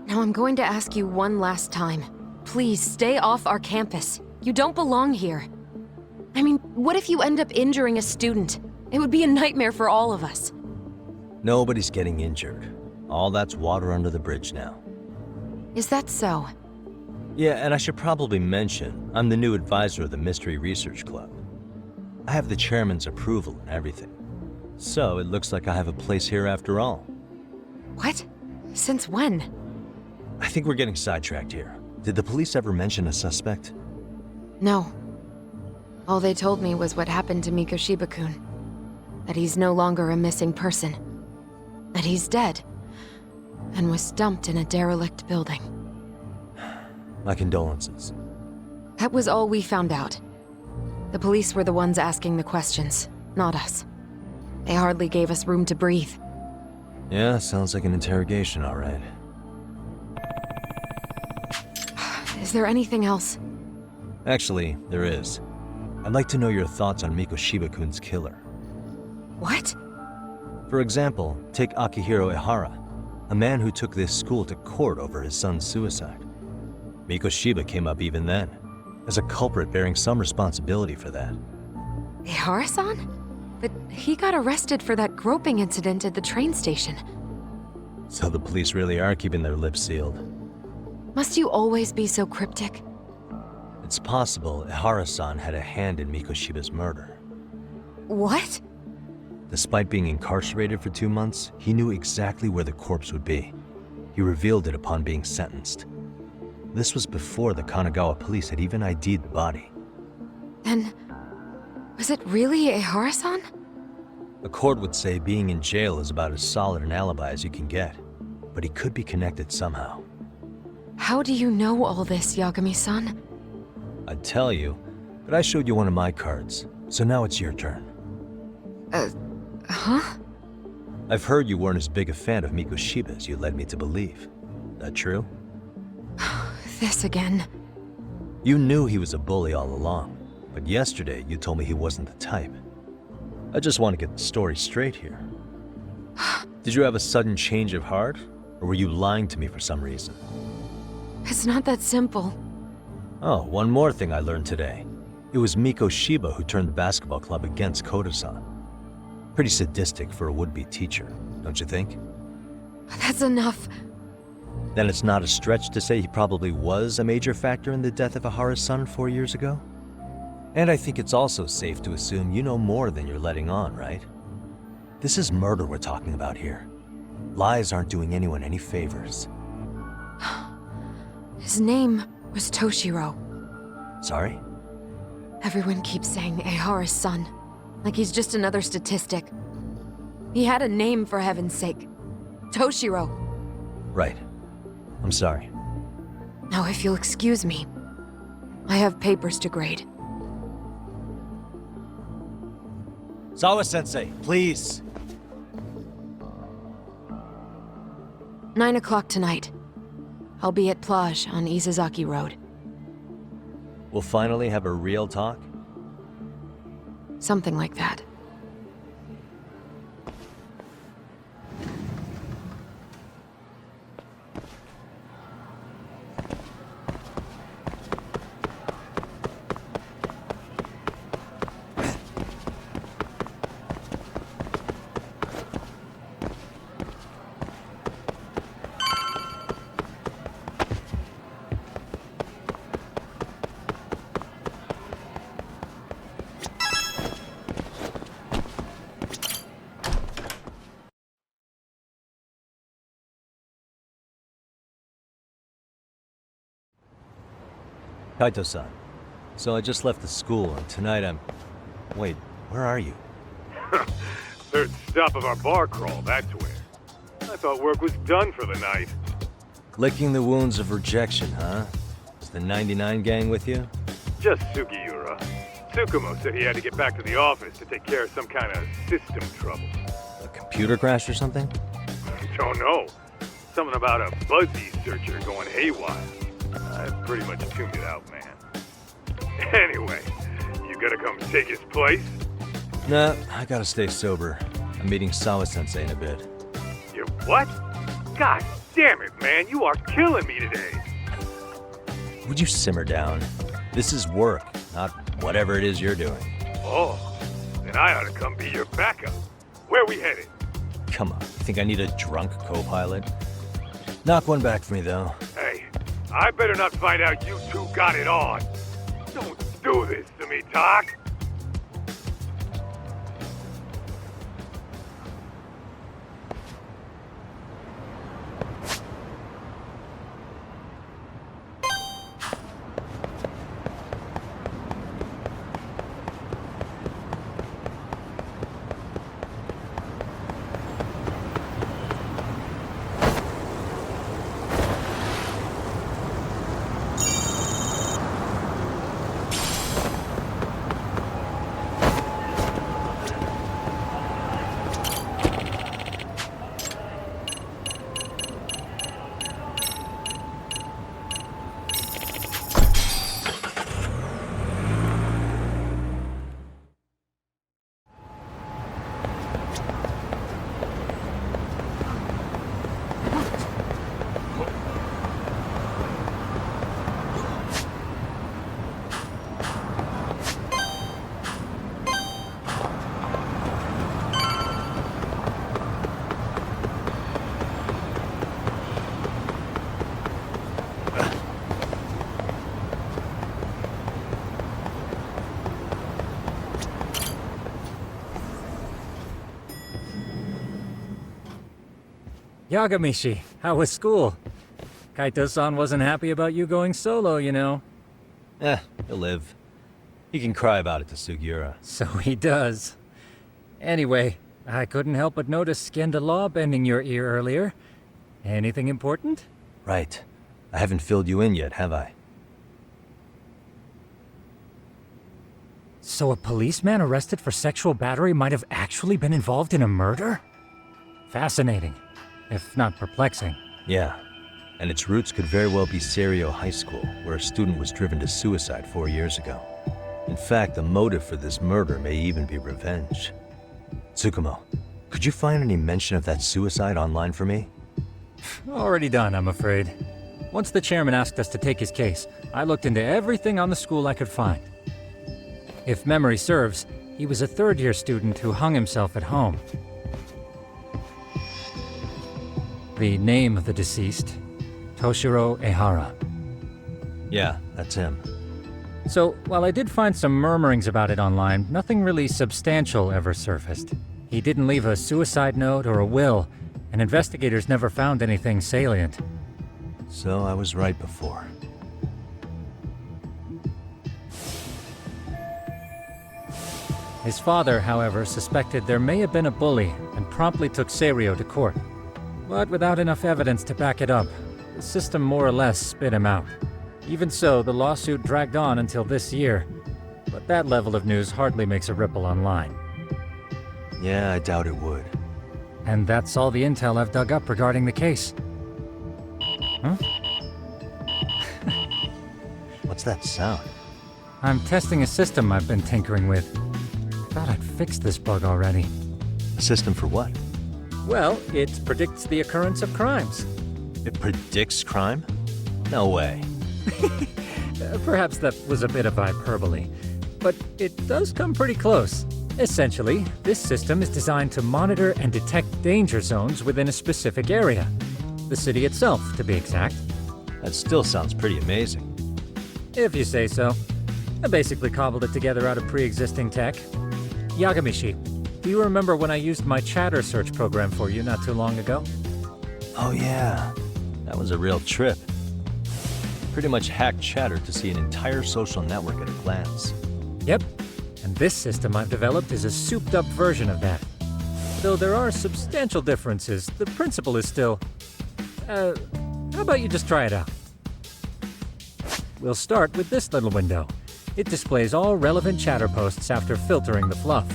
S17: Now I'm going to ask you one last time. Please, stay off our campus. You don't belong here. I mean, what if you end up injuring a student? It would be a nightmare for all of us.
S7: Nobody's getting injured. All that's water under the bridge now.
S17: Is that so?
S7: Yeah, and I should probably mention, I'm the new advisor of the Mystery Research Club. I have the chairman's approval and everything. So it looks like I have a place here after all.
S17: What? Since when?
S7: I think we're getting sidetracked here. Did the police ever mention a suspect?
S17: No. All they told me was what happened to Mikoshiba-kun. That he's no longer a missing person. That he's dead. And was dumped in a derelict building.
S7: My condolences.
S17: That was all we found out. The police were the ones asking the questions, not us. They hardly gave us room to breathe.
S7: Yeah, sounds like an interrogation, all right.
S17: Is there anything else?
S7: Actually, there is. I'd like to know your thoughts on Mikoshiba-kun's killer.
S17: What?
S7: For example, take Akihiro Ehara, a man who took this school to court over his son's suicide. Mikoshiba came up even then. as a culprit bearing some responsibility for that.
S17: Ehara-san? But he got arrested for that groping incident at the train station.
S7: So the police really are keeping their lips sealed.
S17: Must you always be so cryptic?
S7: It's possible Ehara-san had a hand in Mikoshiba's murder.
S17: What?
S7: Despite being incarcerated for 2 months, he knew exactly where the corpse would be. He revealed it upon being sentenced. This was before the Kanagawa police had even ID'd the body.
S17: Then, was it really Ehara-san?
S7: A court would say being in jail is about as solid an alibi as you can get, but he could be connected somehow.
S17: How do you know all this, Yagami-san?
S7: I'd tell you, but I showed you one of my cards, so now it's your turn.
S17: Huh?
S7: I've heard you weren't as big a fan of Mikoshiba as you led me to believe. That true?
S17: This again.
S7: You knew he was a bully all along, but yesterday you told me he wasn't the type. I just want to get the story straight here. Did you have a sudden change of heart, or were you lying to me for some reason?
S17: It's not that simple.
S7: Oh, one more thing I learned today. It was Mikoshiba who turned the basketball club against Koda-san. Pretty sadistic for a would-be teacher, don't you think?
S17: That's enough.
S7: Then it's not a stretch to say he probably was a major factor in the death of Ehara's son 4 years ago? And I think it's also safe to assume you know more than you're letting on, right? This is murder we're talking about here. Lies aren't doing anyone any favors.
S17: His name was Toshiro.
S7: Sorry?
S17: Everyone keeps saying Ehara's son, like he's just another statistic. He had a name, for heaven's sake. Toshiro.
S7: Right. I'm sorry.
S17: Now, if you'll excuse me, I have papers to grade.
S7: Sawa-sensei, please!
S17: 9 o'clock tonight. I'll be at Plage on Isazaki Road.
S7: We'll finally have a real talk?
S17: Something like that.
S7: Kaito-san, so I just left the school, and tonight I'm... Wait, where are you?
S8: Third stop of our bar crawl, that's where. I thought work was done for the night.
S7: Licking the wounds of rejection, huh? Is the 99 gang with you?
S8: Just Sugiura. Tsukumo said he had to get back to the office to take care of some kind of system trouble.
S7: A computer crash or something?
S8: Don't know. Something about a Buzzy searcher going haywire. I pretty much tuned it out, man. Anyway, you gonna come take his place?
S7: Nah, I gotta stay sober. I'm meeting Sawa-sensei in a bit.
S8: You what? God damn it, man, you are killing me today.
S7: Would you simmer down? This is work, not whatever it is you're doing.
S8: Oh, then I ought to come be your backup. Where we headed?
S7: Come on, you think I need a drunk co-pilot? Knock one back for me, though.
S8: Hey, I better not find out you two got it on. Don't do this to me, Tak.
S2: Yagamishi, how was school? Kaito-san wasn't happy about you going solo, you know.
S7: He'll live. He can cry about it to Sugiura.
S2: So he does. Anyway, I couldn't help but notice Skenda Law bending your ear earlier. Anything important?
S7: Right. I haven't filled you in yet, have I?
S2: So a policeman arrested for sexual battery might have actually been involved in a murder? Fascinating, if not perplexing.
S7: Yeah. And its roots could very well be Serio High School, where a student was driven to suicide 4 years ago. In fact, the motive for this murder may even be revenge. Tsukumo, could you find any mention of that suicide online for me?
S2: Already done, I'm afraid. Once the chairman asked us to take his case, I looked into everything on the school I could find. If memory serves, he was a third-year student who hung himself at home. The name of the deceased, Toshiro Ehara.
S7: Yeah, that's him.
S2: So, while I did find some murmurings about it online, nothing really substantial ever surfaced. He didn't leave a suicide note or a will, and investigators never found anything salient.
S7: So I was right before.
S2: His father, however, suspected there may have been a bully and promptly took Serio to court. But without enough evidence to back it up, the system more or less spit him out. Even so, the lawsuit dragged on until this year. But that level of news hardly makes a ripple online.
S7: Yeah, I doubt it would.
S2: And that's all the intel I've dug up regarding the case. Huh?
S7: What's that sound?
S2: I'm testing a system I've been tinkering with. Thought I'd fixed this bug already.
S7: A system for what?
S2: Well, it predicts the occurrence of crimes.
S7: It predicts crime? No way.
S2: Perhaps that was a bit of hyperbole, but it does come pretty close. Essentially, this system is designed to monitor and detect danger zones within a specific area. The city itself, to be exact.
S7: That still sounds pretty amazing.
S2: If you say so. I basically cobbled it together out of pre-existing tech. Yagamishi, do you remember when I used my chatter search program for you not too long ago?
S7: Oh yeah, that was a real trip. Pretty much hacked Chatter to see an entire social network at a glance.
S2: Yep, and this system I've developed is a souped-up version of that. Though there are substantial differences, the principle is still... how about you just try it out? We'll start with this little window. It displays all relevant chatter posts after filtering the fluff.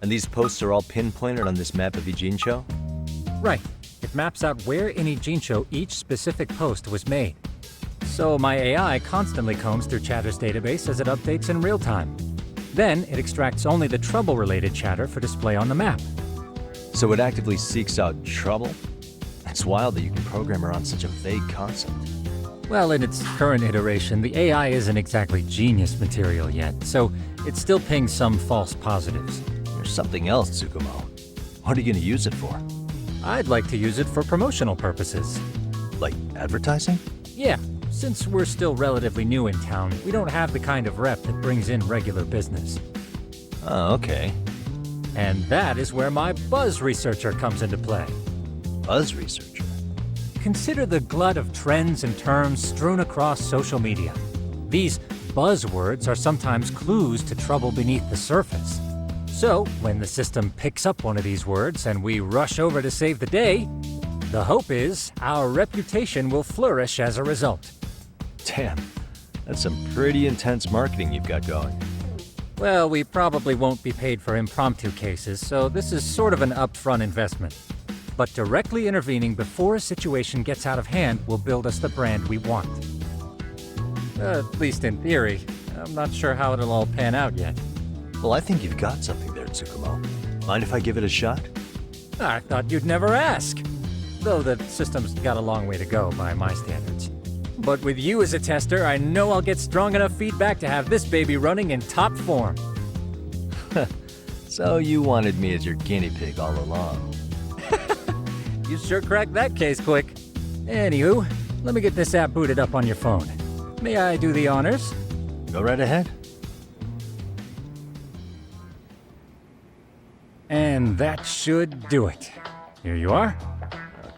S7: And these posts are all pinpointed on this map of Ijincho?
S2: Right. It maps out where in Ijincho each specific post was made. So my AI constantly combs through Chatter's database as it updates in real time. Then it extracts only the trouble-related chatter for display on the map.
S7: So it actively seeks out trouble? It's wild that you can program around such a vague concept.
S2: Well, in its current iteration, the AI isn't exactly genius material yet, so it still pings some false positives.
S7: There's something else, Tsukumo. What are you going to use it for?
S2: I'd like to use it for promotional purposes.
S7: Like advertising?
S2: Yeah, since we're still relatively new in town, we don't have the kind of rep that brings in regular business.
S7: Oh, okay.
S2: And that is where my buzz researcher comes into play.
S7: Buzz researcher?
S2: Consider the glut of trends and terms strewn across social media. These buzzwords are sometimes clues to trouble beneath the surface. So, when the system picks up one of these words and we rush over to save the day, the hope is our reputation will flourish as a result.
S7: Damn, that's some pretty intense marketing you've got going.
S2: Well, we probably won't be paid for impromptu cases, so this is sort of an upfront investment. But directly intervening before a situation gets out of hand will build us the brand we want. At least in theory. I'm not sure how it'll all pan out yet.
S7: Well, I think you've got something there, Tsukumo. Mind if I give it a shot?
S2: I thought you'd never ask. Though the system's got a long way to go by my standards. But with you as a tester, I know I'll get strong enough feedback to have this baby running in top form.
S7: So you wanted me as your guinea pig all along.
S2: You sure cracked that case quick. Anywho, let me get this app booted up on your phone. May I do the honors?
S7: Go right ahead.
S2: And that should do it. Here you are.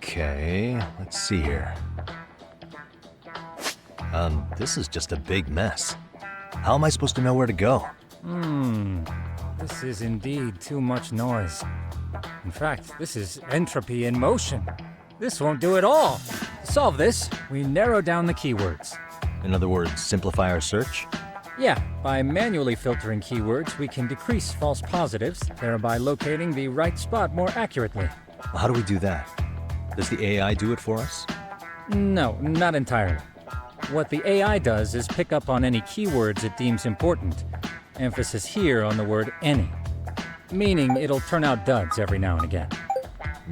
S7: Okay, let's see here. This is just a big mess. How am I supposed to know where to go?
S2: This is indeed too much noise. In fact, this is entropy in motion. This won't do it all. To solve this, we narrow down the keywords.
S7: In other words, simplify our search?
S2: Yeah, by manually filtering keywords, we can decrease false positives, thereby locating the right spot more accurately.
S7: How do we do that? Does the AI do it for us?
S2: No, not entirely. What the AI does is pick up on any keywords it deems important. Emphasis here on the word any. Meaning it'll turn out duds every now and again.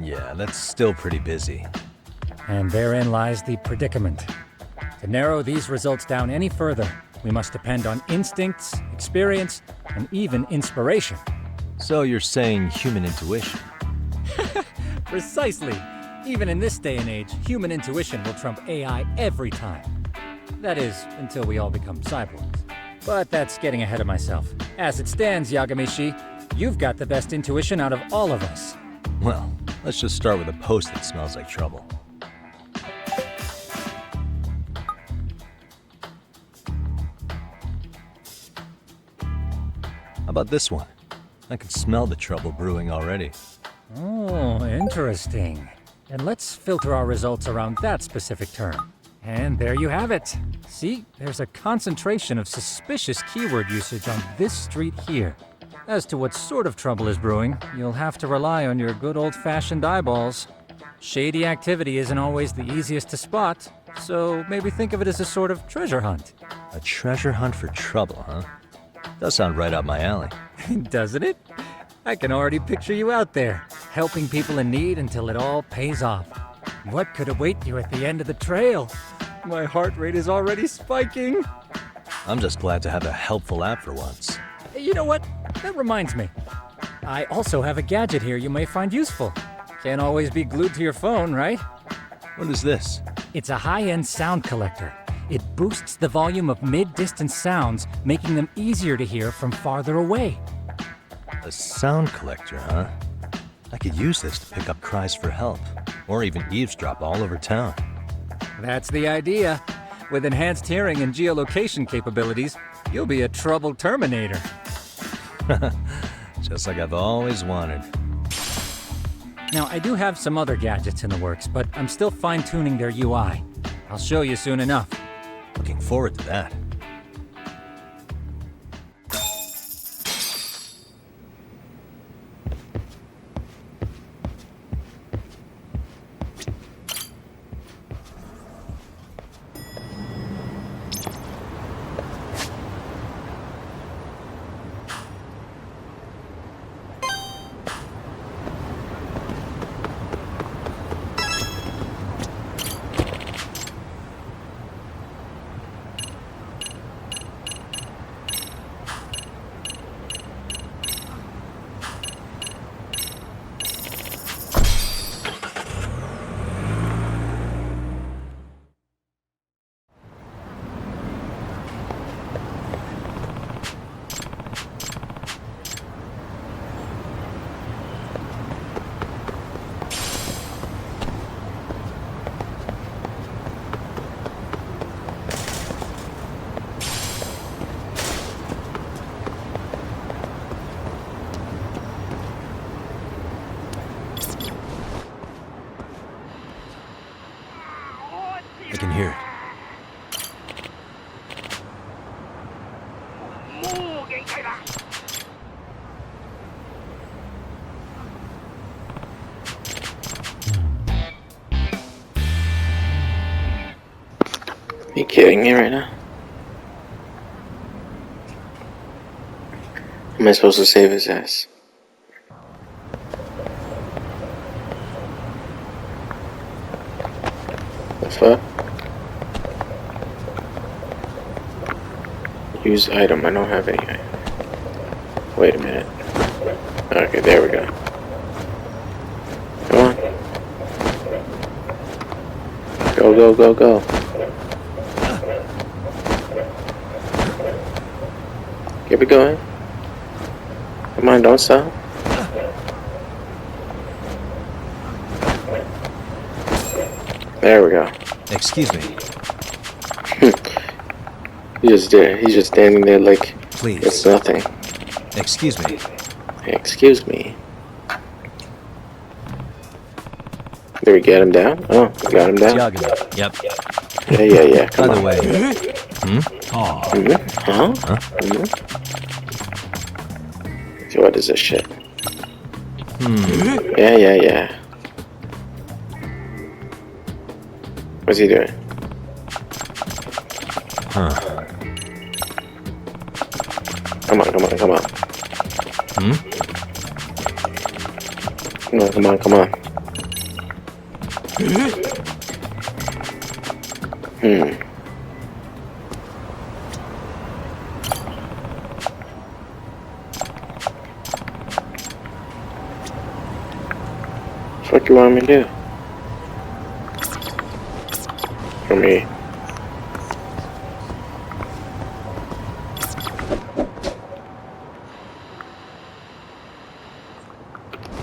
S7: Yeah, that's still pretty busy.
S2: And therein lies the predicament. To narrow these results down any further, we must depend on instincts, experience, and even inspiration.
S7: So you're saying human intuition?
S2: Precisely. Even in this day and age, human intuition will trump AI every time. That is, until we all become cyborgs. But that's getting ahead of myself. As it stands, Yagamishi, you've got the best intuition out of all of us.
S7: Well, let's just start with a post that smells like trouble. How about this one? I can smell the trouble brewing already.
S2: Oh, interesting. And let's filter our results around that specific term. And there you have it. See, there's a concentration of suspicious keyword usage on this street here. As to what sort of trouble is brewing, you'll have to rely on your good old-fashioned eyeballs. Shady activity isn't always the easiest to spot, so maybe think of it as a sort of treasure hunt.
S7: A treasure hunt for trouble, huh? Does sound right up my alley.
S2: Doesn't it? I can already picture you out there, helping people in need until it all pays off. What could await you at the end of the trail? My heart rate is already spiking.
S7: I'm just glad to have a helpful app for once.
S2: You know what? That reminds me. I also have a gadget here you may find useful. Can't always be glued to your phone, right?
S7: What is this?
S2: It's a high-end sound collector. It boosts the volume of mid-distance sounds, making them easier to hear from farther away.
S7: A sound collector, huh? I could use this to pick up cries for help, or even eavesdrop all over town.
S2: That's the idea. With enhanced hearing and geolocation capabilities, you'll be a trouble terminator.
S7: Just like I've always wanted.
S2: Now, I do have some other gadgets in the works, but I'm still fine-tuning their UI. I'll show you soon enough.
S7: Looking forward to that. I can hear it.
S9: Are you kidding me right now? Am I supposed to save his ass? The fuck? Use item. I don't have any item. Wait a minute. Okay, there we go. Come on. Go, go, go, go. Keep it going. Come on, don't stop. There we go.
S7: Excuse me.
S9: He's just standing there like
S7: Please.
S9: it's nothing.
S7: Excuse me.
S9: Excuse me. Did we get him down? Oh, we got him down.
S7: Yep.
S9: Yeah. Come
S7: By the
S9: on.
S7: way.
S9: Huh? So what is this shit? Yeah. What's he doing?
S7: Huh.
S9: Come on. Come on. What do you want me to do? For me.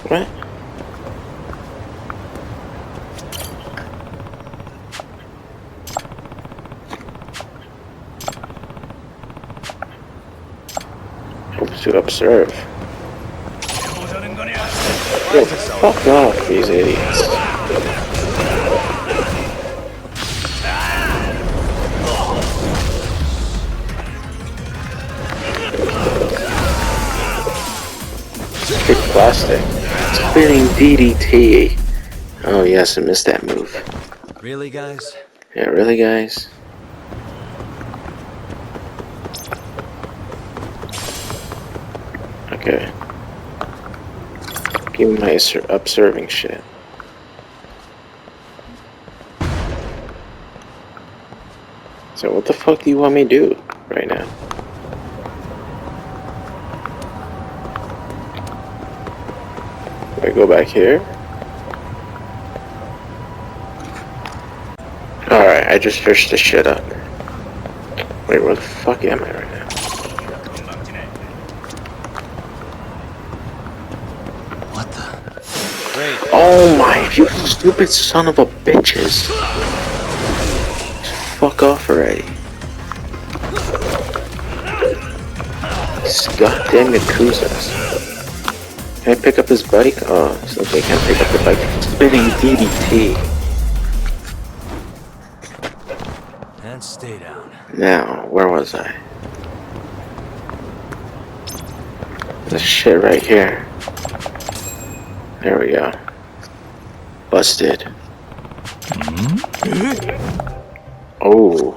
S9: What? Hopes to observe. Yo, fuck off, these idiots. Big plastic. Spinning DDT. Oh yes, I missed that move.
S7: Really, guys?
S9: Yeah, really, guys? Okay. Give me my observing shit. So what the fuck do you want me to do right now? Do I go back here? Alright, I just fished this shit up. Wait, where the fuck am I right now? Oh my, you stupid son of a bitches. Fuck off already. These goddamn Yakuzas. Can I pick up his bike? Oh, it's okay, I can't pick up the bike. Spinning DDT.
S7: And stay down.
S9: Now, where was I? This shit right here. There we go. Busted. Oh.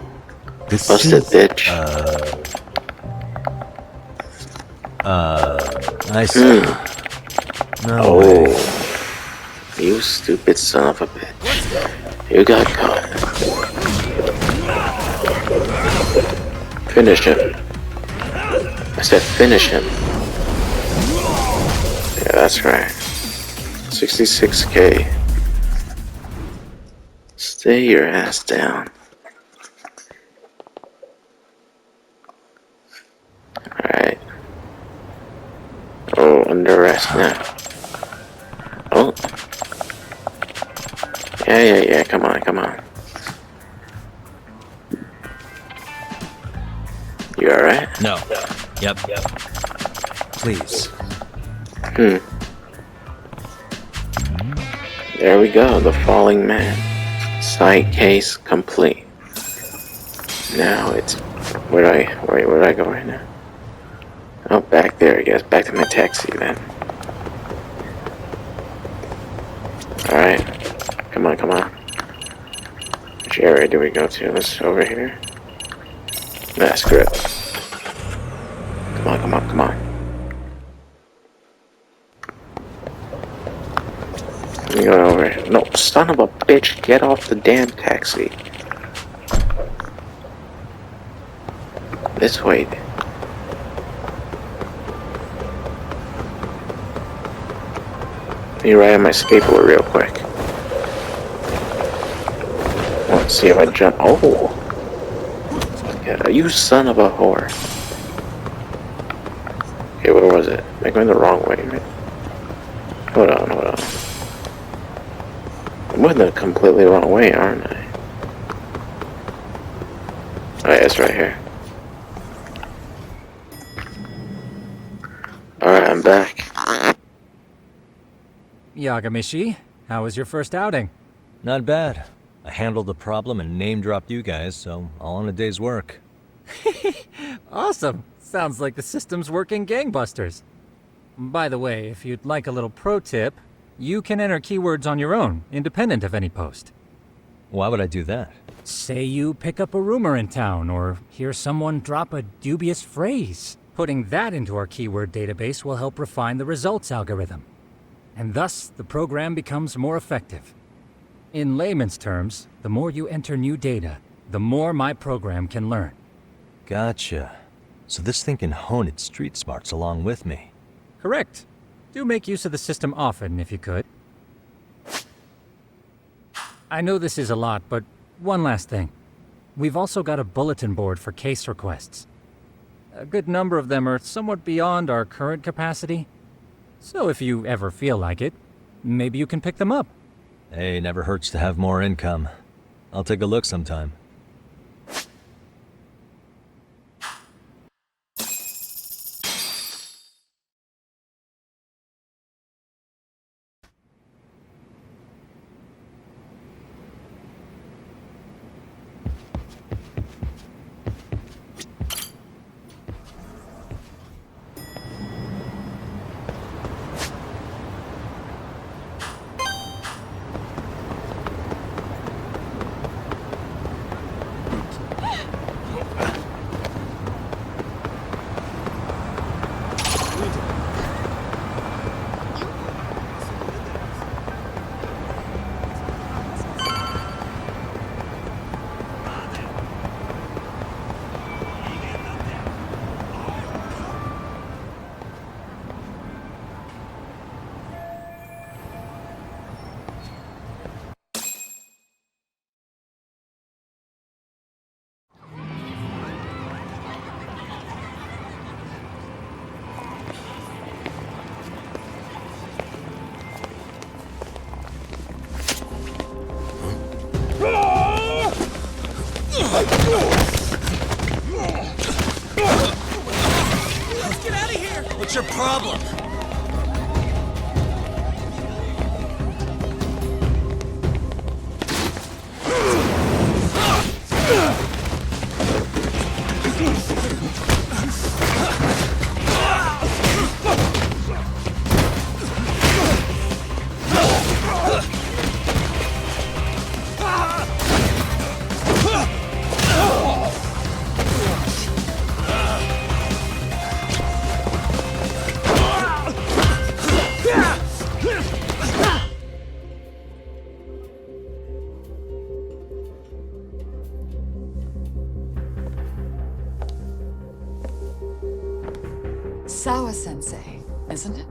S9: Busted, bitch.
S7: I see. No way.
S9: You stupid son of a bitch. You got caught. Finish him. I said finish him. Yeah, that's right. 66K. Stay your ass down. Alright. Oh, under arrest now. Oh. Yeah, come on. You alright?
S7: No. Yep. Please.
S9: There we go, the falling man. Side case complete. Now it's where do I go right now? Oh, back there I guess. Back to my taxi then. Alright. Come on. Which area do we go to? Let's over here. Nah, screw it. Come on. Let me go over here. No, son of a bitch, get off the damn taxi. This way. Let me ride on my skateboard real quick. Let's see if I jump. Oh! Yeah, you son of a whore. Okay, where was it? Am I going the wrong way, right? Hold on. I'm going the completely wrong way, aren't I? Alright, it's right here. Alright, I'm back.
S2: Yagamishi, how was your first outing?
S7: Not bad. I handled the problem and name-dropped you guys, so all in a day's work.
S2: Awesome! Sounds like the system's working gangbusters. By the way, if you'd like a little pro tip, you can enter keywords on your own, independent of any post.
S7: Why would I do that?
S2: Say you pick up a rumor in town, or hear someone drop a dubious phrase. Putting that into our keyword database will help refine the results algorithm. And thus, the program becomes more effective. In layman's terms, the more you enter new data, the more my program can learn.
S7: Gotcha. So this thing can hone its street smarts along with me.
S2: Correct. Do make use of the system often, if you could. I know this is a lot, but one last thing. We've also got a bulletin board for case requests. A good number of them are somewhat beyond our current capacity. So if you ever feel like it, maybe you can pick them up.
S7: Hey, never hurts to have more income. I'll take a look sometime.
S4: Let's get out of here! What's your problem?
S6: Sawa-sensei, isn't it?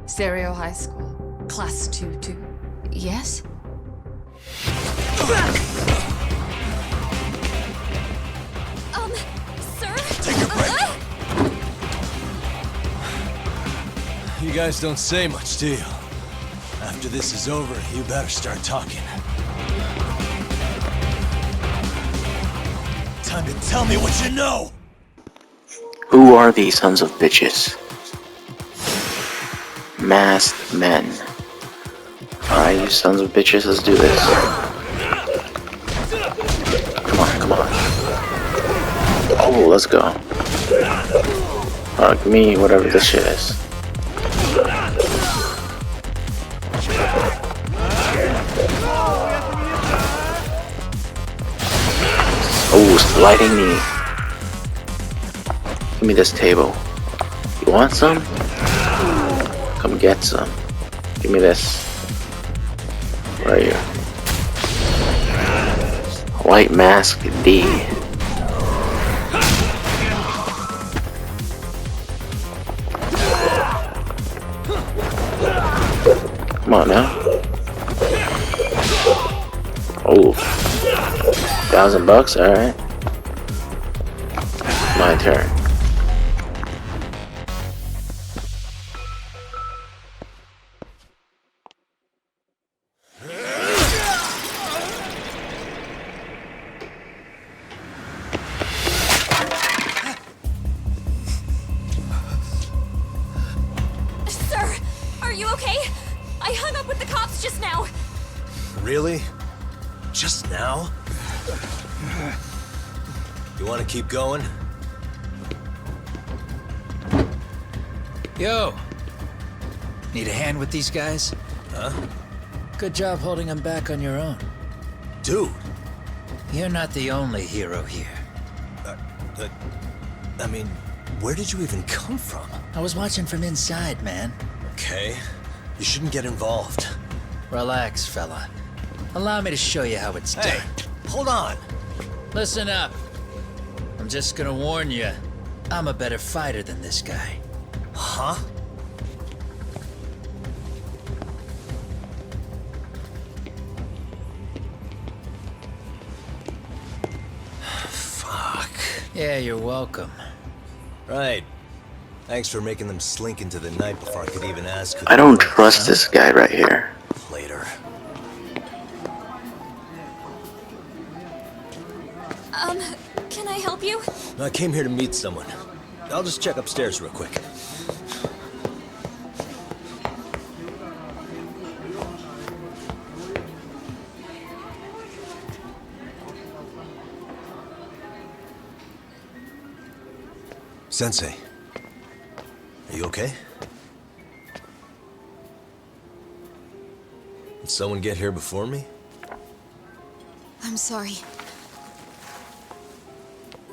S6: Stereo High School, Class 2-2. Yes?
S10: Sir?
S4: Take a break. You guys don't say much, do you? After this is over, you better start talking. Time to tell me what you know!
S9: Who are these sons of bitches? Masked men. Alright, you sons of bitches, let's do this. Come on, come on. Oh, let's go. Give me whatever this shit is. Oh, sliding knee. Give me this table. You want some? Come get some. Give me this. Right here. White mask D. Come on now. Oh. $1,000, alright. My turn.
S4: Now? You want to keep going?
S19: Yo! Need a hand with these guys?
S4: Huh?
S19: Good job holding them back on your own.
S4: Dude!
S19: You're not the only hero here.
S4: I mean, where did you even come from?
S19: I was watching from inside, man.
S4: Okay. You shouldn't get involved.
S19: Relax, fella. Allow me to show you how it's done.
S4: Hold on.
S19: Listen up. I'm just gonna warn you. I'm a better fighter than this guy.
S4: Huh? Fuck.
S19: Yeah, you're welcome.
S4: Right. Thanks for making them slink into the night before I could even ask who
S9: I don't trust this guy right here.
S4: Later.
S10: Can I help you?
S4: I came here to meet someone. I'll just check upstairs real quick. Sensei, are you okay? Did someone get here before me?
S17: I'm sorry.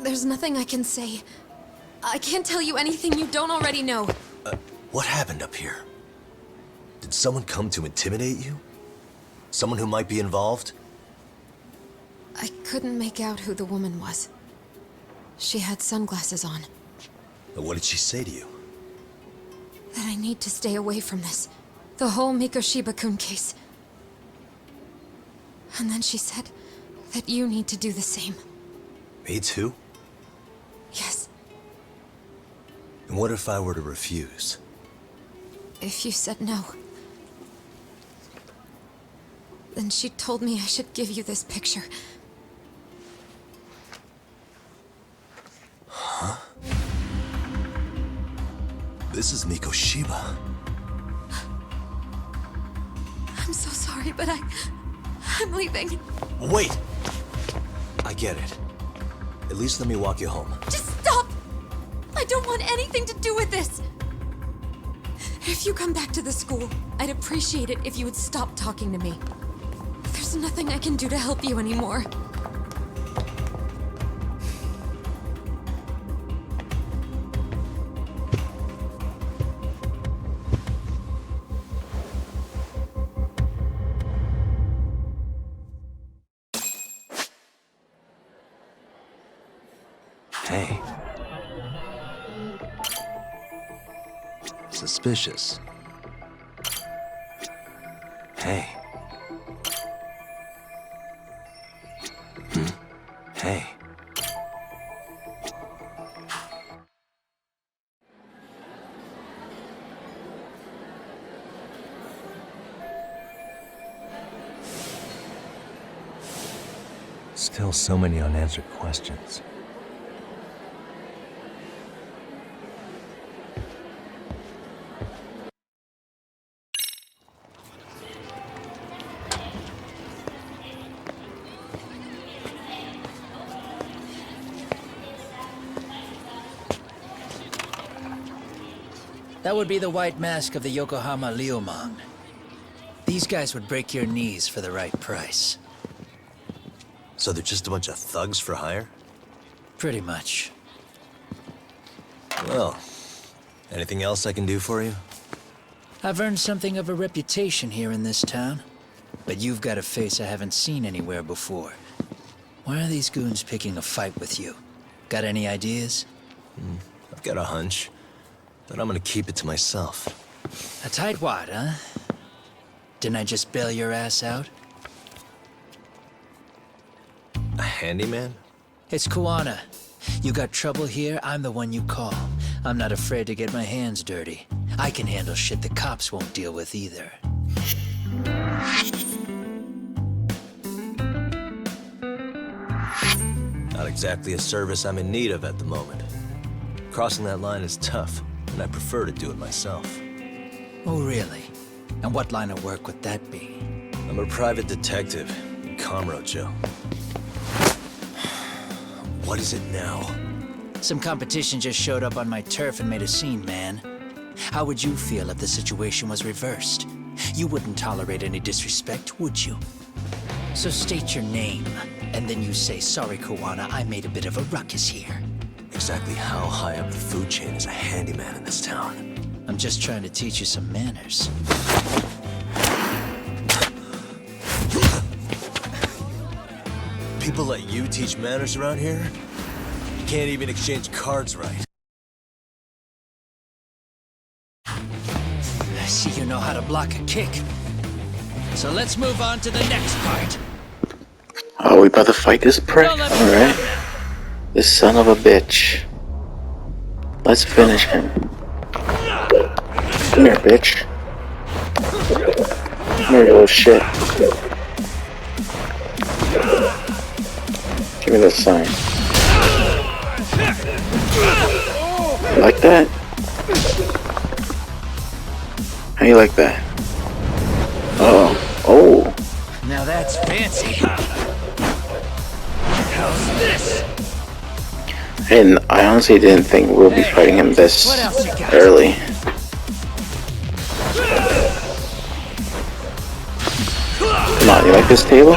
S17: There's nothing I can say. I can't tell you anything you don't already know.
S4: What happened up here? Did someone come to intimidate you? Someone who might be involved?
S17: I couldn't make out who the woman was. She had sunglasses on.
S4: What did she say to you?
S17: That I need to stay away from this. The whole Mikoshiba-kun case. And then she said that you need to do the same.
S4: Me too?
S17: Yes.
S4: And what if I were to refuse?
S17: If you said no. Then she told me I should give you this picture.
S4: Huh? This is Mikoshiba.
S17: I'm so sorry, but I'm leaving.
S4: Wait! I get it. At least let me walk you home.
S17: Just stop! I don't want anything to do with this! If you come back to the school, I'd appreciate it if you would stop talking to me. There's nothing I can do to help you anymore.
S4: Hey. Suspicious. Hey. Hey. Still so many unanswered questions.
S19: That would be the white mask of the Yokohama Liumang. These guys would break your knees for the right price.
S4: So they're just a bunch of thugs for hire?
S19: Pretty much.
S4: Well, anything else I can do for you?
S19: I've earned something of a reputation here in this town. But you've got a face I haven't seen anywhere before. Why are these goons picking a fight with you? Got any ideas?
S4: I've got a hunch, but I'm gonna keep it to myself.
S19: A tightwad, huh? Didn't I just bail your ass out?
S4: A handyman?
S19: It's Kuwana. You got trouble here, I'm the one you call. I'm not afraid to get my hands dirty. I can handle shit the cops won't deal with either.
S4: Not exactly a service I'm in need of at the moment. Crossing that line is tough, and I prefer to do it myself.
S19: Oh, really? And what line of work would that be?
S4: I'm a private detective. Comro, Joe. What is it now?
S19: Some competition just showed up on my turf and made a scene, man. How would you feel if the situation was reversed? You wouldn't tolerate any disrespect, would you? So state your name, and then you say, sorry, Koana, I made a bit of a ruckus here.
S4: Exactly how high up the food chain is a handyman in this town?
S19: I'm just trying to teach you some manners.
S4: People let you teach manners around here? You can't even exchange cards right.
S19: I see you know how to block a kick. So let's move on to the next part.
S9: Oh, we about to fight this prick? Alright. This son of a bitch. Let's finish him. Come here, bitch. Come here, you little shit. Give me this sign. You like that? How you like that? Uh-oh. Oh.
S19: Now that's fancy. How's this?
S9: And I honestly didn't think we'll be fighting him this early. Come on, you like this table?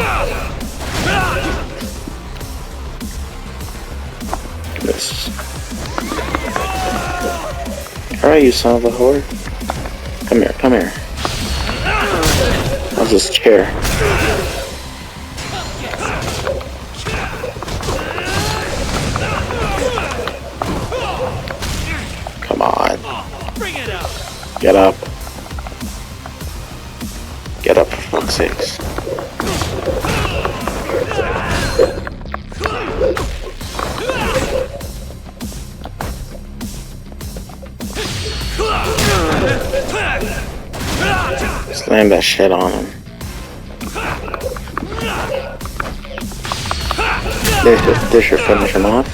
S9: This. Alright, you son of a whore. Come here, come here. How's this chair? Come on. Get up. Get up, for fuck's sakes. Slam that shit on him. This should finish him off.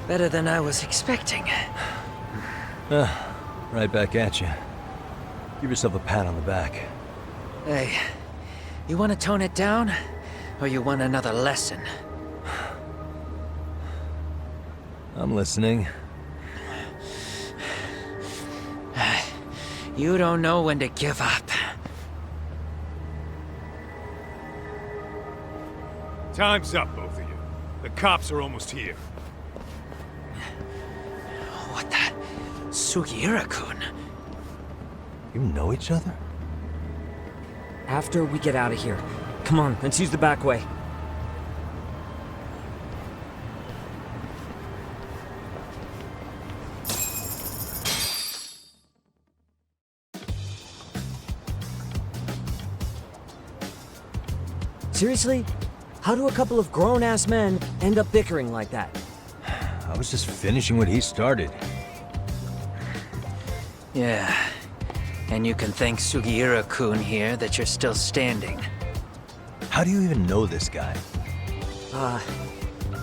S19: Better than I was expecting.
S7: Right back at you. Give yourself a pat on the back.
S19: Hey, you want to tone it down? Or you want another lesson?
S7: I'm listening.
S19: You don't know when to give up.
S8: Time's up, both of you. The cops are almost here.
S19: What the? Sugiura-kun?
S7: You know each other?
S1: After we get out of here. Come on, let's use the back way. Seriously? How do a couple of grown-ass men end up bickering like that?
S7: I was just finishing what he started.
S19: Yeah. And you can thank Sugiura-kun here that you're still standing.
S7: How do you even know this guy?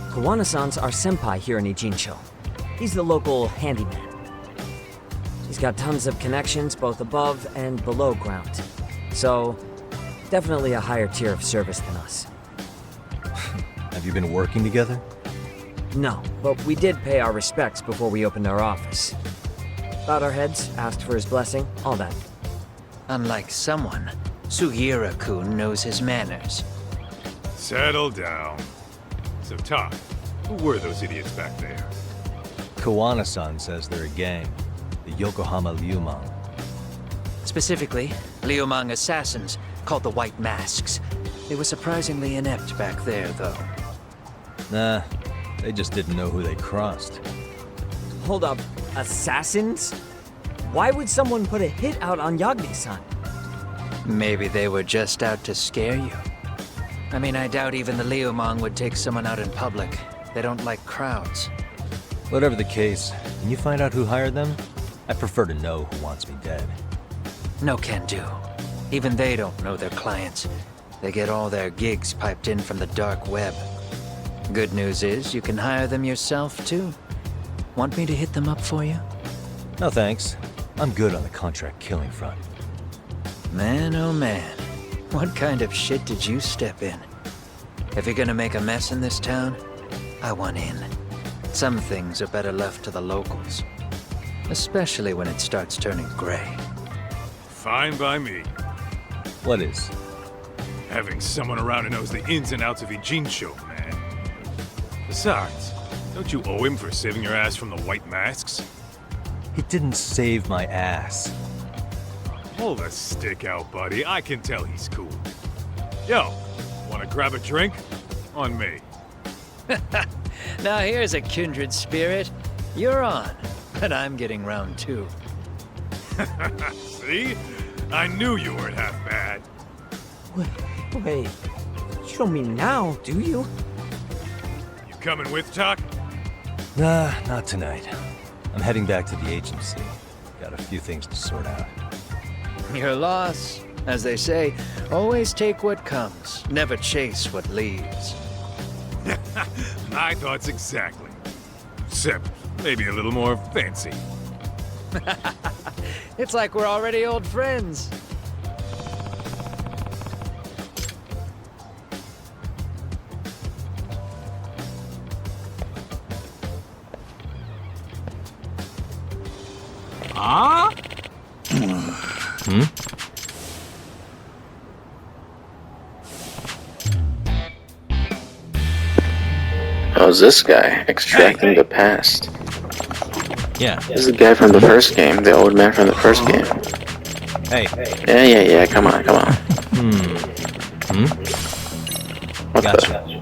S1: Kawana-san's our senpai here in Ijincho. He's the local handyman. He's got tons of connections both above and below ground. So, definitely a higher tier of service than us.
S7: Have you been working together?
S1: No, but we did pay our respects before we opened our office. Bowed our heads, asked for his blessing, all that.
S19: Unlike someone, Sugiura-kun knows his manners.
S8: Settle down. So, Todd, who were those idiots back there?
S7: Kawana-san says they're a gang. The Yokohama Liumang.
S19: Specifically, Liumang assassins, called the White Masks. They were surprisingly inept back there, though.
S7: Nah, they just didn't know who they crossed.
S1: Hold up, assassins? Why would someone put a hit out on Yagni-san?
S19: Maybe they were just out to scare you. I mean, I doubt even the Liumang would take someone out in public. They don't like crowds.
S7: Whatever the case, can you find out who hired them? I prefer to know who wants me dead.
S19: No can do. Even they don't know their clients. They get all their gigs piped in from the dark web. Good news is you can hire them yourself, too. Want me to hit them up for you?
S7: No thanks. I'm good on the contract killing front.
S19: Man, oh man. What kind of shit did you step in? If you're gonna make a mess in this town, I want in. Some things are better left to the locals. Especially when it starts turning gray.
S8: Fine by me.
S7: What is?
S8: Having someone around who knows the ins and outs of Ijincho, man. Besides, don't you owe him for saving your ass from the White Masks?
S7: He didn't save my ass.
S8: Hold a stick out, buddy. I can tell he's cool. Yo, wanna grab a drink? On me.
S19: Now here's a kindred spirit. You're on, but I'm getting round 2.
S8: See? I knew you weren't half bad.
S1: Wait. You don't mean now, do you?
S8: You coming with, Tuck?
S7: Nah, not tonight. I'm heading back to the agency. Got a few things to sort out.
S19: Your loss. As they say, always take what comes, never chase what leaves.
S8: My thoughts exactly. Except maybe a little more fancy.
S19: It's like we're already old friends.
S8: Huh?
S9: How's this guy extracting the past?
S7: Yeah.
S9: This is the guy from the first game, the old man from the first game.
S7: Hey.
S9: Yeah, come on. What
S7: Gotcha.
S9: the?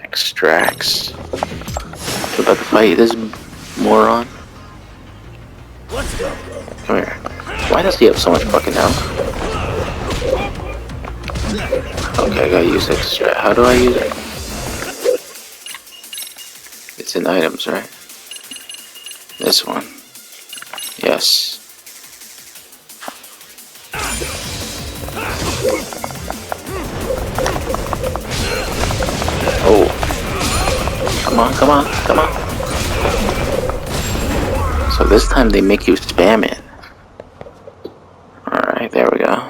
S9: Extracts. We're about to fight this moron.
S8: Let's go.
S9: Come here. Why does he have so much fucking health? Okay, I gotta use extract. How do I use it? It's in items, right? This one. Yes. Oh. Come on. So this time they make you spam it. Alright, there we go.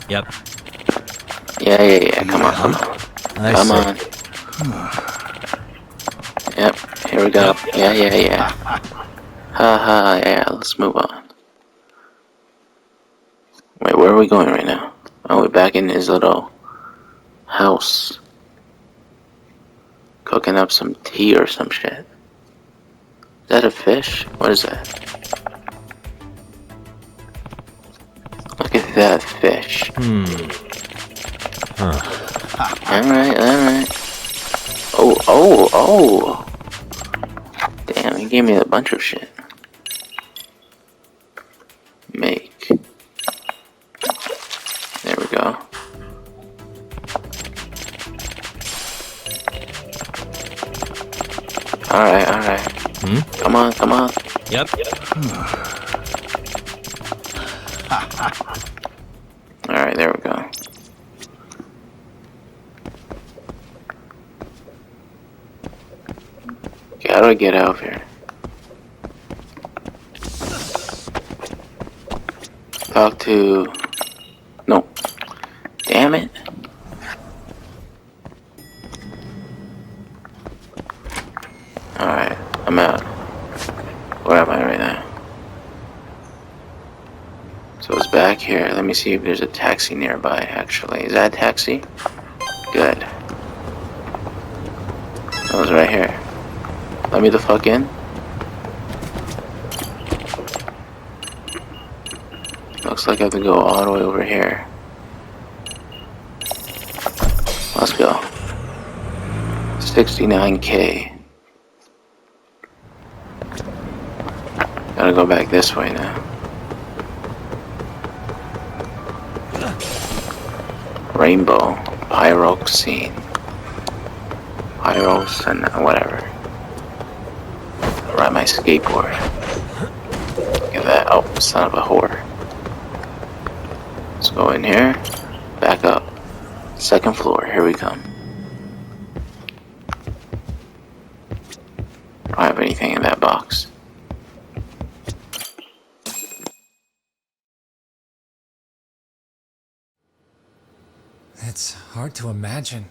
S7: Yep.
S9: Yeah. Come on. Come on. Yep. Here we go. Yeah. Haha, yeah. Let's move on. Wait, where are we going right now? Oh, we're back in his little house. Cooking up some tea or some shit. Is that a fish? What is that? Look at that fish. Alright. Oh. Damn, he gave me a bunch of shit. Make. There we go. Alright. Come on.
S7: Yep.
S9: Alright, there we go. Okay, how do I get out of here? Talk to... No. Damn it. Alright, I'm out. Where am I right now? So it's back here. Let me see if there's a taxi nearby, actually. Is that a taxi? Good. That was right here. Let me the fuck in. Looks like I have to go all the way over here. Let's go. 69K. Gotta go back this way now. Rainbow. Pyroxene. Pyros and whatever. Ride my skateboard. Look at that. Oh, son of a whore. Let's go in here. Back up. Second floor. Here we come. Don't have anything in that box.
S2: It's hard to imagine.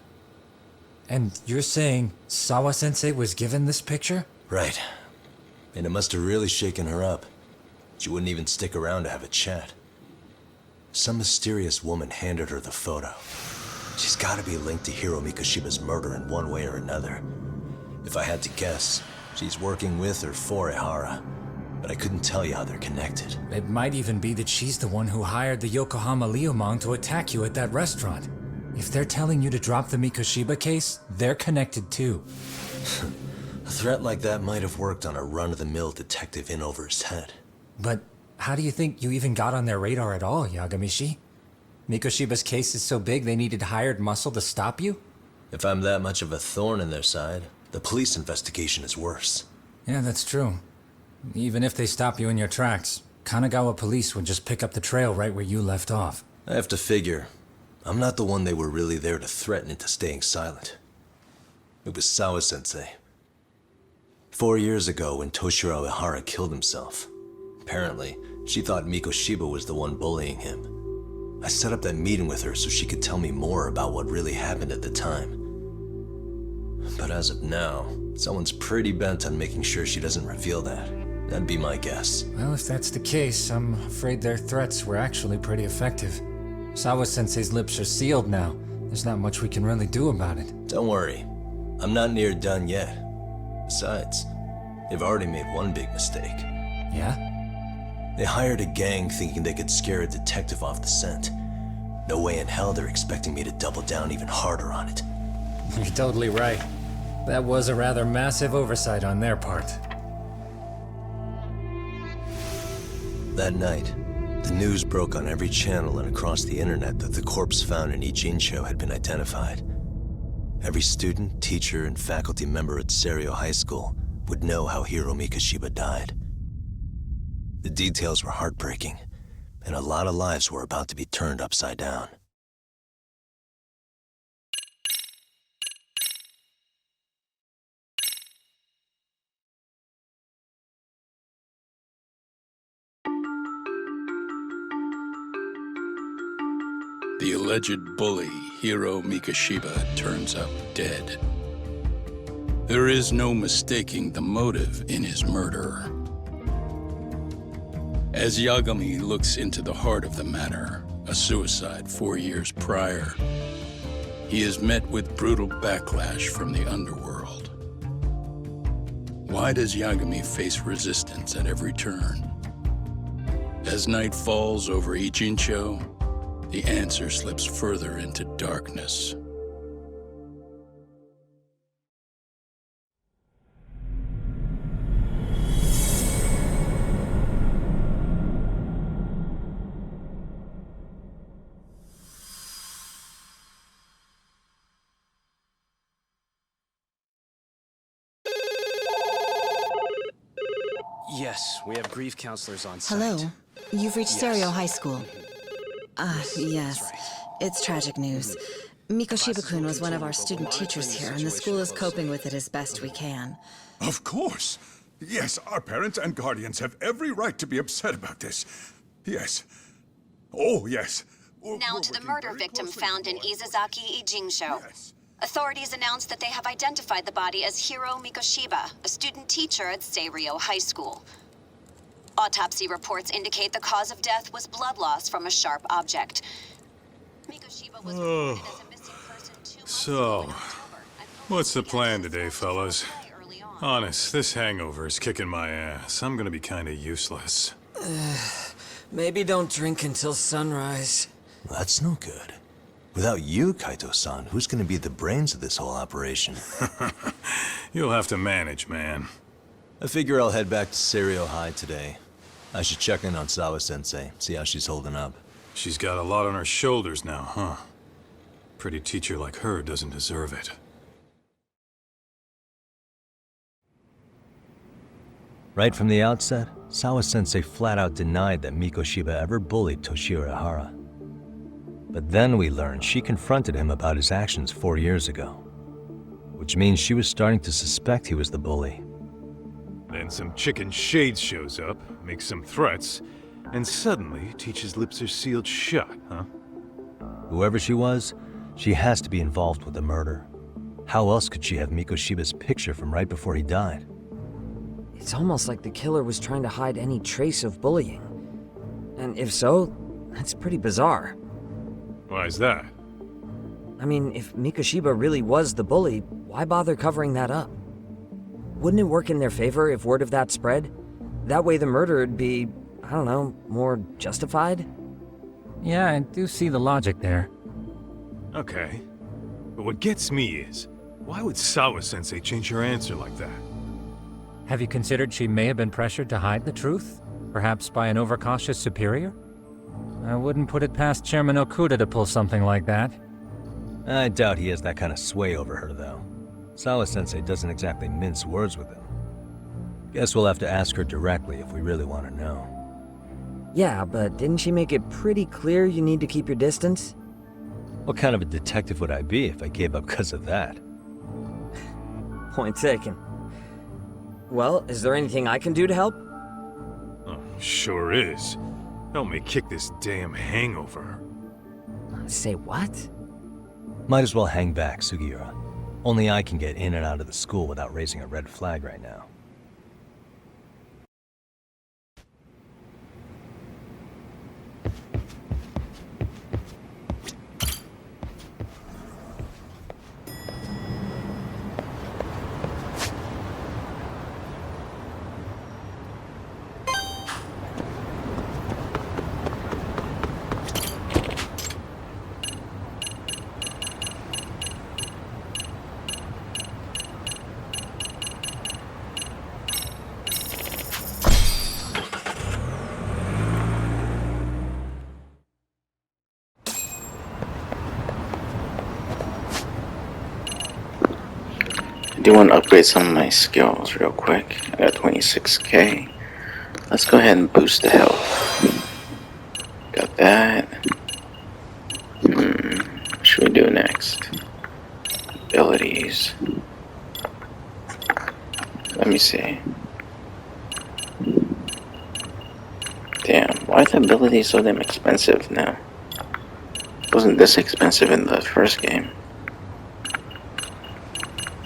S2: And you're saying Sawa-sensei was given this picture?
S4: Right. And it must have really shaken her up. She wouldn't even stick around to have a chat. Some mysterious woman handed her the photo. She's gotta be linked to Hiro Mikoshiba's murder in one way or another. If I had to guess, she's working with or for Ehara. But I couldn't tell you how they're connected.
S2: It might even be that she's the one who hired the Yokohama Liumang to attack you at that restaurant. If they're telling you to drop the Mikoshiba case, they're connected too.
S4: A threat like that might have worked on a run-of-the-mill detective in over his head.
S2: But how do you think you even got on their radar at all, Yagamishi? Mikoshiba's case is so big they needed hired muscle to stop you?
S4: If I'm that much of a thorn in their side, the police investigation is worse.
S2: Yeah, that's true. Even if they stop you in your tracks, Kanagawa police would just pick up the trail right where you left off.
S4: I have to figure, I'm not the one they were really there to threaten into staying silent. It was Sawa-sensei. 4 years ago when Toshiro Ehara killed himself, apparently, she thought Mikoshiba was the one bullying him. I set up that meeting with her so she could tell me more about what really happened at the time. But as of now, someone's pretty bent on making sure she doesn't reveal that. That'd be my guess.
S2: Well, if that's the case, I'm afraid their threats were actually pretty effective. Sawa-sensei's lips are sealed now. There's not much we can really do about it.
S4: Don't worry. I'm not near done yet. Besides, they've already made one big mistake.
S2: Yeah?
S4: They hired a gang thinking they could scare a detective off the scent. No way in hell they're expecting me to double down even harder on it.
S2: You're totally right. That was a rather massive oversight on their part.
S4: That night, the news broke on every channel and across the internet that the corpse found in Ijincho had been identified. Every student, teacher, and faculty member at Seiryo High School would know how Hiro Mikoshiba died. The details were heartbreaking, and a lot of lives were about to be turned upside down.
S18: The alleged bully, Hiro Mikoshiba, turns up dead. There is no mistaking the motive in his murder. As Yagami looks into the heart of the matter, a suicide 4 years prior, he is met with brutal backlash from the underworld. Why does Yagami face resistance at every turn? As night falls over Ijincho, the answer slips further into darkness.
S21: Yes, we have grief counselors on site.
S20: Hello. You've reached
S21: Yes.
S20: Seiryo High School. Yes. It's tragic news. Mikoshiba-kun was one of our student teachers here, and the school is coping with it as best we can.
S13: Of course. Yes, our parents and guardians have every right to be upset about this. Yes. Oh, yes.
S22: Now to the murder victim found in Izazaki Ijincho. Authorities announced that they have identified the body as Hiro Mikoshiba, a student teacher at Seiryo High School. Autopsy reports indicate the cause of death was blood loss from a sharp object. Mikoshiba was reported as a missing person 2 months
S8: So, what's the plan today, fellas? Honest, this hangover is kicking my ass. I'm gonna be kinda useless.
S1: Maybe don't drink until sunrise.
S4: That's no good. Without you, Kaito-san, who's gonna be the brains of this whole operation?
S8: You'll have to manage, man.
S4: I figure I'll head back to Seiryo High today. I should check in on Sawa-sensei, see how she's holding up.
S8: She's got a lot on her shoulders now, huh? Pretty teacher like her doesn't deserve it.
S7: Right from the outset, Sawa-sensei flat out denied that Mikoshiba ever bullied Toshiro Ehara. But then we learned she confronted him about his actions 4 years ago. Which means she was starting to suspect he was the bully.
S8: Then some chicken shades shows up, makes some threats, and suddenly Teach's lips are sealed shut, huh?
S7: Whoever she was, she has to be involved with the murder. How else could she have Mikoshiba's picture from right before he died?
S1: It's almost like the killer was trying to hide any trace of bullying. And if so, that's pretty bizarre.
S8: Why is that?
S1: I mean, if Mikoshiba really was the bully, why bother covering that up? Wouldn't it work in their favor if word of that spread? That way the murder would be, I don't know, more justified?
S2: Yeah, I do see the logic there.
S8: Okay. But what gets me is, why would Sawa-sensei change her answer like that?
S2: Have you considered she may have been pressured to hide the truth? Perhaps by an overcautious superior? I wouldn't put it past Chairman Okuda to pull something like that.
S7: I doubt he has that kind of sway over her, though. Sawa-sensei doesn't exactly mince words with him. Guess we'll have to ask her directly if we really want to know.
S1: Yeah, but didn't she make it pretty clear you need to keep your distance?
S7: What kind of a detective would I be if I gave up because of that?
S1: Point taken. Well, is there anything I can do to help?
S8: Oh, sure is. Help me kick this damn hangover.
S1: Say what?
S7: Might as well hang back, Sugiura. Only I can get in and out of the school without raising a red flag right now.
S9: I do want to upgrade some of my skills real quick. I got 26k. Let's go ahead and boost the health. Got that. What should we do next? Abilities. Let me see. Damn, why are the abilities so damn expensive now? It wasn't this expensive in the first game.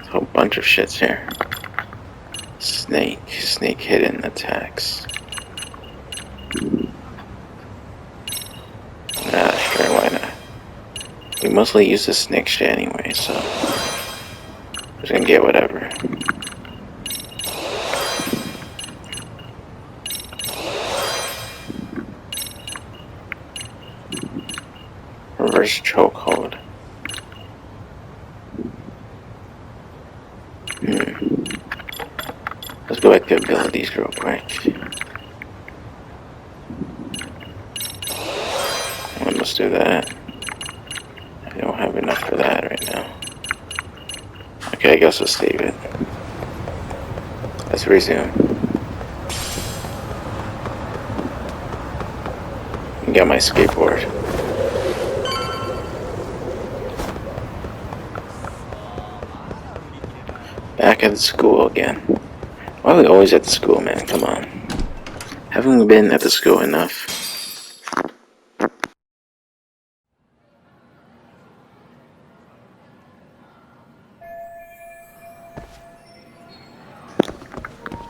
S9: A whole bunch of shits here. Snake hidden attacks. Sure, why not? We mostly use the snake shit anyway, so we're just gonna get whatever. Reverse chokehold. Let's go back to abilities real quick. Let's do that. I don't have enough for that right now. Okay, I guess let's save it. Let's resume. Get my skateboard. Back at the school again. Why are we always at the school, man? Come on. Haven't we been at the school enough?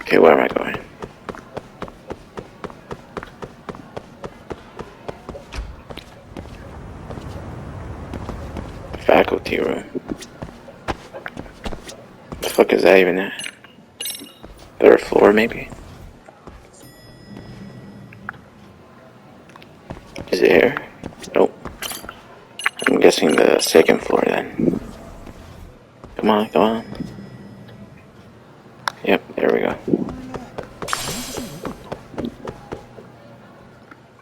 S9: Okay, where am I going? Faculty room. The fuck is that even at? Third floor, maybe? Is it here? Nope. I'm guessing the second floor then. Come on, come on. Yep, there we go.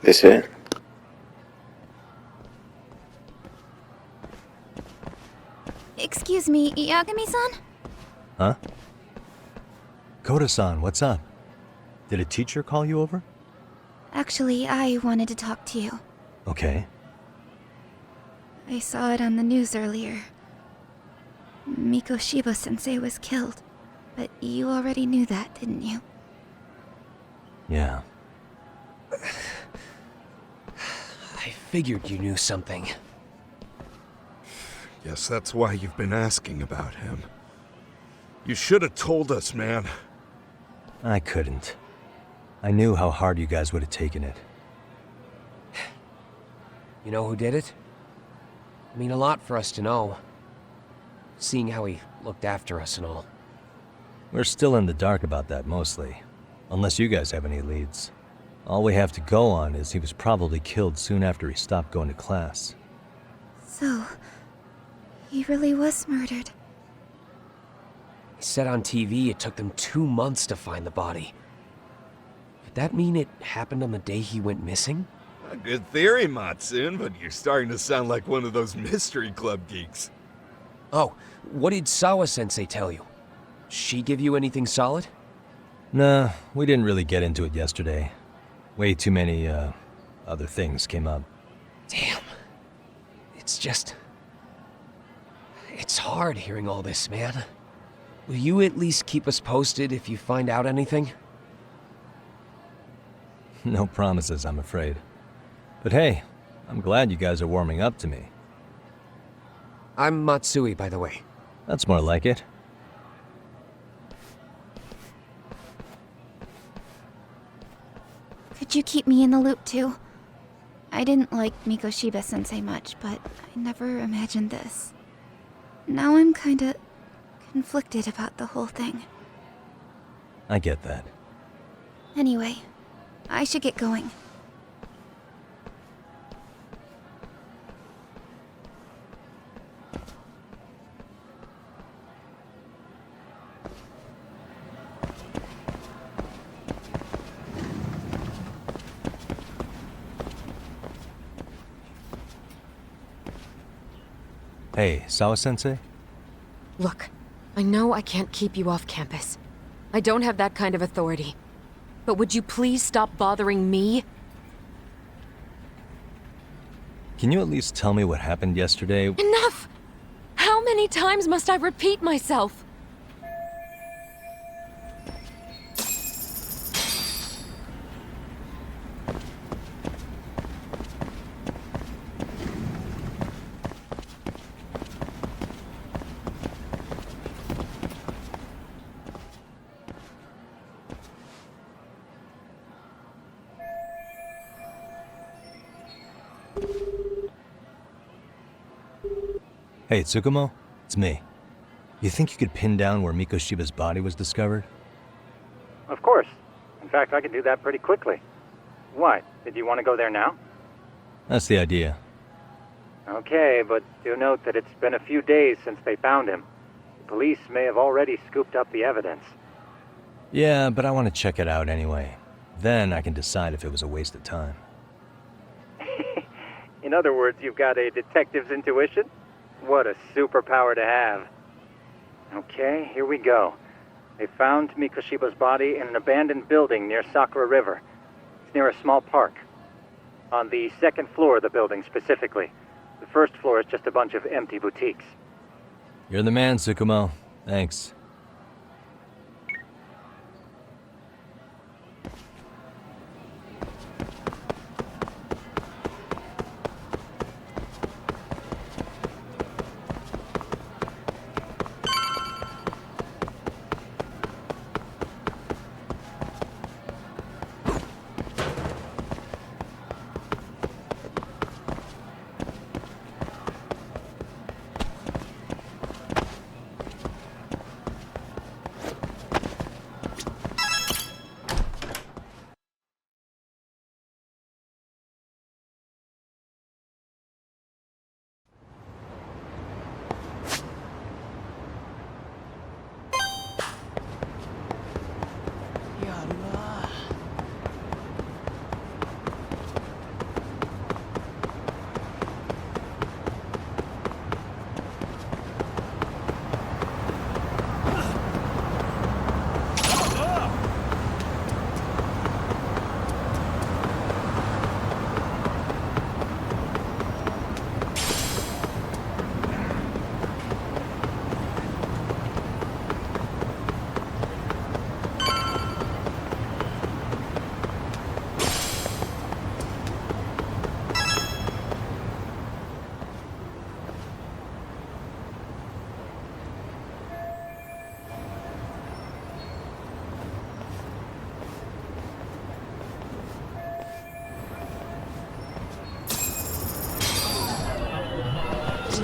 S9: This it?
S3: Excuse me, Yagami-san?
S7: Huh? Koda-san, what's up? Did a teacher call you over?
S3: Actually, I wanted to talk to you.
S7: Okay.
S3: I saw it on the news earlier. Mikoshiba-sensei was killed. But you already knew that, didn't you?
S14: Yeah. I figured you knew something.
S11: Guess that's why you've been asking about him. You should have told us, man.
S7: I couldn't. I knew how hard you guys would have taken it.
S14: You know who did it? I mean, a lot for us to know. Seeing how he looked after us and all.
S7: We're still in the dark about that, mostly. Unless you guys have any leads. All we have to go on is he was probably killed soon after he stopped going to class.
S3: So, he really was murdered.
S14: He said on TV it took them 2 months to find the body. Would that mean it happened on the day he went missing?
S11: A good theory, Matsune, but you're starting to sound like one of those mystery club geeks.
S14: Oh, what did Sawa-sensei tell you? She give you anything solid?
S7: Nah, we didn't really get into it yesterday. Way too many, other things came up.
S14: Damn. It's just... It's hard hearing all this, man. Will you at least keep us posted if you find out anything?
S7: No promises, I'm afraid. But hey, I'm glad you guys are warming up to me.
S14: I'm Matsui, by the way.
S7: That's more like it.
S3: Could you keep me in the loop too? I didn't like Mikoshiba-sensei much, but I never imagined this. Now I'm kinda conflicted about the whole thing.
S7: I get that.
S3: Anyway, I should get going.
S7: Hey, Sawa-sensei?
S17: Look, I know I can't keep you off campus. I don't have that kind of authority. But would you please stop bothering me?
S7: Can you at least tell me what happened yesterday?
S17: Enough! How many times must I repeat myself?
S7: Hey, Tsukumo? It's me. You think you could pin down where Mikoshiba's body was discovered?
S2: Of course. In fact, I could do that pretty quickly. Why? Did you want to go there now?
S7: That's the idea.
S2: Okay, but do note that it's been a few days since they found him. The police may have already scooped up the evidence.
S7: Yeah, but I want to check it out anyway. Then I can decide if it was a waste of time.
S2: In other words, you've got a detective's intuition? What a superpower to have. Okay, here we go. They found Mikoshiba's body in an abandoned building near Sakura River. It's near a small park. On the second floor of the building, specifically. The first floor is just a bunch of empty boutiques.
S7: You're the man, Tsukumo. Thanks.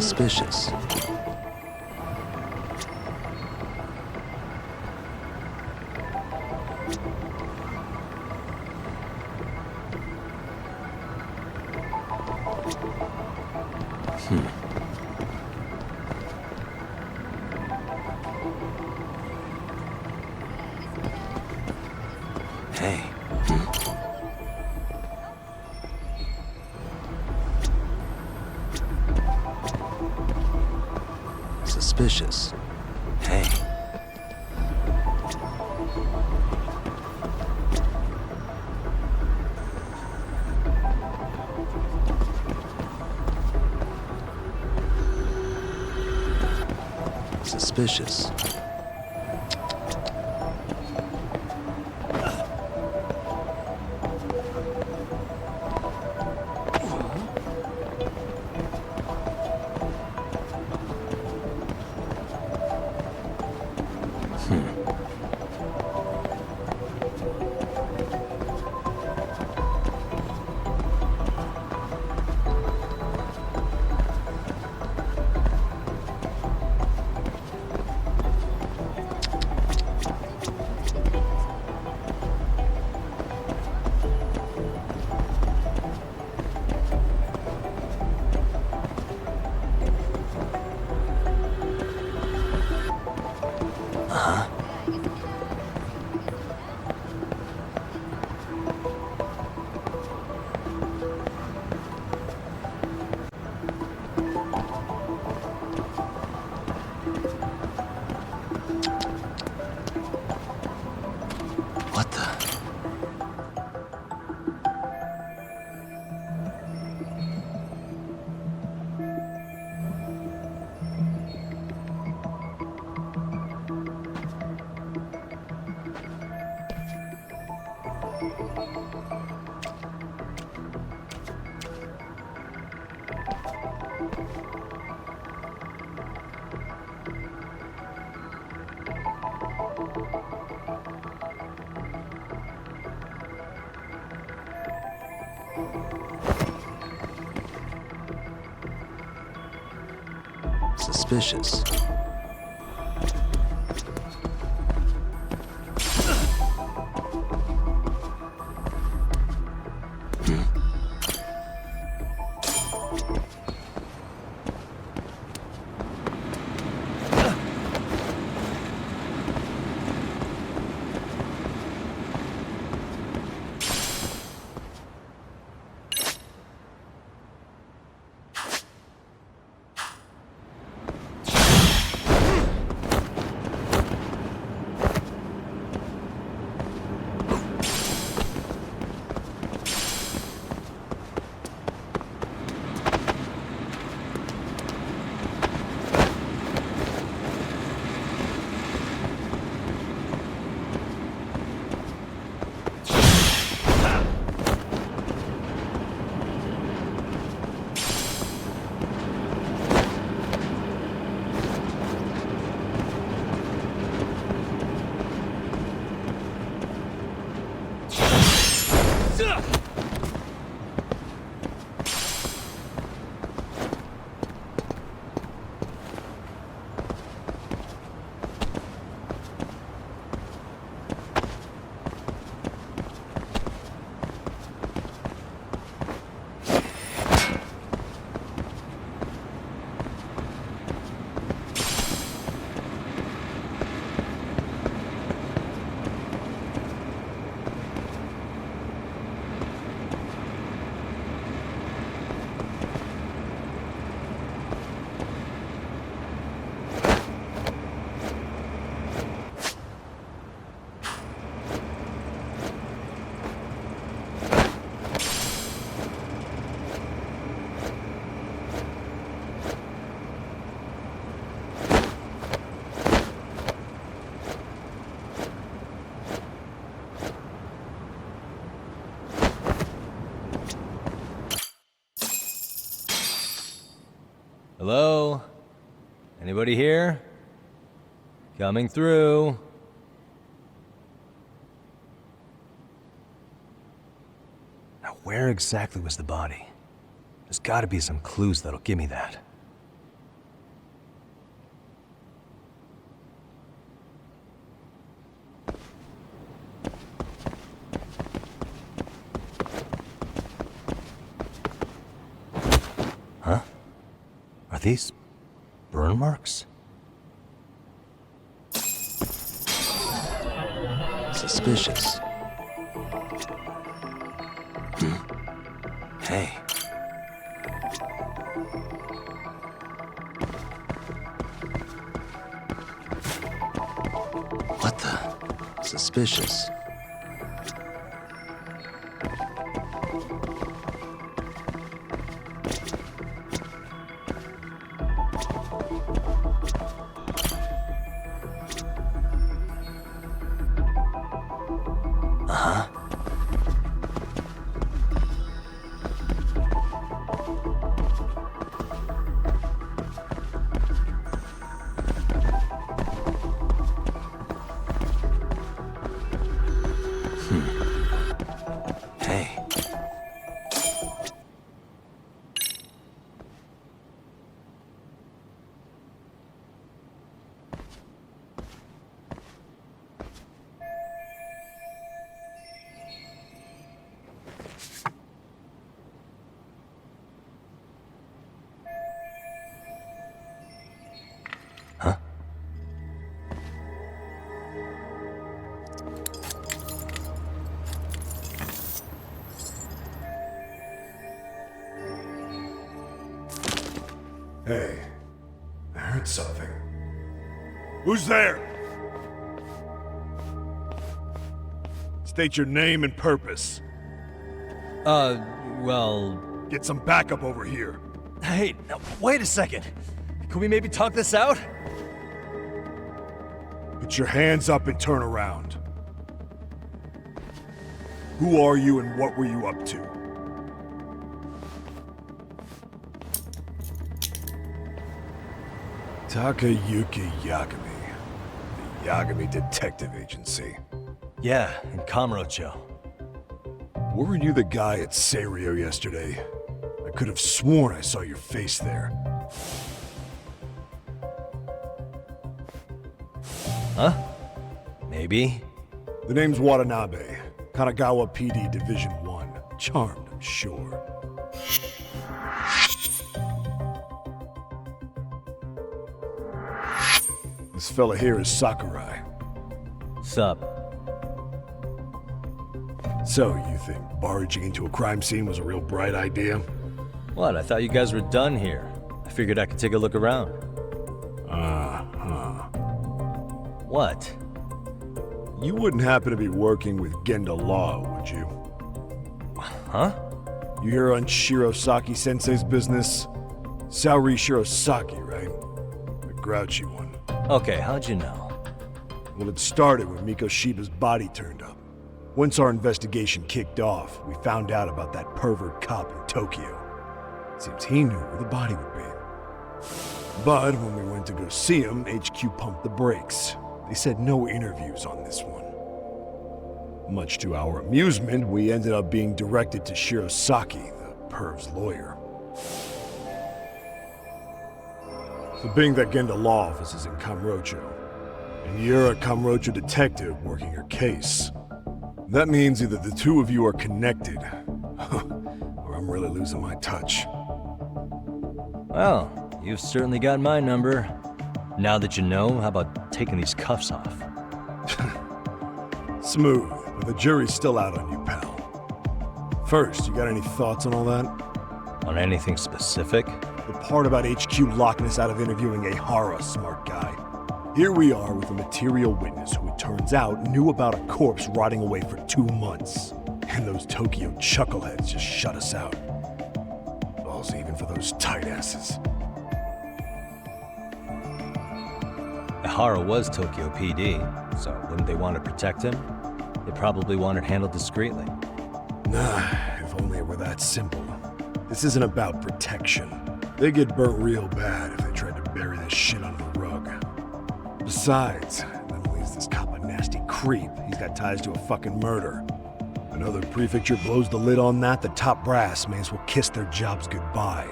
S7: Suspicious. Hey. Suspicious. Hey. Suspicious. What the? Suspicious. Hello? Anybody here? Coming through. Now, where exactly was the body? There's gotta be some clues that'll give me that. Huh? Are these burn marks? Suspicious. Hey. What the? Suspicious.
S11: Hey, I heard something. Who's there? State your name and purpose.
S7: Well...
S11: Get some backup over here.
S7: Hey, now, wait a second. Can we maybe talk this out?
S11: Put your hands up and turn around. Who are you and what were you up to? Takayuki Yagami. The Yagami Detective Agency.
S7: Yeah, in Kamurocho.
S11: Weren't you the guy at Serio yesterday? I could have sworn I saw your face there.
S7: Huh? Maybe.
S11: The name's Watanabe. Kanagawa PD Division 1. Charmed, I'm sure. This fella here is Sakurai.
S7: Sup?
S11: So, you think barging into a crime scene was a real bright idea?
S7: What, I thought you guys were done here. I figured I could take a look around. What?
S11: You wouldn't happen to be working with Genda Law, would you?
S7: Huh?
S11: You hear on Shirosaki-sensei's business? Saori Shirosaki, right? The grouchy one.
S7: Okay, how'd you know?
S11: Well, it started when Mikoshiba's body turned up. Once our investigation kicked off, we found out about that pervert cop in Tokyo. Seems he knew where the body would be. But when we went to go see him, HQ pumped the brakes. They said no interviews on this one. Much to our amusement, we ended up being directed to Shirosaki, the perv's lawyer. So being that Genda Law office is in Kamurocho, and you're a Kamurocho detective working your case, that means either the two of you are connected, or I'm really losing my touch.
S7: Well, you've certainly got my number. Now that you know, how about taking these cuffs off?
S11: Smooth, but the jury's still out on you, pal. First, you got any thoughts on all that?
S7: On anything specific?
S11: The part about HQ locking us out of interviewing a Hara, smart guy. Here we are with a material witness who, it turns out, knew about a corpse rotting away for 2 months. And those Tokyo chuckleheads just shut us out. Balls even for those tight asses.
S7: Ihara was Tokyo PD, so wouldn't they want to protect him? They probably want it handled discreetly.
S11: Nah, if only it were that simple. This isn't about protection. They get burnt real bad if they tried to bury this shit under the rug. Besides, not only is this cop a nasty creep, he's got ties to a fucking murder. Another prefecture blows the lid on that, the top brass may as well kiss their jobs goodbye.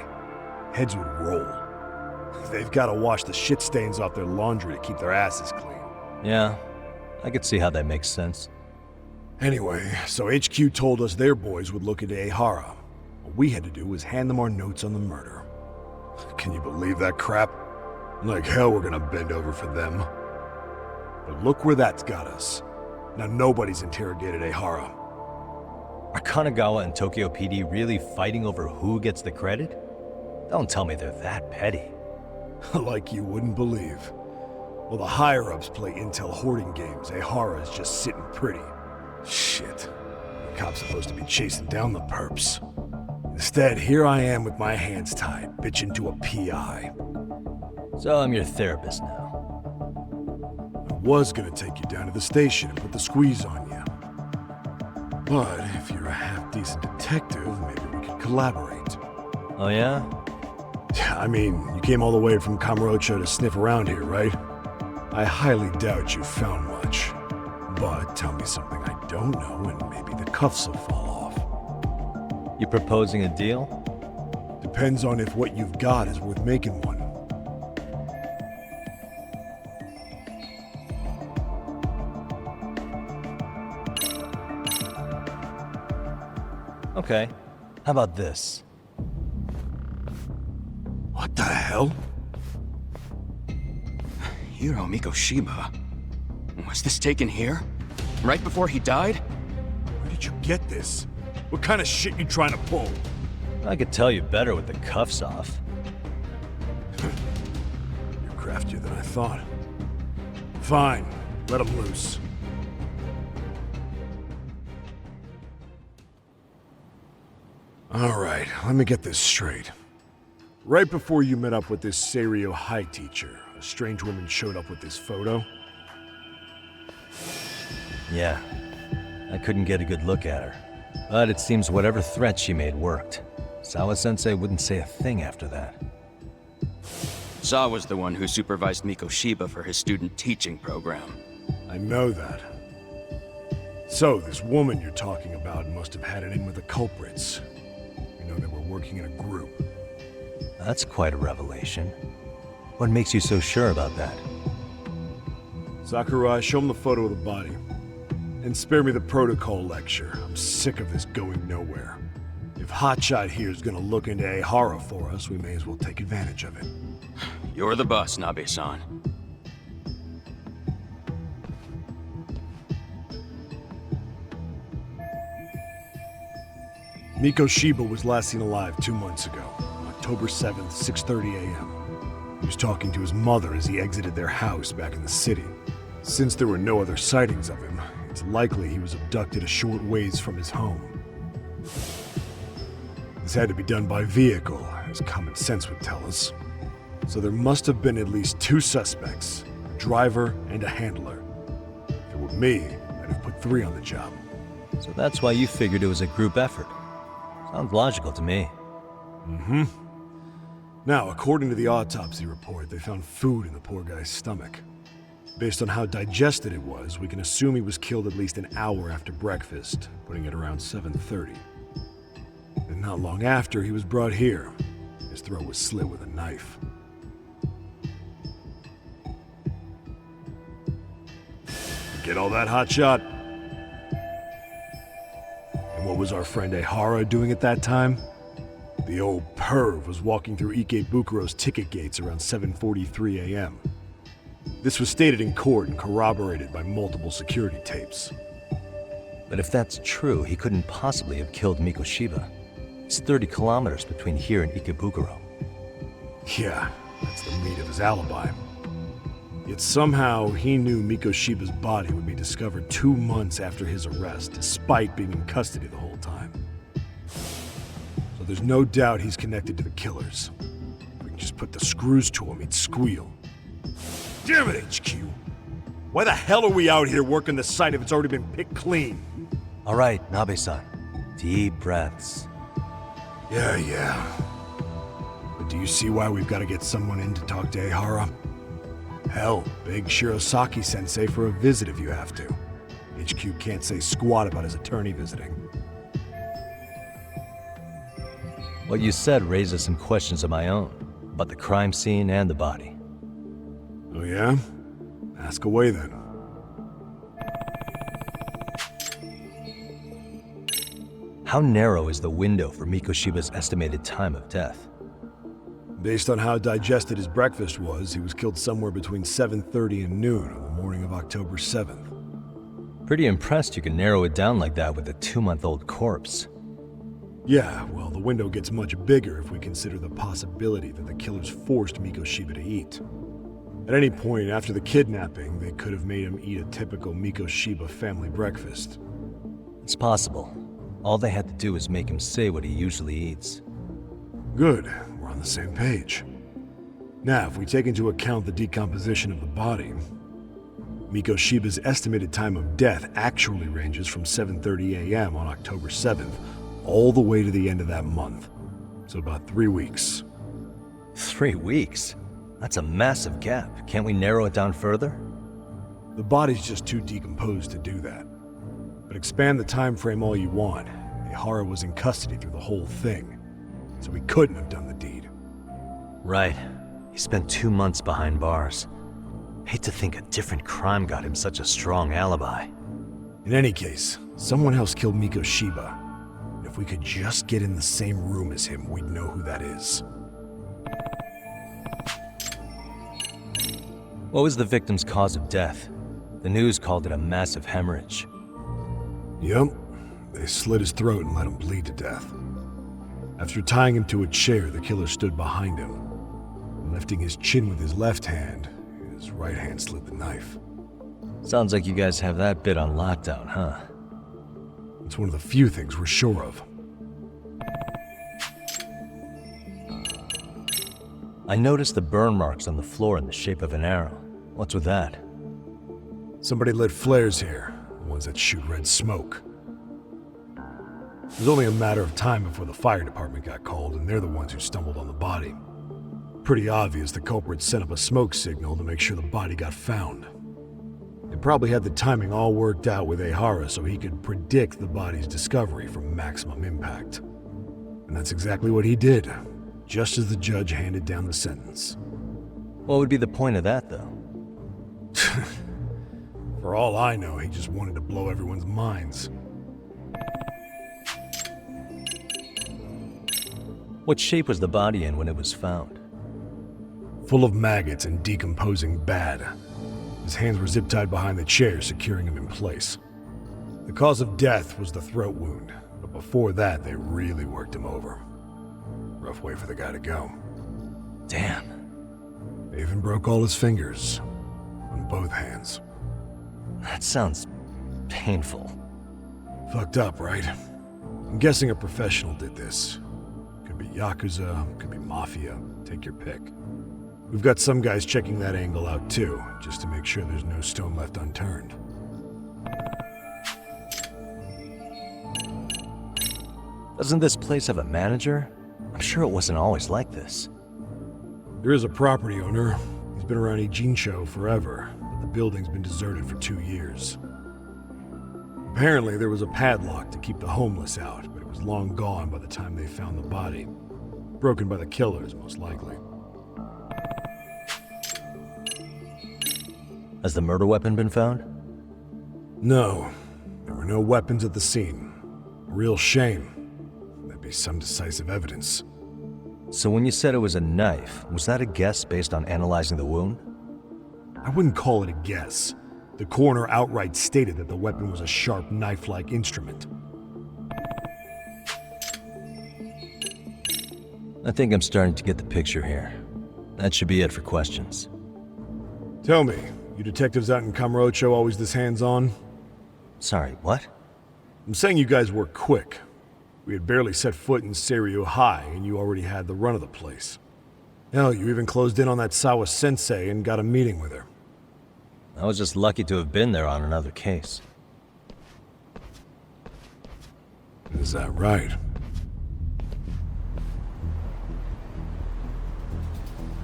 S11: Heads would roll. They've got to wash the shit stains off their laundry to keep their asses clean.
S7: Yeah, I could see how that makes sense.
S11: Anyway, so HQ told us their boys would look into Ehara. What we had to do was hand them our notes on the murder. Can you believe that crap? Like hell we're gonna bend over for them. But look where that's got us. Now nobody's interrogated Ehara.
S7: Are Kanagawa and Tokyo PD really fighting over who gets the credit? Don't tell me they're that petty.
S11: Like you wouldn't believe. While the higher-ups play intel hoarding games, Ehara is just sitting pretty. Shit. The cop's supposed to be chasing down the perps. Instead, here I am with my hands tied, bitching to a PI.
S7: So I'm your therapist now.
S11: I was gonna take you down to the station and put the squeeze on you. But if you're a half-decent detective, maybe we could collaborate.
S7: Oh yeah?
S11: I mean, you came all the way from Kamurocho to sniff around here, right? I highly doubt you found much. But tell me something I don't know and maybe the cuffs will fall off.
S7: You proposing a deal?
S11: Depends on if what you've got is worth making one.
S7: Okay. How about this?
S11: What the hell?
S12: Hiro Mikoshiba? Was this taken here? Right before he died?
S11: Where did you get this? What kind of shit you trying to pull?
S7: I could tell you better with the cuffs off.
S11: You're craftier than I thought. Fine. Let him loose. Alright, let me get this straight. Right before you met up with this Seiryo High teacher, a strange woman showed up with this photo?
S7: Yeah. I couldn't get a good look at her. But it seems whatever threat she made worked. Sawa-sensei wouldn't say a thing after that.
S12: Sawa's the one who supervised Mikoshiba for his student teaching program.
S11: I know that. So, this woman you're talking about must have had it in with the culprits. You know, they were working in a group.
S7: That's quite a revelation. What makes you so sure about that?
S11: Sakurai, show him the photo of the body. And spare me the protocol lecture. I'm sick of this going nowhere. If Hotshot here is gonna look into Ehara for us, we may as well take advantage of it.
S12: You're the boss, Nabe-san.
S11: Mikoshiba was last seen alive 2 months ago, October 7th, 6:30 a.m. He was talking to his mother as he exited their house back in the city. Since there were no other sightings of him, it's likely he was abducted a short ways from his home. This had to be done by vehicle, as common sense would tell us. So there must have been at least 2 suspects, a driver and a handler. If it were me, I'd have put 3 on the job.
S7: So that's why you figured it was a group effort. Sounds logical to me.
S11: Mm-hmm. Now, according to the autopsy report, they found food in the poor guy's stomach. Based on how digested it was, we can assume he was killed at least an hour after breakfast, putting it around 7:30. And not long after, he was brought here. His throat was slit with a knife. Get all that, Hotshot? And what was our friend Ehara doing at that time? The old perv was walking through Ikebukuro's ticket gates around 7:43 a.m. This was stated in court and corroborated by multiple security tapes.
S7: But if that's true, he couldn't possibly have killed Mikoshiba. It's 30 kilometers between here and Ikebukuro.
S11: Yeah, that's the meat of his alibi. Yet somehow he knew Mikoshiba's body would be discovered 2 months after his arrest, despite being in custody the whole time. So there's no doubt he's connected to the killers. If we can just put the screws to him, he'd squeal. Damn it, HQ! Why the hell are we out here working the site if it's already been picked clean?
S7: All right, Nabe-san. Deep breaths.
S11: Yeah. But do you see why we've got to get someone in to talk to Ehara? Hell, beg Shirosaki-sensei for a visit if you have to. HQ can't say squat about his attorney visiting.
S7: What you said raises some questions of my own, about the crime scene and the body.
S11: Oh yeah? Ask away then.
S7: How narrow is the window for Mikoshiba's estimated time of death?
S15: Based on how digested his breakfast was, he was killed somewhere between 7:30 and noon on the morning of October 7th.
S7: Pretty impressed you can narrow it down like that with a 2-month-old corpse.
S15: Yeah, well, the window gets much bigger if we consider the possibility that the killers forced Mikoshiba to eat. At any point after the kidnapping, they could have made him eat a typical Mikoshiba family breakfast.
S7: It's possible. All they had to do was make him say what he usually eats.
S15: Good, we're on the same page. Now, if we take into account the decomposition of the body, Mikoshiba's estimated time of death actually ranges from 7:30 a.m. on October 7th all the way to the end of that month. So about 3 weeks.
S7: 3 weeks? That's a massive gap. Can't we narrow it down further?
S15: The body's just too decomposed to do that. But expand the time frame all you want. Ihara was in custody through the whole thing, so he couldn't have done the deed.
S7: Right. He spent 2 months behind bars. Hate to think a different crime got him such a strong alibi.
S15: In any case, someone else killed Mikoshiba. And if we could just get in the same room as him, we'd know who that is.
S7: What was the victim's cause of death? The news called it a massive hemorrhage.
S15: Yup. They slit his throat and let him bleed to death. After tying him to a chair, the killer stood behind him. And lifting his chin with his left hand, his right hand slid the knife.
S7: Sounds like you guys have that bit on lockdown, huh?
S15: It's one of the few things we're sure of.
S7: I noticed the burn marks on the floor in the shape of an arrow. What's with that?
S15: Somebody lit flares here, the ones that shoot red smoke. It was only a matter of time before the fire department got called, and they're the ones who stumbled on the body. Pretty obvious the culprit set up a smoke signal to make sure the body got found. They probably had the timing all worked out with Ihara so he could predict the body's discovery from maximum impact. And that's exactly what he did, just as the judge handed down the sentence.
S7: What would be the point of that, though?
S15: For all I know, he just wanted to blow everyone's minds.
S7: What shape was the body in when it was found?
S15: Full of maggots and decomposing bad. His hands were zip-tied behind the chair, securing him in place. The cause of death was the throat wound, but before that, they really worked him over. Rough way for the guy to go.
S7: Damn.
S15: They even broke all his fingers. On both hands.
S7: That sounds painful.
S15: Fucked up, right? I'm guessing a professional did this. Could be Yakuza, could be Mafia, take your pick. We've got some guys checking that angle out too, just to make sure there's no stone left unturned.
S7: Doesn't this place have a manager? I'm sure it wasn't always like this.
S15: There is a property owner. He's been around Ijincho forever, but the building's been deserted for 2 years. Apparently, there was a padlock to keep the homeless out, but it was long gone by the time they found the body. Broken by the killers, most likely.
S7: Has the murder weapon been found?
S15: No. There were no weapons at the scene. A real shame. That'd be some decisive evidence.
S7: So when you said it was a knife, was that a guess based on analyzing the wound?
S15: I wouldn't call it a guess. The coroner outright stated that the weapon was a sharp knife-like instrument.
S7: I think I'm starting to get the picture here. That should be it for questions.
S15: Tell me, you detectives out in Kamurocho always this hands-on?
S7: Sorry, what?
S15: I'm saying you guys work quick. We had barely set foot in Seiryu High, and you already had the run of the place. Hell, you even closed in on that Sawa sensei and got a meeting with her.
S7: I was just lucky to have been there on another case.
S15: Is that right?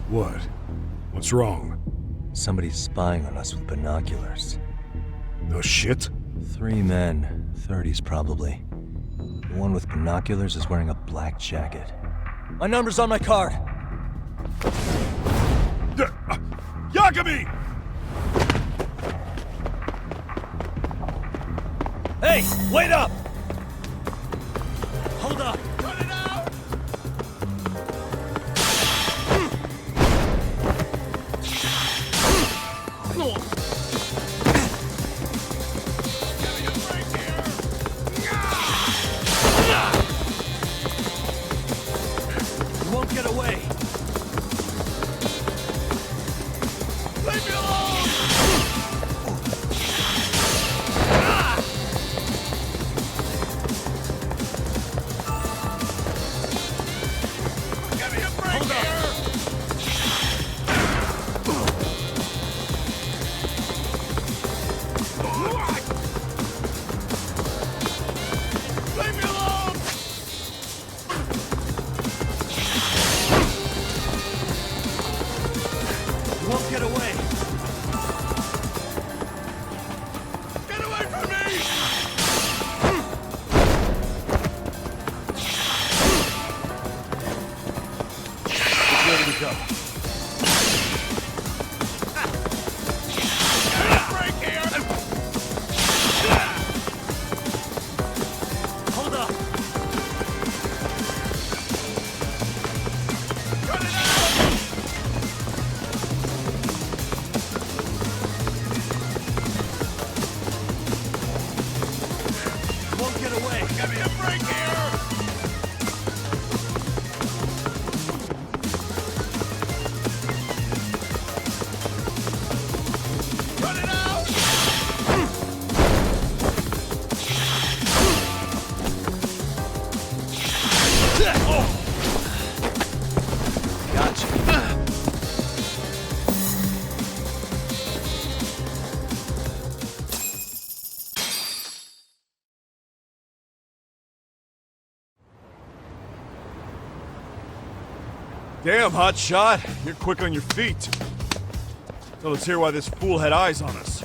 S15: What? What's wrong?
S7: Somebody's spying on us with binoculars.
S15: No shit?
S7: 3 men, 30s probably. The one with binoculars is wearing a black jacket. My number's on my card!
S15: Yagami!
S7: Hey, wait up! Hold up!
S15: Cut it out!
S11: Damn, hot shot. You're quick on your feet. So let's hear why this fool had eyes on us.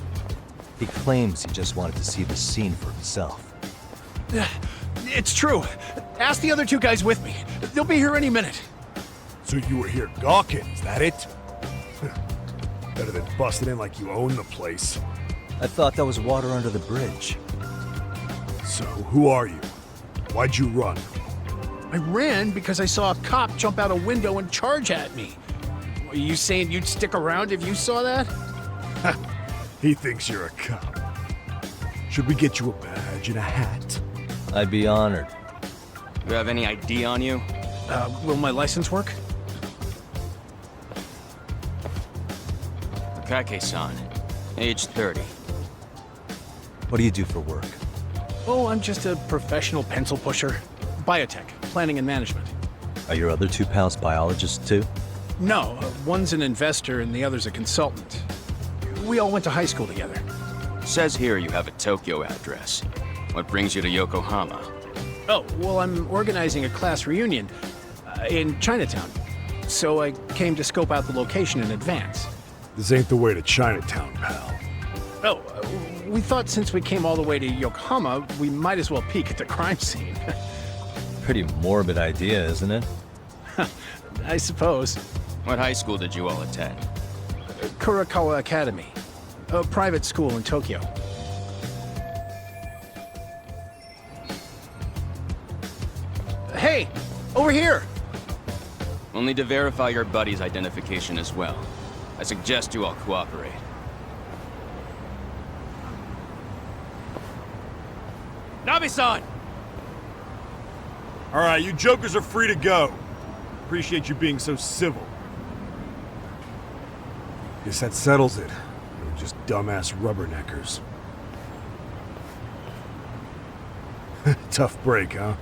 S7: He claims he just wanted to see the scene for himself.
S12: It's true. Ask the other two guys with me. They'll be here any minute.
S15: So you were here gawking, is that it? Better than busting in like you own the place.
S7: I thought that was water under the bridge.
S15: So, who are you? Why'd you run?
S12: I ran because I saw a cop jump out a window and charge at me. Are you saying you'd stick around if you saw that?
S15: He thinks you're a cop. Should we get you a badge and a hat?
S7: I'd be honored.
S12: You have any ID on you? Will my license work? Akake-san, age 30.
S7: What do you do for work?
S12: Oh, I'm just a professional pencil pusher. Biotech, planning and management.
S7: Are your other two pals biologists too?
S12: No, one's an investor and the other's a consultant. We all went to high school together.
S5: Says here you have a Tokyo address. What brings you to Yokohama?
S12: Oh, well, I'm organizing a class reunion in Chinatown. So I came to scope out the location in advance.
S15: This ain't the way to Chinatown, pal.
S12: Oh, we thought since we came all the way to Yokohama, we might as well peek at the crime scene.
S7: Pretty morbid idea, isn't it?
S12: I suppose.
S5: What high school did you all attend?
S12: Kurakawa Academy, a private school in Tokyo. Hey, over here!
S5: We'll need to verify your buddy's identification as well. I suggest you all cooperate.
S11: Nabe-san! Alright, you jokers are free to go. Appreciate you being so civil.
S15: Guess that settles it. We're just dumbass rubberneckers. Tough break, huh?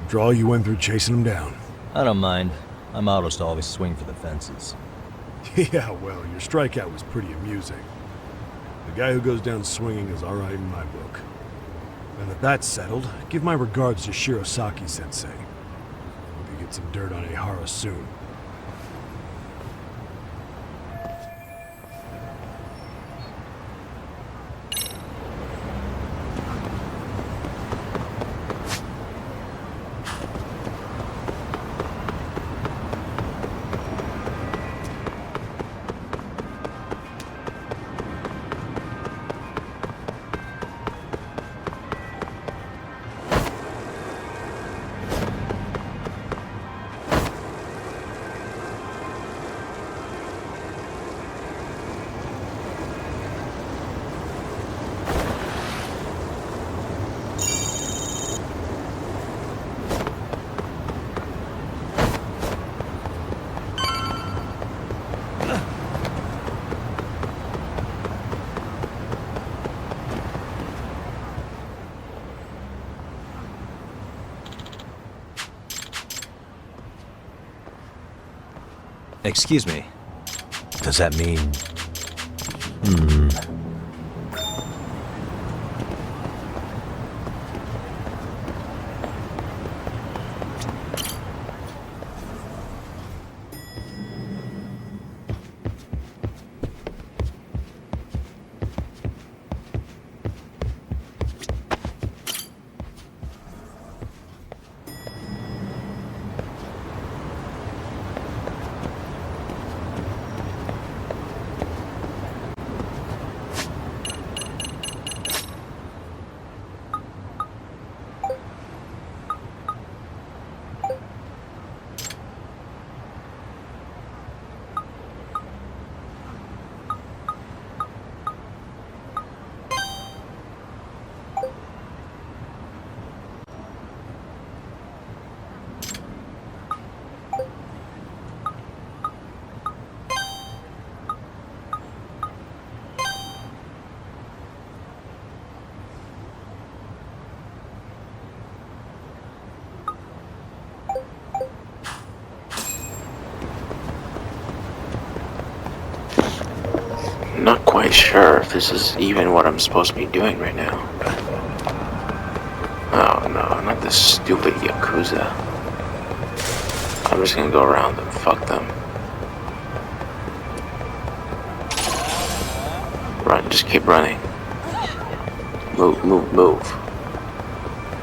S15: After all you went through chasing them down.
S7: I don't mind. I'm autos to always swing for the fences.
S15: Yeah, well, your strikeout was pretty amusing. The guy who goes down swinging is alright in my book. Now that that's settled, give my regards to Shirosaki-sensei. Hope you get some dirt on Ehara soon.
S7: Excuse me. Does that mean...
S9: I'm not quite sure if this is even what I'm supposed to be doing right now. Oh no, not this stupid Yakuza. I'm just gonna go around and fuck them. Run, just keep running. Move, move, move.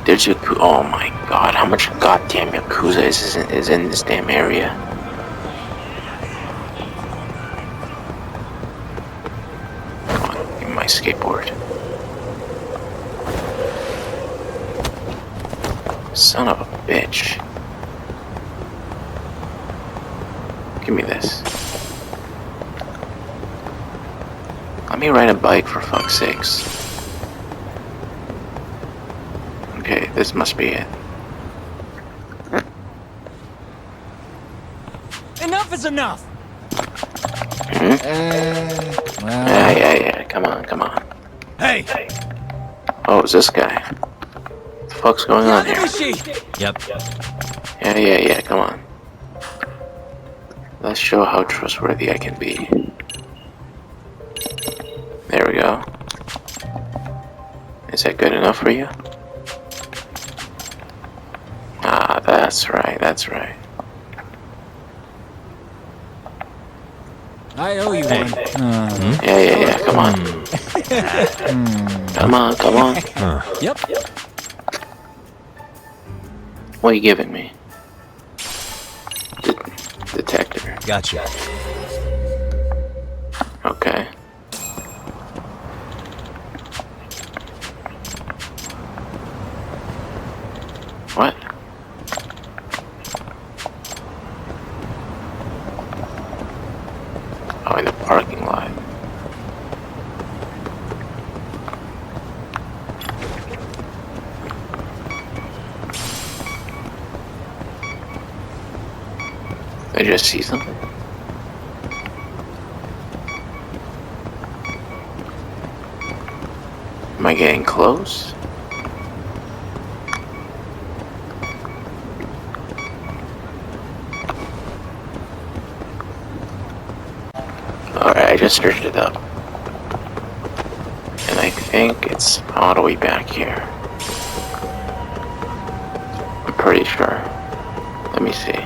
S9: There's Yakuza. Oh my god, how much goddamn Yakuza is in this damn area? My skateboard. Son of a bitch. Give me this. Let me ride a bike for fuck's sakes. Okay, this must be it.
S14: Enough is enough!
S9: Yeah, come on, come on.
S14: Hey!
S9: Oh, it's this guy. What the fuck's going on here?
S7: Yep.
S9: Yeah, come on. Let's show how trustworthy I can be. There we go. Is that good enough for you? Ah, that's right, that's right.
S2: I owe you one.
S9: Yeah, come on. Come on.
S2: Yep.
S9: What are you giving me? Detector.
S7: Gotcha.
S9: Okay. What? Oh, in the parking lot. Did I just see something? Am I getting close? Alright, I just searched it up. And I think it's all the way back here. I'm pretty sure. Let me see.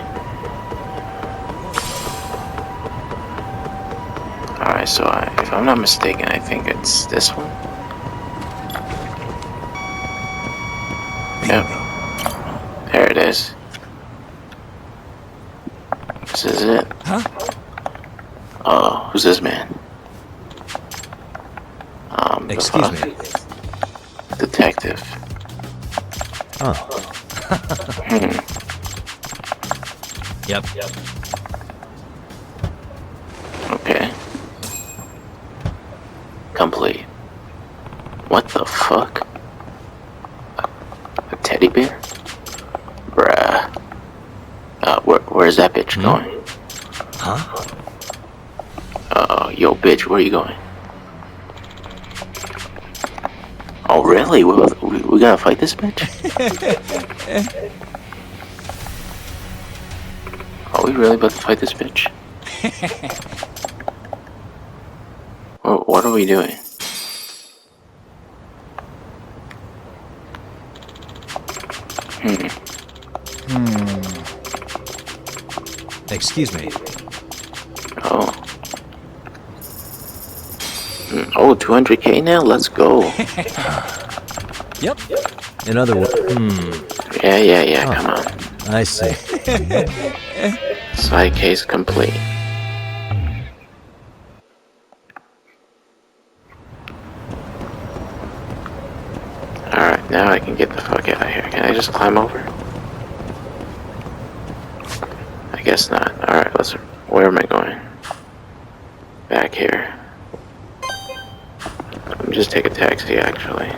S9: Alright, so if I'm not mistaken, I think it's this one. Yep. There it is. This is it.
S2: Huh?
S9: Oh, who's this man?
S7: Excuse me.
S9: Detective.
S7: Oh. Yep.
S9: Okay. Complete. What the fuck? A teddy bear? Bruh. Where's that bitch going?
S7: Huh?
S9: Yo, bitch, where are you going? Oh, really? We gotta fight this bitch? Are we really about to fight this bitch? What are we doing?
S7: Excuse me.
S9: Oh. Oh, 200K now? Let's go.
S7: Yep. In other words,
S9: Yeah,
S7: Oh,
S9: come on.
S7: I see.
S9: Side case complete. Alright, now I can get the fuck out of here. Can I just climb over? I guess not. Alright, where am I going? Back here. Let me just take a taxi, actually.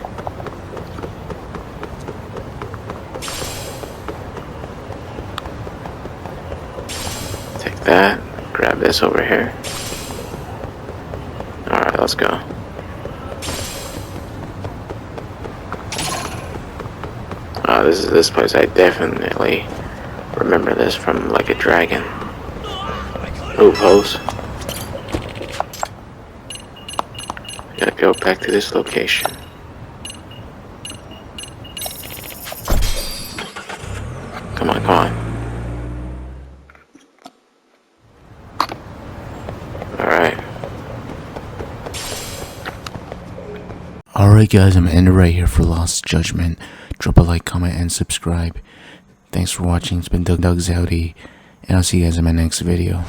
S9: Take that. Grab this over here. Alright, let's go. Oh, this is this place. I definitely remember this from Like a Dragon. Ooh, pose. Gotta go back to this location. Come on, come on. Alright.
S6: Alright guys, I'm gonna end it right here for Lost Judgment. Drop a like, comment, and subscribe. Thanks for watching. It's been DougsLD, and I'll see you guys in my next video.